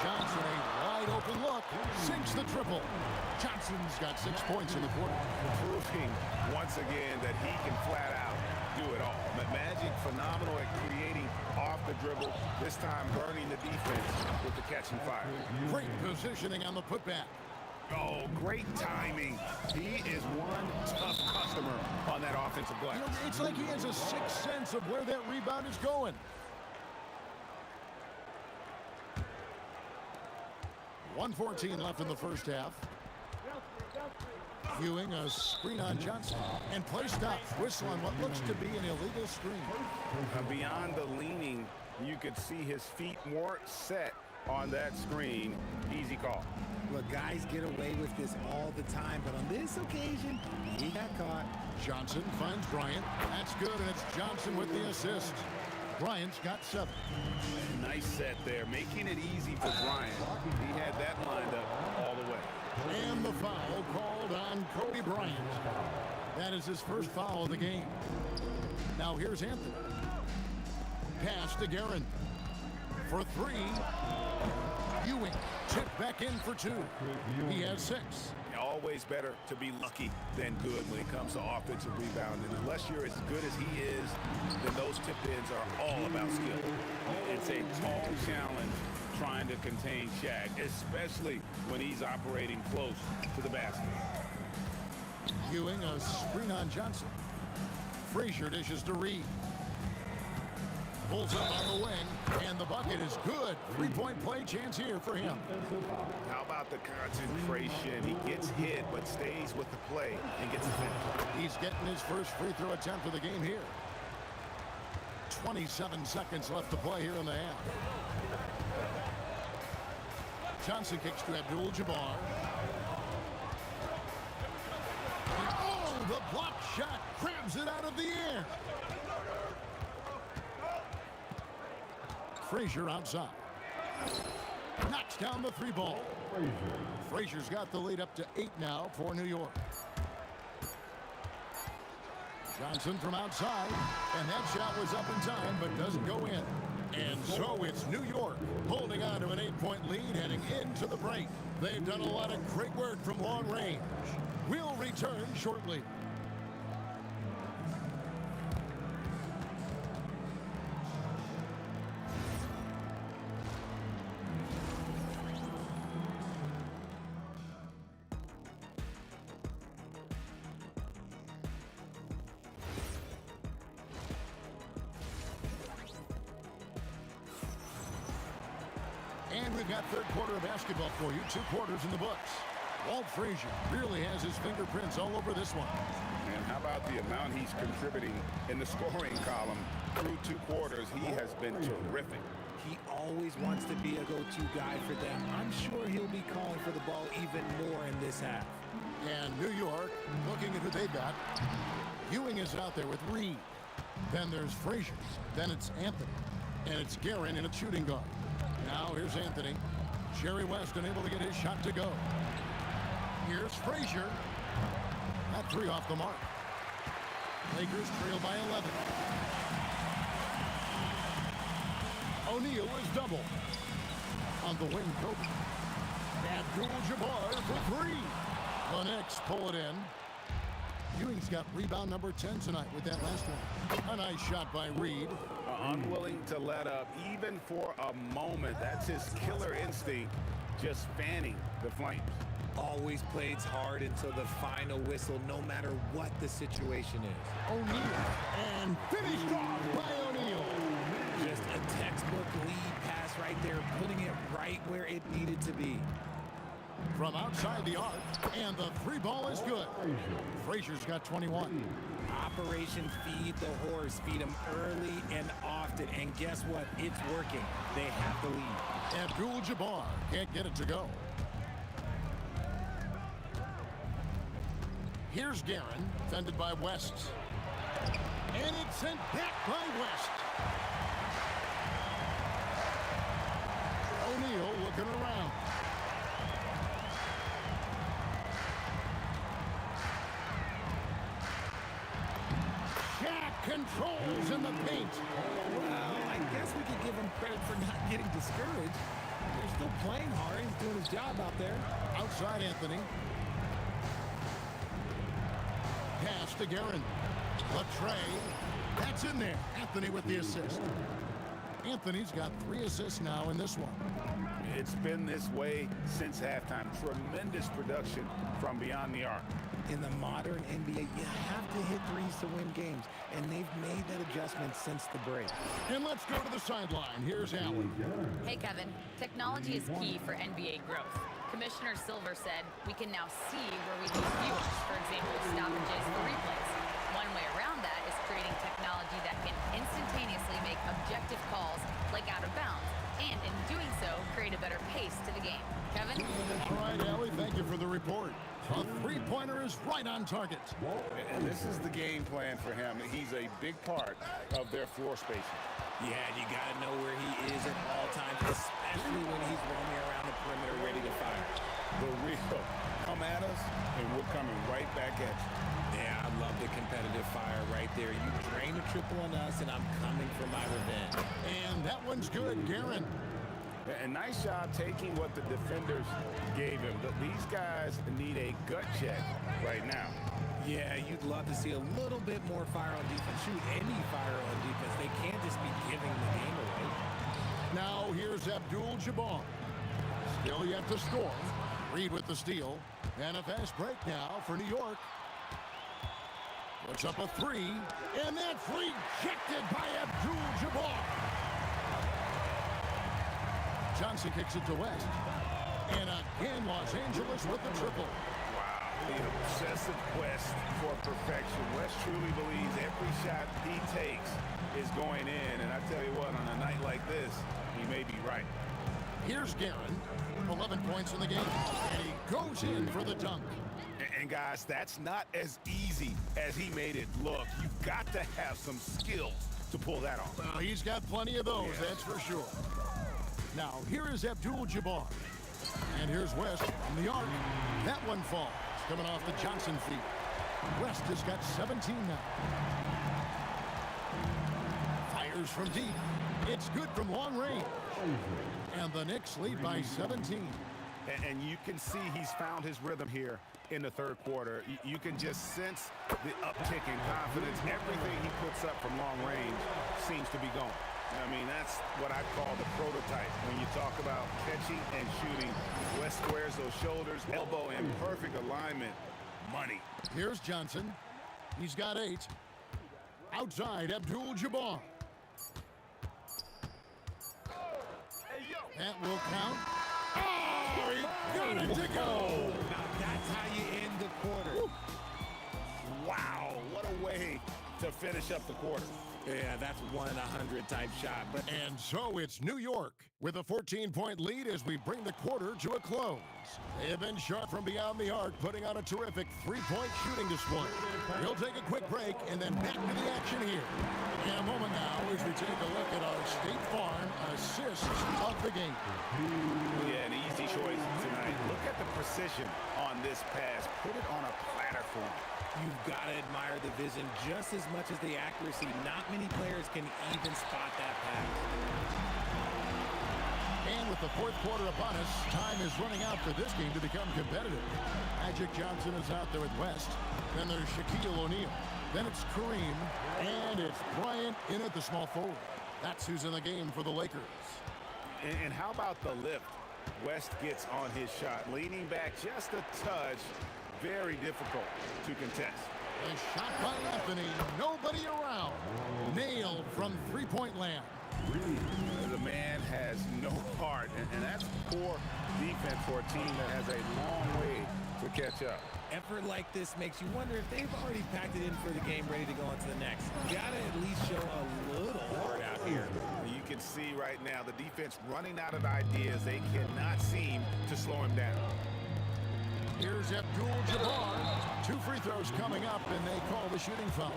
Johnson, a wide open look. Sinks the triple. Johnson's got 6 points in the quarter. Proving once again that he can flat out do it all. Magic phenomenal at creating off the dribble. This time burning the defense with the catch and fire. Great positioning on the putback. Oh, great timing. He is one tough customer on that offensive glass. You know, it's like he has a sixth sense of where that rebound is going. .114 left in the first half. Ewing a screen on Johnson. And play stops. Whistle on what looks to be an illegal screen. Beyond the leaning, you could see his feet more set on that screen. Easy call. Look, guys get away with this all the time, but on this occasion, he got caught. Johnson finds Bryant. That's good, and it's Johnson with the assist. Bryant's got 7. Nice set there, making it easy for Bryant. He had that lined up all the way. And the foul called on Kobe Bryant. That is his first foul of the game. Now here's Anthony. Pass to Guerin. For 3. Ewing tipped back in for 2. He has 6. Always better to be lucky than good when it comes to offensive rebounding. Unless you're as good as he is, then those tip-ins are all about skill. It's a tall challenge trying to contain Shaq, especially when he's operating close to the basket. Ewing a screen on Johnson. Frazier dishes to Reed. Pulls up on the wing, and the bucket is good. 3-point play chance here for him. How about the concentration? He gets hit, but stays with the play and gets the finish. He's getting his first free throw attempt of the game here. 27 seconds left to play here in the half. Johnson kicks to Abdul-Jabbar. Oh, the block shot grabs it out of the air. Frazier outside. Knocks down the 3 ball. Frazier's got the lead up to 8 now for New York. Johnson from outside, and that shot was up in time, but doesn't go in. And so it's New York holding on to an 8-point lead heading into the break. They've done a lot of great work from long range. We'll return shortly. And we've got third quarter of basketball for you. 2 quarters in the books. Walt Frazier really has his fingerprints all over this one. And how about the amount he's contributing in the scoring column through 2 quarters? He has been terrific. He always wants to be a go-to guy for them. I'm sure he'll be calling for the ball even more in this half. And New York, looking at who they've got. Ewing is out there with Reed. Then there's Frazier. Then it's Anthony. And it's Guerin in a shooting guard. Now here's Anthony. Jerry West unable to get his shot to go. Here's Frazier. That 3 off the mark. Lakers trail by 11. O'Neal is double. On the wing, Kobe. Abdul-Jabbar for 3. The Knicks pull it in. Ewing's got rebound number 10 tonight with that last one. A nice shot by Reed. Unwilling to let up even for a moment. That's his killer instinct, just fanning the flames. Always plays hard until the final whistle, no matter what the situation is. O'Neal. And finished off by O'Neal. Just a textbook lead pass right there, putting it right where it needed to be. From outside the arc, and the 3 ball is good. Frazier's got 21. Operation Feed the Horse. Feed him early and often. And guess what? It's working. They have the lead. Abdul-Jabbar can't get it to go. Here's Guerin, defended by West. And it's sent back by West. O'Neal looking around. Controls in the paint. Well, I guess we could give him credit for not getting discouraged. They're still playing hard. He's doing his job out there. Outside Anthony. Pass to Guerin. Latre. That's in there. Anthony with the assist. Anthony's got 3 assists now in this one. It's been this way since halftime. Tremendous production from beyond the arc. In the modern NBA, you have to hit threes to win games, and they've made that adjustment since the break. And let's go to the sideline. Here's Allen. Hey, Kevin. Technology is key for NBA growth. Commissioner Silver said we can now see where we lose viewers, for example, stoppages or replays. One way around that is creating technology that can instantaneously make objective calls like out of bounds, and in doing so, create a better pace to the game. Kevin? All right, Allie, thank you for the report. A 3-pointer is right on target. And this is the game plan for him. He's a big part of their floor spacing. Yeah, you got to know where he is at all times, especially when he's roaming around the perimeter ready to fire. The real come at us, and we're coming right back at you. Yeah, I love the competitive fire right there. You drain a triple on us, and I'm coming for my revenge. And that one's good, Guerin. And nice job taking what the defenders gave him. But these guys need a gut check right now. Yeah, you'd love to see a little bit more fire on defense. Shoot, any fire on defense. They can't just be giving the game away. Now here's Abdul-Jabbar. Still yet to score. Reed with the steal. And a fast break now for New York. Puts up a 3. And that's rejected by Abdul-Jabbar. Johnson kicks it to West. And again, Los Angeles with the triple. Wow, the obsessive quest for perfection. West truly believes every shot he takes is going in. And I tell you what, on a night like this, he may be right. Here's Guerin, 11 points in the game. And he goes in for the dunk. And guys, that's not as easy as he made it look. You've got to have some skill to pull that off. Well, he's got plenty of those, that's for sure. Now, here is Abdul-Jabbar. And here's West from the arc. That one falls, coming off the Johnson feed. West has got 17 now. Fires from deep. It's good from long range. And the Knicks lead by 17. And you can see he's found his rhythm here in the third quarter. You can just sense the uptick in confidence. Everything he puts up from long range seems to be going. I mean, that's what I call the prototype. When you talk about catching and shooting, West squares those shoulders, elbow in perfect alignment. Money. Here's Johnson. He's got 8. Outside, Abdul-Jabbar. That will count. Oh, he got it to go. Now that's how you end the quarter. Wow, what a way to finish up the quarter. Yeah, that's 1 in 100 type shot. And so it's New York with a 14-point lead as we bring the quarter to a close. They have been sharp from beyond the arc, putting on a terrific 3-point shooting display. We'll take a quick break and then back to the action here. In a moment now as we take a look at our State Farm assists of the game. Yeah, an easy choice tonight. Look at the precision on this pass. Put it on a platter for him. You've got to admire the vision just as much as the accuracy. Not many players can even spot that pass. And with the fourth quarter upon us, time is running out for this game to become competitive. Magic Johnson is out there with West. Then there's Shaquille O'Neal. Then it's Kareem. And it's Bryant in at the small forward. That's who's in the game for the Lakers. And how about the lift? West gets on his shot, leaning back just a touch. Very difficult to contest. A shot by Anthony. Nobody around. Nailed from three-point land. The man has no heart, and that's poor defense for a team that has a long way to catch up. Effort like this makes you wonder if they've already packed it in for the game, ready to go on to the next. Gotta at least show a little heart out here. You can see right now the defense running out of ideas. They cannot seem to slow him down. Here's Abdul-Jabbar. 2 free throws coming up, and they call the shooting foul.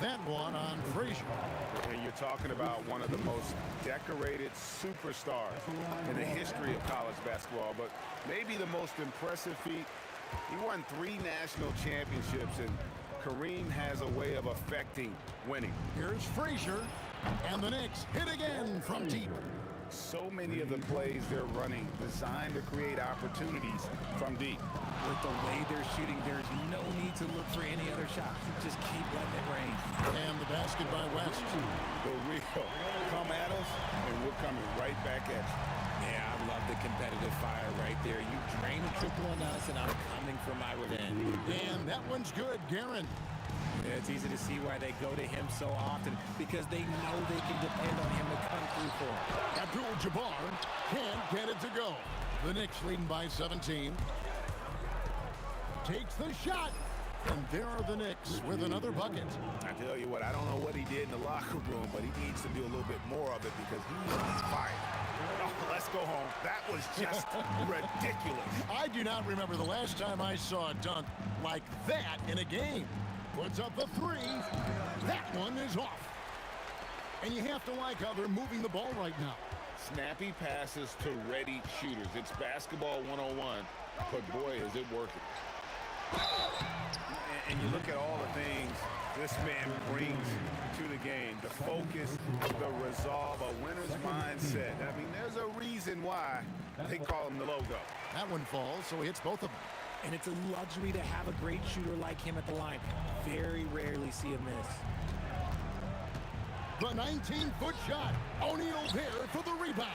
That one on Frazier. And you're talking about one of the most decorated superstars in the history of college basketball, but maybe the most impressive feat. He won 3 national championships, and Kareem has a way of affecting winning. Here's Frazier, and the Knicks hit again from deep. So many of the plays they're running designed to create opportunities from deep. With the way they're shooting, there's no need to look for any other shots. Just keep letting it rain. And the basket by West. The real come at us, and we're coming right back at you. Yeah, I love the competitive fire right there. You drain a triple on us, and I'm coming for my revenge. And that one's good, Guerin. Yeah, it's easy to see why they go to him so often, because they know they can depend on him to come through for them. Abdul-Jabbar can't get it to go. The Knicks leading by 17. Takes the shot, and there are the Knicks with another bucket. I tell you what, I don't know what he did in the locker room, but he needs to do a little bit more of it because he's fired. Oh, let's go home. That was just ridiculous. I do not remember the last time I saw a dunk like that in a game. Puts up the 3. That one is off. And you have to like how they're moving the ball right now. Snappy passes to ready shooters. It's basketball 101, but boy, is it working. And you look at all the things this man brings to the game. The focus, the resolve, a winner's mindset. I mean, there's a reason why they call him the logo. That one falls, so he hits both of them. And it's a luxury to have a great shooter like him at the line. Very rarely see a miss. The 19-foot shot. O'Neal there for the rebound.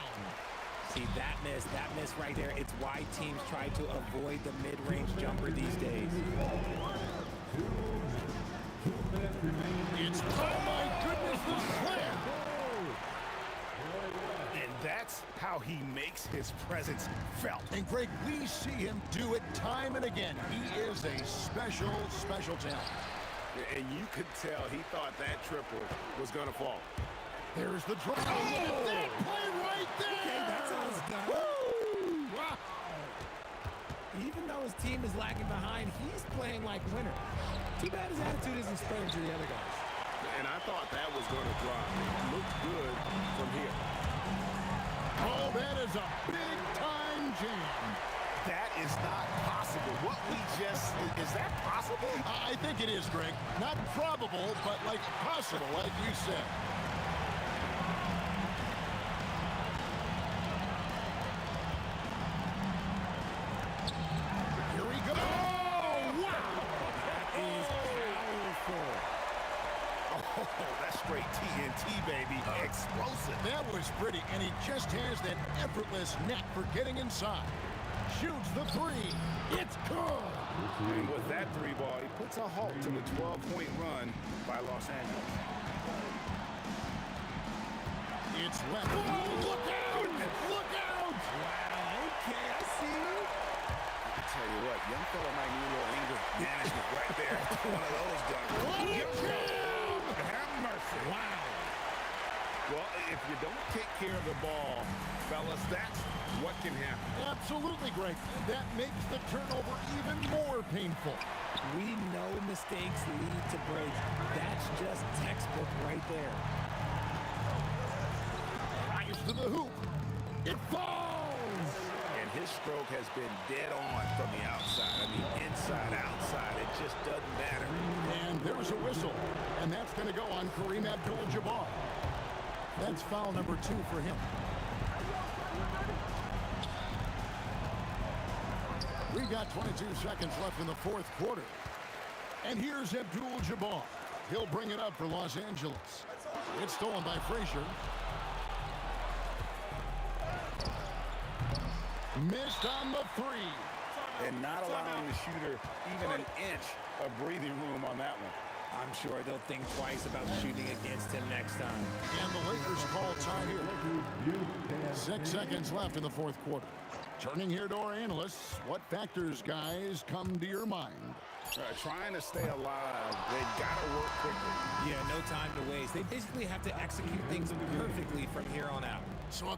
See, that miss right there, it's why teams try to avoid the mid-range jumper these days. It's, oh my goodness, the slam. And that's how he makes his presence felt. And Greg, we see him do it time and again. He is a special, special talent. And you could tell he thought that triple was going to fall. There's the draw. Oh, look at that play right there. Okay, that's how it's done. Woo! Wow. Even though his team is lagging behind, he's playing like winner. Too bad his attitude isn't spreading to the other guys. And I thought that was going to drop. It looked good from here. Oh, that is a big-time jam. That is not possible. What we just, is that possible? I think it is, Greg. Not probable, but like possible, like you said. is pretty, and he just has that effortless knack for getting inside. Shoots the three. It's good. And with that three ball, he puts a halt to the 12-point run by Los Angeles. It's left. Oh, look out! Look out! Wow, okay, I see you. I tell you what, young fella might need a little anger management right there. One of those done. Have mercy. Wow. Well, if you don't take care of the ball, fellas, that's what can happen. Absolutely, Greg. That makes the turnover even more painful. We know mistakes lead to breaks. That's just textbook right there. Rise to the hoop. It falls. And his stroke has been dead on from the outside. I mean, inside, outside. It just doesn't matter. And there's a whistle. And that's going to go on Kareem Abdul-Jabbar. That's foul number 2 for him. We've got 22 seconds left in the fourth quarter. And here's Abdul-Jabbar. He'll bring it up for Los Angeles. It's stolen by Frazier. Missed on the three. And not allowing the shooter even an inch of breathing room on that one. I'm sure they'll think twice about shooting against him next time. And the Lakers call time here. 6 seconds left in the fourth quarter. Turning here to our analysts, what factors, guys, come to your mind? Trying to stay alive, they've got to work quickly. Yeah, no time to waste. They basically have to execute things perfectly from here on out. So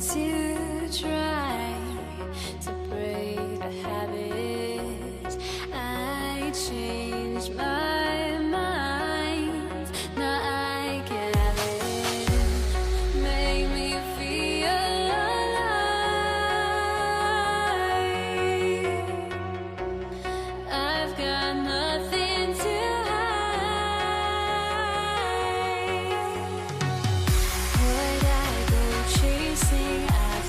since you tried to break the habit. I changed my mind. Now I can have it. Make me feel alive. I've got nothing to hide. Would I go chasing after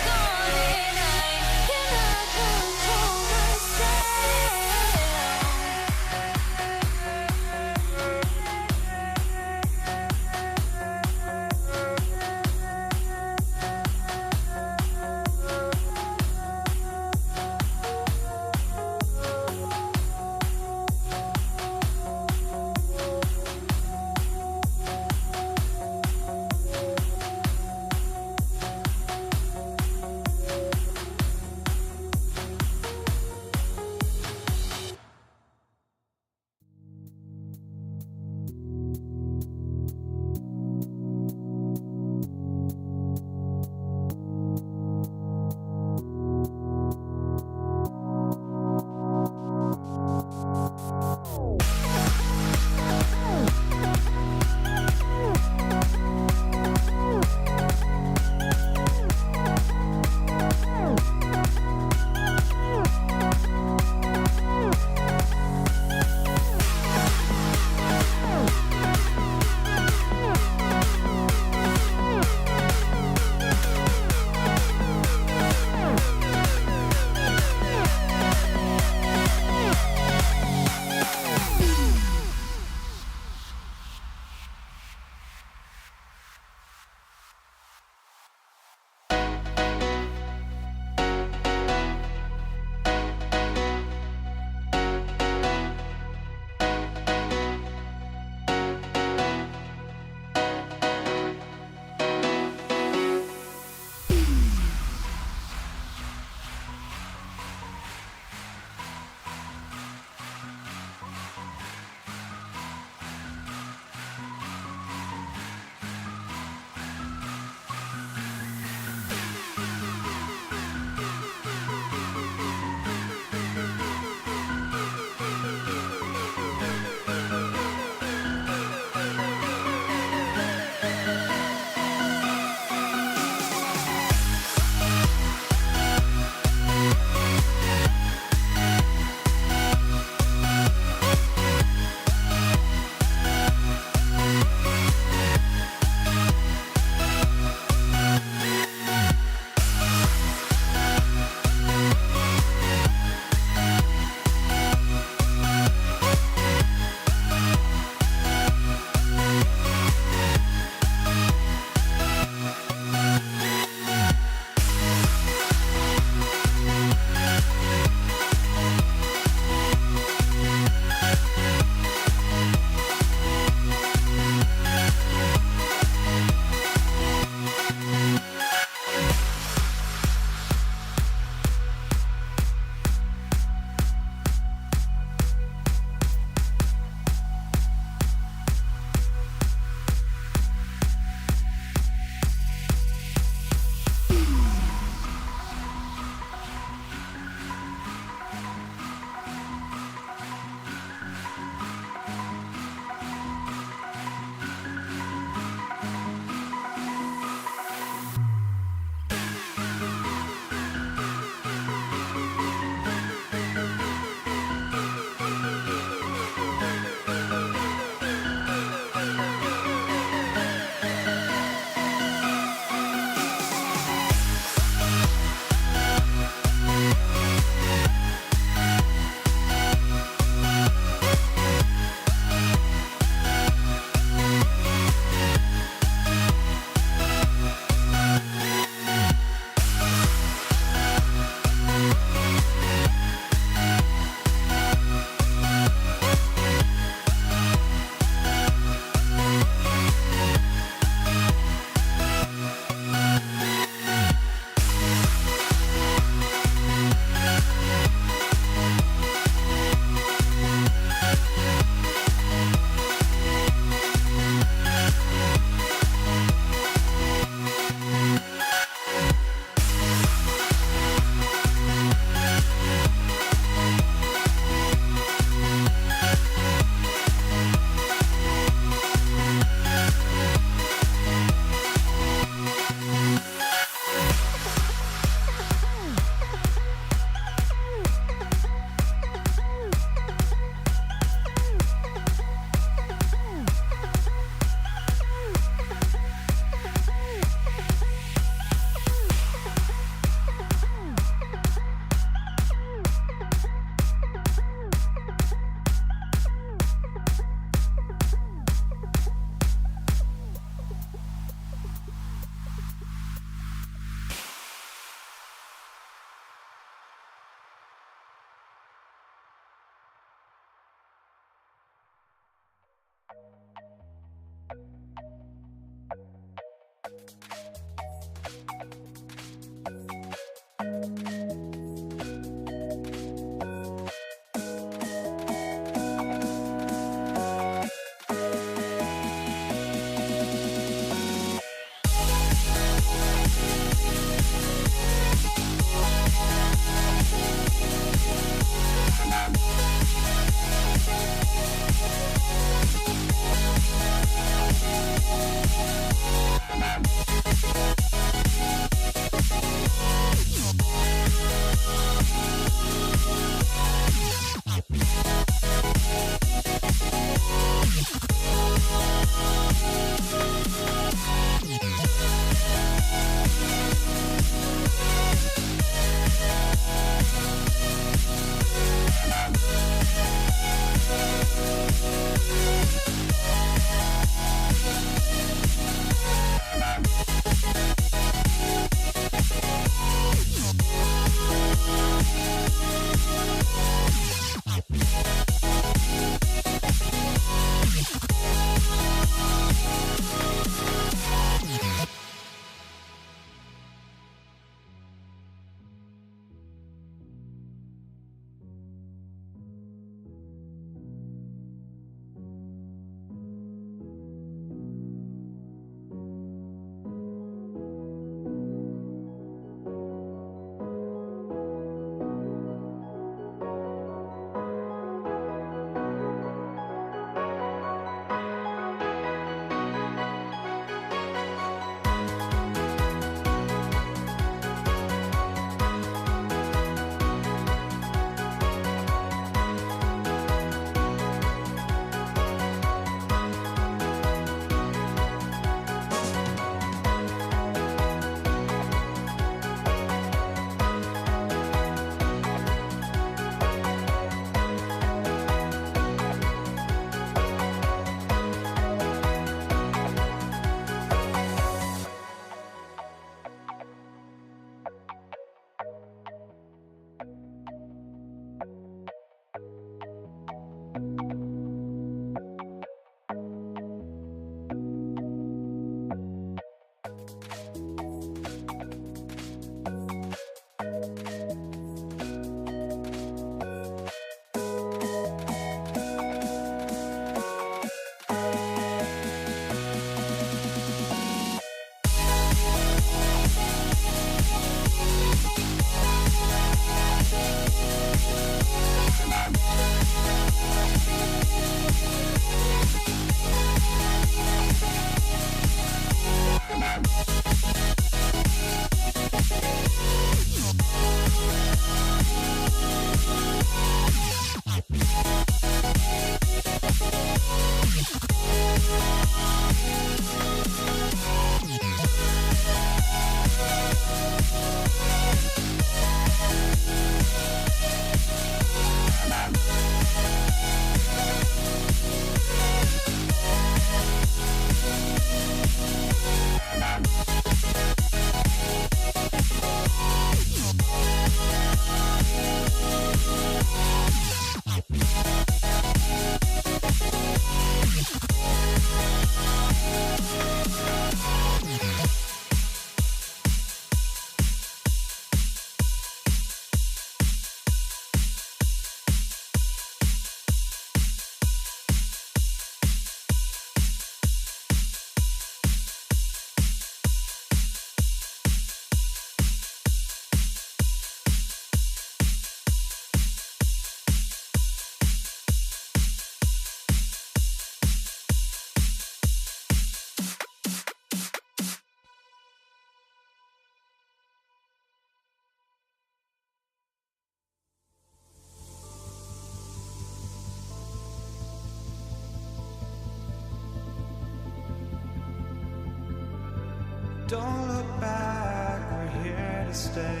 Don't look back, we're here to stay.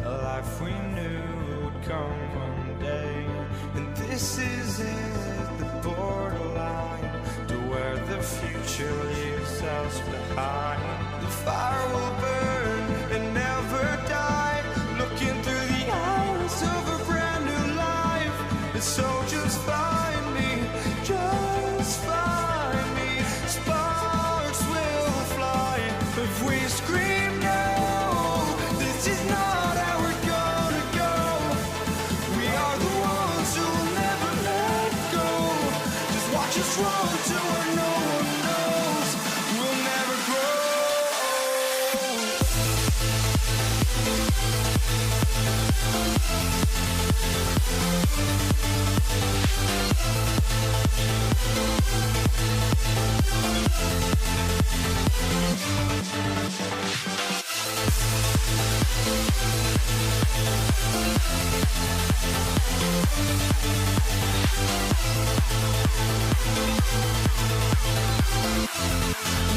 A life we knew would come one day. And this is it, the borderline to where the future leaves us behind. The fire will burn and never die, looking through the eyes of a brand new life. And so just find me, just find me. Sparks will fly if we scream no. This is not how we're gonna go. We are the ones who will never let go. Just watch us run to where no one knows. We'll never grow.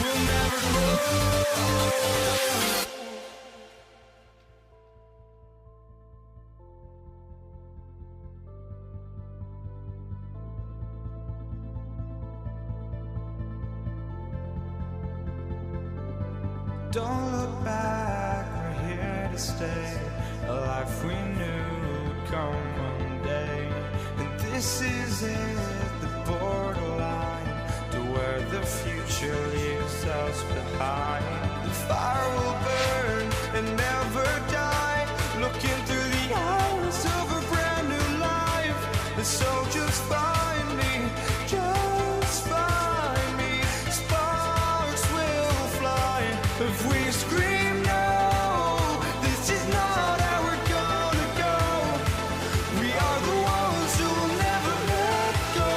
We'll never grow. Don't look back, we're here to stay. A life we knew would come one day. And this is it, the borderline to where the future leaves us behind. The fire will burn and never die, looking through the eyes of a brand new life. And so just find me, just find me. Sparks will fly if we scream no. This is not how we're gonna go. We are the ones who will never let go.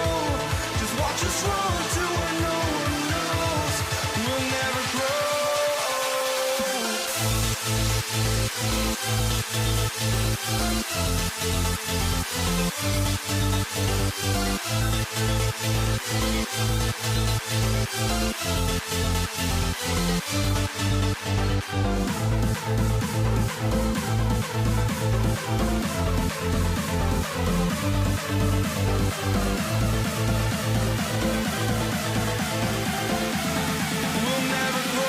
Just watch us run to where no one knows. We'll never grow. We'll never grow.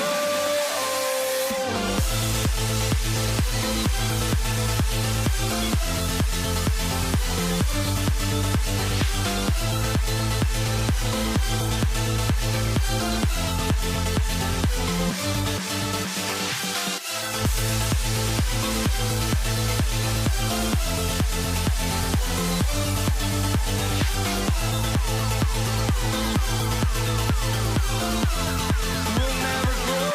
We'll never grow.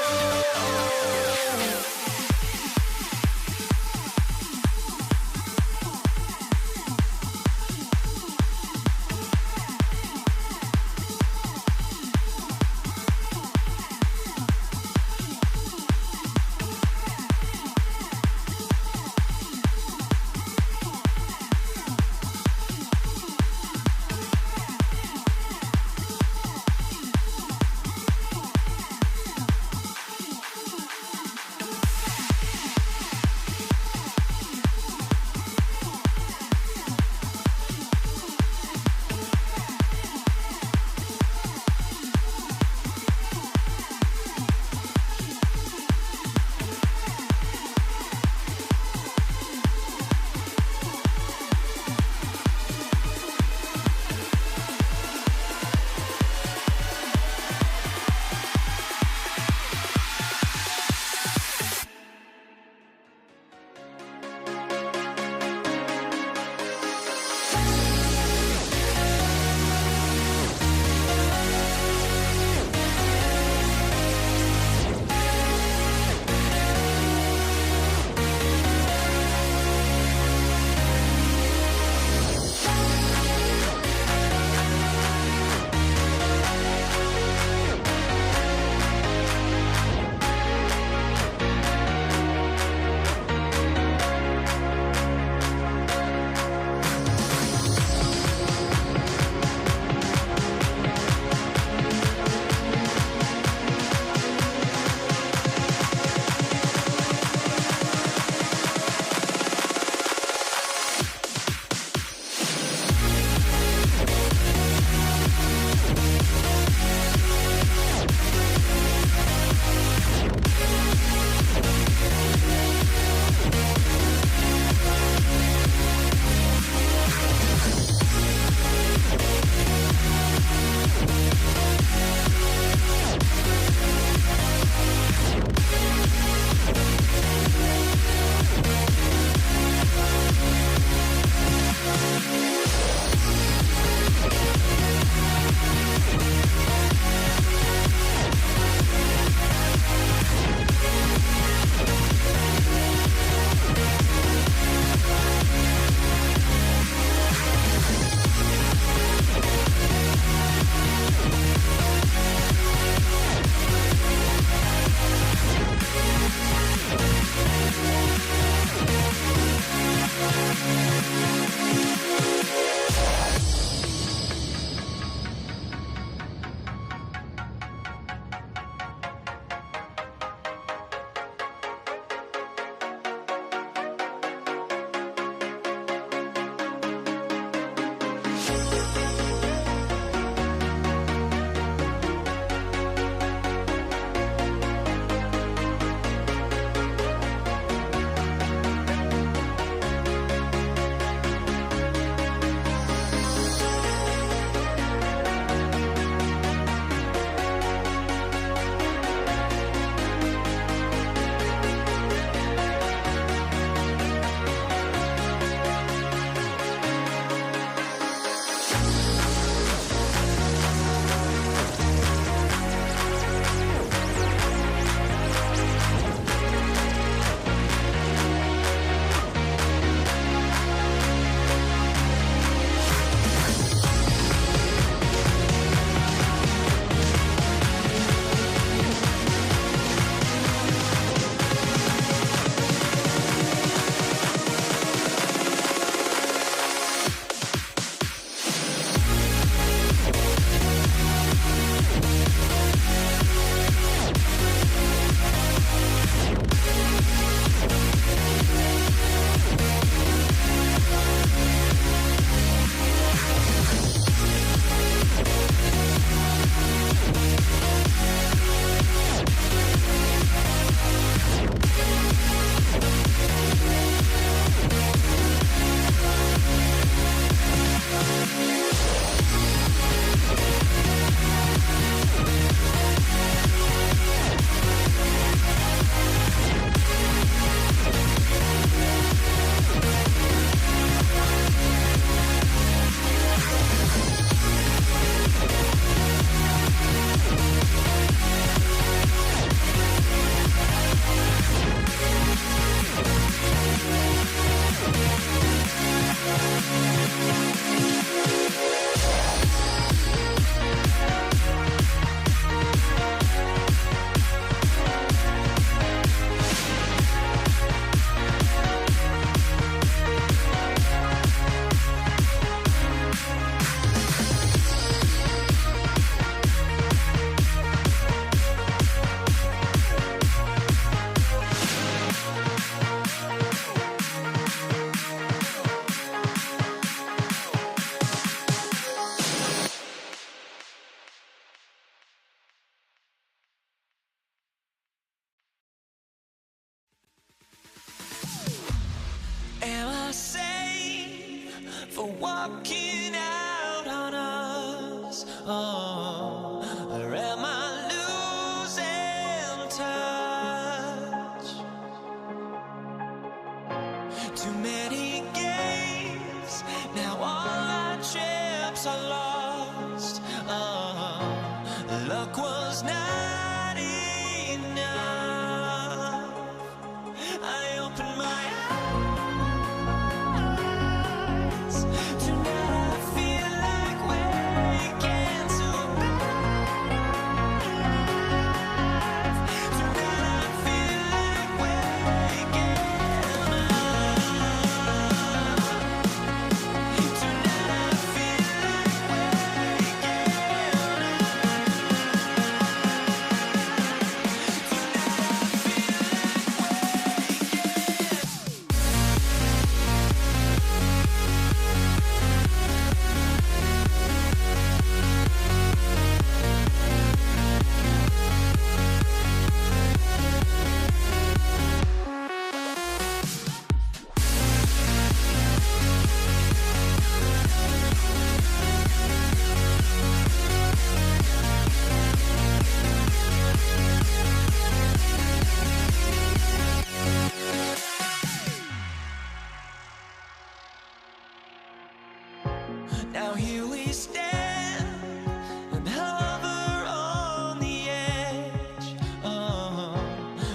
for walking out on us. Oh, or am I losing touch? Too many games, now all our chips are lost. Oh, luck was not enough. I opened my eyes. Tonight I feel like waking to life. Tonight I feel like waking up. Tonight I feel like now here we stand and hover on the edge. Oh,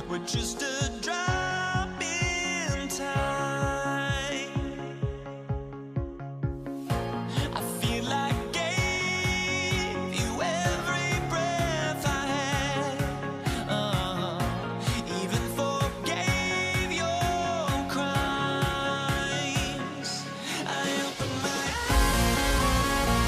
we're just a drop in time. I feel like I gave you every breath I had. Oh, even forgave your crimes. I opened my eyes.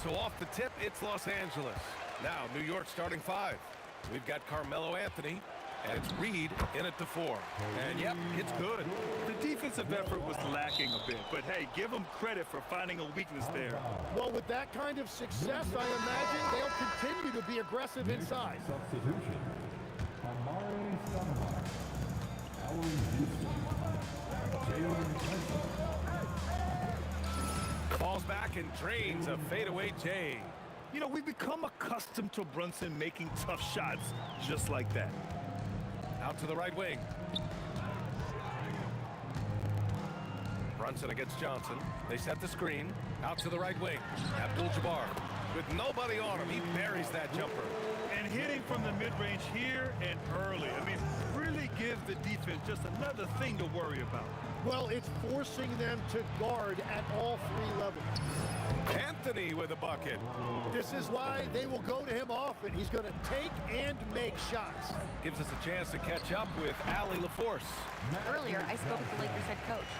so off the tip, it's Los Angeles. Now, New York starting 5. We've got Carmelo Anthony, and it's Reed in at the 4. And, yep, it's good. The defensive effort was lacking a bit, but hey, give them credit for finding a weakness there. Well, with that kind of success, I imagine they'll continue to be aggressive inside. Substitution. Amari Stoudemire. Allen Houston. Jalen Tyson. Falls back and drains a fadeaway J. You know, we've become accustomed to Brunson making tough shots just like that. Out to the right wing. Brunson against Johnson. They set the screen. Out to the right wing. Abdul-Jabbar. With nobody on him, he buries that jumper. And hitting from the mid-range here and early. I mean, really give the defense just another thing to worry about. Well, it's forcing them to guard at all 3 levels. Anthony with a bucket. This is why they will go to him often. He's going to take and make shots. Gives us a chance to catch up with Allie LaForce. Earlier, I spoke with the Lakers head coach.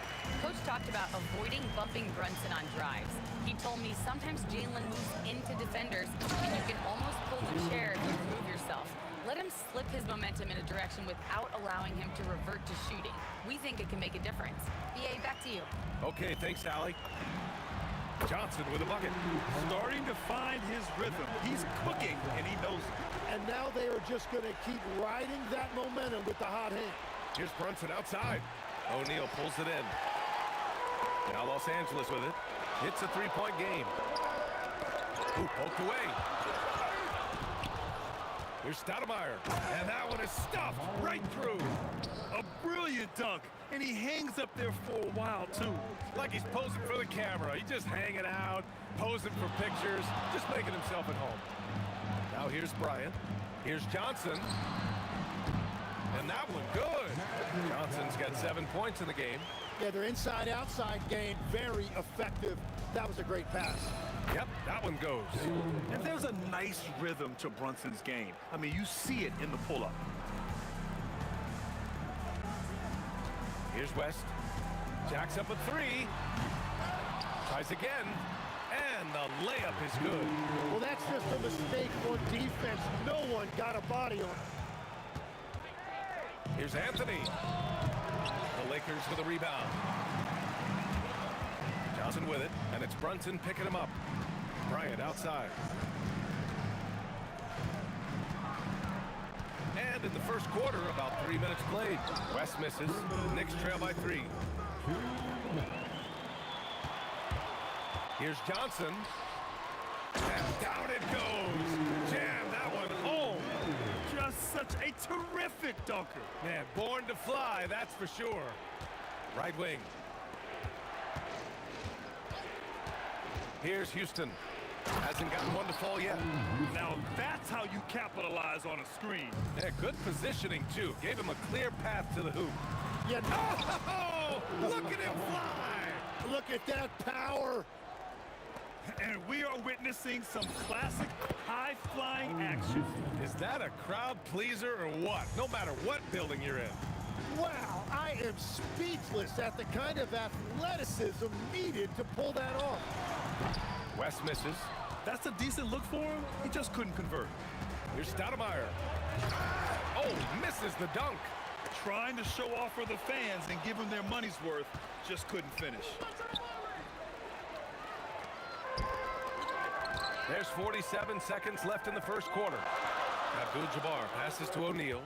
Coach talked about avoiding bumping Brunson on drives. He told me sometimes Jalen moves into defenders, and you can almost pull the chair if you remove yourself. Let him slip his momentum in a direction without allowing him to revert to shooting. We think it can make a difference. BA, back to you. Okay, thanks, Allie. Johnson with a bucket. Starting to find his rhythm. He's cooking, and he knows it. And now they are just going to keep riding that momentum with the hot hand. Here's Brunson outside. O'Neal pulls it in. Now Los Angeles with it. It's a 3-point game. Ooh, poked away. Here's Stoudemire. And that one is stuffed right through. A brilliant dunk. And he hangs up there for a while, too. Like he's posing for the camera. He's just hanging out, posing for pictures, just making himself at home. Now here's Bryant. Here's Johnson. And that one good. Johnson's got 7 points in the game. Yeah, their inside-outside game, very effective. That was a great pass. Yep, that one goes. And there's a nice rhythm to Brunson's game. I mean, you see it in the pull-up. Here's West. Jacks up a 3. Tries again. And the layup is good. Well, that's just a mistake on defense. No one got a body on it. Here's Anthony. The Lakers with a rebound. Johnson with it, and it's Brunson picking him up. Bryant outside. And in the first quarter, about 3 minutes played. West misses. Knicks trail by 3. Here's Johnson. And down it goes. Jam that one home. Just such a terrific dunker. Man, born to fly, that's for sure. Right wing. Here's Houston. Hasn't gotten one to fall yet. Now that's how you capitalize on a screen. Yeah, good positioning, too. Gave him a clear path to the hoop. Yeah. Oh, look at him fly. Look at that power. And we are witnessing some classic high-flying action. Is that a crowd pleaser or what? No matter what building you're in. Wow, I am speechless at the kind of athleticism needed to pull that off. West misses. That's a decent look for him. He just couldn't convert. Here's Stoudemire. Oh, misses the dunk. Trying to show off for the fans and give them their money's worth. Just couldn't finish. There's 47 seconds left in the first quarter. Abdul-Jabbar passes to O'Neal.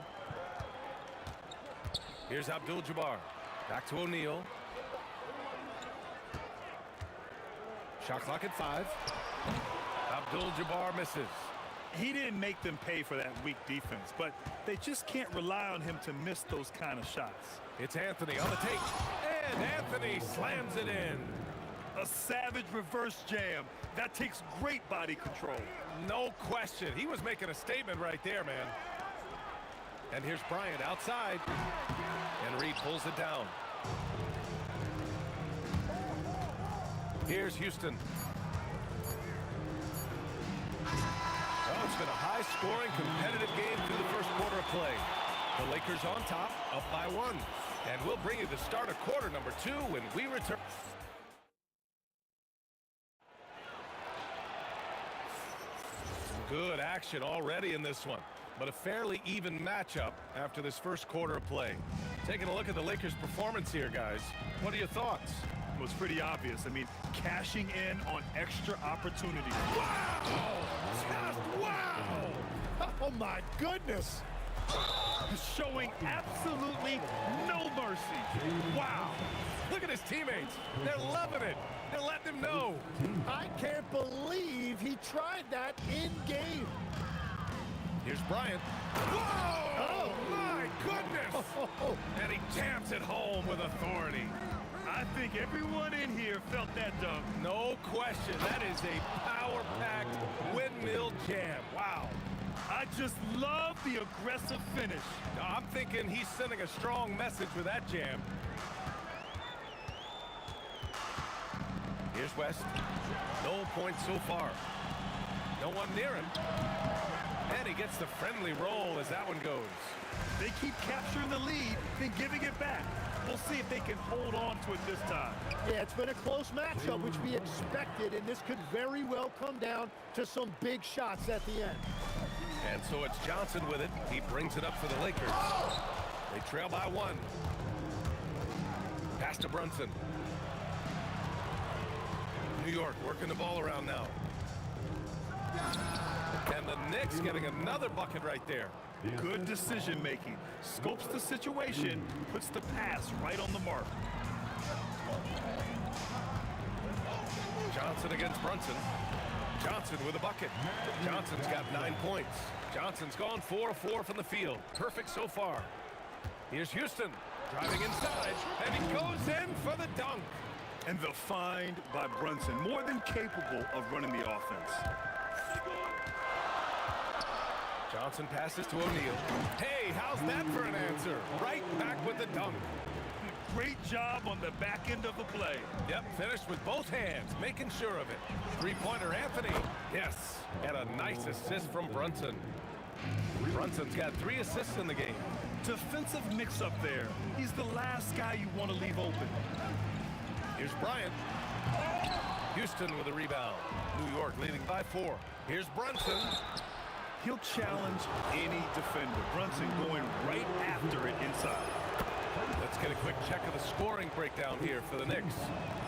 Here's Abdul-Jabbar. Back to O'Neal. Shot clock at 5. Abdul-Jabbar misses. He didn't make them pay for that weak defense, but they just can't rely on him to miss those kind of shots. It's Anthony on the take. And Anthony slams it in. A savage reverse jam. That takes great body control. No question. He was making a statement right there, man. And here's Bryant outside. And Reed pulls it down. Here's Houston. Oh, it's been a high-scoring, competitive game through the first quarter of play. The Lakers on top, up by 1. And we'll bring you the start of quarter number 2 when we return. Good action already in this one, but a fairly even matchup after this first quarter of play. Taking a look at the Lakers' performance here, guys. What are your thoughts? It was pretty obvious. I mean, cashing in on extra opportunities. Wow! Just wow! Oh, my goodness! Showing absolutely no mercy. Wow! Look at his teammates. They're loving it. They're letting him know. I can't believe he tried that in game. Here's Bryant. Whoa! Oh, my goodness! And he jams it home with authority. I think everyone in here felt that dunk. No question. That is a power-packed windmill jam. Wow. I just love the aggressive finish. I'm thinking he's sending a strong message with that jam. Here's West. No points so far. No one near him. And he gets the friendly roll as that one goes. They keep capturing the lead, then giving it back. We'll see if they can hold on to it this time. Yeah, it's been a close matchup, which we expected, and this could very well come down to some big shots at the end. And so it's Johnson with it. He brings it up for the Lakers. They trail by 1. Pass to Brunson. New York working the ball around now. And the Knicks getting another bucket right there. Good decision making. Scopes the situation, puts the pass right on the mark. Johnson against Brunson. Johnson with a bucket. Johnson's got 9 points. Johnson's gone 4 of 4 from the field. Perfect so far. Here's Houston driving inside, and he goes in for the dunk. And the find by Brunson, more than capable of running the offense. Johnson passes to O'Neal. Hey, how's that for an answer? Right back with the dunk. Great job on the back end of the play. Yep, finished with both hands, making sure of it. Three-pointer Anthony. Yes, and a nice assist from Brunson. Brunson's got 3 assists in the game. Defensive mix-up there. He's the last guy you want to leave open. Here's Bryant. Houston with a rebound. New York leading by 4. Here's Brunson. He'll challenge any defender. Brunson going right after it inside. Let's get a quick check of the scoring breakdown here for the Knicks.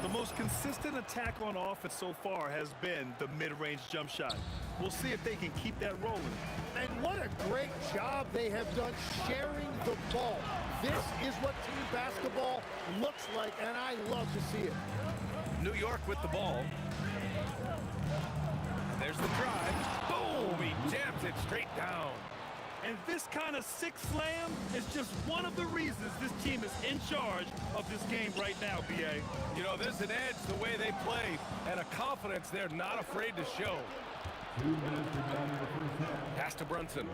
The most consistent attack on offense so far has been the mid-range jump shot. We'll see if they can keep that rolling. And what a great job they have done sharing the ball. This is what team basketball looks like, and I love to see it. New York with the ball. There's the drive. Boom! He jams it straight down. And this kind of sick slam is just one of the reasons this team is in charge of this game right now, B.A. You know, there's an edge the way they play and a confidence they're not afraid to show. 2 minutes remaining in the first half. Pass to Brunson.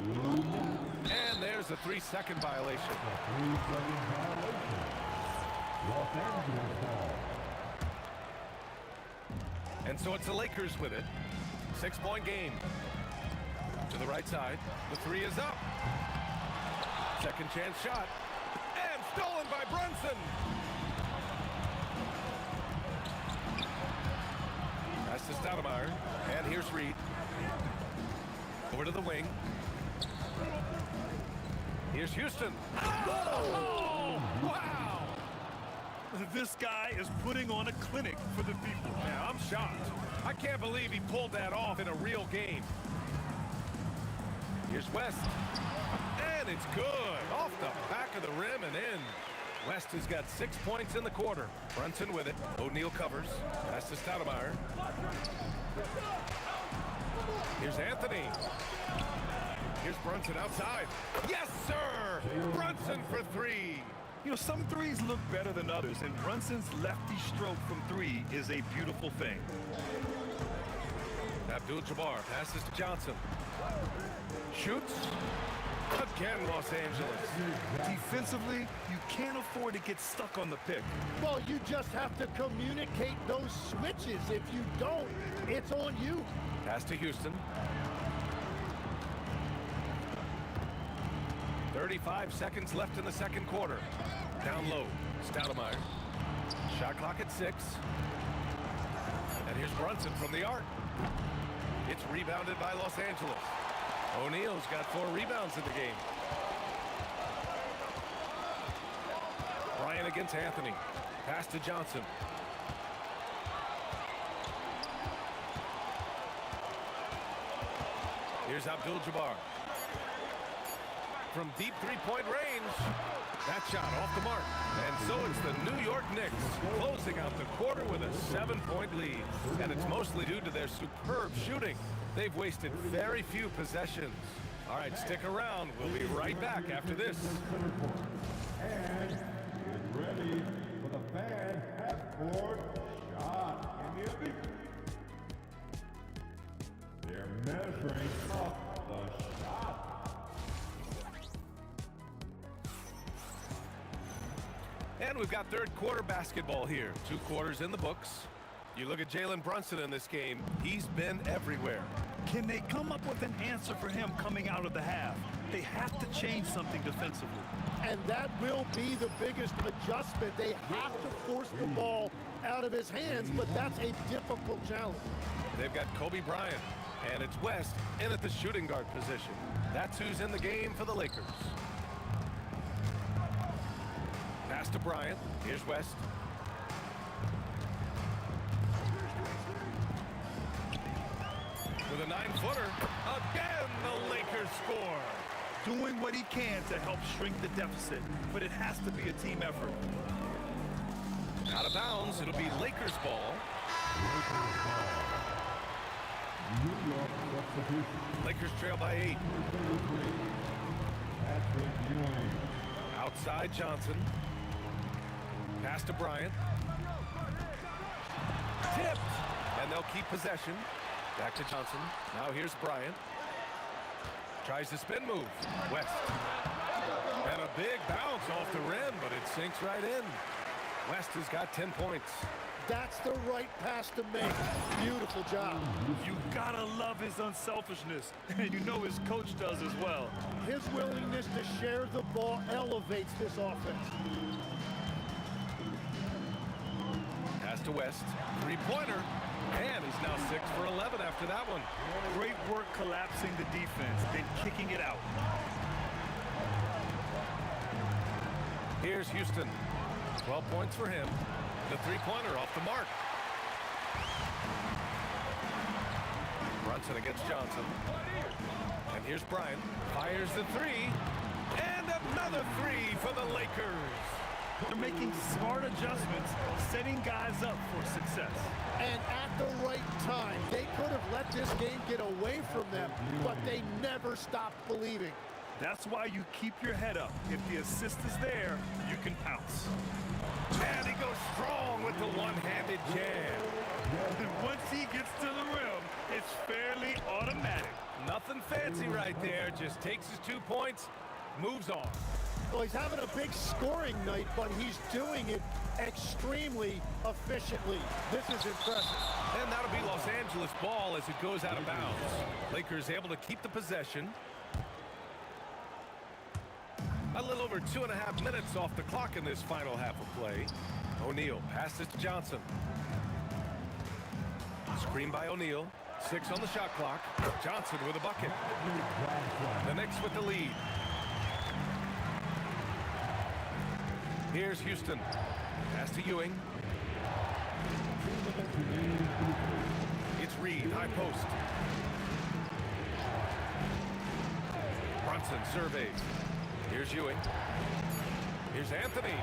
And there's a 3-second violation. 3-second violation. Los Angeles ball. And so it's the Lakers with it. 6-point game. To the right side. The 3 is up. Second chance shot. And stolen by Brunson. Pass to Stoudemire. And here's Reed. Over to the wing. Here's Houston. Oh! Wow! This guy is putting on a clinic for the people. Yeah, I'm shocked. I can't believe he pulled that off in a real game. Here's West. And it's good. Off the back of the rim and in. West has got 6 points in the quarter. Brunson with it. O'Neal covers. Pass to Stoudemire. Here's Anthony. Here's Brunson outside. Yes, sir! Brunson for 3. You know, some threes look better than others, and Brunson's lefty stroke from 3 is a beautiful thing. Abdul-Jabbar passes to Johnson. Shoots. Again, Los Angeles. Defensively, you can't afford to get stuck on the pick. Well, you just have to communicate those switches. If you don't, it's on you. Pass to Houston. 35 seconds left in the second quarter. Down low, Stoudemire. Shot clock at 6. And here's Brunson from the arc. It's rebounded by Los Angeles. O'Neal's got 4 rebounds in the game. Bryant against Anthony. Pass to Johnson. Here's Abdul-Jabbar. From deep three-point range. That shot off the mark. And so it's the New York Knicks closing out the quarter with a 7-point lead. And it's mostly due to their superb shooting. They've wasted very few possessions. All right, stick around. We'll be right back after this. And get ready for the fan half-court shot in the arena. They're measuring up the shot. And we've got third quarter basketball here. 2 quarters in the books. You look at Jalen Brunson in this game. He's been everywhere. Can they come up with an answer for him coming out of the half? They have to change something defensively. And that will be the biggest adjustment. They have to force the ball out of his hands, but that's a difficult challenge. They've got Kobe Bryant, and it's West in at the shooting guard position. That's who's in the game for the Lakers. Pass to Bryant. Here's West. With a 9-footer. Again, the Lakers score. Doing what he can to help shrink the deficit, but it has to be a team effort. Out of bounds, it'll be Lakers ball. Lakers trail by 8. Outside Johnson. Pass to Bryant. Tipped. And they'll keep possession. Back to Johnson. Now here's Bryant. Tries to spin move. West. And a big bounce off the rim, but it sinks right in. West has got 10 points. That's the right pass to make. Beautiful job. You gotta love his unselfishness, and you know his coach does as well. His willingness to share the ball elevates this offense. Pass to West. 3-pointer. And he's now 6 for 11 after that one. Great work collapsing the defense, then kicking it out. Here's Houston. 12 points for him. The 3-pointer off the mark. Brunson against Johnson. And here's Bryant. Fires the 3. And another 3 for the Lakers. They're making smart adjustments, setting guys up for success. And at the right time, they could have let this game get away from them, but they never stopped believing. That's why you keep your head up. If the assist is there, you can pounce. And he goes strong with the one-handed jam. And once he gets to the rim, it's fairly automatic. Nothing fancy right there. Just takes his 2 points, moves on. Well, he's having a big scoring night, but he's doing it extremely efficiently. This is impressive. And that'll be Los Angeles ball as it goes out of bounds. Lakers able to keep the possession. A little over 2.5 minutes off the clock in this final half of play. O'Neal passes to Johnson. Screen by O'Neal. 6 on the shot clock. Johnson with a bucket. The Knicks with the lead. Here's Houston. Pass to Ewing. It's Reed, high post. Brunson surveys. Here's Ewing. Here's Anthony.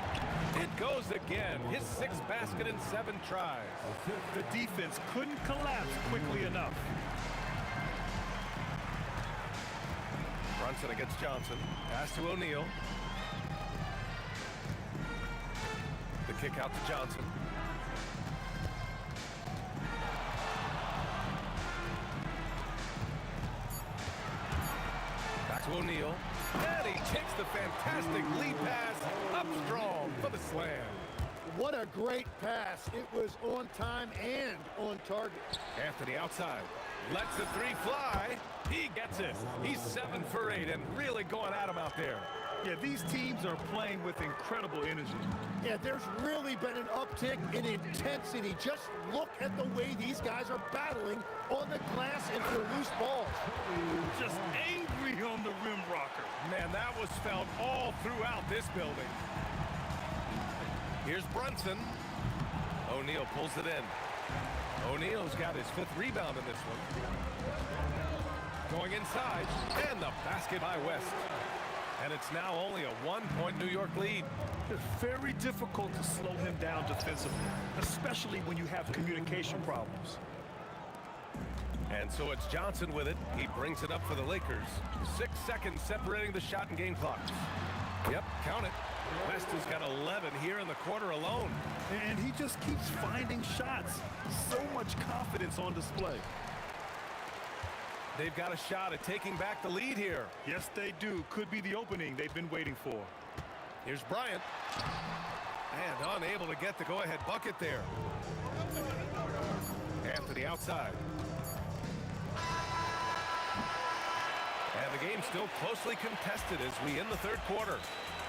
It goes again. His 6th basket in 7 tries. The defense couldn't collapse quickly enough. Brunson against Johnson. Pass to O'Neal. The kick out to Johnson. Back to O'Neal. And he takes the fantastic lead pass up strong for the slam. What a great pass. It was on time and on target. Anthony outside. Lets the 3 fly. He gets it. He's 7 for 8 and really going at him out there. Yeah, these teams are playing with incredible energy. Yeah, there's really been an uptick in intensity. Just look at the way these guys are battling on the glass and for loose balls. Just angry on the rim rocker. Man, that was felt all throughout this building. Here's Brunson. O'Neal pulls it in. O'Neal's got his 5th rebound in this one. Going inside, and the basket by West. And it's now only a 1-point New York lead. It's very difficult to slow him down defensively, especially when you have communication problems. And so it's Johnson with it. He brings it up for the Lakers. 6 seconds separating the shot and game clocks. Yep, count it. West has got 11 here in the quarter alone. And he just keeps finding shots. So much confidence on display. They've got a shot at taking back the lead here. Yes, they do. Could be the opening they've been waiting for. Here's Bryant. And unable to get the go-ahead bucket there. Anthony outside. And the game's still closely contested as we end the 3rd quarter.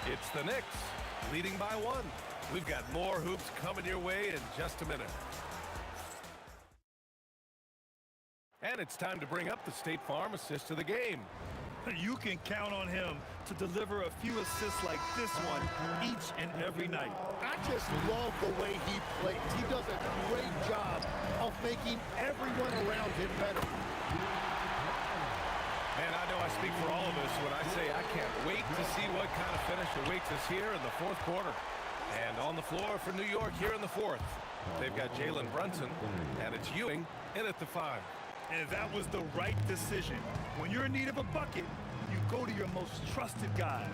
It's the Knicks leading by 1. We've got more hoops coming your way in just a minute. And it's time to bring up the State Farm assist of the game. You can count on him to deliver a few assists like this one each and every night. I just love the way he plays. He does a great job of making everyone around him better. Man, I know I speak for all of us when I say I can't wait to see what kind of finish awaits us here in the 4th quarter. And on the floor for New York here in the 4th, they've got Jalen Brunson, and it's Ewing in at the 5. And that was the right decision. When you're in need of a bucket, you go to your most trusted guys.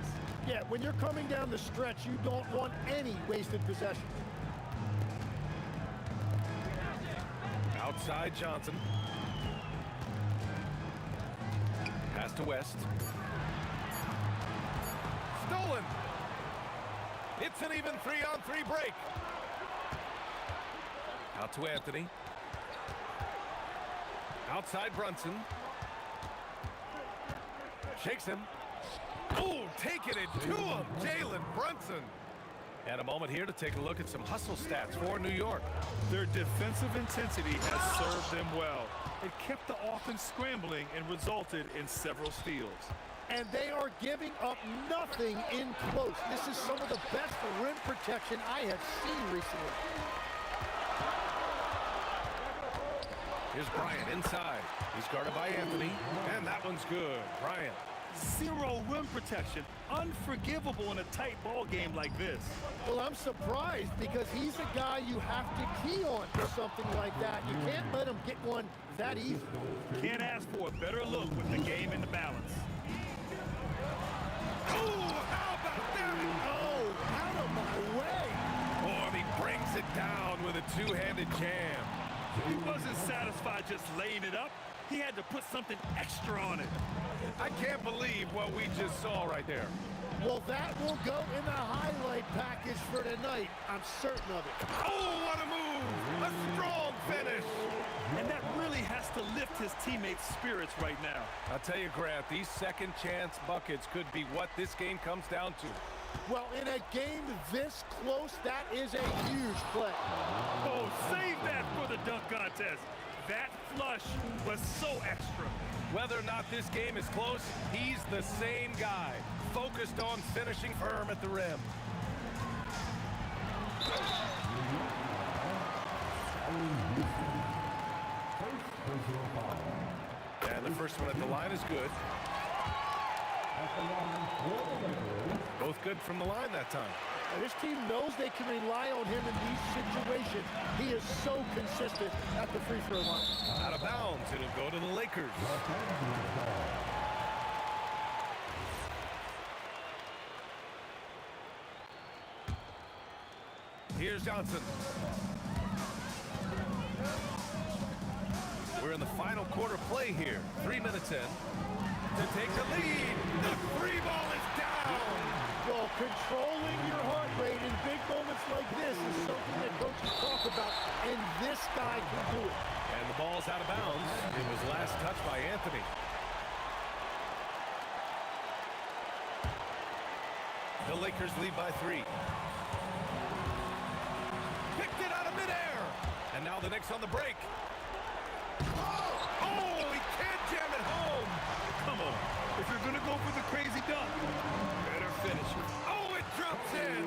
Yeah, when you're coming down the stretch, you don't want any wasted possession. Outside Johnson. Pass to West. Stolen. It's an even 3-on-3 break. Out to Anthony. Outside Brunson. Shakes him. Oh, taking it to him, Jalen Brunson. And a moment here to take a look at some hustle stats for New York. Their defensive intensity has served them well. It kept the offense scrambling and resulted in several steals. And they are giving up nothing in close. This is some of the best rim protection I have seen recently. Here's Bryant inside. He's guarded by Anthony, and that one's good. Bryant. Zero rim protection. Unforgivable in a tight ball game like this. Well, I'm surprised because he's a guy you have to key on for something like that. You can't let him get one that easy. Can't ask for a better look with the game in the balance. Oh, how about that? Oh, out of my way. Oh, and he brings it down with a two-handed jam. He wasn't satisfied just laying it up. He had to put something extra on it. I can't believe what we just saw right there. Well, that will go in the highlight package for tonight. I'm certain of it. Oh, what a move! A strong finish! And that really has to lift his teammates' spirits right now. I'll tell you, Grant, these second chance buckets could be what this game comes down to. Well, in a game this close, that is a huge play. Oh, save that for the dunk contest. That flush was so extra. Whether or not this game is close, he's the same guy, focused on finishing firm at the rim. And the first one at the line is good. Both good from the line that time. And this team knows they can rely on him in these situations. He is so consistent at the free throw line. Out of bounds, it'll go to the Lakers. Here's Johnson. We're in the final quarter play here. 3 minutes in to take the lead. The three ball is down. Well, controlling your heart rate in big moments like this is something that coaches talk about, and this guy can do it. And the ball's out of bounds. It was last touched by Anthony. The Lakers lead by 3. Picked it out of midair. And now the Knicks on the break. Oh, he can't jam it home. Come on. If you're going to go for the crazy dunk, better finish it. Oh, it drops in.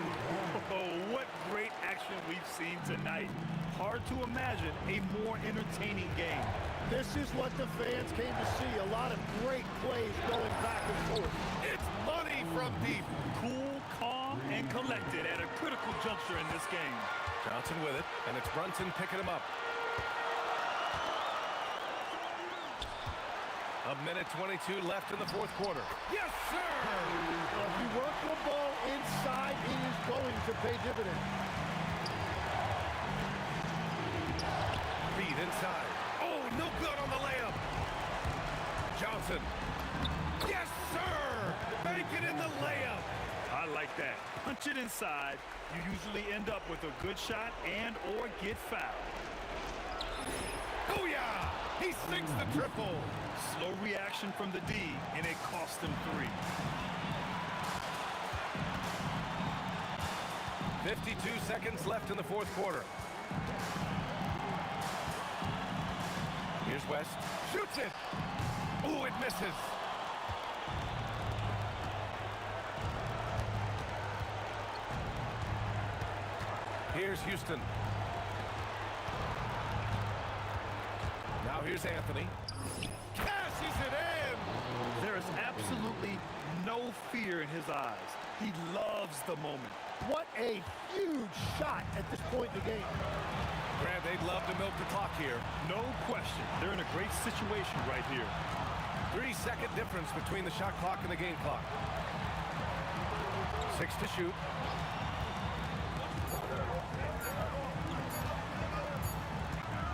Oh, what great action we've seen tonight. Hard to imagine a more entertaining game. This is what the fans came to see. A lot of great plays going back and forth. It's money from deep. Cool, calm, and collected at a critical juncture in this game. Johnson with it, and it's Brunson picking him up. A minute 22 left in the fourth quarter. Yes, sir! Well, if you work the ball inside, it is going to pay dividends. Reed inside. Oh, no good on the layup. Johnson. Yes, sir! Make it in the layup. I like that. Punch it inside. You usually end up with a good shot and or get fouled. Oh, yeah! He sinks the triple. Slow reaction from the D, and it cost him 3. 52 seconds left in the fourth quarter. Here's West. Shoots it. Ooh, it misses. Here's Houston. Now here's Anthony. Cashes it in. There is absolutely no fear in his eyes. He loves the moment. What a huge shot at this point in the game. Grant, they'd love to milk the clock here. No question. They're in a great situation right here. 3-second difference between the shot clock and the game clock. 6 to shoot.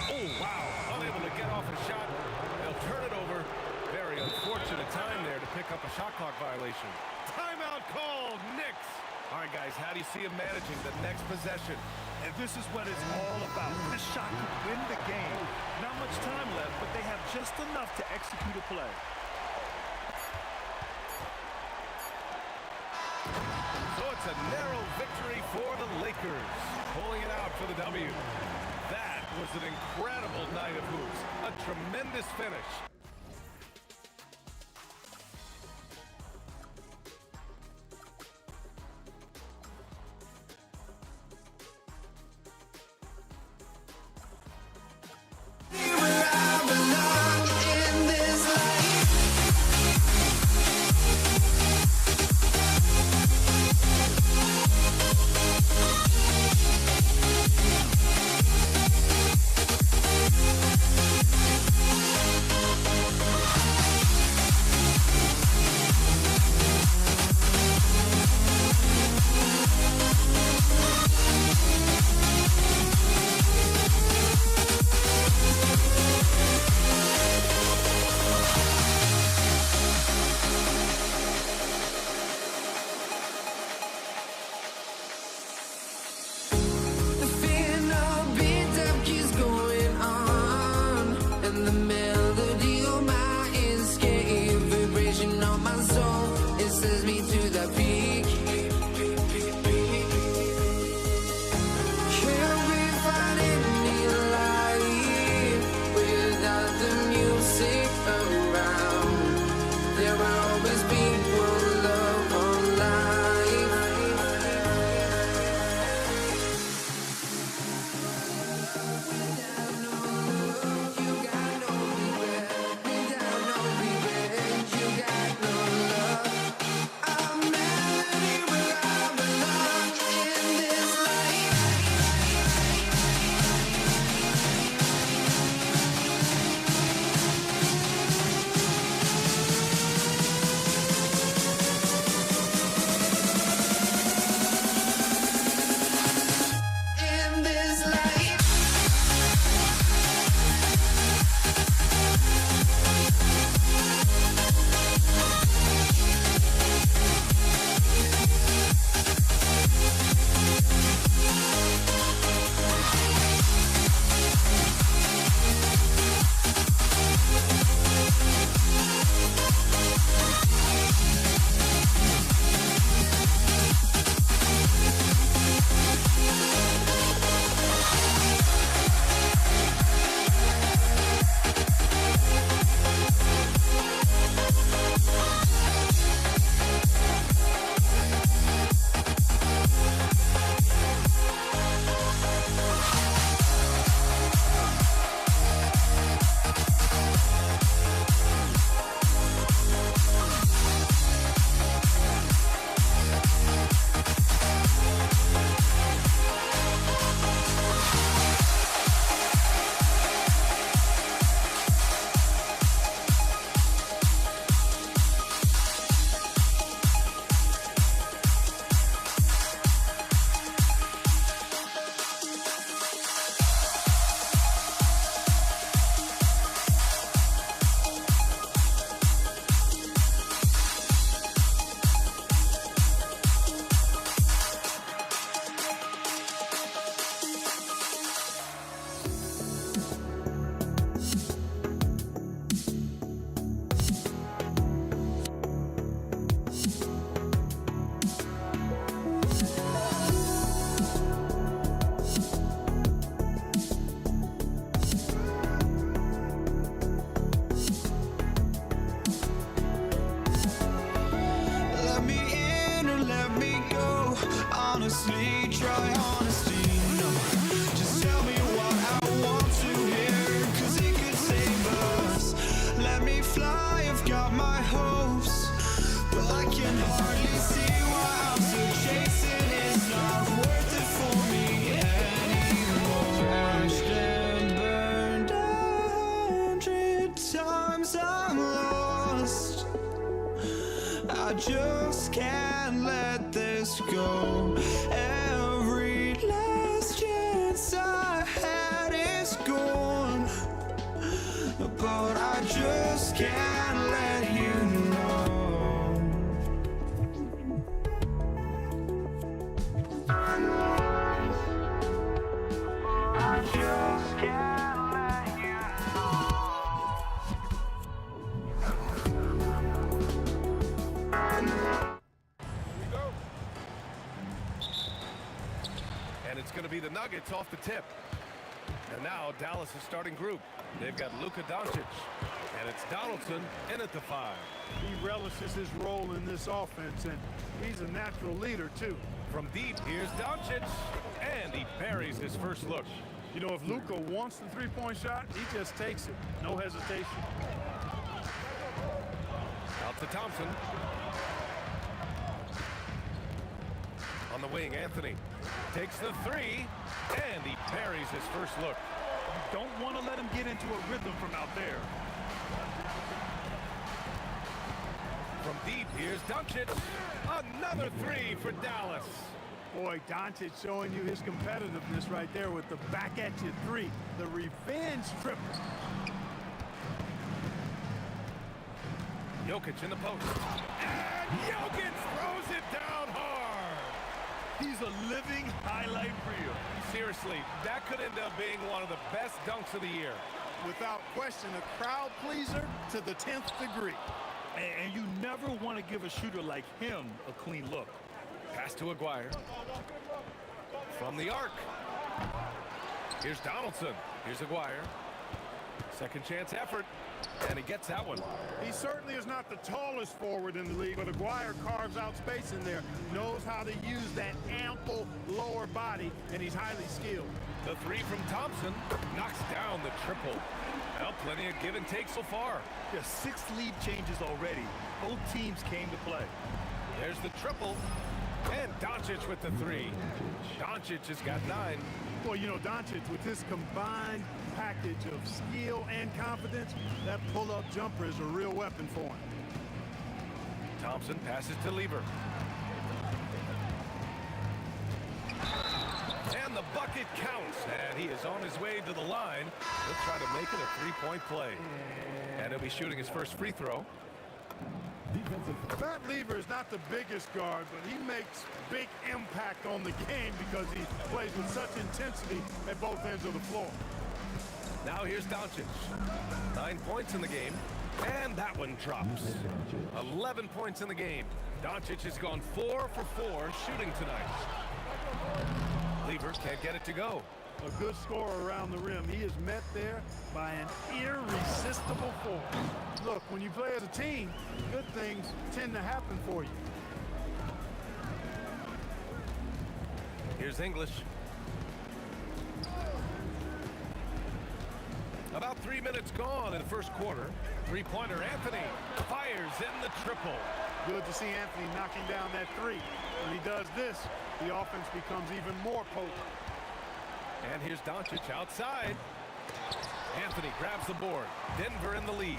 Oh, wow. Unable to get off a shot. They'll turn it over. Very unfortunate time there to pick up a shot clock violation. Timeout called, Knicks. All right, guys, how do you see him managing the next possession? And this is what it's all about. This shot could win the game. Not much time left, but they have just enough to execute a play. So it's a narrow victory for the Lakers. Pulling it out for the W. That was an incredible night of hoops. A tremendous finish. honestly, try honesty. No, just tell me what I want to hear, 'cause it could save us. Let me fly, I've got my hopes, but I can hardly see why I'm still chasing. It's not worth it for me anymore. Crashed and burned 100 times, I'm lost. I just can't let this go. Every last chance I had is gone, but I just can't let you know. I just can't let you And it's going to be the Nuggets off the tip. And now Dallas' starting group. They've got Luka Doncic, and it's Donaldson in at the 5. He relishes his role in this offense, and he's a natural leader, too. From deep, here's Doncic, and he buries his first look. You know, if Luka wants the three-point shot, he just takes it. No hesitation. Out to Thompson. On the wing, Anthony takes the 3, and he buries his first look. You don't want to let him get into a rhythm from out there. From deep, here's Doncic. Another 3 for Dallas. Boy, Doncic showing you his competitiveness right there with the back-at-you 3. The revenge triple. Jokic in the post. And Jokic throws it down hard. He's a living highlight reel. Seriously, that could end up being one of the best dunks of the year. Without question, a crowd pleaser to the 10th degree. And you never want to give a shooter like him a clean look. Pass to Aguirre. From the arc. Here's Donaldson. Here's Aguirre. Second chance effort. And he gets that one. He certainly is not the tallest forward in the league, but Aguirre carves out space in there. Knows how to use that ample lower body, and he's highly skilled. The 3 from Thompson knocks down the triple. Well, plenty of give and take so far. Yeah, 6 lead changes already. Both teams came to play. There's the triple. And Doncic with the 3. Doncic has got 9. Well, you know, Doncic, with his combined package of skill and confidence, that pull-up jumper is a real weapon for him. Thompson passes to Lieber. And the bucket counts. And he is on his way to the line. He'll try to make it a 3-point play. And he'll be shooting his first free throw. Matt Lieber is not the biggest guard, but he makes big impact on the game because he plays with such intensity at both ends of the floor. Now here's Doncic. 9 points in the game, and that one drops. 11 points in the game. Doncic has gone 4 for 4 shooting tonight. Lieber can't get it to go. A good scorer around the rim. He is met there by an irresistible force. Look, when you play as a team, good things tend to happen for you. Here's English. About 3 minutes gone in the first quarter. Three-pointer Anthony fires in the triple. Good to see Anthony knocking down that 3. When he does this, the offense becomes even more potent. And here's Doncic outside. Anthony grabs the board. Denver in the lead.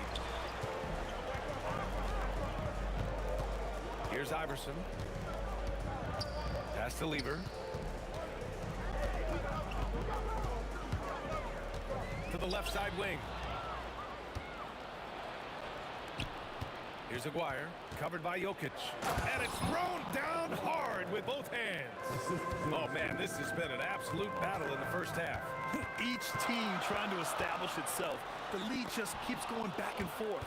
Here's Iverson. Pass to Lieber. To the left side wing. Here's Aguirre, covered by Jokic. And it's thrown down hard with both hands. Oh, man, this has been an absolute battle in the first half. Each team trying to establish itself. The lead just keeps going back and forth.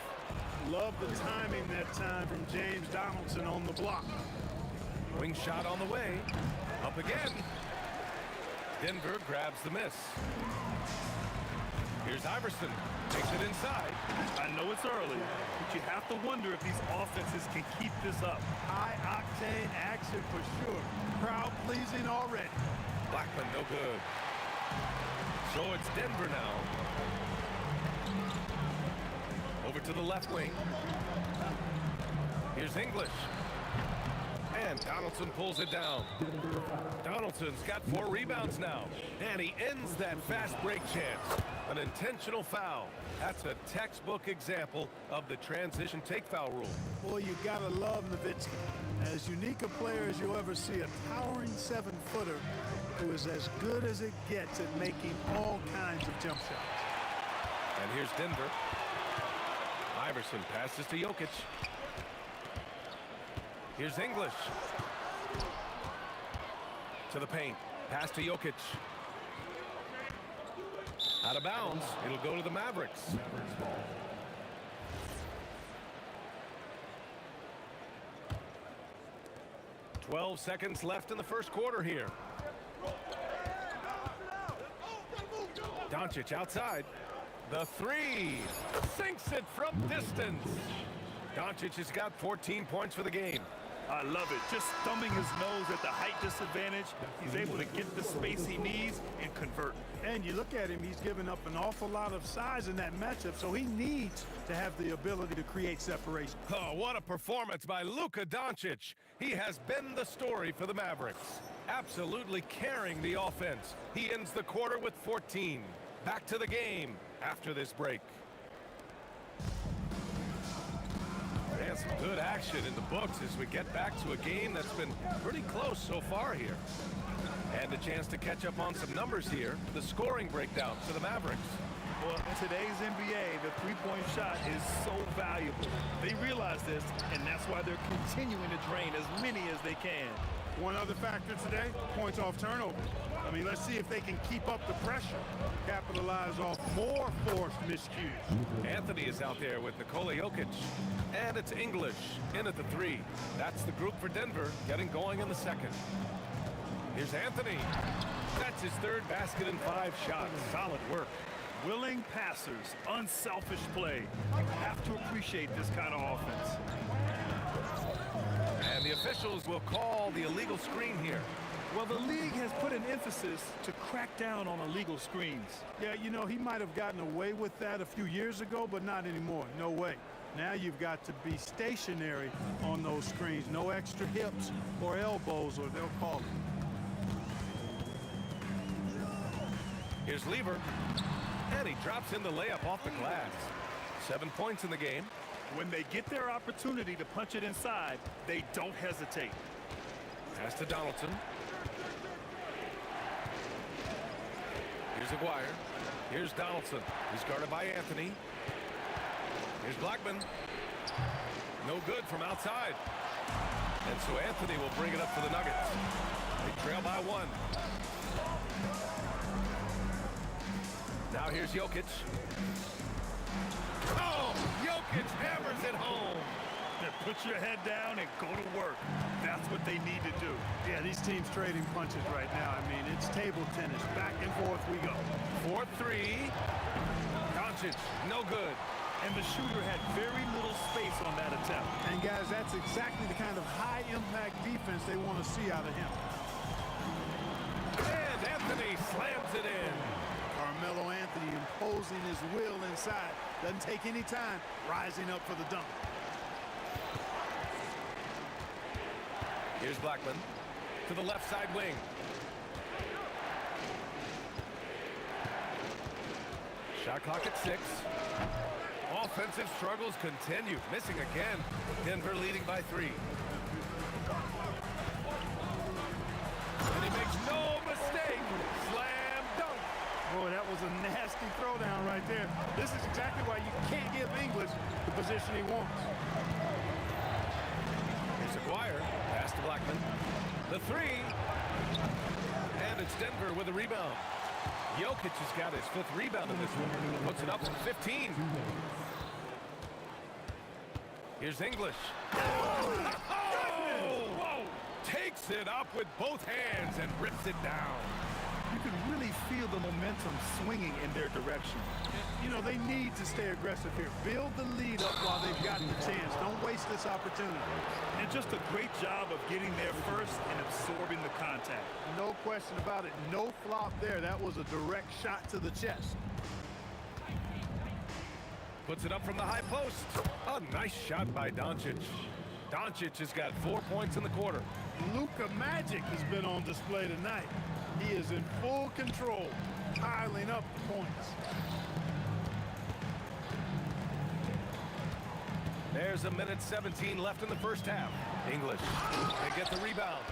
Love the timing that time from James Donaldson on the block. Wing shot on the way. Up again. Denver grabs the miss. Here's Iverson. Takes it inside. I know it's early, but you have to wonder if these offenses can keep this up. High-octane action for sure. Crowd-pleasing already. Blackman, no good. So it's Denver now. Over to the left wing. Here's English. And Donaldson pulls it down. Donaldson's got 4 rebounds now. And he ends that fast break chance. An intentional foul. That's a textbook example of the transition take foul rule. Boy, you gotta love Nowitzki. As unique a player as you'll ever see, a towering 7-footer who is as good as it gets at making all kinds of jump shots. And here's Denver. Iverson passes to Jokic. Here's English. To the paint. Pass to Jokic. Out of bounds. It'll go to the Mavericks. 12 seconds left in the first quarter here. Doncic outside. The 3. Sinks it from distance. Doncic has got 14 points for the game. I love it. Just thumbing his nose at the height disadvantage. He's able to get the space he needs and convert. And you look at him, he's given up an awful lot of size in that matchup, so he needs to have the ability to create separation. Oh, what a performance by Luka Doncic. He has been the story for the Mavericks. Absolutely carrying the offense. He ends the quarter with 14. Back to the game after this break. And some good action in the books as we get back to a game that's been pretty close so far here. And a chance to catch up on some numbers here. The scoring breakdown for the Mavericks. Well, in today's NBA, the three-point shot is so valuable. They realize this, and that's why they're continuing to drain as many as they can. One other factor today, points off turnover. I mean, let's see if they can keep up the pressure, capitalize off more forced miscues. Anthony is out there with Nikola Jokic. And it's English in at the 3. That's the group for Denver getting going in the second. Here's Anthony. That's his 3rd basket in 5 shots. Solid work. Willing passers, unselfish play. You have to appreciate this kind of offense. And the officials will call the illegal screen here. Well, the league has put an emphasis to crack down on illegal screens. Yeah, you know, he might have gotten away with that a few years ago, but not anymore. No way. Now you've got to be stationary on those screens. No extra hips or elbows, or they'll call it. Here's Lever. And he drops in the layup off the glass. 7 points in the game. When they get their opportunity to punch it inside, they don't hesitate. Pass to Donaldson. Here's Aguirre. Here's Donaldson. He's guarded by Anthony. Here's Blackman. No good from outside. And so Anthony will bring it up for the Nuggets. They trail by 1. Now here's Jokic. Oh, Jokic hammers it home. Then put your head down and go to work. That's what they need to do. Yeah, these teams trading punches right now. I mean, it's table tennis. Back and forth we go. 4-3. Doncic, no good. And the shooter had very little space on that attempt. And guys, that's exactly the kind of high-impact defense they want to see out of him. And Anthony slams it in. Carmelo Anthony imposing his will inside. Doesn't take any time, rising up for the dunk. Here's Blackman to the left side wing. Shot clock at 6. Offensive struggles continue. Missing again. Denver leading by 3. And he makes no mistake. Slam dunk. Boy, that was a nasty throwdown right there. This is exactly why you can't give English the position he wants. Here's Aguirre. Pass to Blackman. The 3. And it's Denver with a rebound. Jokic has got his 5th rebound in this one. Puts it up from 15. Here's English. Oh! Whoa! Takes it up with both hands and rips it down. You can really feel the momentum swinging in their direction. You know, they need to stay aggressive here. Build the lead up while they've got the chance. Don't waste this opportunity. And just a great job of getting there first and absorbing the contact. No question about it. No flop there. That was a direct shot to the chest. Puts it up from the high post. A nice shot by Doncic. Doncic has got 4 points in the quarter. Luka Magic has been on display tonight. He is in full control, piling up points. There's 1:17 left in the first half. English, they get the rebound.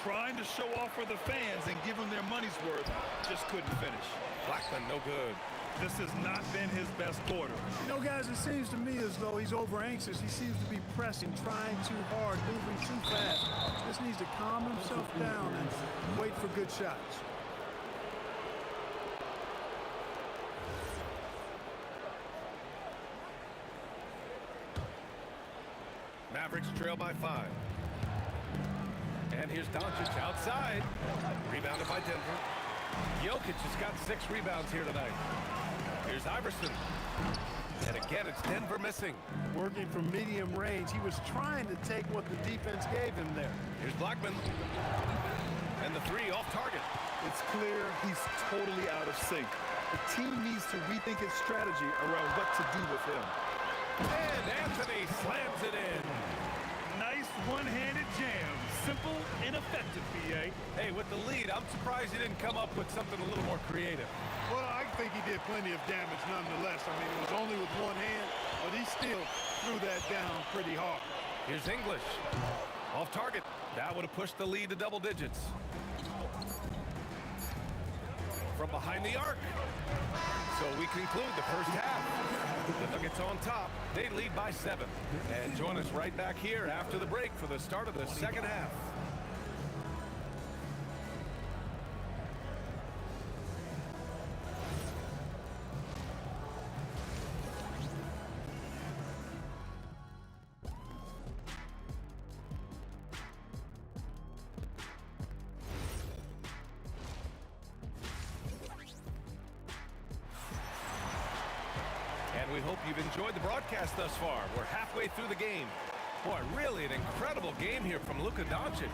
Trying to show off for the fans and give them their money's worth. Just couldn't finish. Blackman, no good. This has not been his best quarter. You know, guys, it seems to me as though he's over-anxious. He seems to be pressing, trying too hard, moving too fast. Just needs to calm himself down and wait for good shots. Mavericks trail by 5. And here's Doncic outside. Rebounded by Denver. Jokic has got 6 rebounds here tonight. Here's Iverson. And again, it's Denver missing. Working from medium range, he was trying to take what the defense gave him there. Here's Blackman. And the 3 off target. It's clear he's totally out of sync. The team needs to rethink its strategy around what to do with him. And Anthony slams it in. Nice one-handed jam. Simple and effective, B.A. Hey, with the lead, I'm surprised he didn't come up with something a little more creative. Well, I think he did plenty of damage nonetheless. I mean, it was only with one hand, but he still threw that down pretty hard. Here's English. Off target. That would have pushed the lead to double digits. From behind the arc. So we conclude the first half. The Nuggets on top. They lead by 7. And join us right back here after the break for the start of the second half. We hope you've enjoyed the broadcast thus far. We're halfway through the game. Boy, really an incredible game here from Luka Doncic.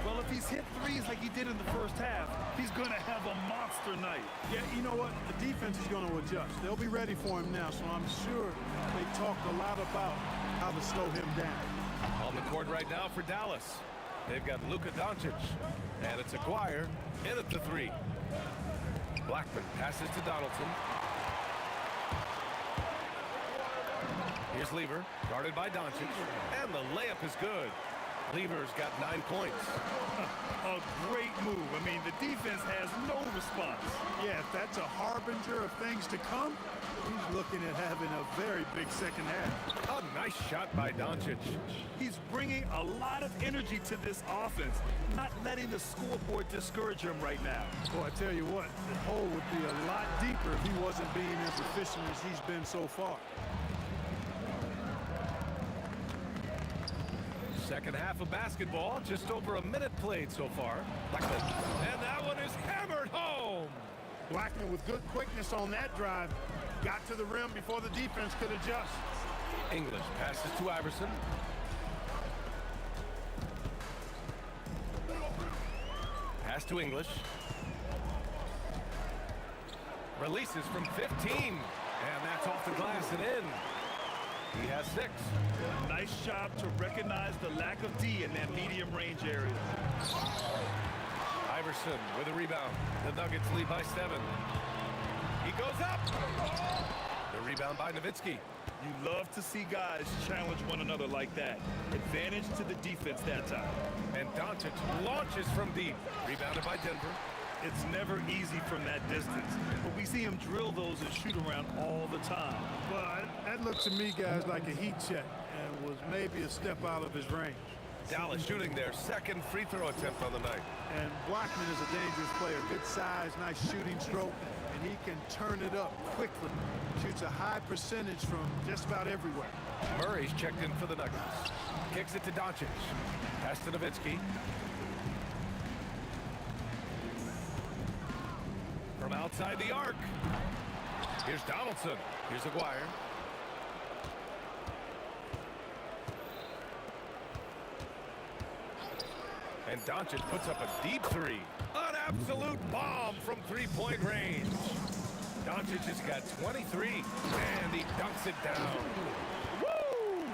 Well, if he's hit threes like he did in the first half, he's going to have a monster night. Yeah, you know what? The defense is going to adjust. They'll be ready for him now, so I'm sure they talked a lot about how to slow him down. On the court right now for Dallas. They've got Luka Doncic, and it's Aguirre in at the 3. Blackman passes to Donaldson. Here's Lever, guarded by Doncic, and the layup is good. Lever's got 9 points. A great move. I mean, the defense has no response. Yeah, if that's a harbinger of things to come, he's looking at having a very big second half. A nice shot by Doncic. He's bringing a lot of energy to this offense, not letting the scoreboard discourage him right now. Well, I tell you what, the hole would be a lot deeper if he wasn't being as efficient as he's been so far. Second half of basketball, just over a minute played so far. Blackman, and that one is hammered home. Blackman with good quickness on that drive. Got to the rim before the defense could adjust. English passes to Iverson. Pass to English. Releases from 15. And that's off the glass and in. He has 6. Nice job to recognize the lack of D in that medium range area. Iverson with a rebound. The Nuggets lead by 7. He goes up. The rebound by Nowitzki. You love to see guys challenge one another like that. Advantage to the defense that time. And Doncic launches from deep. Rebounded by Denver. It's never easy from that distance, but we see him drill those and shoot around all the time. Well, that looked to me, guys, like a heat check and was maybe a step out of his range. Dallas shooting their second free throw attempt on the night. And Blackman is a dangerous player. Good size, nice shooting stroke, and he can turn it up quickly. Shoots a high percentage from just about everywhere. Murray's checked in for the Nuggets. Kicks it to Doncic. Pass to Nowitzki. from outside the arc. Here's Donaldson. Here's Aguirre. And Doncic puts up a deep three. An absolute bomb from three-point range. Doncic has got 23, and he dunks it down. Woo!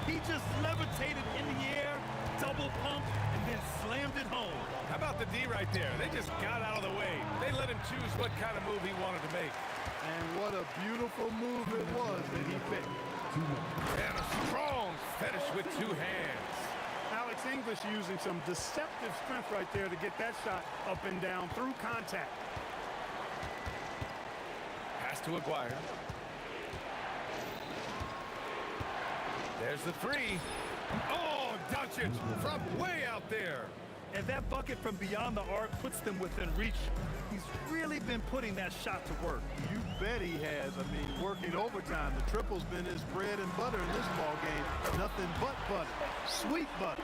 He just levitated in the air, double pumped, and then slammed it home. How about the D right there? They just got out of the way. They let him choose what kind of move he wanted to make. And what a beautiful move it was that he picked. And a strong finish with two hands. Alex English using some deceptive strength right there to get that shot up and down through contact. Pass to Aguirre. There's the three. Oh, Doncic from way out there. And that bucket from beyond the arc puts them within reach. He's really been putting that shot to work. You bet he has. I mean, working overtime. The triple's been his bread and butter in this ball game. Nothing but butter. Sweet butter.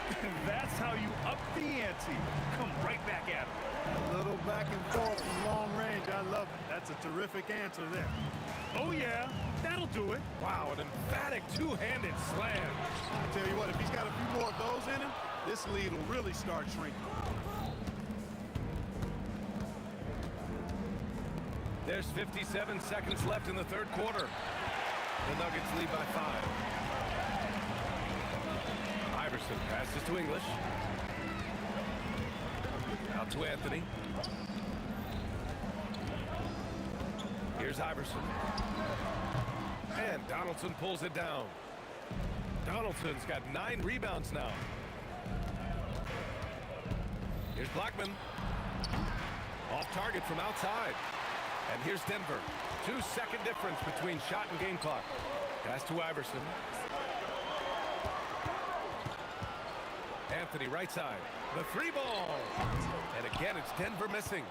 And that's how you up the ante. Come right back at him. A little back and forth from long range. I love it. That's a terrific answer there. Oh, yeah. That'll do it. Wow, an emphatic two-handed slam. I tell you what, if he's got a few more of those in him, this lead will really start shrinking. There's 57 seconds left in the third quarter. The Nuggets lead by 5. Iverson passes to English. Out to Anthony. Here's Iverson. And Donaldson pulls it down. Donaldson's got 9 rebounds now. Here's Blackman. Off target from outside. And here's Denver. 2-second difference between shot and game clock. Pass to Iverson. Anthony right side. The three ball. And again, it's Denver missing.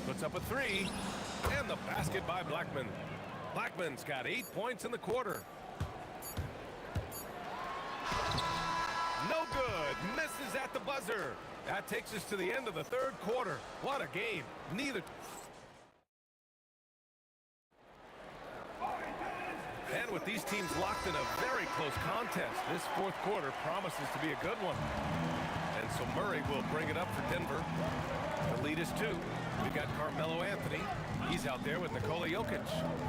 Puts up a three. And the basket by Blackman. Blackman's got 8 points in the quarter. No good. Misses at the buzzer. That takes us to the end of the third quarter. What a game. Neither. And with these teams locked in a very close contest, this fourth quarter promises to be a good one. And so Murray will bring it up for Denver. The lead is 2. We've got Carmelo Anthony. He's out there with Nikola Jokic.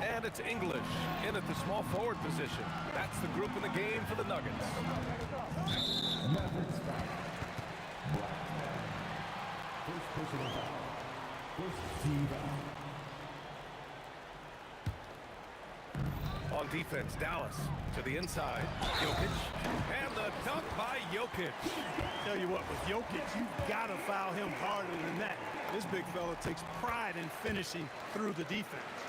And it's English in at the small forward position. That's the group in the game for the Nuggets. First personal foul. First team foul. On defense, Dallas to the inside. Jokic. And the dunk by Jokic. Tell you what, with Jokic, you've got to foul him harder than that. This big fella takes pride in finishing through the defense.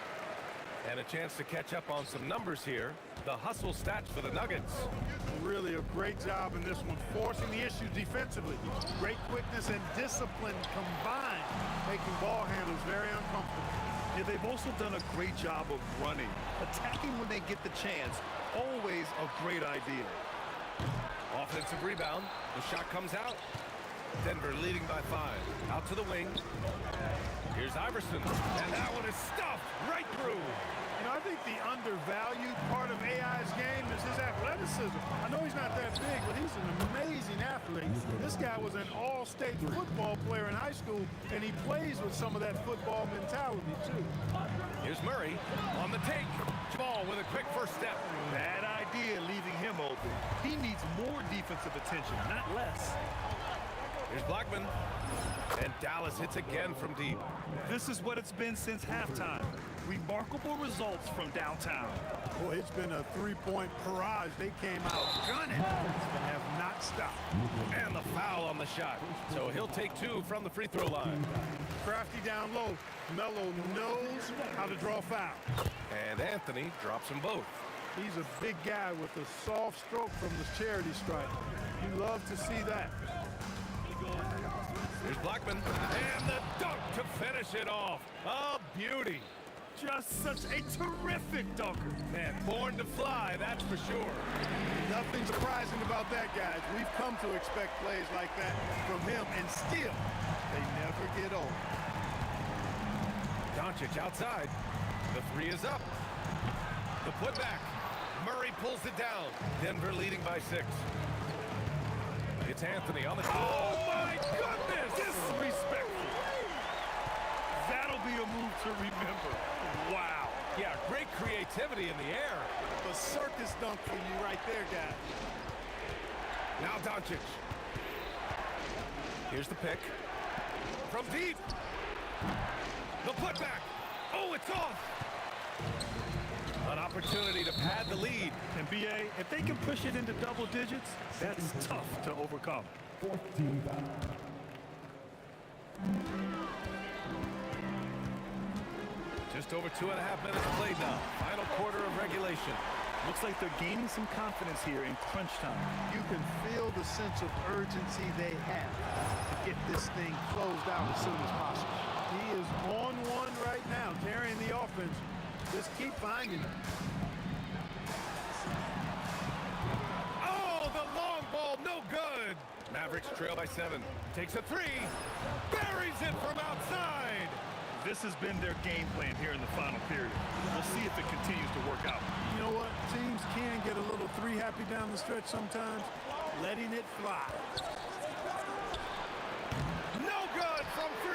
And a chance to catch up on some numbers here. The hustle stats for the Nuggets. Really a great job in this one, forcing the issue defensively. Great quickness and discipline combined, making ball handlers very uncomfortable. Yeah, they've also done a great job of running. Attacking when they get the chance, always a great idea. Offensive rebound. The shot comes out. Denver leading by 5. Out to the wing. Here's Iverson. And that one is stuffed right through. You know, I think the undervalued part of AI's game is his athleticism. I know he's not that big, but he's an amazing athlete. This guy was an all-state football player in high school, and he plays with some of that football mentality, too. Here's Murray on the take. Jamal with a quick first step. Bad idea leaving him open. He needs more defensive attention, not less. Here's Blackman. And Dallas hits again from deep. This is what it's been since halftime. Remarkable results from downtown. Boy, it's been a three-point barrage. They came out gunning and have not stopped. And the foul on the shot. So he'll take 2 from the free throw line. Crafty down low. Melo knows how to draw foul. And Anthony drops them both. He's a big guy with a soft stroke from the charity stripe. You love to see that. Here's Blackman. And the dunk to finish it off. A beauty. Just such a terrific dunker. Man, born to fly, that's for sure. Nothing surprising about that, guys. We've come to expect plays like that from him, and still, they never get old. Doncic outside. The three is up. The putback. Murray pulls it down. Denver leading by 6. It's Anthony on the... Oh, my goodness! Disrespectful. That'll be a move to remember. Wow. Yeah, great creativity in the air. A circus dunk for you right there, guys. Now Doncic. Here's the pick. From deep. The putback. Oh, it's off. An opportunity to pad the lead. And BA, if they can push it into double digits, that's tough to overcome. 14 foul. Just over 2.5 minutes played now. Final quarter of regulation. Looks like they're gaining some confidence here in crunch time. You can feel the sense of urgency they have to get this thing closed out as soon as possible. He is on one right now, carrying the offense. Just keep finding him. Oh, the long ball, no good. Mavericks trail by 7. Takes a 3. Buries it from outside. This has been their game plan here in the final period. We'll see if it continues to work out. You know what? Teams can get a little three-happy down the stretch sometimes. Letting it fly. No good from 3.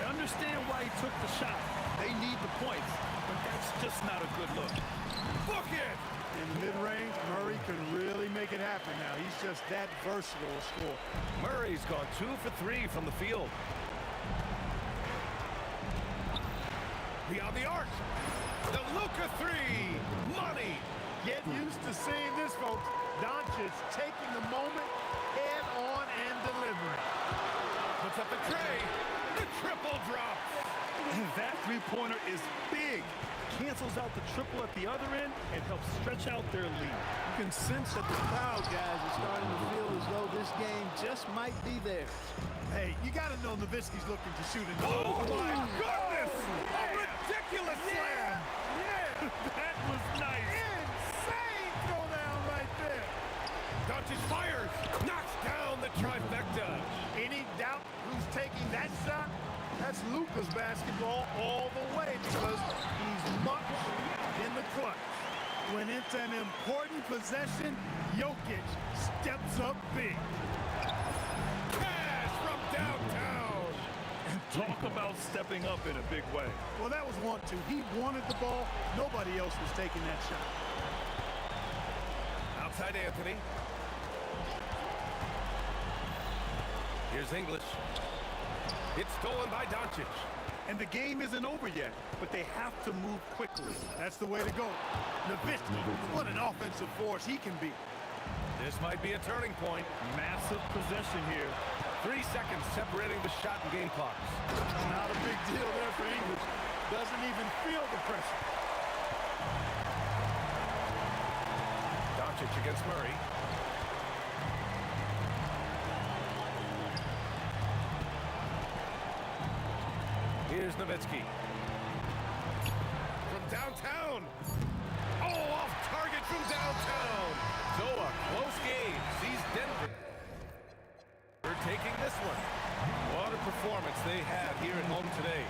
I understand why he took the shot. They need the points, but that's just not a good look. Book it! In the mid-range, Murray can really make it happen now. He's just that versatile a scorer. Murray's gone 2 for 3 from the field. Beyond the arc. The Luka 3. Money. Get used to seeing this, folks. Doncic taking the moment head on and delivering. Puts up the tray. The triple drop. That three-pointer is big. Cancels out the triple at the other end and helps stretch out their lead. You can sense that the crowd, guys, is starting to feel as though this game just might be theirs. Hey, you got to know Nowitzki's looking to shoot it. Oh, my goodness! A ridiculous slam! Yeah! That was nice. Insane throwdown right there. Doncic fires. Knocks down the trifecta. Any doubt who's taking that shot? That's Luka's basketball all the way because he's much in the clutch. When it's an important possession, Jokic steps up big. Cash from downtown. Talk about stepping up in a big way. Well, that was 1-2. He wanted the ball. Nobody else was taking that shot. Outside Anthony. Here's English. It's stolen by Doncic. And the game isn't over yet, but they have to move quickly. That's the way to go. Nowitzki, what an offensive force he can be. This might be a turning point. Massive possession here. 3 seconds separating the shot and game clocks. Not a big deal there for English. Doesn't even feel the pressure. Doncic against Murray. Here's Nowitzki. From downtown. Oh, off target from downtown. So a close game sees Denver. They're taking this one. What a performance they had here at home today.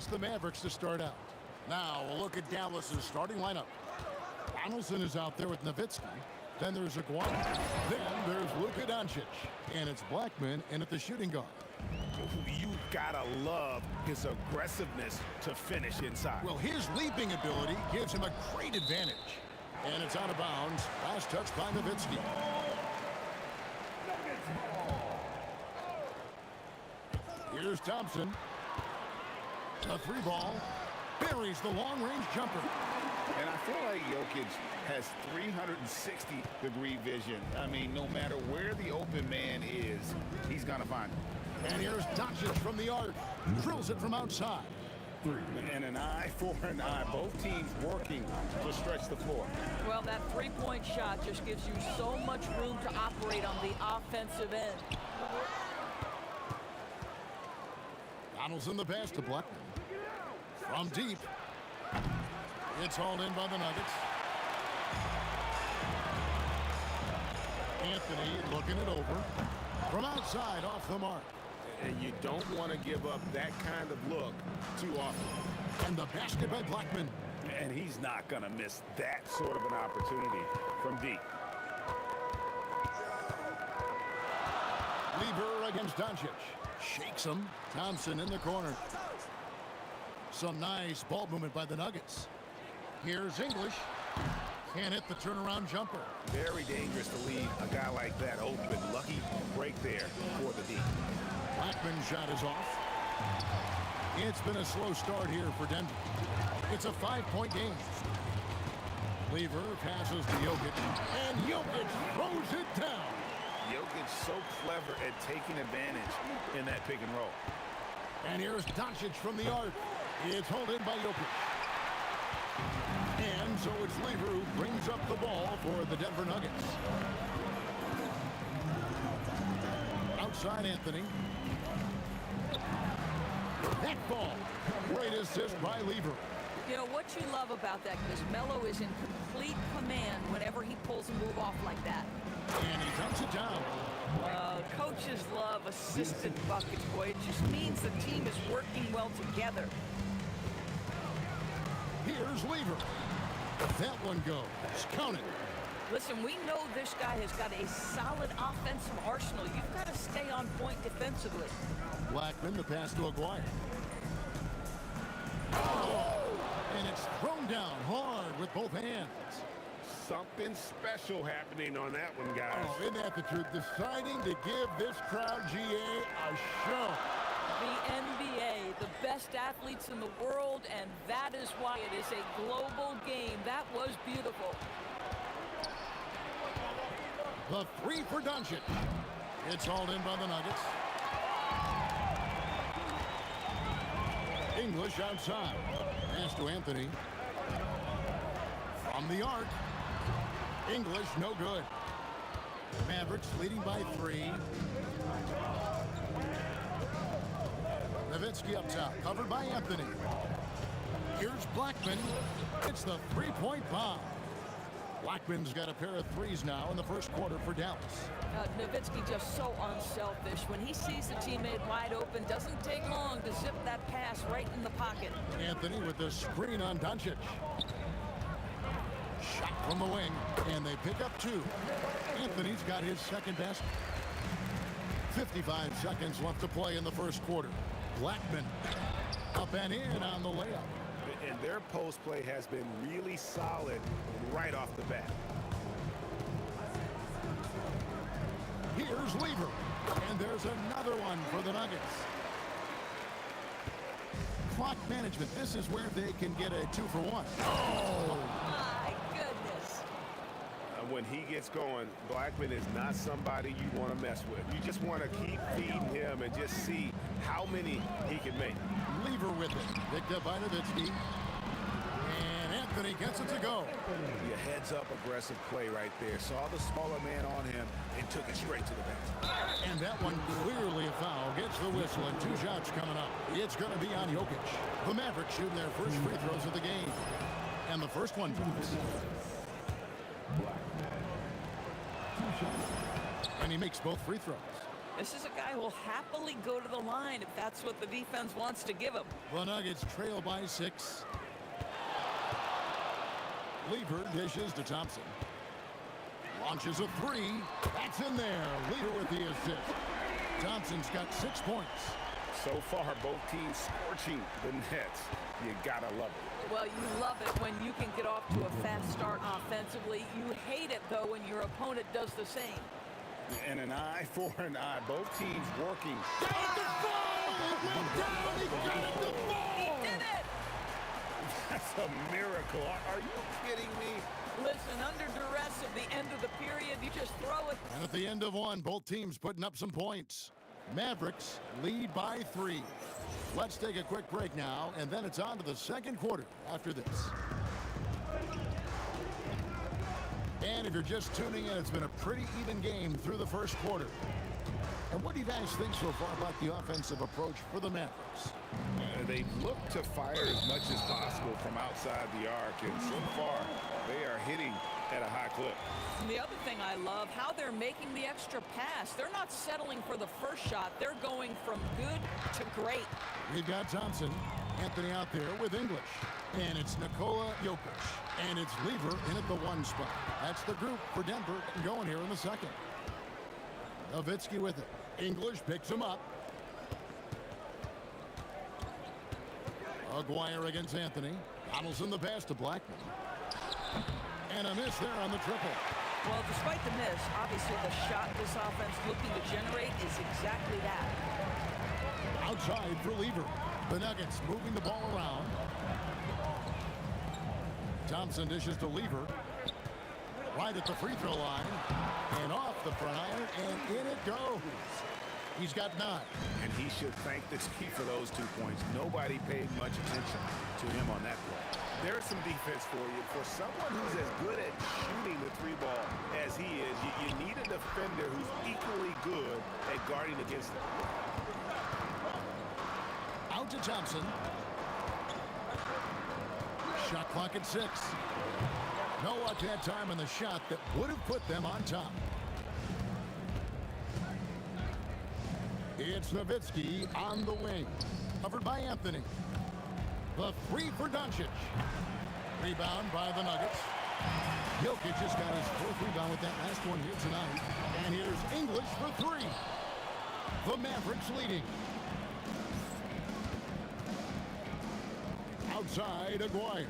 It's the Mavericks to start out. Now, a look at Dallas's starting lineup. Donaldson is out there with Nowitzki. Then there's Aguado. Then there's Luka Doncic. And it's Blackman in at the shooting guard. You gotta love his aggressiveness to finish inside. Well, his leaping ability gives him a great advantage. And it's out of bounds. Last touch by Nowitzki. Here's Thompson. A three ball. Buries the long-range jumper. And I feel like Jokic has 360-degree vision. I mean, no matter where the open man is, he's going to find it. And here's Doncic from the arc. Drills it from outside. And an eye for an eye. Both teams working to stretch the floor. Well, that three-point shot just gives you so much room to operate on the offensive end. Donaldson the pass to Blackman. From deep. It's hauled in by the Nuggets. Anthony looking it over. From outside, off the mark. And you don't want to give up that kind of look too often. And the basket by Blackman. And he's not going to miss that sort of an opportunity from deep. Lever against Doncic. Shakes him. Thompson in the corner. Some nice ball movement by the Nuggets. Here's English. Can't hit the turnaround jumper. Very dangerous to leave a guy like that open. Lucky break there for the deep. Blackman's shot is off. It's been a slow start here for Denver. It's a 5-point game. Lever passes to Jokic, and Jokic throws it down. Jokic so clever at taking advantage in that pick and roll. And here's Doncic from the arc. It's hauled in by Jokic. And so it's Lever who brings up the ball for the Denver Nuggets. Outside Anthony. That ball. Great assist by Lever. You know what you love about that, because Melo is in complete command whenever he pulls a move off like that. And he dumps it down. Coaches love assisted buckets, boy. It just means the team is working well together. Here's Lever. That one goes. Count it. Listen, we know this guy has got a solid offensive arsenal. You've got to stay on point defensively. Blackman, the pass to Aguirre. Oh, and it's thrown down hard with both hands. Something special happening on that one, guys. Oh, isn't that the truth? Deciding to give this crowd, GA, a show. The NBA, the best athletes in the world, and that is why it is a global game. That was beautiful. The three for Doncic. It's hauled in by the Nuggets. English outside. Pass to Anthony. From the arc. English, no good. Mavericks leading by 3. Nowitzki up top, covered by Anthony. Here's Blackman. It's the three-point bomb. Blackman's got a pair of threes now in the first quarter for Dallas. Nowitzki just so unselfish. When he sees the teammate wide open, doesn't take long to zip that pass right in the pocket. Anthony with the screen on Doncic. Shot from the wing, and they pick up 2. Anthony's got his second basket. 55 seconds left to play in the first quarter. Blackman up and in on the layup. And their post play has been really solid right off the bat. Here's Lever, and there's another one for the Nuggets. Clock management, this is where they can get a 2-for-1. Oh! My goodness. When he gets going, Blackman is not somebody you want to mess with. You just want to keep feeding him and just see how many he can make. Lever with it. Picked up by Nowitzki. And Anthony gets it to go. Your heads-up aggressive play right there. Saw the smaller man on him and took it straight to the basket. And that one clearly a foul. Gets the whistle and 2 shots coming up. It's going to be on Jokic. The Mavericks shooting their first free throws of the game. And the first one drops. And he makes both free throws. This is a guy who will happily go to the line if that's what the defense wants to give him. The Nuggets trail by 6. Lever dishes to Thompson. Launches a 3. That's in there. Lever with the assist. Thompson's got 6 points. So far, both teams scorching the nets. You gotta love it. Well, you love it when you can get off to a fast start offensively. You hate it, though, when your opponent does the same. And an eye for an eye. Both teams working. Got the ball! It went down! He got it the ball! He did it! That's a miracle. Are you kidding me? Listen, under duress at the end of the period, you just throw it. And at the end of one, both teams putting up some points. Mavericks lead by 3. Let's take a quick break now, and then it's on to the second quarter after this. And if you're just tuning in, it's been a pretty even game through the first quarter. And what do you guys think so far about the offensive approach for the Mavericks? They look to fire as much as possible from outside the arc, and so far they are hitting at a high clip. And the other thing I love, how they're making the extra pass. They're not settling for the first shot. They're going from good to great. We've got Thompson, Anthony out there with English. And it's Nikola Jokic. And it's Lever in at the 1 spot. That's the group for Denver going here in the second. Nowitzki with it. English picks him up. Aguirre against Anthony. Donaldson the pass to Blackman. And a miss there on the triple. Well, despite the miss, obviously the shot this offense looking to generate is exactly that. Outside for Lever. The Nuggets moving the ball around. Thompson dishes to Lever. Right at the free throw line. And off the front iron, and in it goes. He's got 9. And he should thank the team for those 2 points. Nobody paid much attention to him on that play. There's some defense for you. For someone who's as good at shooting the 3-ball as he is, you need a defender who's equally good at guarding against him. Out to Thompson. Shot clock at 6. No luck that time on the shot that would have put them on top. It's Nowitzki on the wing. Covered by Anthony. The 3 for Doncic. Rebound by the Nuggets. Jokic just got his 4th rebound with that last one here tonight. And here's English for 3. The Mavericks leading. Outside, Aguirre.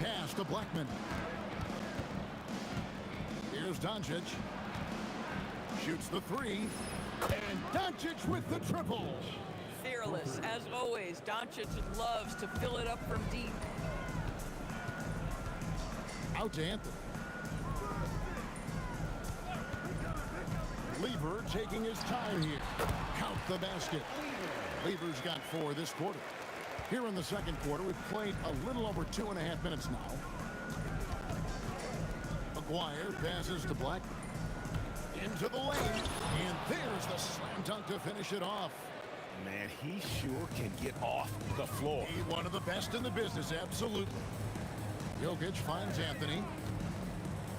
Pass to Blackman. Here's Doncic. Shoots the 3. And Doncic with the triple. Fearless, as always. Doncic loves to fill it up from deep. Out to Anthony. Lever taking his time here. Count the basket. Lever's got 4 this quarter. Here in the second quarter, we've played a little over 2.5 minutes now. Aguirre passes to Black. Into the lane. And there's the slam dunk to finish it off. Man, he sure can get off the floor. He's one of the best in the business, absolutely. Jokic finds Anthony.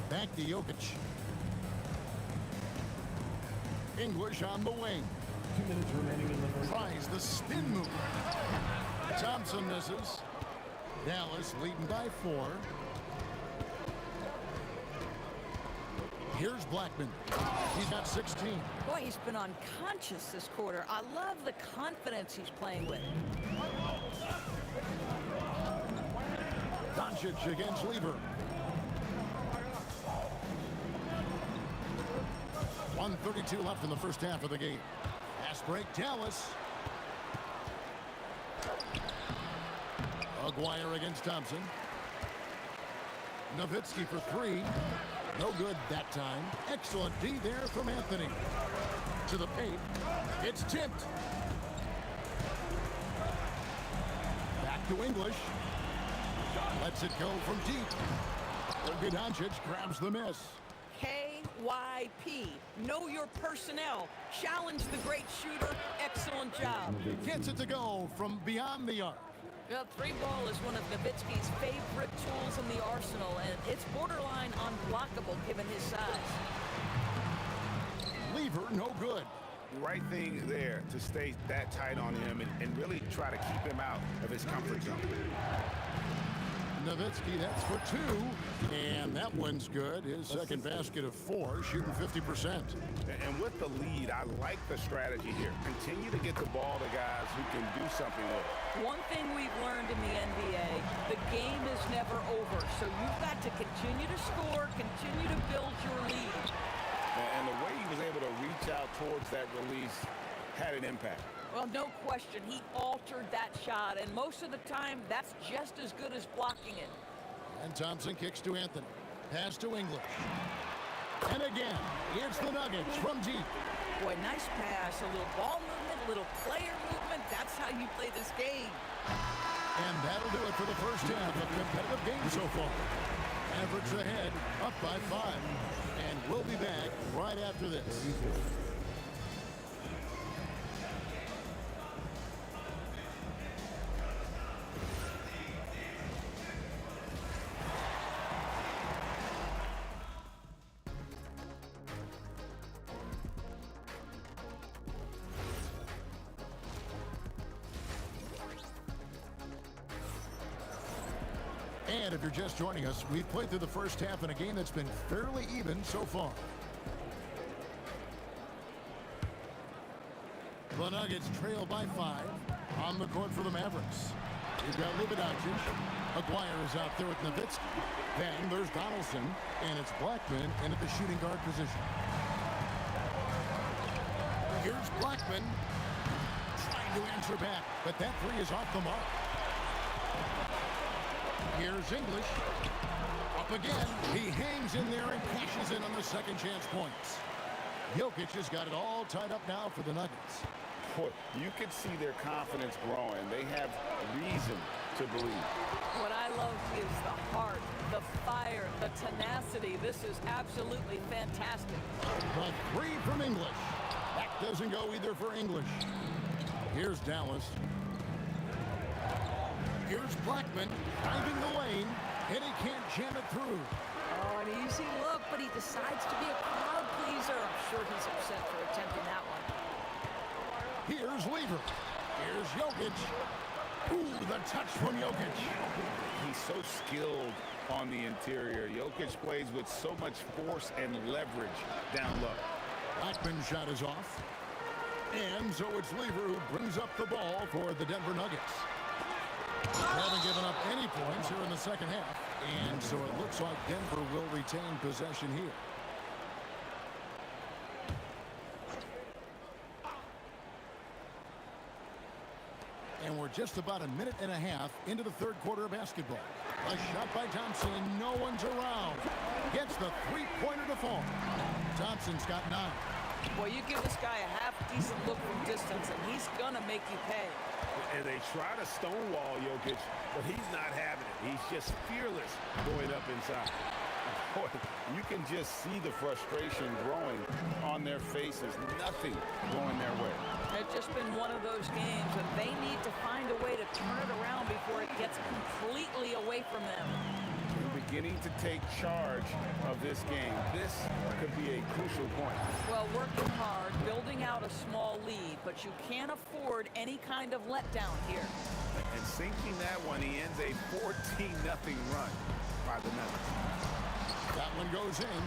Back to Jokic. English on the wing. 2 minutes remaining in the first. Tries the spin move. Thompson misses. Dallas leading by 4. Here's Blackman. He's got 16. Boy, he's been unconscious this quarter. I love the confidence he's playing with. Doncic against Lever. 1:32 left in the first half of the game. Fast break, Dallas. Aguirre against Thompson. Nowitzki for 3. No good that time. Excellent D there from Anthony. To the paint. It's tipped. Back to English. Lets it go from deep. Doncic grabs the miss. KYP. Know your personnel. Challenge the great shooter. Excellent job. Gets it to go from beyond the arc. The 3-ball is one of Nowitzki's favorite tools in the arsenal, and it's borderline unblockable given his size. Lever, no good. The right thing there to stay that tight on him and really try to keep him out of his comfort zone. Nowitzki, that's for 2. And that one's good. His second basket of 4, shooting 50%. And with the lead, I like the strategy here. Continue to get the ball to guys who can do something with it. One thing we've learned in the NBA, the game is never over. So you've got to continue to score, continue to build your lead. And the way he was able to reach out towards that release had an impact. Well, no question. He altered that shot, and most of the time, that's just as good as blocking it. And Thompson kicks to Anthony. Pass to English. And again, it's the Nuggets from deep. Boy, nice pass. A little ball movement, a little player movement. That's how you play this game. And that'll do it for the first half of competitive game so far. Mavericks ahead, up by 5. And we'll be back right after this. And if you're just joining us, we've played through the first half in a game that's been fairly even so far. The Nuggets trail by 5 on the court for the Mavericks. You've got Doncic. Aguirre is out there with Nowitzki. Then there's Donaldson, and it's Blackman in at the shooting guard position. Here's Blackman trying to answer back, but that 3 is off the mark. Here's English. Up again. He hangs in there and cashes in on the second chance points. Jokic has got it all tied up now for the Nuggets. Boy, you can see their confidence growing. They have reason to believe. What I love is the heart, the fire, the tenacity. This is absolutely fantastic. The three from English. That doesn't go either for English. Here's Dallas. Here's Blackman driving the lane, and he can't jam it through. Oh, an easy look, but he decides to be a crowd pleaser. I'm sure he's upset for attempting that one. Here's Lever. Here's Jokic. Ooh, the touch from Jokic. He's so skilled on the interior. Jokic plays with so much force and leverage down low. Blackman's shot is off. And so it's Lever who brings up the ball for the Denver Nuggets. They haven't given up any points here in the second half. And so it looks like Denver will retain possession here. And we're just about a minute and a half into the third quarter of basketball. A shot by Thompson, and no one's around. Gets the three-pointer to fall. Thompson's got 9. Boy, you give this guy a half-decent look from distance, and he's going to make you pay. And they try to stonewall Jokic, but he's not having it. He's just fearless going up inside. Boy, you can just see the frustration growing on their faces. Nothing going their way. It's just been one of those games, and they need to find a way to turn it around before it gets completely away from them. They're beginning to take charge of this game. This could be a crucial point. Well, working hard, building out a small lead, but you can't afford any kind of letdown here. And sinking that one, he ends a 14-0 run by the Nuggets. That one goes in.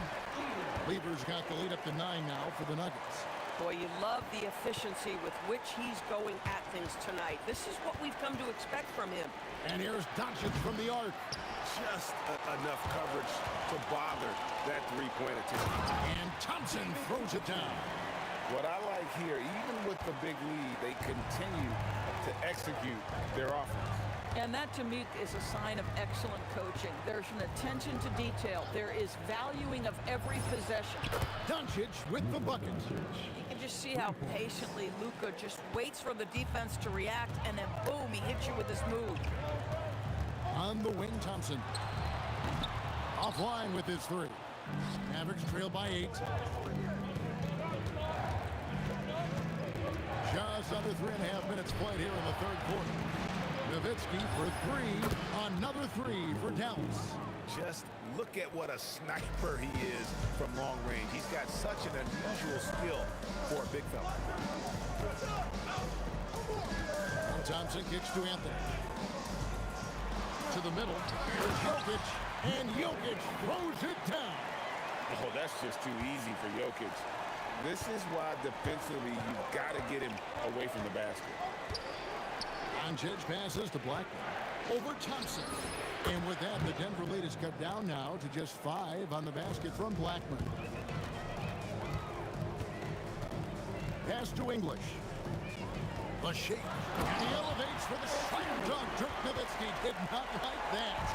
Lever's got the lead up to 9 now for the Nuggets. Boy, you love the efficiency with which he's going at things tonight. This is what we've come to expect from him. And here's Doncic from the arc. Just enough coverage to bother that three-point attempt. And Thompson throws it down. What I like here, even with the big lead, they continue to execute their offense. And that, to me, is a sign of excellent coaching. There's an attention to detail. There is valuing of every possession. Doncic with the bucket. You can just see how patiently Luka just waits for the defense to react, and then boom, he hits you with this move. On the wing, Thompson. Offline with his 3. Mavericks trail by 8. Just under 3.5 minutes played here in the third quarter. Nowitzki for 3. Another 3 for Dallas. Just look at what a sniper he is from long range. He's got such an unusual skill for a big fella. And Thompson kicks to Anthony. To the middle. Here's Jokic. And Jokic throws it down. Oh, that's just too easy for Jokic. This is why defensively you've got to get him away from the basket. Doncic passes to Blackman. Over Thompson. And with that, the Denver lead is cut down now to just 5 on the basket from Blackman. Pass to English. The shake. And he elevates for the slam dunk. Dirk Nowitzki did not like that.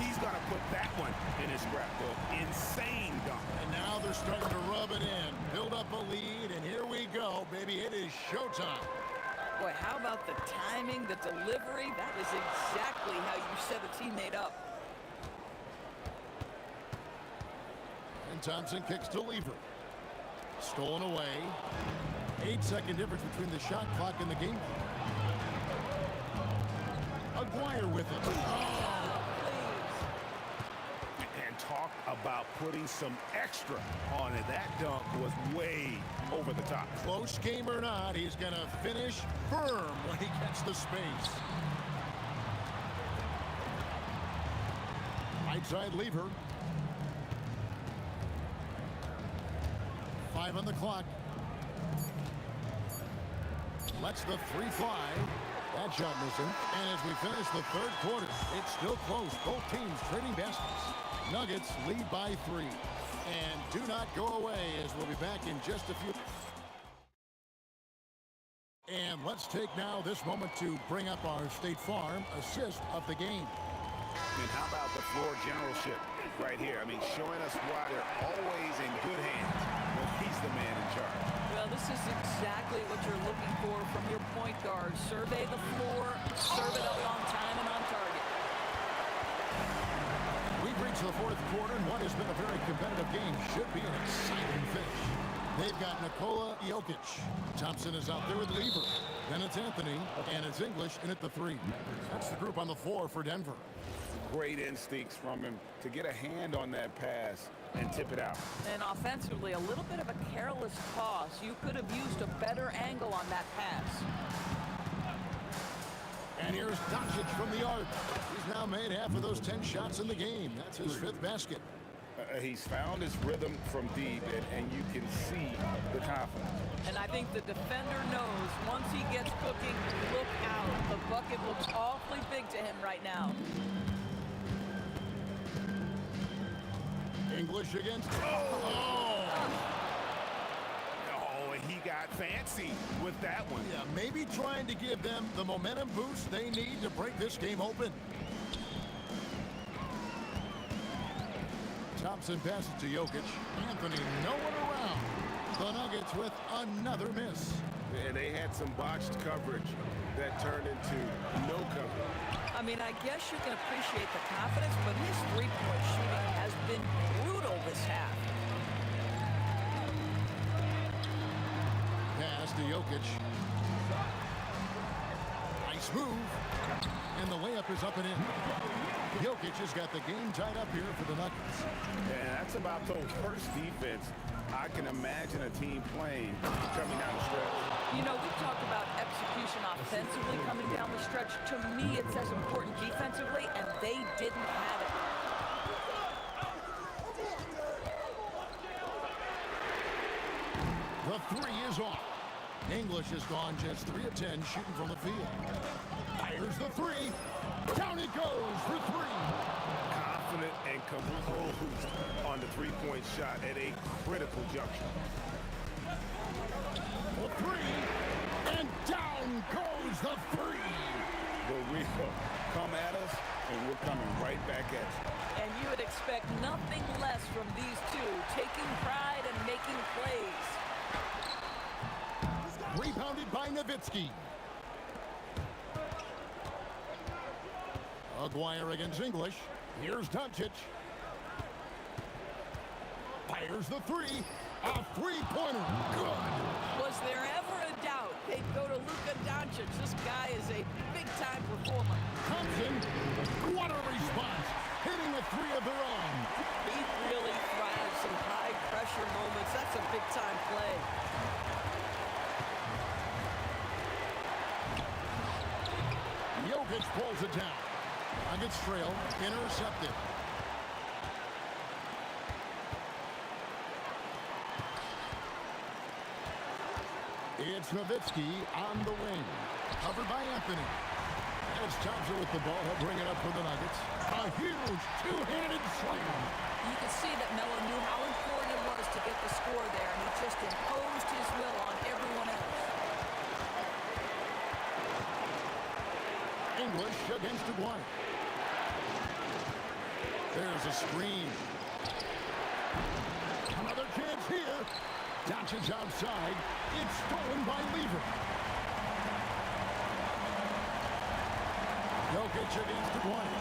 He's going to put that one in his scrapbook. Insane dunk. And now they're starting to rub it in. Build up a lead, and here we go, baby. It is showtime. Boy, how about the timing, the delivery? That is exactly how you set a teammate up. And Thompson kicks to Lever. Stolen away. 8-second difference between the shot clock and the game clock. Aguirre with it. Oh, and talk about putting some extra on it. That dunk was way over the top. Close game or not, he's going to finish firm when he gets the space. Right side Lever. 5 on the clock. Lets the 3 fly. That shot missing. And as we finish the third quarter, it's still close. Both teams trading baskets. Nuggets lead by 3. And do not go away, as we'll be back in just a few. And let's take now this moment to bring up our State Farm assist of the game. And how about the floor generalship right here? I mean, showing us why they're always in good hands when he's the man in charge. Well, this is exactly what you're looking for from your point guard. Survey the floor, serve it up on time and on target. We've reached the fourth quarter, and what has been a very competitive game should be an exciting finish. They've got Nikola Jokic. Thompson is out there with Lever. Then it's Anthony, and it's English in at the 3. That's the group on the floor for Denver. Great instincts from him to get a hand on that pass and tip it out. And offensively, a little bit of a careless toss. You could have used a better angle on that pass. And here's Doncic from the arc. He's now made half of those 10 shots in the game. That's his 5th basket. He's found his rhythm from deep, and you can see the confidence. And I think the defender knows once he gets cooking, look out. The bucket looks awfully big to him right now. English against... Oh, and he got fancy with that one. Yeah, maybe trying to give them the momentum boost they need to break this game open. Thompson passes to Jokic. Anthony, no one around. The Nuggets with another miss. And they had some botched coverage that turned into no coverage. I mean, I guess you can appreciate the confidence, but his three-point shooting has been brutal this half. Pass to Jokic. Nice move. And the layup is up and in. Jokic has got the game tied up here for the Nuggets. And that's about the worst defense I can imagine a team playing coming down the stretch. You know, we talked about execution offensively coming down the stretch. To me, it's as important defensively, and they didn't have it. The 3 is off. English has gone just 3 of 10 shooting from the field. Fires the 3. Down it goes for 3. Confident and composed on the three-point shot at a critical juncture. The 3. And down goes the 3. The real come at us, and we're coming right back at you. And you would expect nothing less from these two, taking pride and making plays. Rebounded by Nowitzki. Aguirre against English. Here's Doncic. Fires the 3. A three-pointer. Good. Was there ever a doubt they'd go to Luka Doncic? This guy is a big-time performer. Thompson, what a response. Hitting a 3 of their own. He really thrives in high-pressure moments. That's a big-time play. Jokic pulls it down. Nuggets trail, intercepted. It's Nowitzki on the wing. Covered by Anthony. As Thompson with the ball, he'll bring it up for the Nuggets. A huge two-handed slam. You can see that Melo knew how important it was to get the score there, and he just imposed his will on everyone else. English against Aguirre. There's a screen. Another chance here. Doncic outside. It's stolen by Lever. Jokic against Aguirre.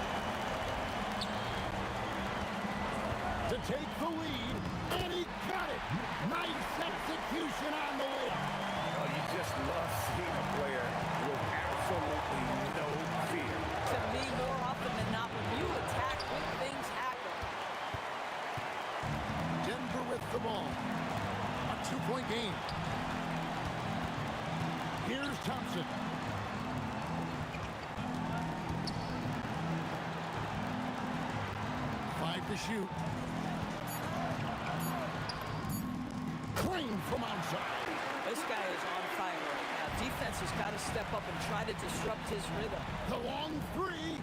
To take the lead, and he got it. Nice execution on the layup. Oh, you just love seeing a player with absolutely no fear. To me, more often than not, when you attack, good things happen. Denver with the ball. A 2-point game. Here's Thompson. Five to shoot. Clean from outside. This guy is on fire right now. Defense has got to step up and try to disrupt his rhythm. The long 3.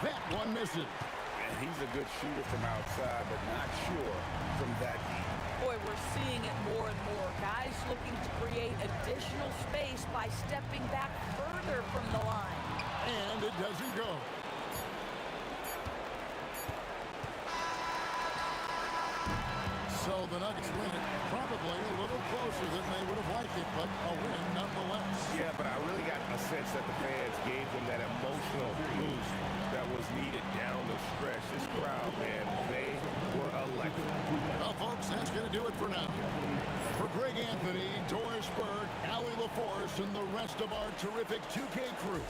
That one misses. And he's a good shooter from outside, but not sure from that deep. Boy, we're seeing it more and more. Guys looking to create additional space by stepping back further from the line. And it doesn't go. So the Nuggets win it, probably a little closer than they would have liked it, but a win nonetheless. Yeah, but I really got a sense that the fans gave them that emotional boost that was needed down the stretch. This crowd, man, they were electric. Well, folks, that's going to do it for now. For Greg Anthony, Doris Burke, Allie LaForce, and the rest of our terrific 2K crew,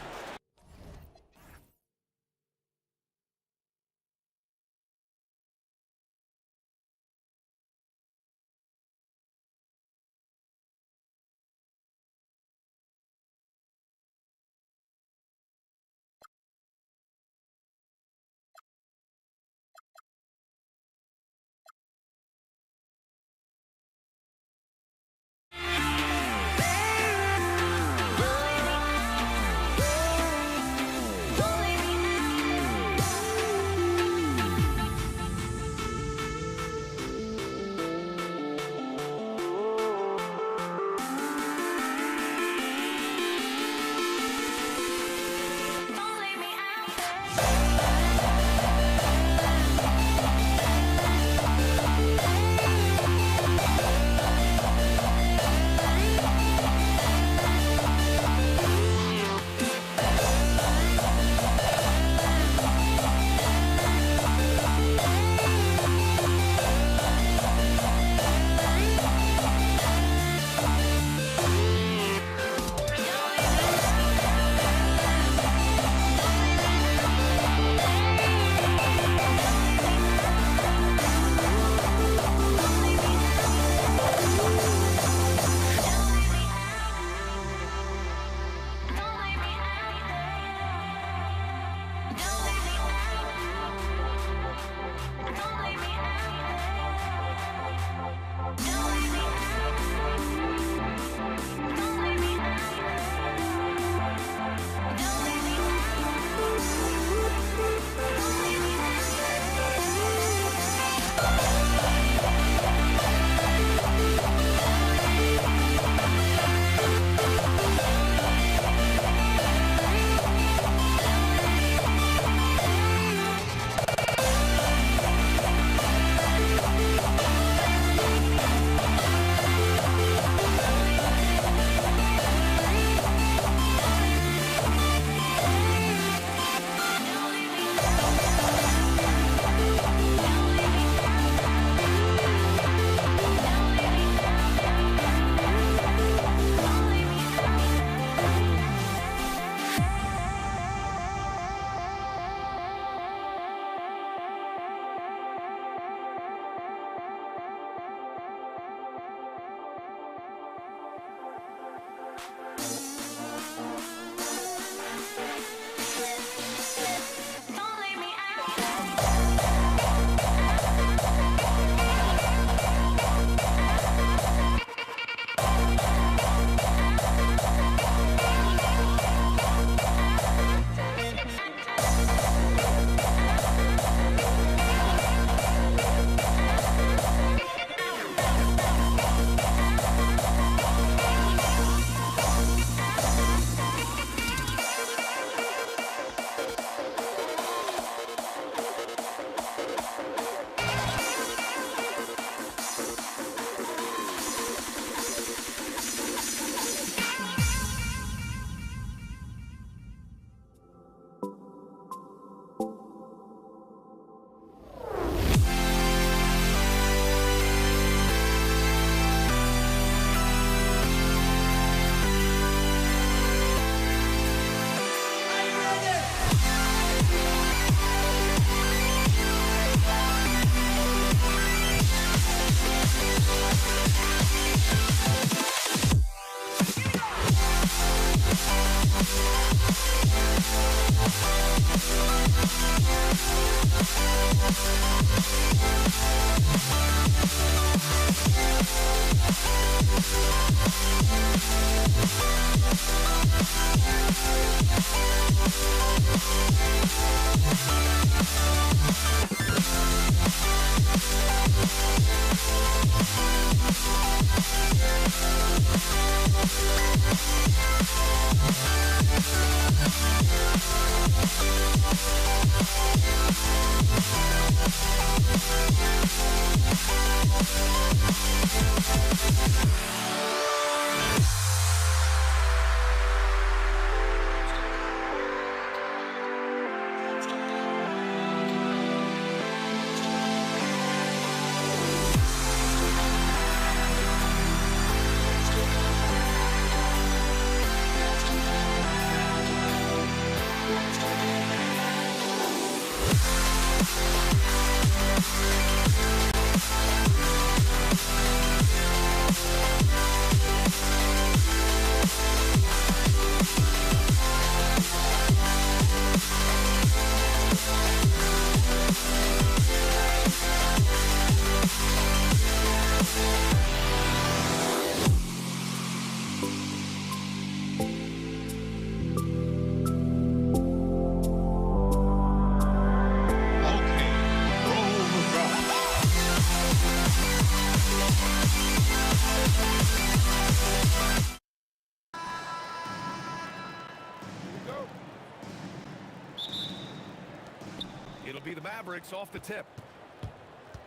It'll be the Mavericks off the tip.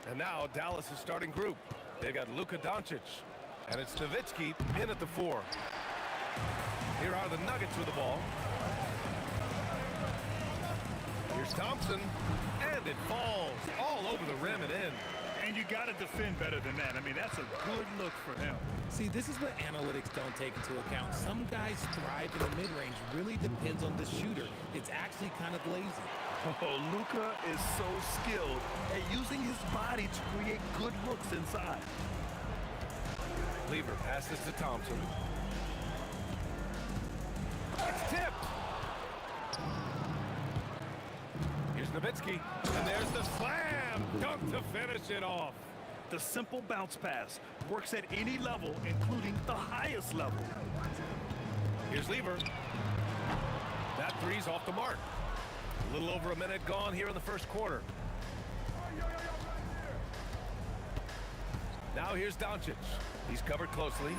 And now Dallas' starting group. They got Luka Doncic, and it's Nowitzki in at the 4. Here are the Nuggets with the ball. Here's Thompson, and it falls all over the rim and in. And you got to defend better than that. I mean, that's a good look for him. See, this is what analytics don't take into account. Some guys thrive in the mid-range. Really depends on the shooter. It's actually kind of lazy. Oh, Luka is so skilled at using his body to create good looks inside. Lever passes to Thompson. It's tipped. Here's Nowitzki, and there's the slam dunk to finish it off. The simple bounce pass works at any level, including the highest level. Here's Lever. That three's off the mark. A little over a minute gone here in the first quarter. Now here's Doncic. He's covered closely.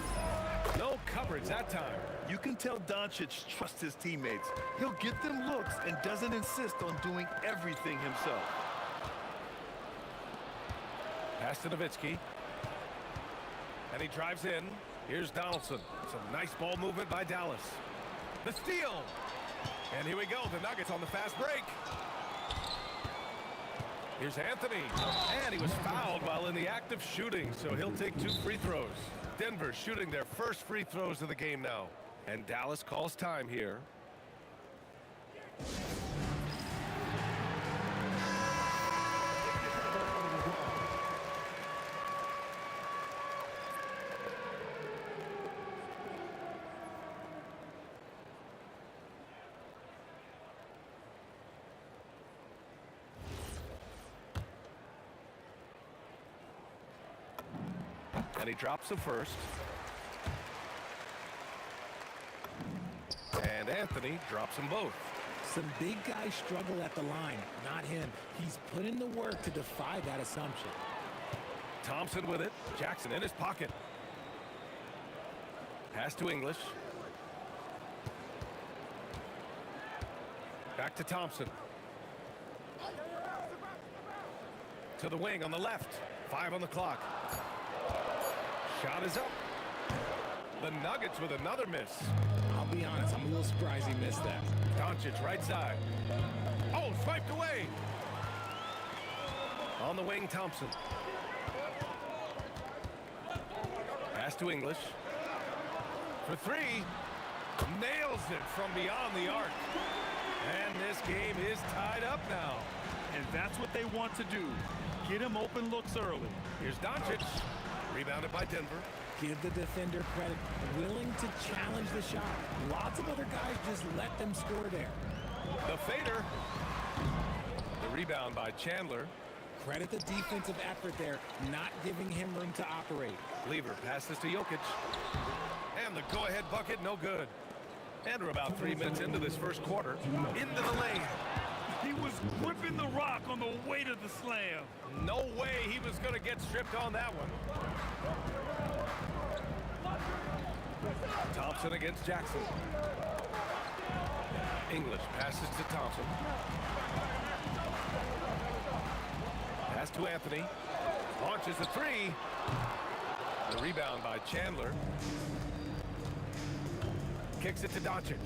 No coverage that time. You can tell Doncic trusts his teammates. He'll get them looks and doesn't insist on doing everything himself. Pass to Nowitzki. And he drives in. Here's Donaldson. Some nice ball movement by Dallas. The steal. And here we go. The Nuggets on the fast break. Here's Anthony. And he was fouled while in the act of shooting, so he'll take 2 free throws. Denver shooting their first free throws of the game now. And Dallas calls time here. And he drops the first. And Anthony drops them both. Some big guys struggle at the line, not him. He's put in the work to defy that assumption. Thompson with it. Jackson in his pocket. Pass to English. Back to Thompson. To the wing on the left. 5 on the clock. Shot is up. The Nuggets with another miss. I'll be honest, I'm a little surprised he missed that. Doncic right side. Oh, swiped away. On the wing, Thompson. Pass to English. For 3. Nails it from beyond the arc. And this game is tied up now. And that's what they want to do. Get him open looks early. Here's Doncic. Rebounded by Denver. Give the defender credit. Willing to challenge the shot. Lots of other guys just let them score there. The fader. The rebound by Chandler. Credit the defensive effort there, not giving him room to operate. Lever passes to Jokic. And the go-ahead bucket, no good. And we're about 3 minutes into this first quarter. Into the lane. He was gripping the rock on the weight of the slam. No way he was going to get stripped on that one. Thompson against Jackson. English passes to Thompson. Pass to Anthony. Launches a three. The rebound by Chandler. Kicks it to Doncic.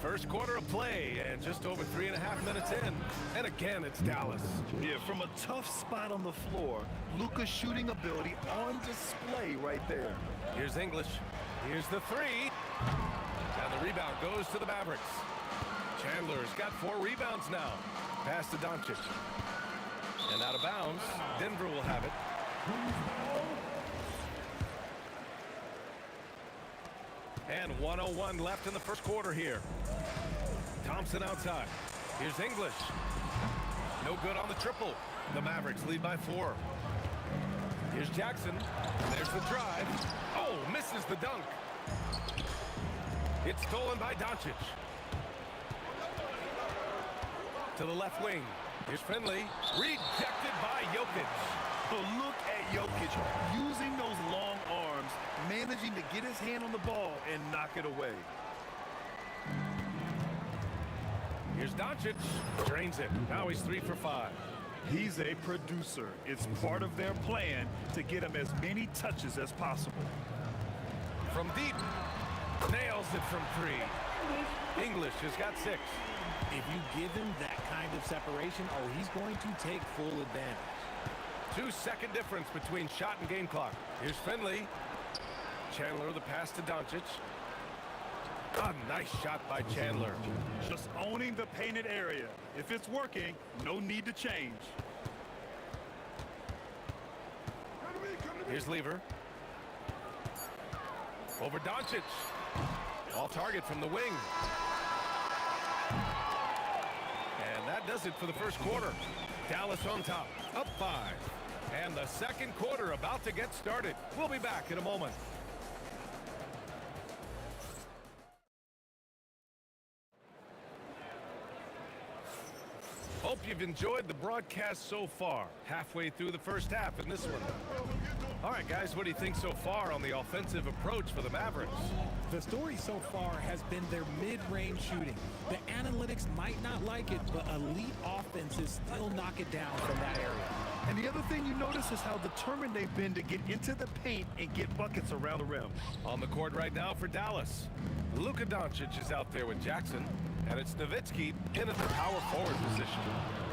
First quarter of play and just over 3.5 minutes in. And again, it's Dallas. Yeah, from a tough spot on the floor, Luka's shooting ability on display right there. Here's English. Here's the three. And the rebound goes to the Mavericks. Chandler's got 4 rebounds now. Pass to Doncic. And out of bounds. Denver will have it. And 1:01 left in the first quarter here. Thompson outside. Here's English. No good on the triple. The Mavericks lead by 4. Here's Jackson. There's the drive. Oh, misses the dunk. It's stolen by Doncic. To the left wing. Here's Finley. Rejected by Jokic. But look at Jokic using those long arms, managing to get his hand on the ball and knock it away. Here's Doncic. Drains it. Now he's 3 for 5. He's a producer. It's part of their plan to get him as many touches as possible. From deep. Nails it from 3. English has got 6. If you give him that kind of separation, oh, he's going to take full advantage. 2-second difference between shot and game clock. Here's Finley. Chandler, the pass to Doncic. A nice shot by Chandler. Just owning the painted area. If it's working, no need to change. Here's Lever. Over Doncic. All target from the wing. And that does it for the first quarter. Dallas on top, up 5. And the second quarter about to get started. We'll be back in a moment. Hope you've enjoyed the broadcast so far. Halfway through the first half in this one. All right, guys, what do you think so far on the offensive approach for the Mavericks? The story so far has been their mid-range shooting. The analytics might not like it, but elite offenses still knock it down from that area. And the other thing you notice is how determined they've been to get into the paint and get buckets around the rim. On the court right now for Dallas. Luka Doncic is out there with Jackson, and it's Nowitzki in at the power forward position.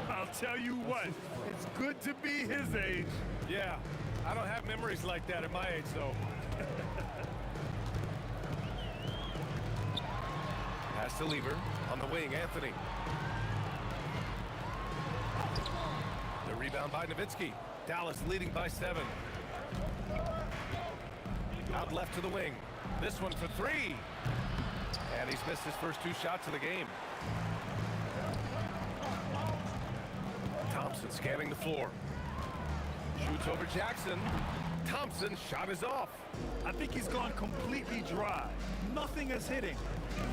I'll tell you what, it's good to be his age. Yeah, I don't have memories like that at my age, though. Pass to Lever. On the wing, Anthony. The rebound by Nowitzki. Dallas leading by 7. Out left to the wing. This one for 3. And he's missed his first 2 shots of the game. Thompson scanning the floor. Shoots over Jackson. Thompson's shot is off. I think he's gone completely dry. Nothing is hitting.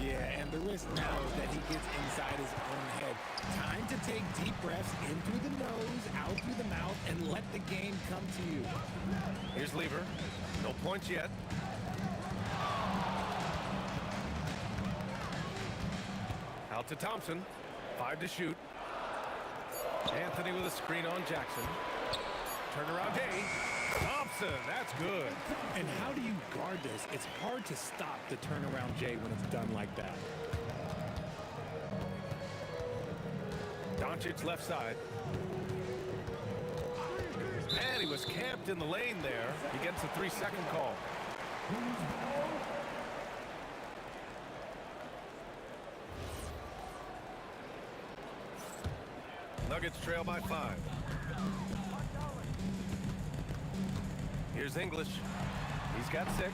Yeah, and the risk now is that he gets inside his own head. Time to take deep breaths in through the nose, out through the mouth, and let the game come to you. Here's Lever. No points yet. Out to Thompson. 5 to shoot. Anthony with a screen on Jackson. Turnaround Day. Thompson, that's good. And how do you guard this? It's hard to stop the turnaround Jay when it's done like that. Doncic left side. And he was camped in the lane there. He gets a 3-second call. Nuggets trail by 5. Here's English. He's got 6.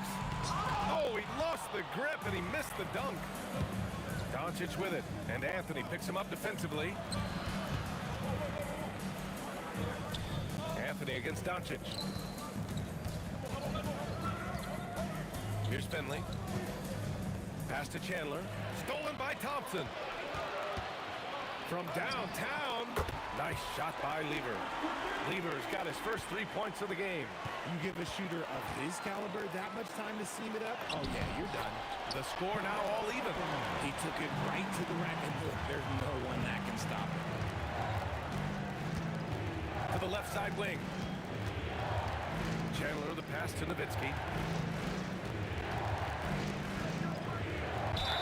Oh, he lost the grip and he missed the dunk. Doncic with it, and Anthony picks him up defensively. Anthony against Doncic. Here's Finley. Pass to Chandler. Stolen by Thompson. From downtown. Nice shot by Lever. Lever's got his first 3 points of the game. You give a shooter of his caliber that much time to seam it up, oh yeah, you're done. The score now all even. He took it right to the rack, and look, there's no one that can stop it. the left side wing. Chandler the pass to Nowitzki.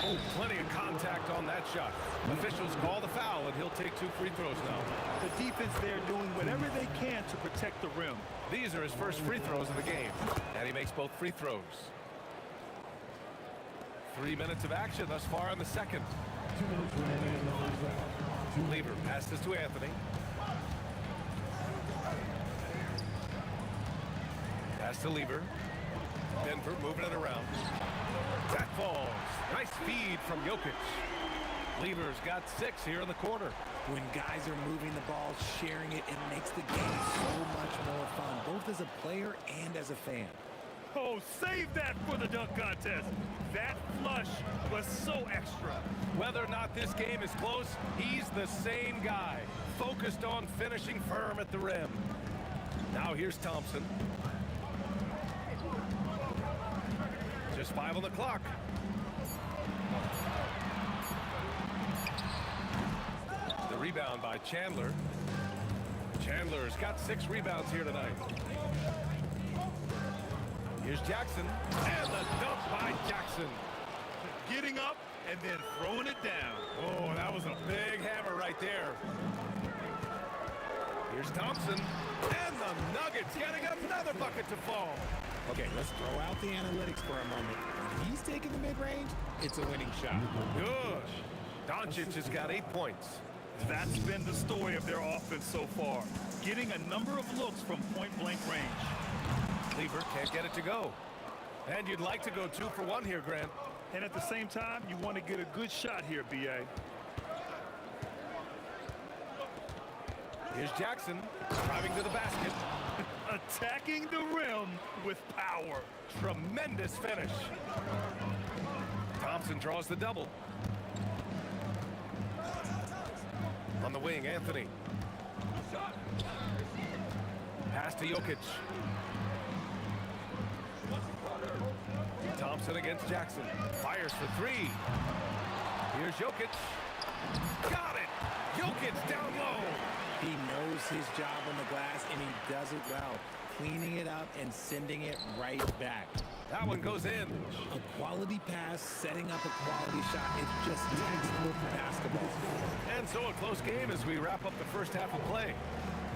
Oh, plenty of contact on that shot. Officials call the foul, and he'll take 2 free throws now. The defense there doing whatever they can to protect the rim. These are his first free throws of the game, and he makes both free throws. 3 minutes of action thus far in the second. Lever passes to Anthony. Pass to Lever. Denver moving it around. That falls. Nice feed from Jokic. Lever's got 6 here in the quarter. When guys are moving the ball, sharing it, it makes the game so much more fun, both as a player and as a fan. Oh, save that for the dunk contest. That flush was so extra. Whether or not this game is close, he's the same guy, focused on finishing firm at the rim. Now here's Thompson. Just 5 on the clock. The rebound by Chandler. Chandler's got 6 rebounds here tonight. Here's Jackson, and the dunk by Jackson. Getting up and then throwing it down. Oh, that was a big hammer right there. Here's Thompson, and the Nuggets getting another bucket to fall. Okay, let's throw out the analytics for a moment. When he's taking the mid-range, it's a winning shot. Good. Doncic has got 8 points. That's been the story of their offense so far. Getting a number of looks from point-blank range. Lever can't get it to go. And you'd like to go 2 for 1 here, Grant. And at the same time, you want to get a good shot here, B.A. Here's Jackson, driving to the basket. Attacking the rim with power. Tremendous finish. Thompson draws the double. On the wing, Anthony. Pass to Jokic. Thompson against Jackson. Fires for 3. Here's Jokic. Got it! Jokic down low. He knows his job on the glass, and he does it well. Cleaning it up and sending it right back. That one goes in. A quality pass, setting up a quality shot. It's just textbook basketball. And so a close game as we wrap up the first half of play.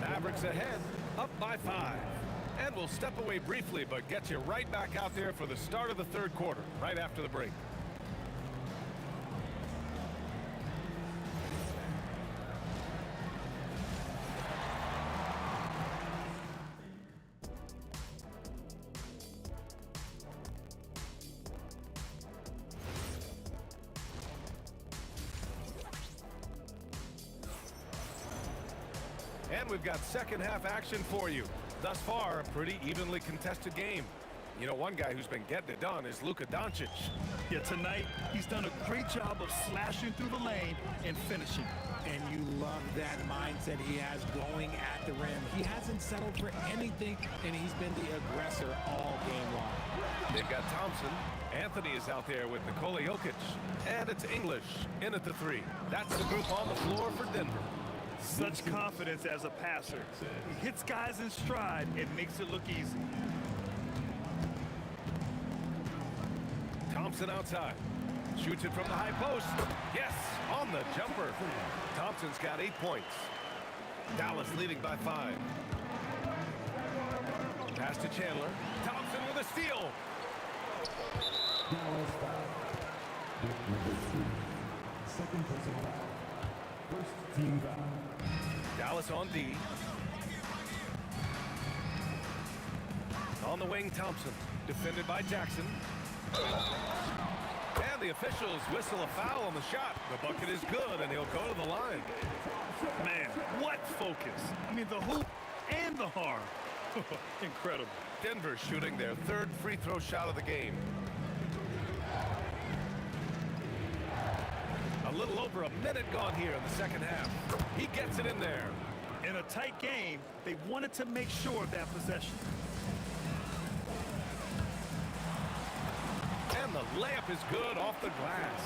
Mavericks ahead, up by 5. And we'll step away briefly, but get you right back out there for the start of the third quarter, right after the break. And we've got second half action for you. Thus far, a pretty evenly contested game. You know, one guy who's been getting it done is Luka Doncic. Yeah, tonight, he's done a great job of slashing through the lane and finishing. And you love that mindset he has going at the rim. He hasn't settled for anything, and he's been the aggressor all game long. They've got Thompson. Anthony is out there with Nikola Jokic. And it's English in at the 3. That's the group on the floor for Denver. Such confidence as a passer. He hits guys in stride and makes it look easy. Thompson outside. Shoots it from the high post. Yes, on the jumper. Thompson's got 8 points. Dallas leading by 5. Pass to Chandler. Thompson with a steal. Dallas foul. Second personal foul. First team foul. Dallas on D. On the wing, Thompson. Defended by Jackson. And the officials whistle a foul on the shot. The bucket is good, and he'll go to the line. Man, what focus. I mean, the hoop and the harm. Incredible. Denver shooting their 3rd free throw shot of the game. A little over a minute gone here in the second half. He gets it in there. In a tight game, they wanted to make sure of that possession. And the layup is good off the glass.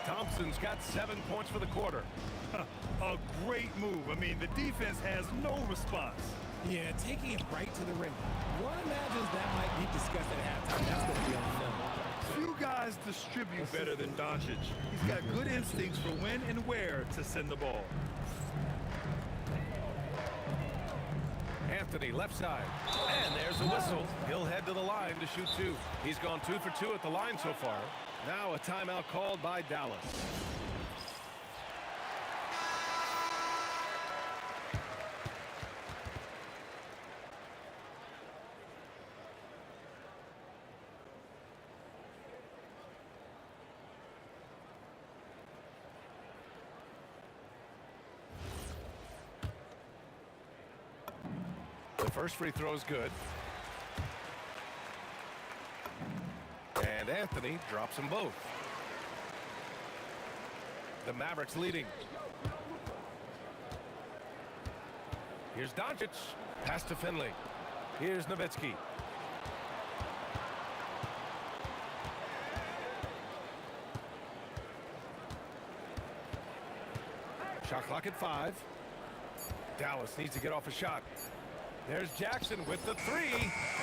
Thompson's got 7 points for the quarter. A great move. I mean, the defense has no response. Yeah, taking it right to the rim. One imagines that might be discussed at halftime. That's going to be on film. Few guys distribute better than Doncic. He's got good instincts for when and where to send the ball. Anthony, left side. And there's a whistle. He'll head to the line to shoot two. He's gone 2 for 2 at the line so far. Now a timeout called by Dallas. The first free throw is good. And Anthony drops them both. The Mavericks leading. Here's Doncic. Pass to Finley. Here's Nowitzki. Shot clock at 5. Dallas needs to get off a shot. There's Jackson with the 3.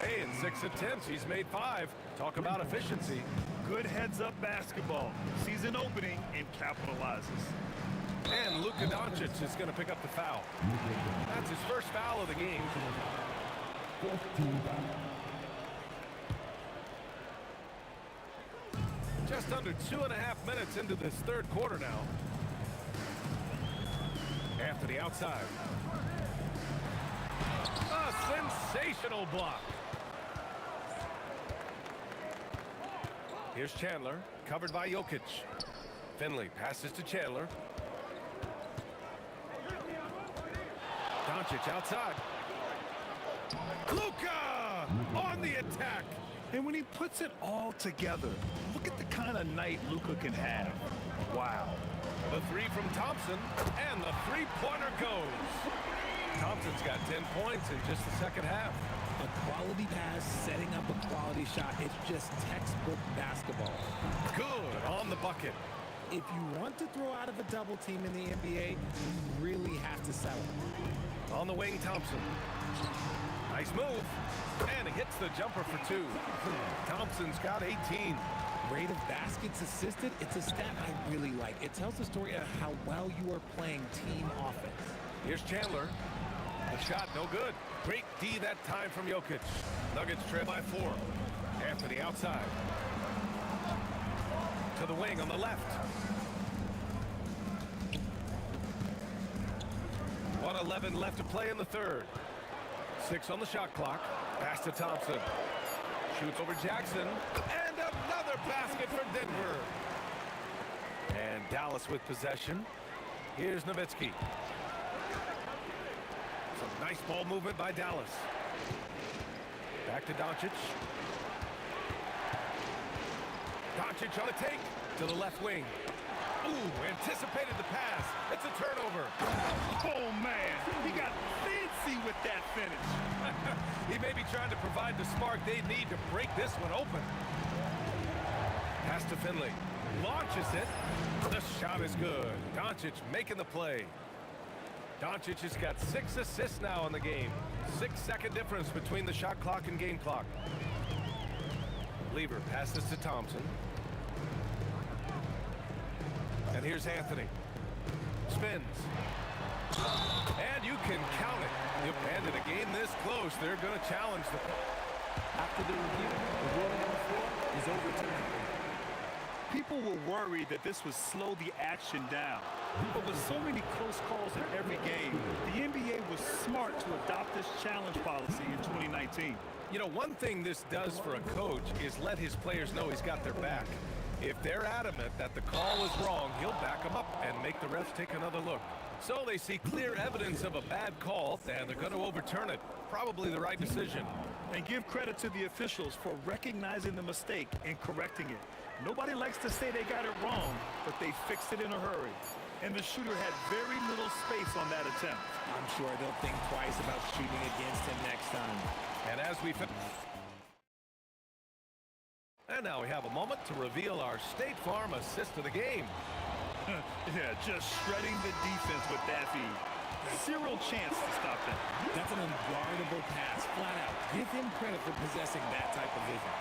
Hey, in 6 attempts, he's made 5. Talk about efficiency. Good heads-up basketball. Sees an opening and capitalizes. And Luka Doncic is going to pick up the foul. That's his first foul of the game. Just under 2.5 minutes into this third quarter now. Anthony outside. A sensational block. Here's Chandler, covered by Jokic. Finley passes to Chandler. Doncic outside. Luka on the attack. And when he puts it all together, look at the kind of night Luka can have. Wow. The 3 from Thompson, and the three-pointer goes. Thompson's got 10 points in just the second half. A quality pass, setting up a quality shot. It's just textbook basketball. Good on the bucket. If you want to throw out of a double team in the NBA, you really have to settle. On the wing, Thompson. Nice move. And he hits the jumper for 2. Thompson's got 18. Rate of baskets assisted, it's a stat I really like. It tells the story of how well you are playing team offense. Here's Chandler. The shot, no good. Great D that time from Jokic. Nuggets trail by 4. Anthony outside. To the wing on the left. 1:11 left to play in the third. 6 on the shot clock. Pass to Thompson. Shoots over Jackson. And another basket for Denver. And Dallas with possession. Here's Nowitzki. Some nice ball movement by Dallas. Back to Doncic. Doncic on a take to the left wing. Ooh, anticipated the pass. It's a turnover. Oh, man. He got fancy with that finish. He may be trying to provide the spark they need to break this one open. Pass to Finley. Launches it. The shot is good. Doncic making the play. Doncic has got 6 assists now in the game. 6-second difference between the shot clock and game clock. Lever passes to Thompson. And here's Anthony. Spins. And you can count it. And in a game this close, they're going to challenge them. After the review, the ruling on the floor is overturned. People were worried that this would slow the action down. But with so many close calls in every game, the NBA was smart to adopt this challenge policy in 2019. You know, one thing this does for a coach is let his players know he's got their back. If they're adamant that the call is wrong, he'll back them up and make the refs take another look. So they see clear evidence of a bad call, and they're going to overturn it. Probably the right decision. And give credit to the officials for recognizing the mistake and correcting it. Nobody likes to say they got it wrong, but they fixed it in a hurry. And the shooter had very little space on that attempt. I'm sure they'll think twice about shooting against him next time. And as we And now we have a moment to reveal our State Farm assist of the game. Yeah, just shredding the defense with that feed. Zero chance to stop that. That's an unguardable pass, flat out. Give him credit for possessing that type of vision.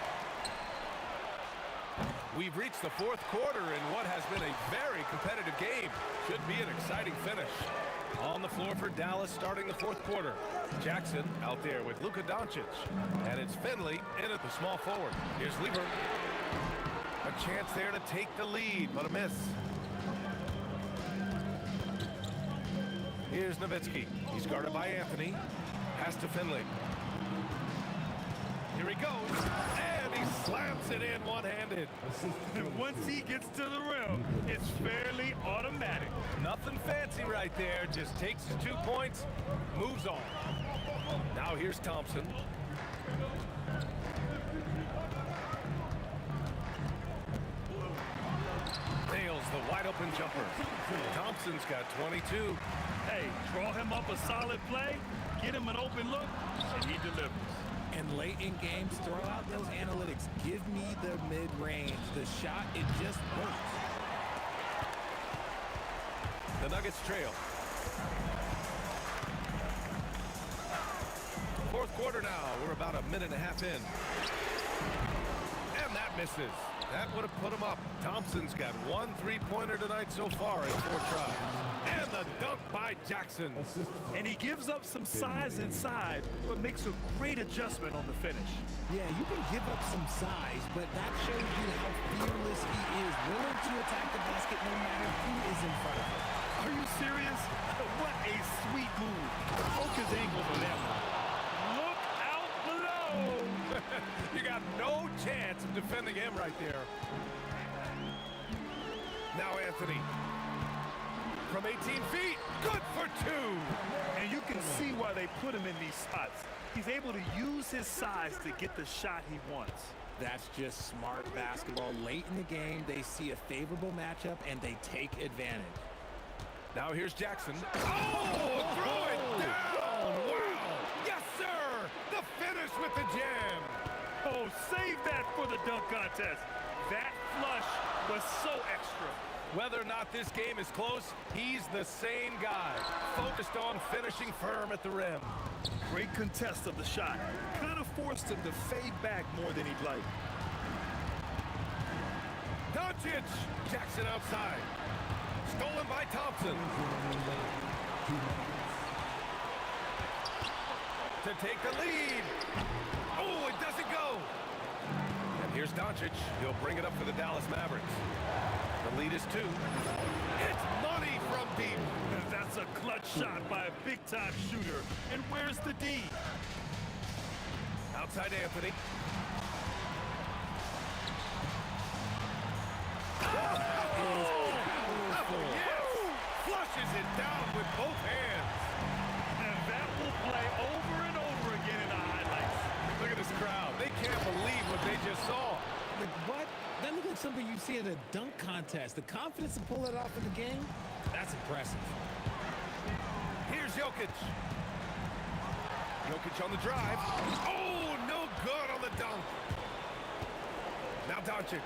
We've reached the fourth quarter in what has been a very competitive game. Should be an exciting finish. On the floor for Dallas starting the fourth quarter. Jackson out there with Luka Doncic. And it's Finley in at the small forward. Here's Lieber. A chance there to take the lead, but a miss. Here's Nowitzki. He's guarded by Anthony. Pass to Finley. Here he goes. And he slams it in one-handed. And once he gets to the rim, it's fairly automatic. Nothing fancy right there. Just takes his 2 points, moves on. Now here's Thompson. Nails the wide-open jumper. Thompson's got 22. Hey, draw him up a solid play, get him an open look, and he delivers. And late in games, throw out those analytics. Give me the mid-range. The shot, it just works. The Nuggets trail. Fourth quarter now. We're about a minute and a half in. And that misses. That would have put him up. Thompson's got 1 3-pointer tonight so far in 4 tries. And the dunk by Jackson. And he gives up some size inside, but makes a great adjustment on the finish. Yeah, you can give up some size, but that shows you how fearless he is, willing to attack the basket no matter who is in front of him. Are you serious? What a sweet move. Broke his ankle for that one. Look out below. You got no chance of defending him right there. Now Anthony. From 18 feet, good for 2. And you can see why they put him in these spots. He's able to use his size to get the shot he wants. That's just smart basketball. Late in the game, they see a favorable matchup, and they take advantage. Now here's Jackson. Oh, throw it down! Wow! Yes, sir! The finish with the jam! Oh, save that for the dunk contest. That flush was so extra. Whether or not this game is close, he's the same guy. Focused on finishing firm at the rim. Great contest of the shot. Kind of forced him to fade back more than he'd like. Doncic! Jackson outside. Stolen by Thompson. To take the lead. Oh, it doesn't go. And here's Doncic. He'll bring it up for the Dallas Mavericks. The lead is 2. It's money from deep. And that's a clutch shot by a big-time shooter. And where's the D? Outside Anthony. Yes! Flushes it down with both hands. And that will play over and over again in the highlights. Look at this crowd. They can't believe what they just saw. Like, what? That looks like something you see at a dunk contest. The confidence to pull it off in the game, that's impressive. Here's Jokic. Jokic on the drive. Oh, no good on the dunk. Now Doncic.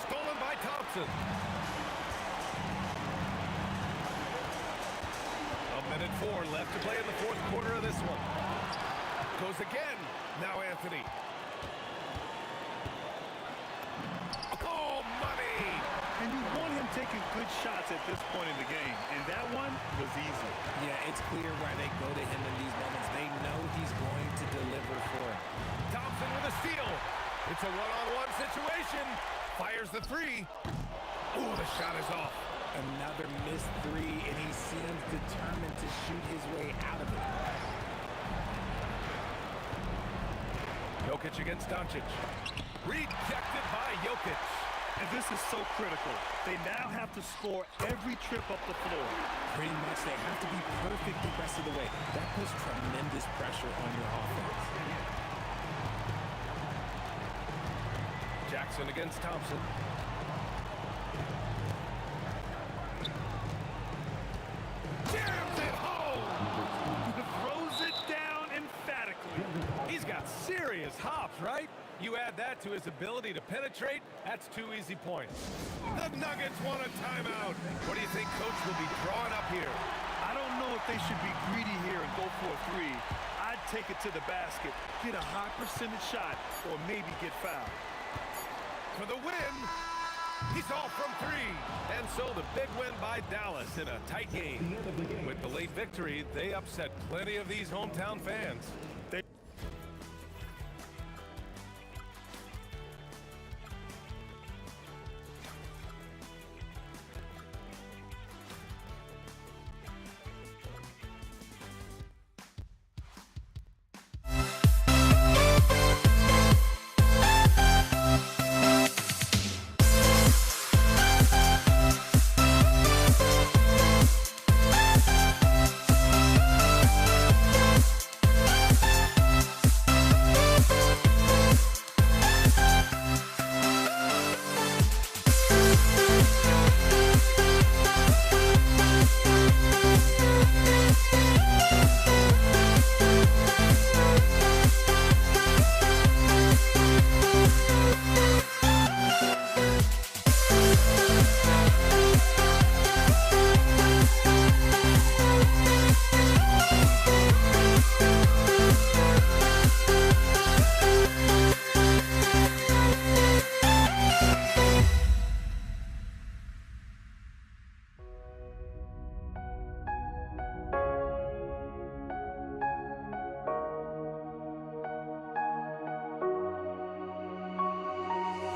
Stolen by Thompson. A minute 4 left to play in the fourth quarter of this one. Goes again. Now Anthony. Oh, money! And you want him taking good shots at this point in the game. And that one was easy. Yeah, it's clear why they go to him in these moments. They know he's going to deliver for him. Thompson with a steal. It's a one-on-one situation. Fires the 3. Ooh, the shot is off. Another missed 3, and he seems determined to shoot his way out of it. Jokic against Doncic. Rejected by Jokic. And this is so critical. They now have to score every trip up the floor. Pretty much, they have to be perfect the rest of the way. That puts tremendous pressure on your offense. Jackson against Thompson. Jams it home! Throws it down emphatically. He's got serious hops, right? You add that to his ability to penetrate, that's 2 easy points. The Nuggets want a timeout. What do you think Coach will be drawing up here? I don't know if they should be greedy here and go for a three. I'd take it to the basket, get a high percentage shot, or maybe get fouled. For the win, he's off from 3. And so the big win by Dallas in a tight game. With the late victory, they upset plenty of these hometown fans.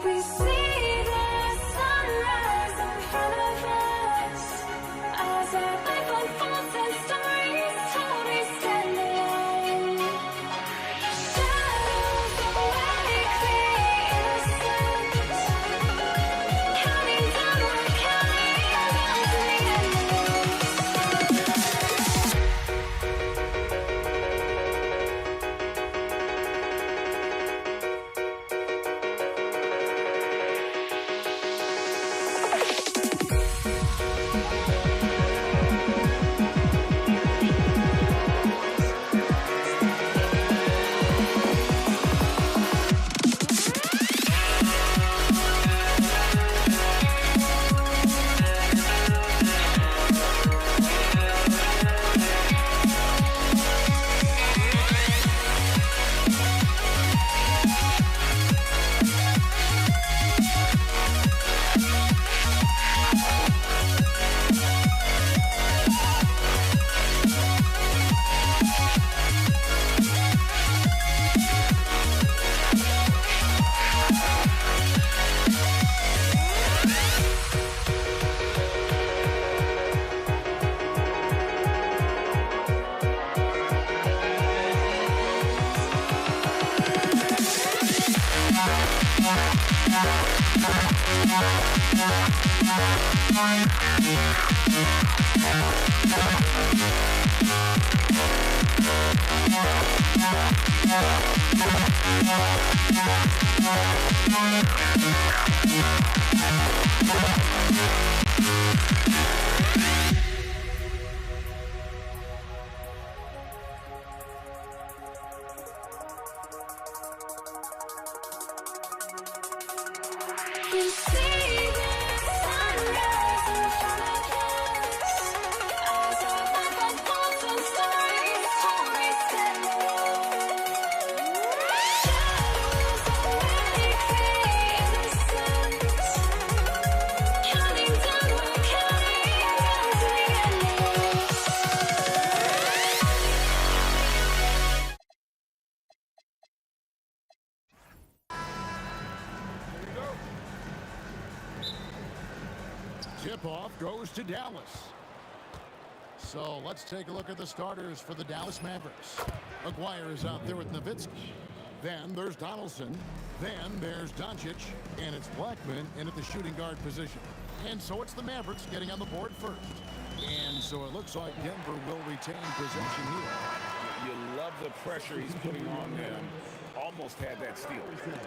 We see the sunrise in front of us as our life unfolds and stories told we stand alone. Shadows awake the innocent, counting down, we're counting down to the end. We see the sunrise in front of us as our life unfolds and stories told we stand alone. Shadows awake the innocent, counting down, we're counting down to the end. Tip-off goes to Dallas. So let's take a look at the starters for the Dallas Mavericks. Aguirre is out there with Nowitzki. Then there's Donaldson. Then there's Doncic. And it's Blackman in at the shooting guard position. And so it's the Mavericks getting on the board first. And so it looks like Denver will retain possession here. You love the pressure he's putting on them. Almost had that steal.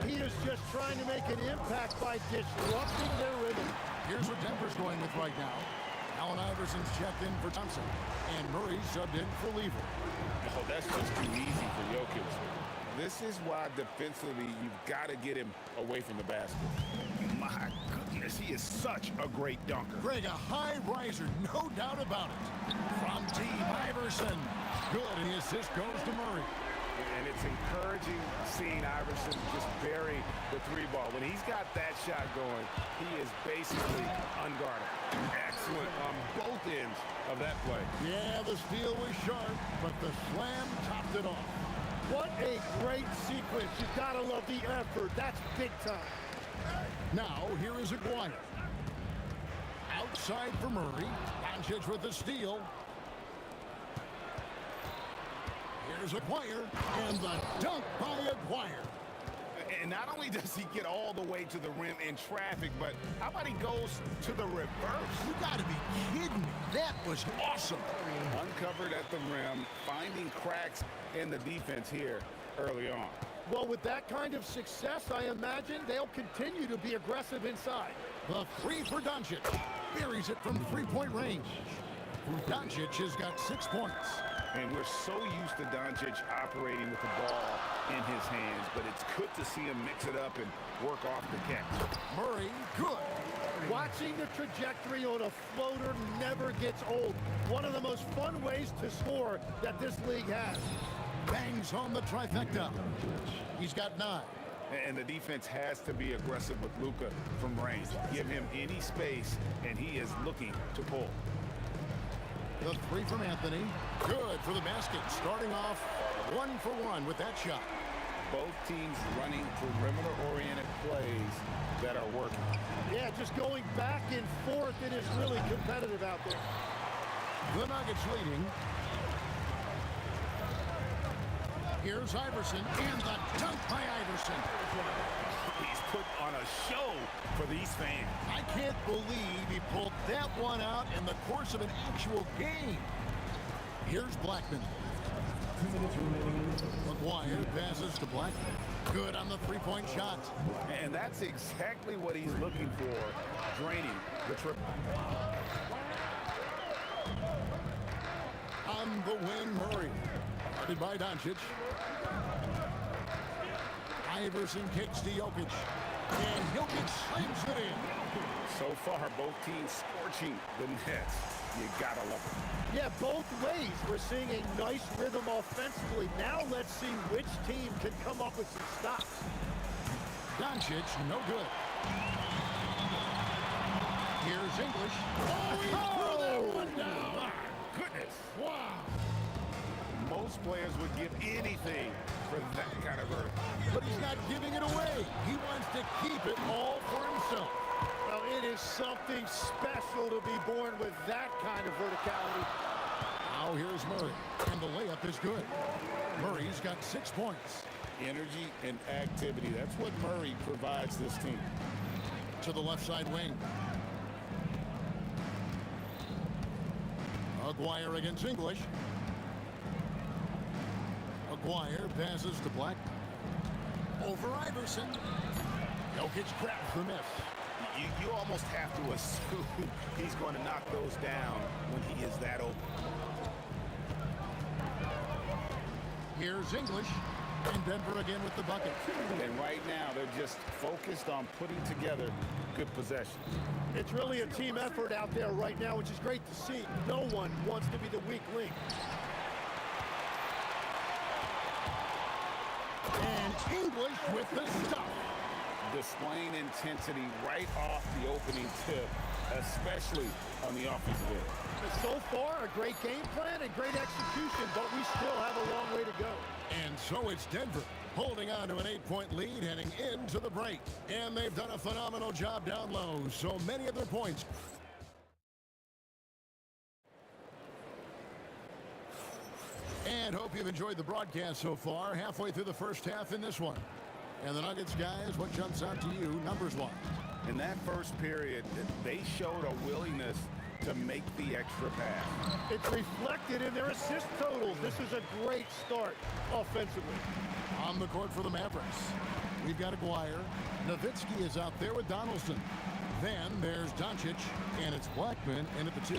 He is just trying to make an impact by disrupting their rhythm. Here's what Denver's going with right now. Allen Iverson's checked in for Thompson. And Murray subbed in for Lever. Oh, that's just too easy for Jokic. This is why defensively you've got to get him away from the basket. My goodness, he is such a great dunker. Greg, a high riser, no doubt about it. From Team Iverson. Good, and the assist goes to Murray. And it's encouraging seeing Iverson just bury the three ball. When he's got that shot going, he is basically unguarded. Excellent on both ends of that play. Yeah, the steal was sharp, but the slam topped it off. What a great sequence. You've got to love the effort. That's big time. Now, here is Aguirre. Outside for Murray. Doncic with the steal. Here's Aguirre, and the dunk by Aguirre. And not only does he get all the way to the rim in traffic, but how about he goes to the reverse? You got to be kidding me. That was awesome. Uncovered at the rim, finding cracks in the defense here early on. Well, with that kind of success, I imagine they'll continue to be aggressive inside. The three for Doncic. Buries it from three-point range. Doncic has got 6 points. And we're so used to Doncic operating with the ball in his hands, but it's good to see him mix it up and work off the catch. Murray, good. Watching the trajectory on a floater never gets old. One of the most fun ways to score that this league has. Bangs home the trifecta. He's got 9. And the defense has to be aggressive with Luka from range. Give him any space, and he is looking to pull. The three from Anthony. Good for the basket. Starting off 1 for 1 with that shot. Both teams running perimeter-oriented plays that are working. Yeah, just going back and forth, it is really competitive out there. The Nuggets leading. Here's Iverson, and the dunk by Iverson. He's put on a show for these fans. I can't believe he pulled that one out in the course of an actual game. Here's Blackman. 2 minutes remaining. McGuire passes to Blackman. Good on the three-point shot. And that's exactly what he's looking for, draining the triple. On the wing, Murray. Guarded by Doncic. Iverson kicks to Jokic. And Jokic slams it in. So far, both teams scorching the nets. You gotta love it. Yeah, both ways. We're seeing a nice rhythm offensively. Now let's see which team can come up with some stops. Doncic, no good. Here's English. Oh, he threw that one down. Goodness. Wow. Most players would give anything for that kind of verdict. But he's not giving it away. He wants to keep it all for himself. Well, it is something special to be born with that kind of verticality. Now here's Murray, and the layup is good. Murray's got 6 points. Energy and activity. That's what Murray provides this team. To the left side wing. Aguirre against English. Aguirre passes to Black. Over Iverson. Jokic grabs the miss. You almost have to assume he's going to knock those down when he is that open. Here's English. And Denver again with the bucket. And right now, they're just focused on putting together good possession. It's really a team effort out there right now, which is great to see. No one wants to be the weak link. And English with the stuff. Displaying intensity right off the opening tip, especially on the offensive end. So far, a great game plan and great execution, but we still have a long way to go. And so it's Denver holding on to an 8-point lead heading into the break. And they've done a phenomenal job down low. So many of their points. And hope you've enjoyed the broadcast so far. Halfway through the first half in this one. And the Nuggets, guys, what jumps out to you numbers-wise? In that first period, they showed a willingness to make the extra pass. It's reflected in their assist totals. This is a great start offensively. On the court for the Mavericks, we've got Aguirre. Nowitzki is out there with Donaldson. Then there's Doncic, and it's Blackman in at the 2.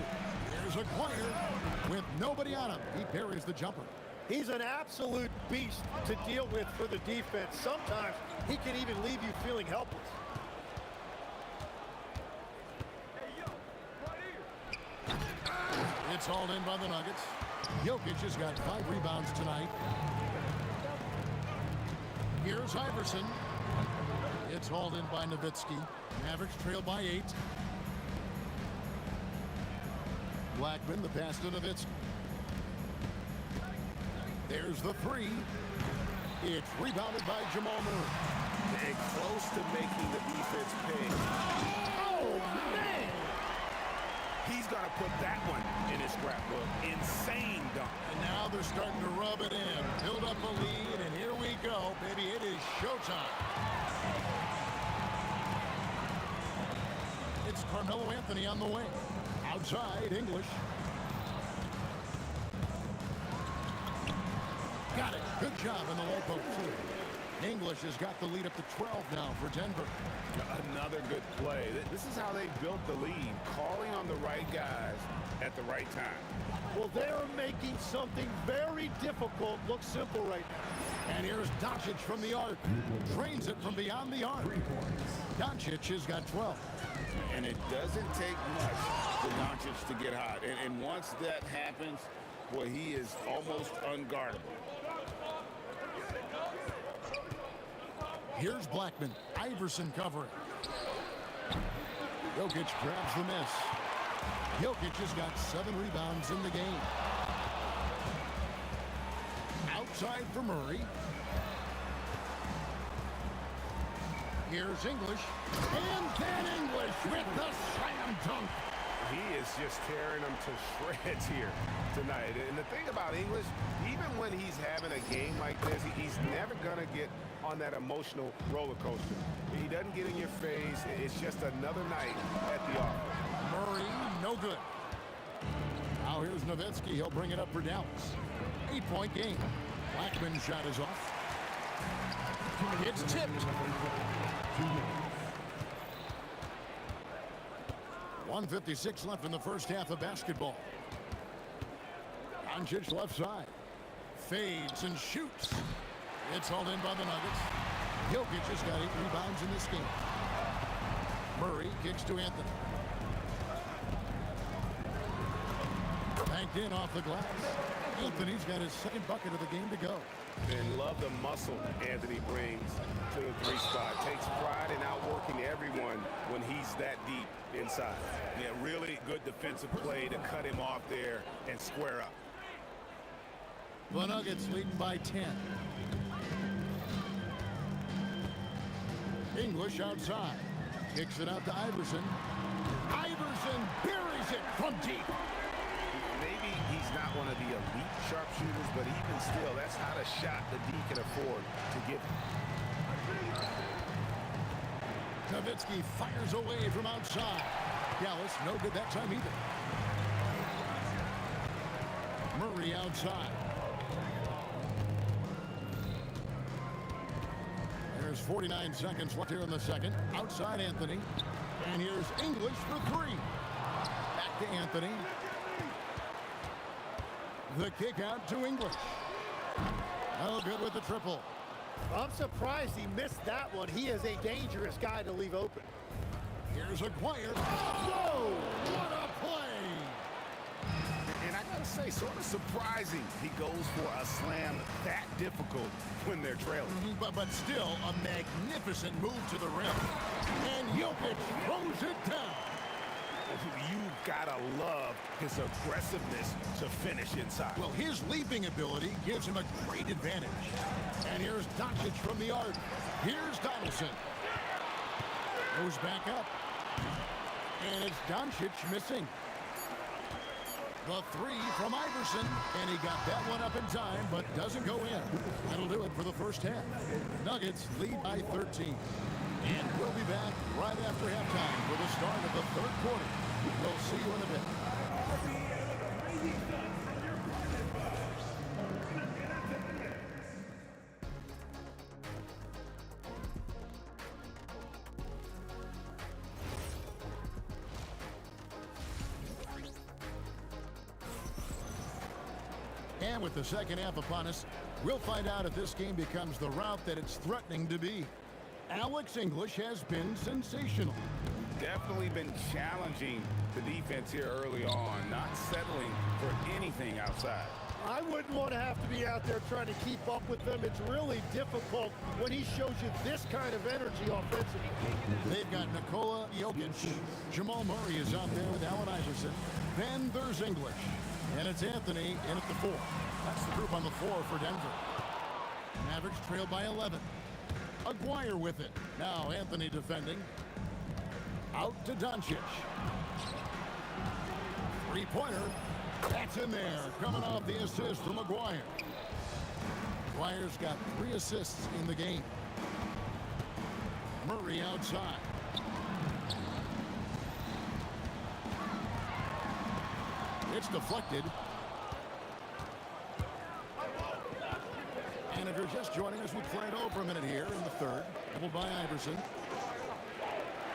There's Aguirre with nobody on him. He parries the jumper. He's an absolute beast to deal with for the defense. Sometimes he can even leave you feeling helpless. It's hauled in by the Nuggets. Jokic has got 5 rebounds tonight. Here's Iverson. It's hauled in by Nowitzki. Mavericks trail by 8. Blackman, the pass to Nowitzki. There's the 3. It's rebounded by Jamal Murray. And close to making the defense pay. Oh, man! He's going to put that one in his scrapbook. Insane dunk. And now they're starting to rub it in. Build up a lead, and here we go, baby. It is showtime. It's Carmelo Anthony on the wing. Outside, English. Got it. Good job in the low post. English has got the lead up to 12 now for Denver. Another good play. This is how they built the lead, calling on the right guys at the right time. Well, they're making something very difficult look simple right now. And here's Doncic from the arc. Drains it from beyond the arc. Doncic has got 12. And it doesn't take much for Doncic to get hot. And once that happens, well, he is almost unguardable. Here's Blackman. Iverson covering. Jokic grabs the miss. Jokic has got 7 rebounds in the game. Outside for Murray. Here's English. And then English with the slam dunk. He is just tearing them to shreds here tonight. And the thing about English, even when he's having a game like this, he's never going to get on that emotional roller coaster. He doesn't get in your face. It's just another night at the office. Murray, no good. Now here's Nowitzki. He'll bring it up for Dallas. 8-point game. Blackman's shot is off. It's tipped. 1:56 left in the first half of basketball. Doncic left side. Fades and shoots. It's hauled in by the Nuggets. Jokic has got 8 rebounds in this game. Murray kicks to Anthony. Banked in off the glass. Anthony's got his second bucket of the game to go. And love the muscle Anthony brings to the 3 spot. Takes pride in outworking everyone when he's that deep inside. Yeah, really good defensive play to cut him off there and square up. The Nuggets leading by 10. English outside. Kicks it out to Iverson. Iverson buries it from deep. Maybe he's not one of the elite sharpshooters, but even still, that's not a shot that D can afford to give him. Nowitzki fires away from outside. Dallas no good that time either. Murray outside. There's 49 seconds left here in the second. Outside Anthony. And here's English for 3. Back to Anthony. The kick out to English. No good with the triple. I'm surprised he missed that one. He is a dangerous guy to leave open. Here's Aguirre. Whoa! What a play! And I gotta say, sort of surprising he goes for a slam that difficult when they're trailing. But still, a magnificent move to the rim. And Jokic throws it down. You've gotta love his aggressiveness to finish inside. Well, his leaping ability gives him a great advantage. And here's Doncic from the arc. Here's Donaldson. Goes back up. And it's Doncic missing. The 3 from Iverson. And he got that one up in time, but doesn't go in. That'll do it for the first half. Nuggets lead by 13. And we'll be back right after halftime for the start of the third quarter. We'll see you in a bit. And with the second half upon us, we'll find out if this game becomes the route that it's threatening to be. Alex English has been sensational. Definitely been challenging the defense here early on, not settling for anything outside. I wouldn't want to have to be out there trying to keep up with them. It's really difficult when he shows you this kind of energy offensively. They've got Nikola Jokic. Jamal Murray is out there with Allen Iverson. Then there's English. And it's Anthony in at the 4. That's the group on the floor for Denver. Mavericks trail by 11. Aguirre with it. Now Anthony defending. Out to Doncic. Three-pointer. That's in there. Coming off the assist from Aguirre. Aguirre's got 3 assists in the game. Murray outside. It's deflected. And if you're just joining us, we'll play it over a minute here in the third. Doubled by Iverson.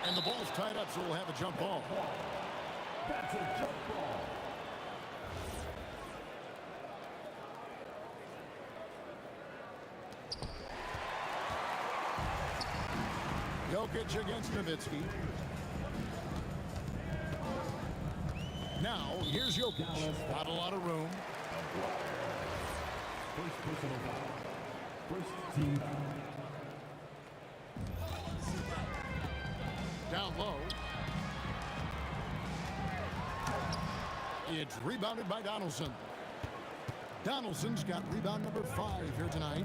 And the ball's tied up, so we'll have a jump ball. That's a jump ball. Jokic against Nowitzki. Now, here's Jokic. Not a lot of room. First personal foul. First team foul. Down low. It's rebounded by Donaldson. Donaldson's got rebound number 5 here tonight.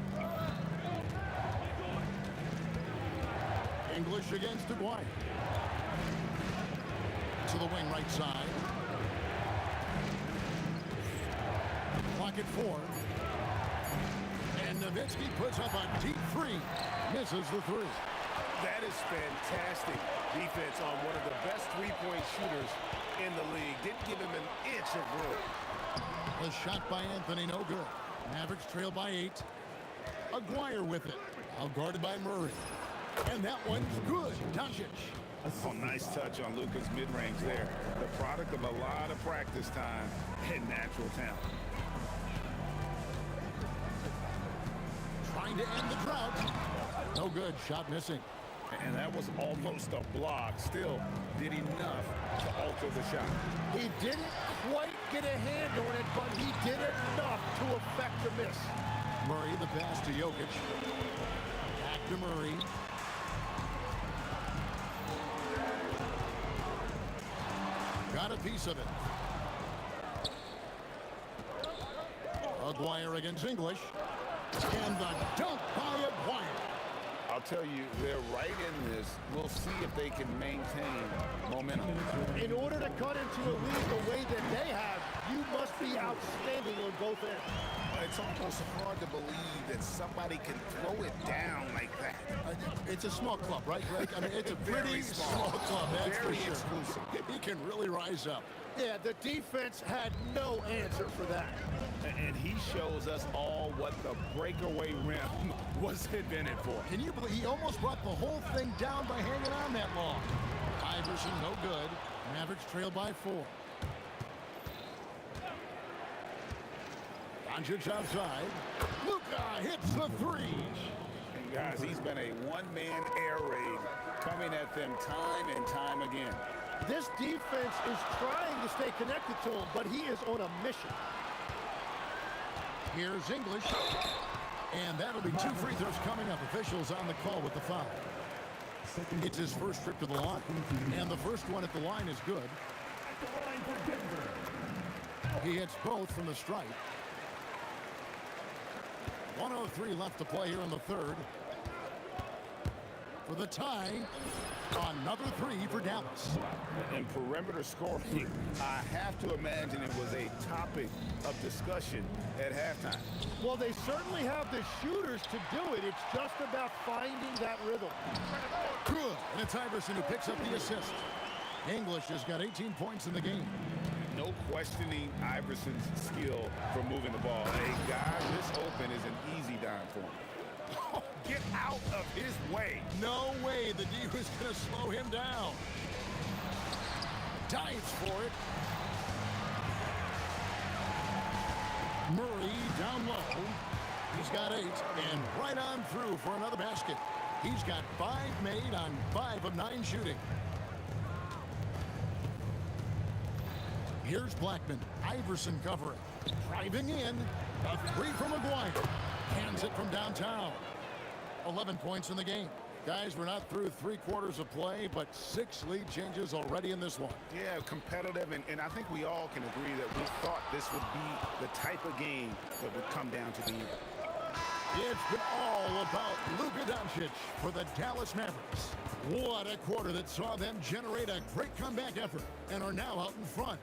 English against Aguirre. To the wing right side. Clock at 4. And Nowitzki puts up a deep 3. Misses the 3. That is fantastic defense on one of the best three-point shooters in the league. Didn't give him an inch of room. The shot by Anthony, no good. Mavericks trail by 8. Aguirre with it. Out guarded by Murray. And that one's good. Doncic. Oh, nice touch on Luka's mid-range there. The product of a lot of practice time and natural talent. Trying to end the drought. No good. Shot missing. And that was almost a block. Still did enough to alter the shot. He didn't quite get a hand on it, but he did enough to affect the miss. Murray, the pass to Jokic. Back to Murray. Got a piece of it. Aguirre against English. And the dunk by Aguirre. I'll tell you, they're right in this. We'll see if they can maintain momentum. In order to cut into a lead the way that they have, you must be outstanding on both ends. It's almost hard to believe that somebody can throw it down like that. It's a small club, right, Greg? I mean, it's a pretty small club, that's Very for sure. exclusive. He can really rise up. Yeah, the defense had no answer for that. And he shows us all what the breakaway rim was invented for. Can you believe he almost brought the whole thing down by hanging on that long? Iverson, no good. Mavericks trail by 4. Doncic outside. Luka hits the 3. And guys, he's been a one-man air raid coming at them time and time again. This defense is trying to stay connected to him, but he is on a mission. Here's English. And that'll be 2 free throws coming up. Officials on the call with the foul. It's his first trip to the line. And the first one at the line is good. He hits both from the stripe. 1:03 left to play here in the third. For the tie, another 3 for Dallas. And perimeter scoring, I have to imagine it was a topic of discussion at halftime. Well, they certainly have the shooters to do it. It's just about finding that rhythm. Good. And it's Iverson who picks up the assist. English has got 18 points in the game. No questioning Iverson's skill for moving the ball. A guy this open is an easy dime for him. Oh, get out of his way. No way the D was going to slow him down. Dives for it. Murray down low. He's got 8 and right on through for another basket. He's got 5 made on 5 of 9 shooting. Here's Blackman. Iverson covering. Driving in. A 3 from McGuire. Hands it from downtown. 11 points in the game. Guys, we're not through 3 quarters of play, but 6 lead changes already in this one. Yeah, competitive, and I think we all can agree that we thought this would be the type of game that would come down to the end. It's been all about Luka Doncic for the Dallas Mavericks. What a quarter that saw them generate a great comeback effort and are now out in front.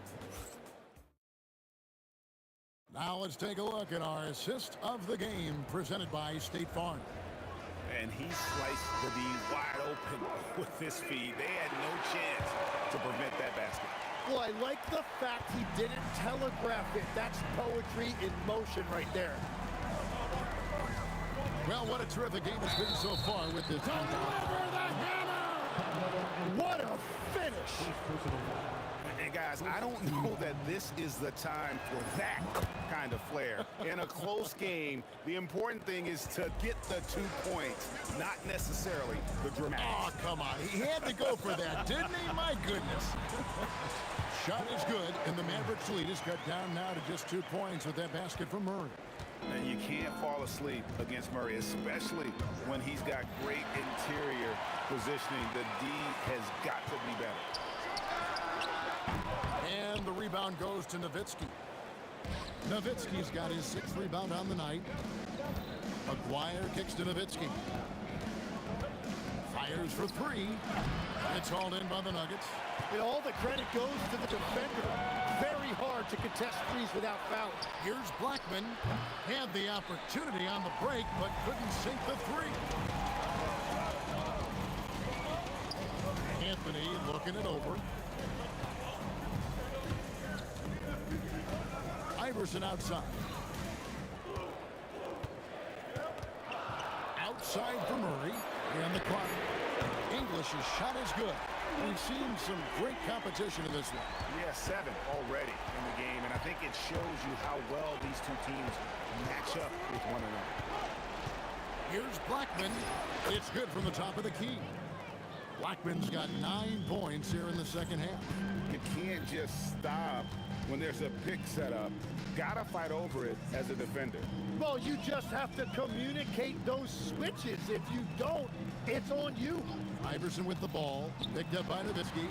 Now let's take a look at our assist of the game presented by State Farm. And he sliced the D wide open with this feed. They had no chance to prevent that basket. Well, I like the fact he didn't telegraph it. That's poetry in motion right there. Well, what a terrific game it's been so far with this. Deliver the hammer! What a finish! And guys, I don't know that this is the time for that kind of flair. In a close game, the important thing is to get the 2 points, not necessarily the dramatics. Oh, come on. He had to go for that, didn't he? My goodness. Shot is good, and the Mavericks lead is cut down now to just 2 points with that basket from Murray. And you can't fall asleep against Murray, especially when he's got great interior positioning. The D has got to be better. And the rebound goes to Nowitzki. Nowitzki's got his 6th rebound on the night. McGuire kicks to Nowitzki. Fires for 3. It's hauled in by the Nuggets. And all the credit goes to the defender. Very hard to contest threes without foul. Here's Blackman. Had the opportunity on the break, but couldn't sink the 3. Anthony looking it over. Iverson outside. Outside for Murray. And the clock. English's shot is good. We've seen some great competition in this one. Yeah, 7 already in the game, and I think it shows you how well these 2 teams match up with one another. Here's Blackman. It's good from the top of the key. Blackman's got 9 points here in the second half. You can't just stop when there's a pick set up. Gotta fight over it as a defender. Well, you just have to communicate those switches. If you don't, it's on you. Iverson with the ball. Picked up by Nowitzki.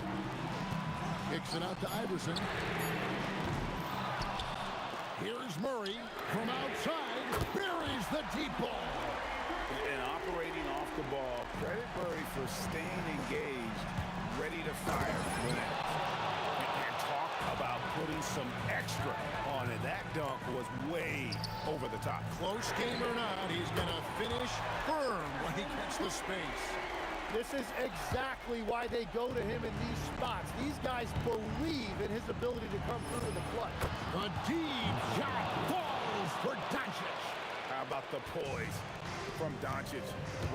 Kicks it out to Iverson. Here's Murray from outside. Buries the deep ball. And operating off the ball. Credit Murray for staying engaged, ready to fire when it. And talk about putting some extra on it. That dunk was way over the top. Close game or not, he's going to finish firm when he gets the space. This is exactly why they go to him in these spots. These guys believe in his ability to come through in the clutch. A deep shot falls for Doncic. How about the poise from Doncic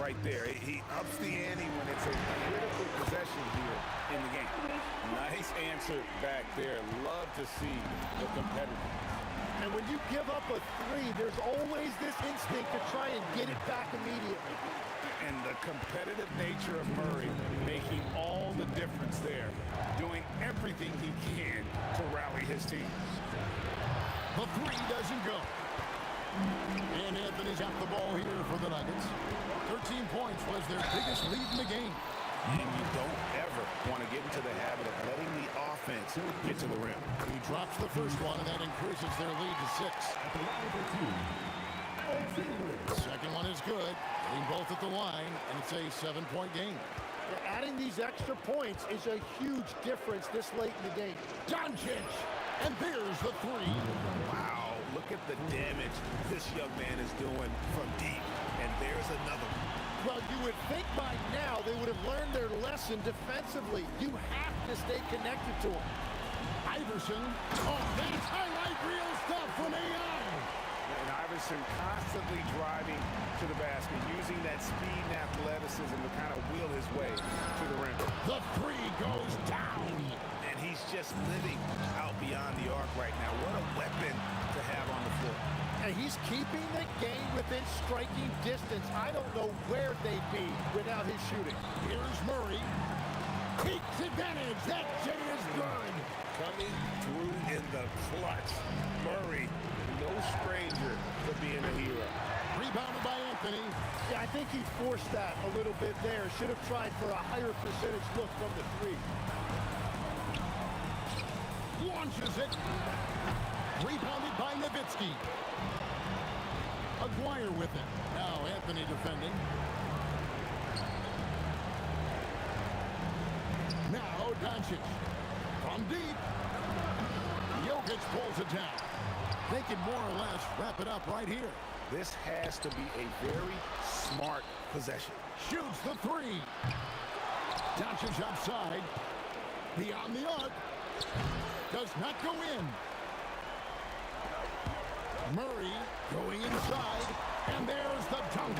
right there? He ups the ante when it's a critical possession here in the game. Nice answer back there. Love to see the competitor. And when you give up a 3, there's always this instinct to try and get it back immediately. And the competitive nature of Murray making all the difference there, doing everything he can to rally his team. The 3 doesn't go. And Anthony's got the ball here for the Nuggets. 13 points was their biggest lead in the game. And you don't ever want to get into the habit of letting the offense get to the rim. He drops the first one, and that increases their lead to 6. The second one is good. Getting both at the line, and it's a 7-point game. Adding these extra points is a huge difference this late in the game. Doncic! And there's the 3. Wow, look at the damage this young man is doing from deep. And there's another one. Well, you would think by now they would have learned their lesson defensively. You have to stay connected to him. Iverson. Oh, that's highlight reel stuff from AI. And Iverson constantly driving to the basket, using that speed and athleticism to kind of wheel his way to the rim. The 3 goes down. And he's just living out beyond the arc right now. What a weapon to have on the floor. And he's keeping the game within striking distance. I don't know where they'd be without his shooting. Here's Murray. Takes advantage. That J is good. Coming through in the clutch. Murray, no stranger to being a hero. Rebounded by Anthony. Yeah, I think he forced that a little bit there. Should have tried for a higher percentage look from the three. Launches it. Rebounded by Nowitzki. Aguirre with it. Now Anthony defending. Now Doncic. From deep. Jokic pulls it down. They can more or less wrap it up right here. This has to be a very smart possession. Shoots the three. Doncic outside. Beyond the arc. Does not go in. Murray going inside. And there's the dunk.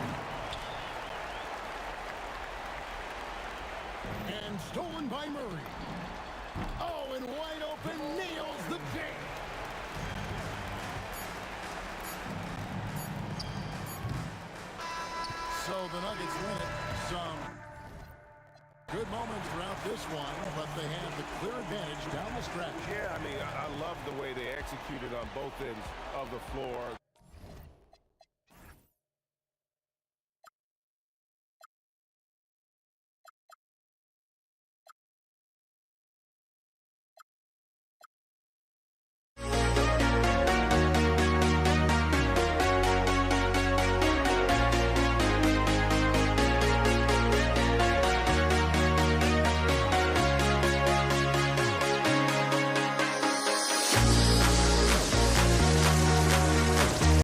And stolen by Murray. Oh, and wide open, nails the J. So the Nuggets win it. Some good moments throughout this one, but they have the clear advantage down the stretch. Yeah, I mean, I love the way they executed on both ends of the floor.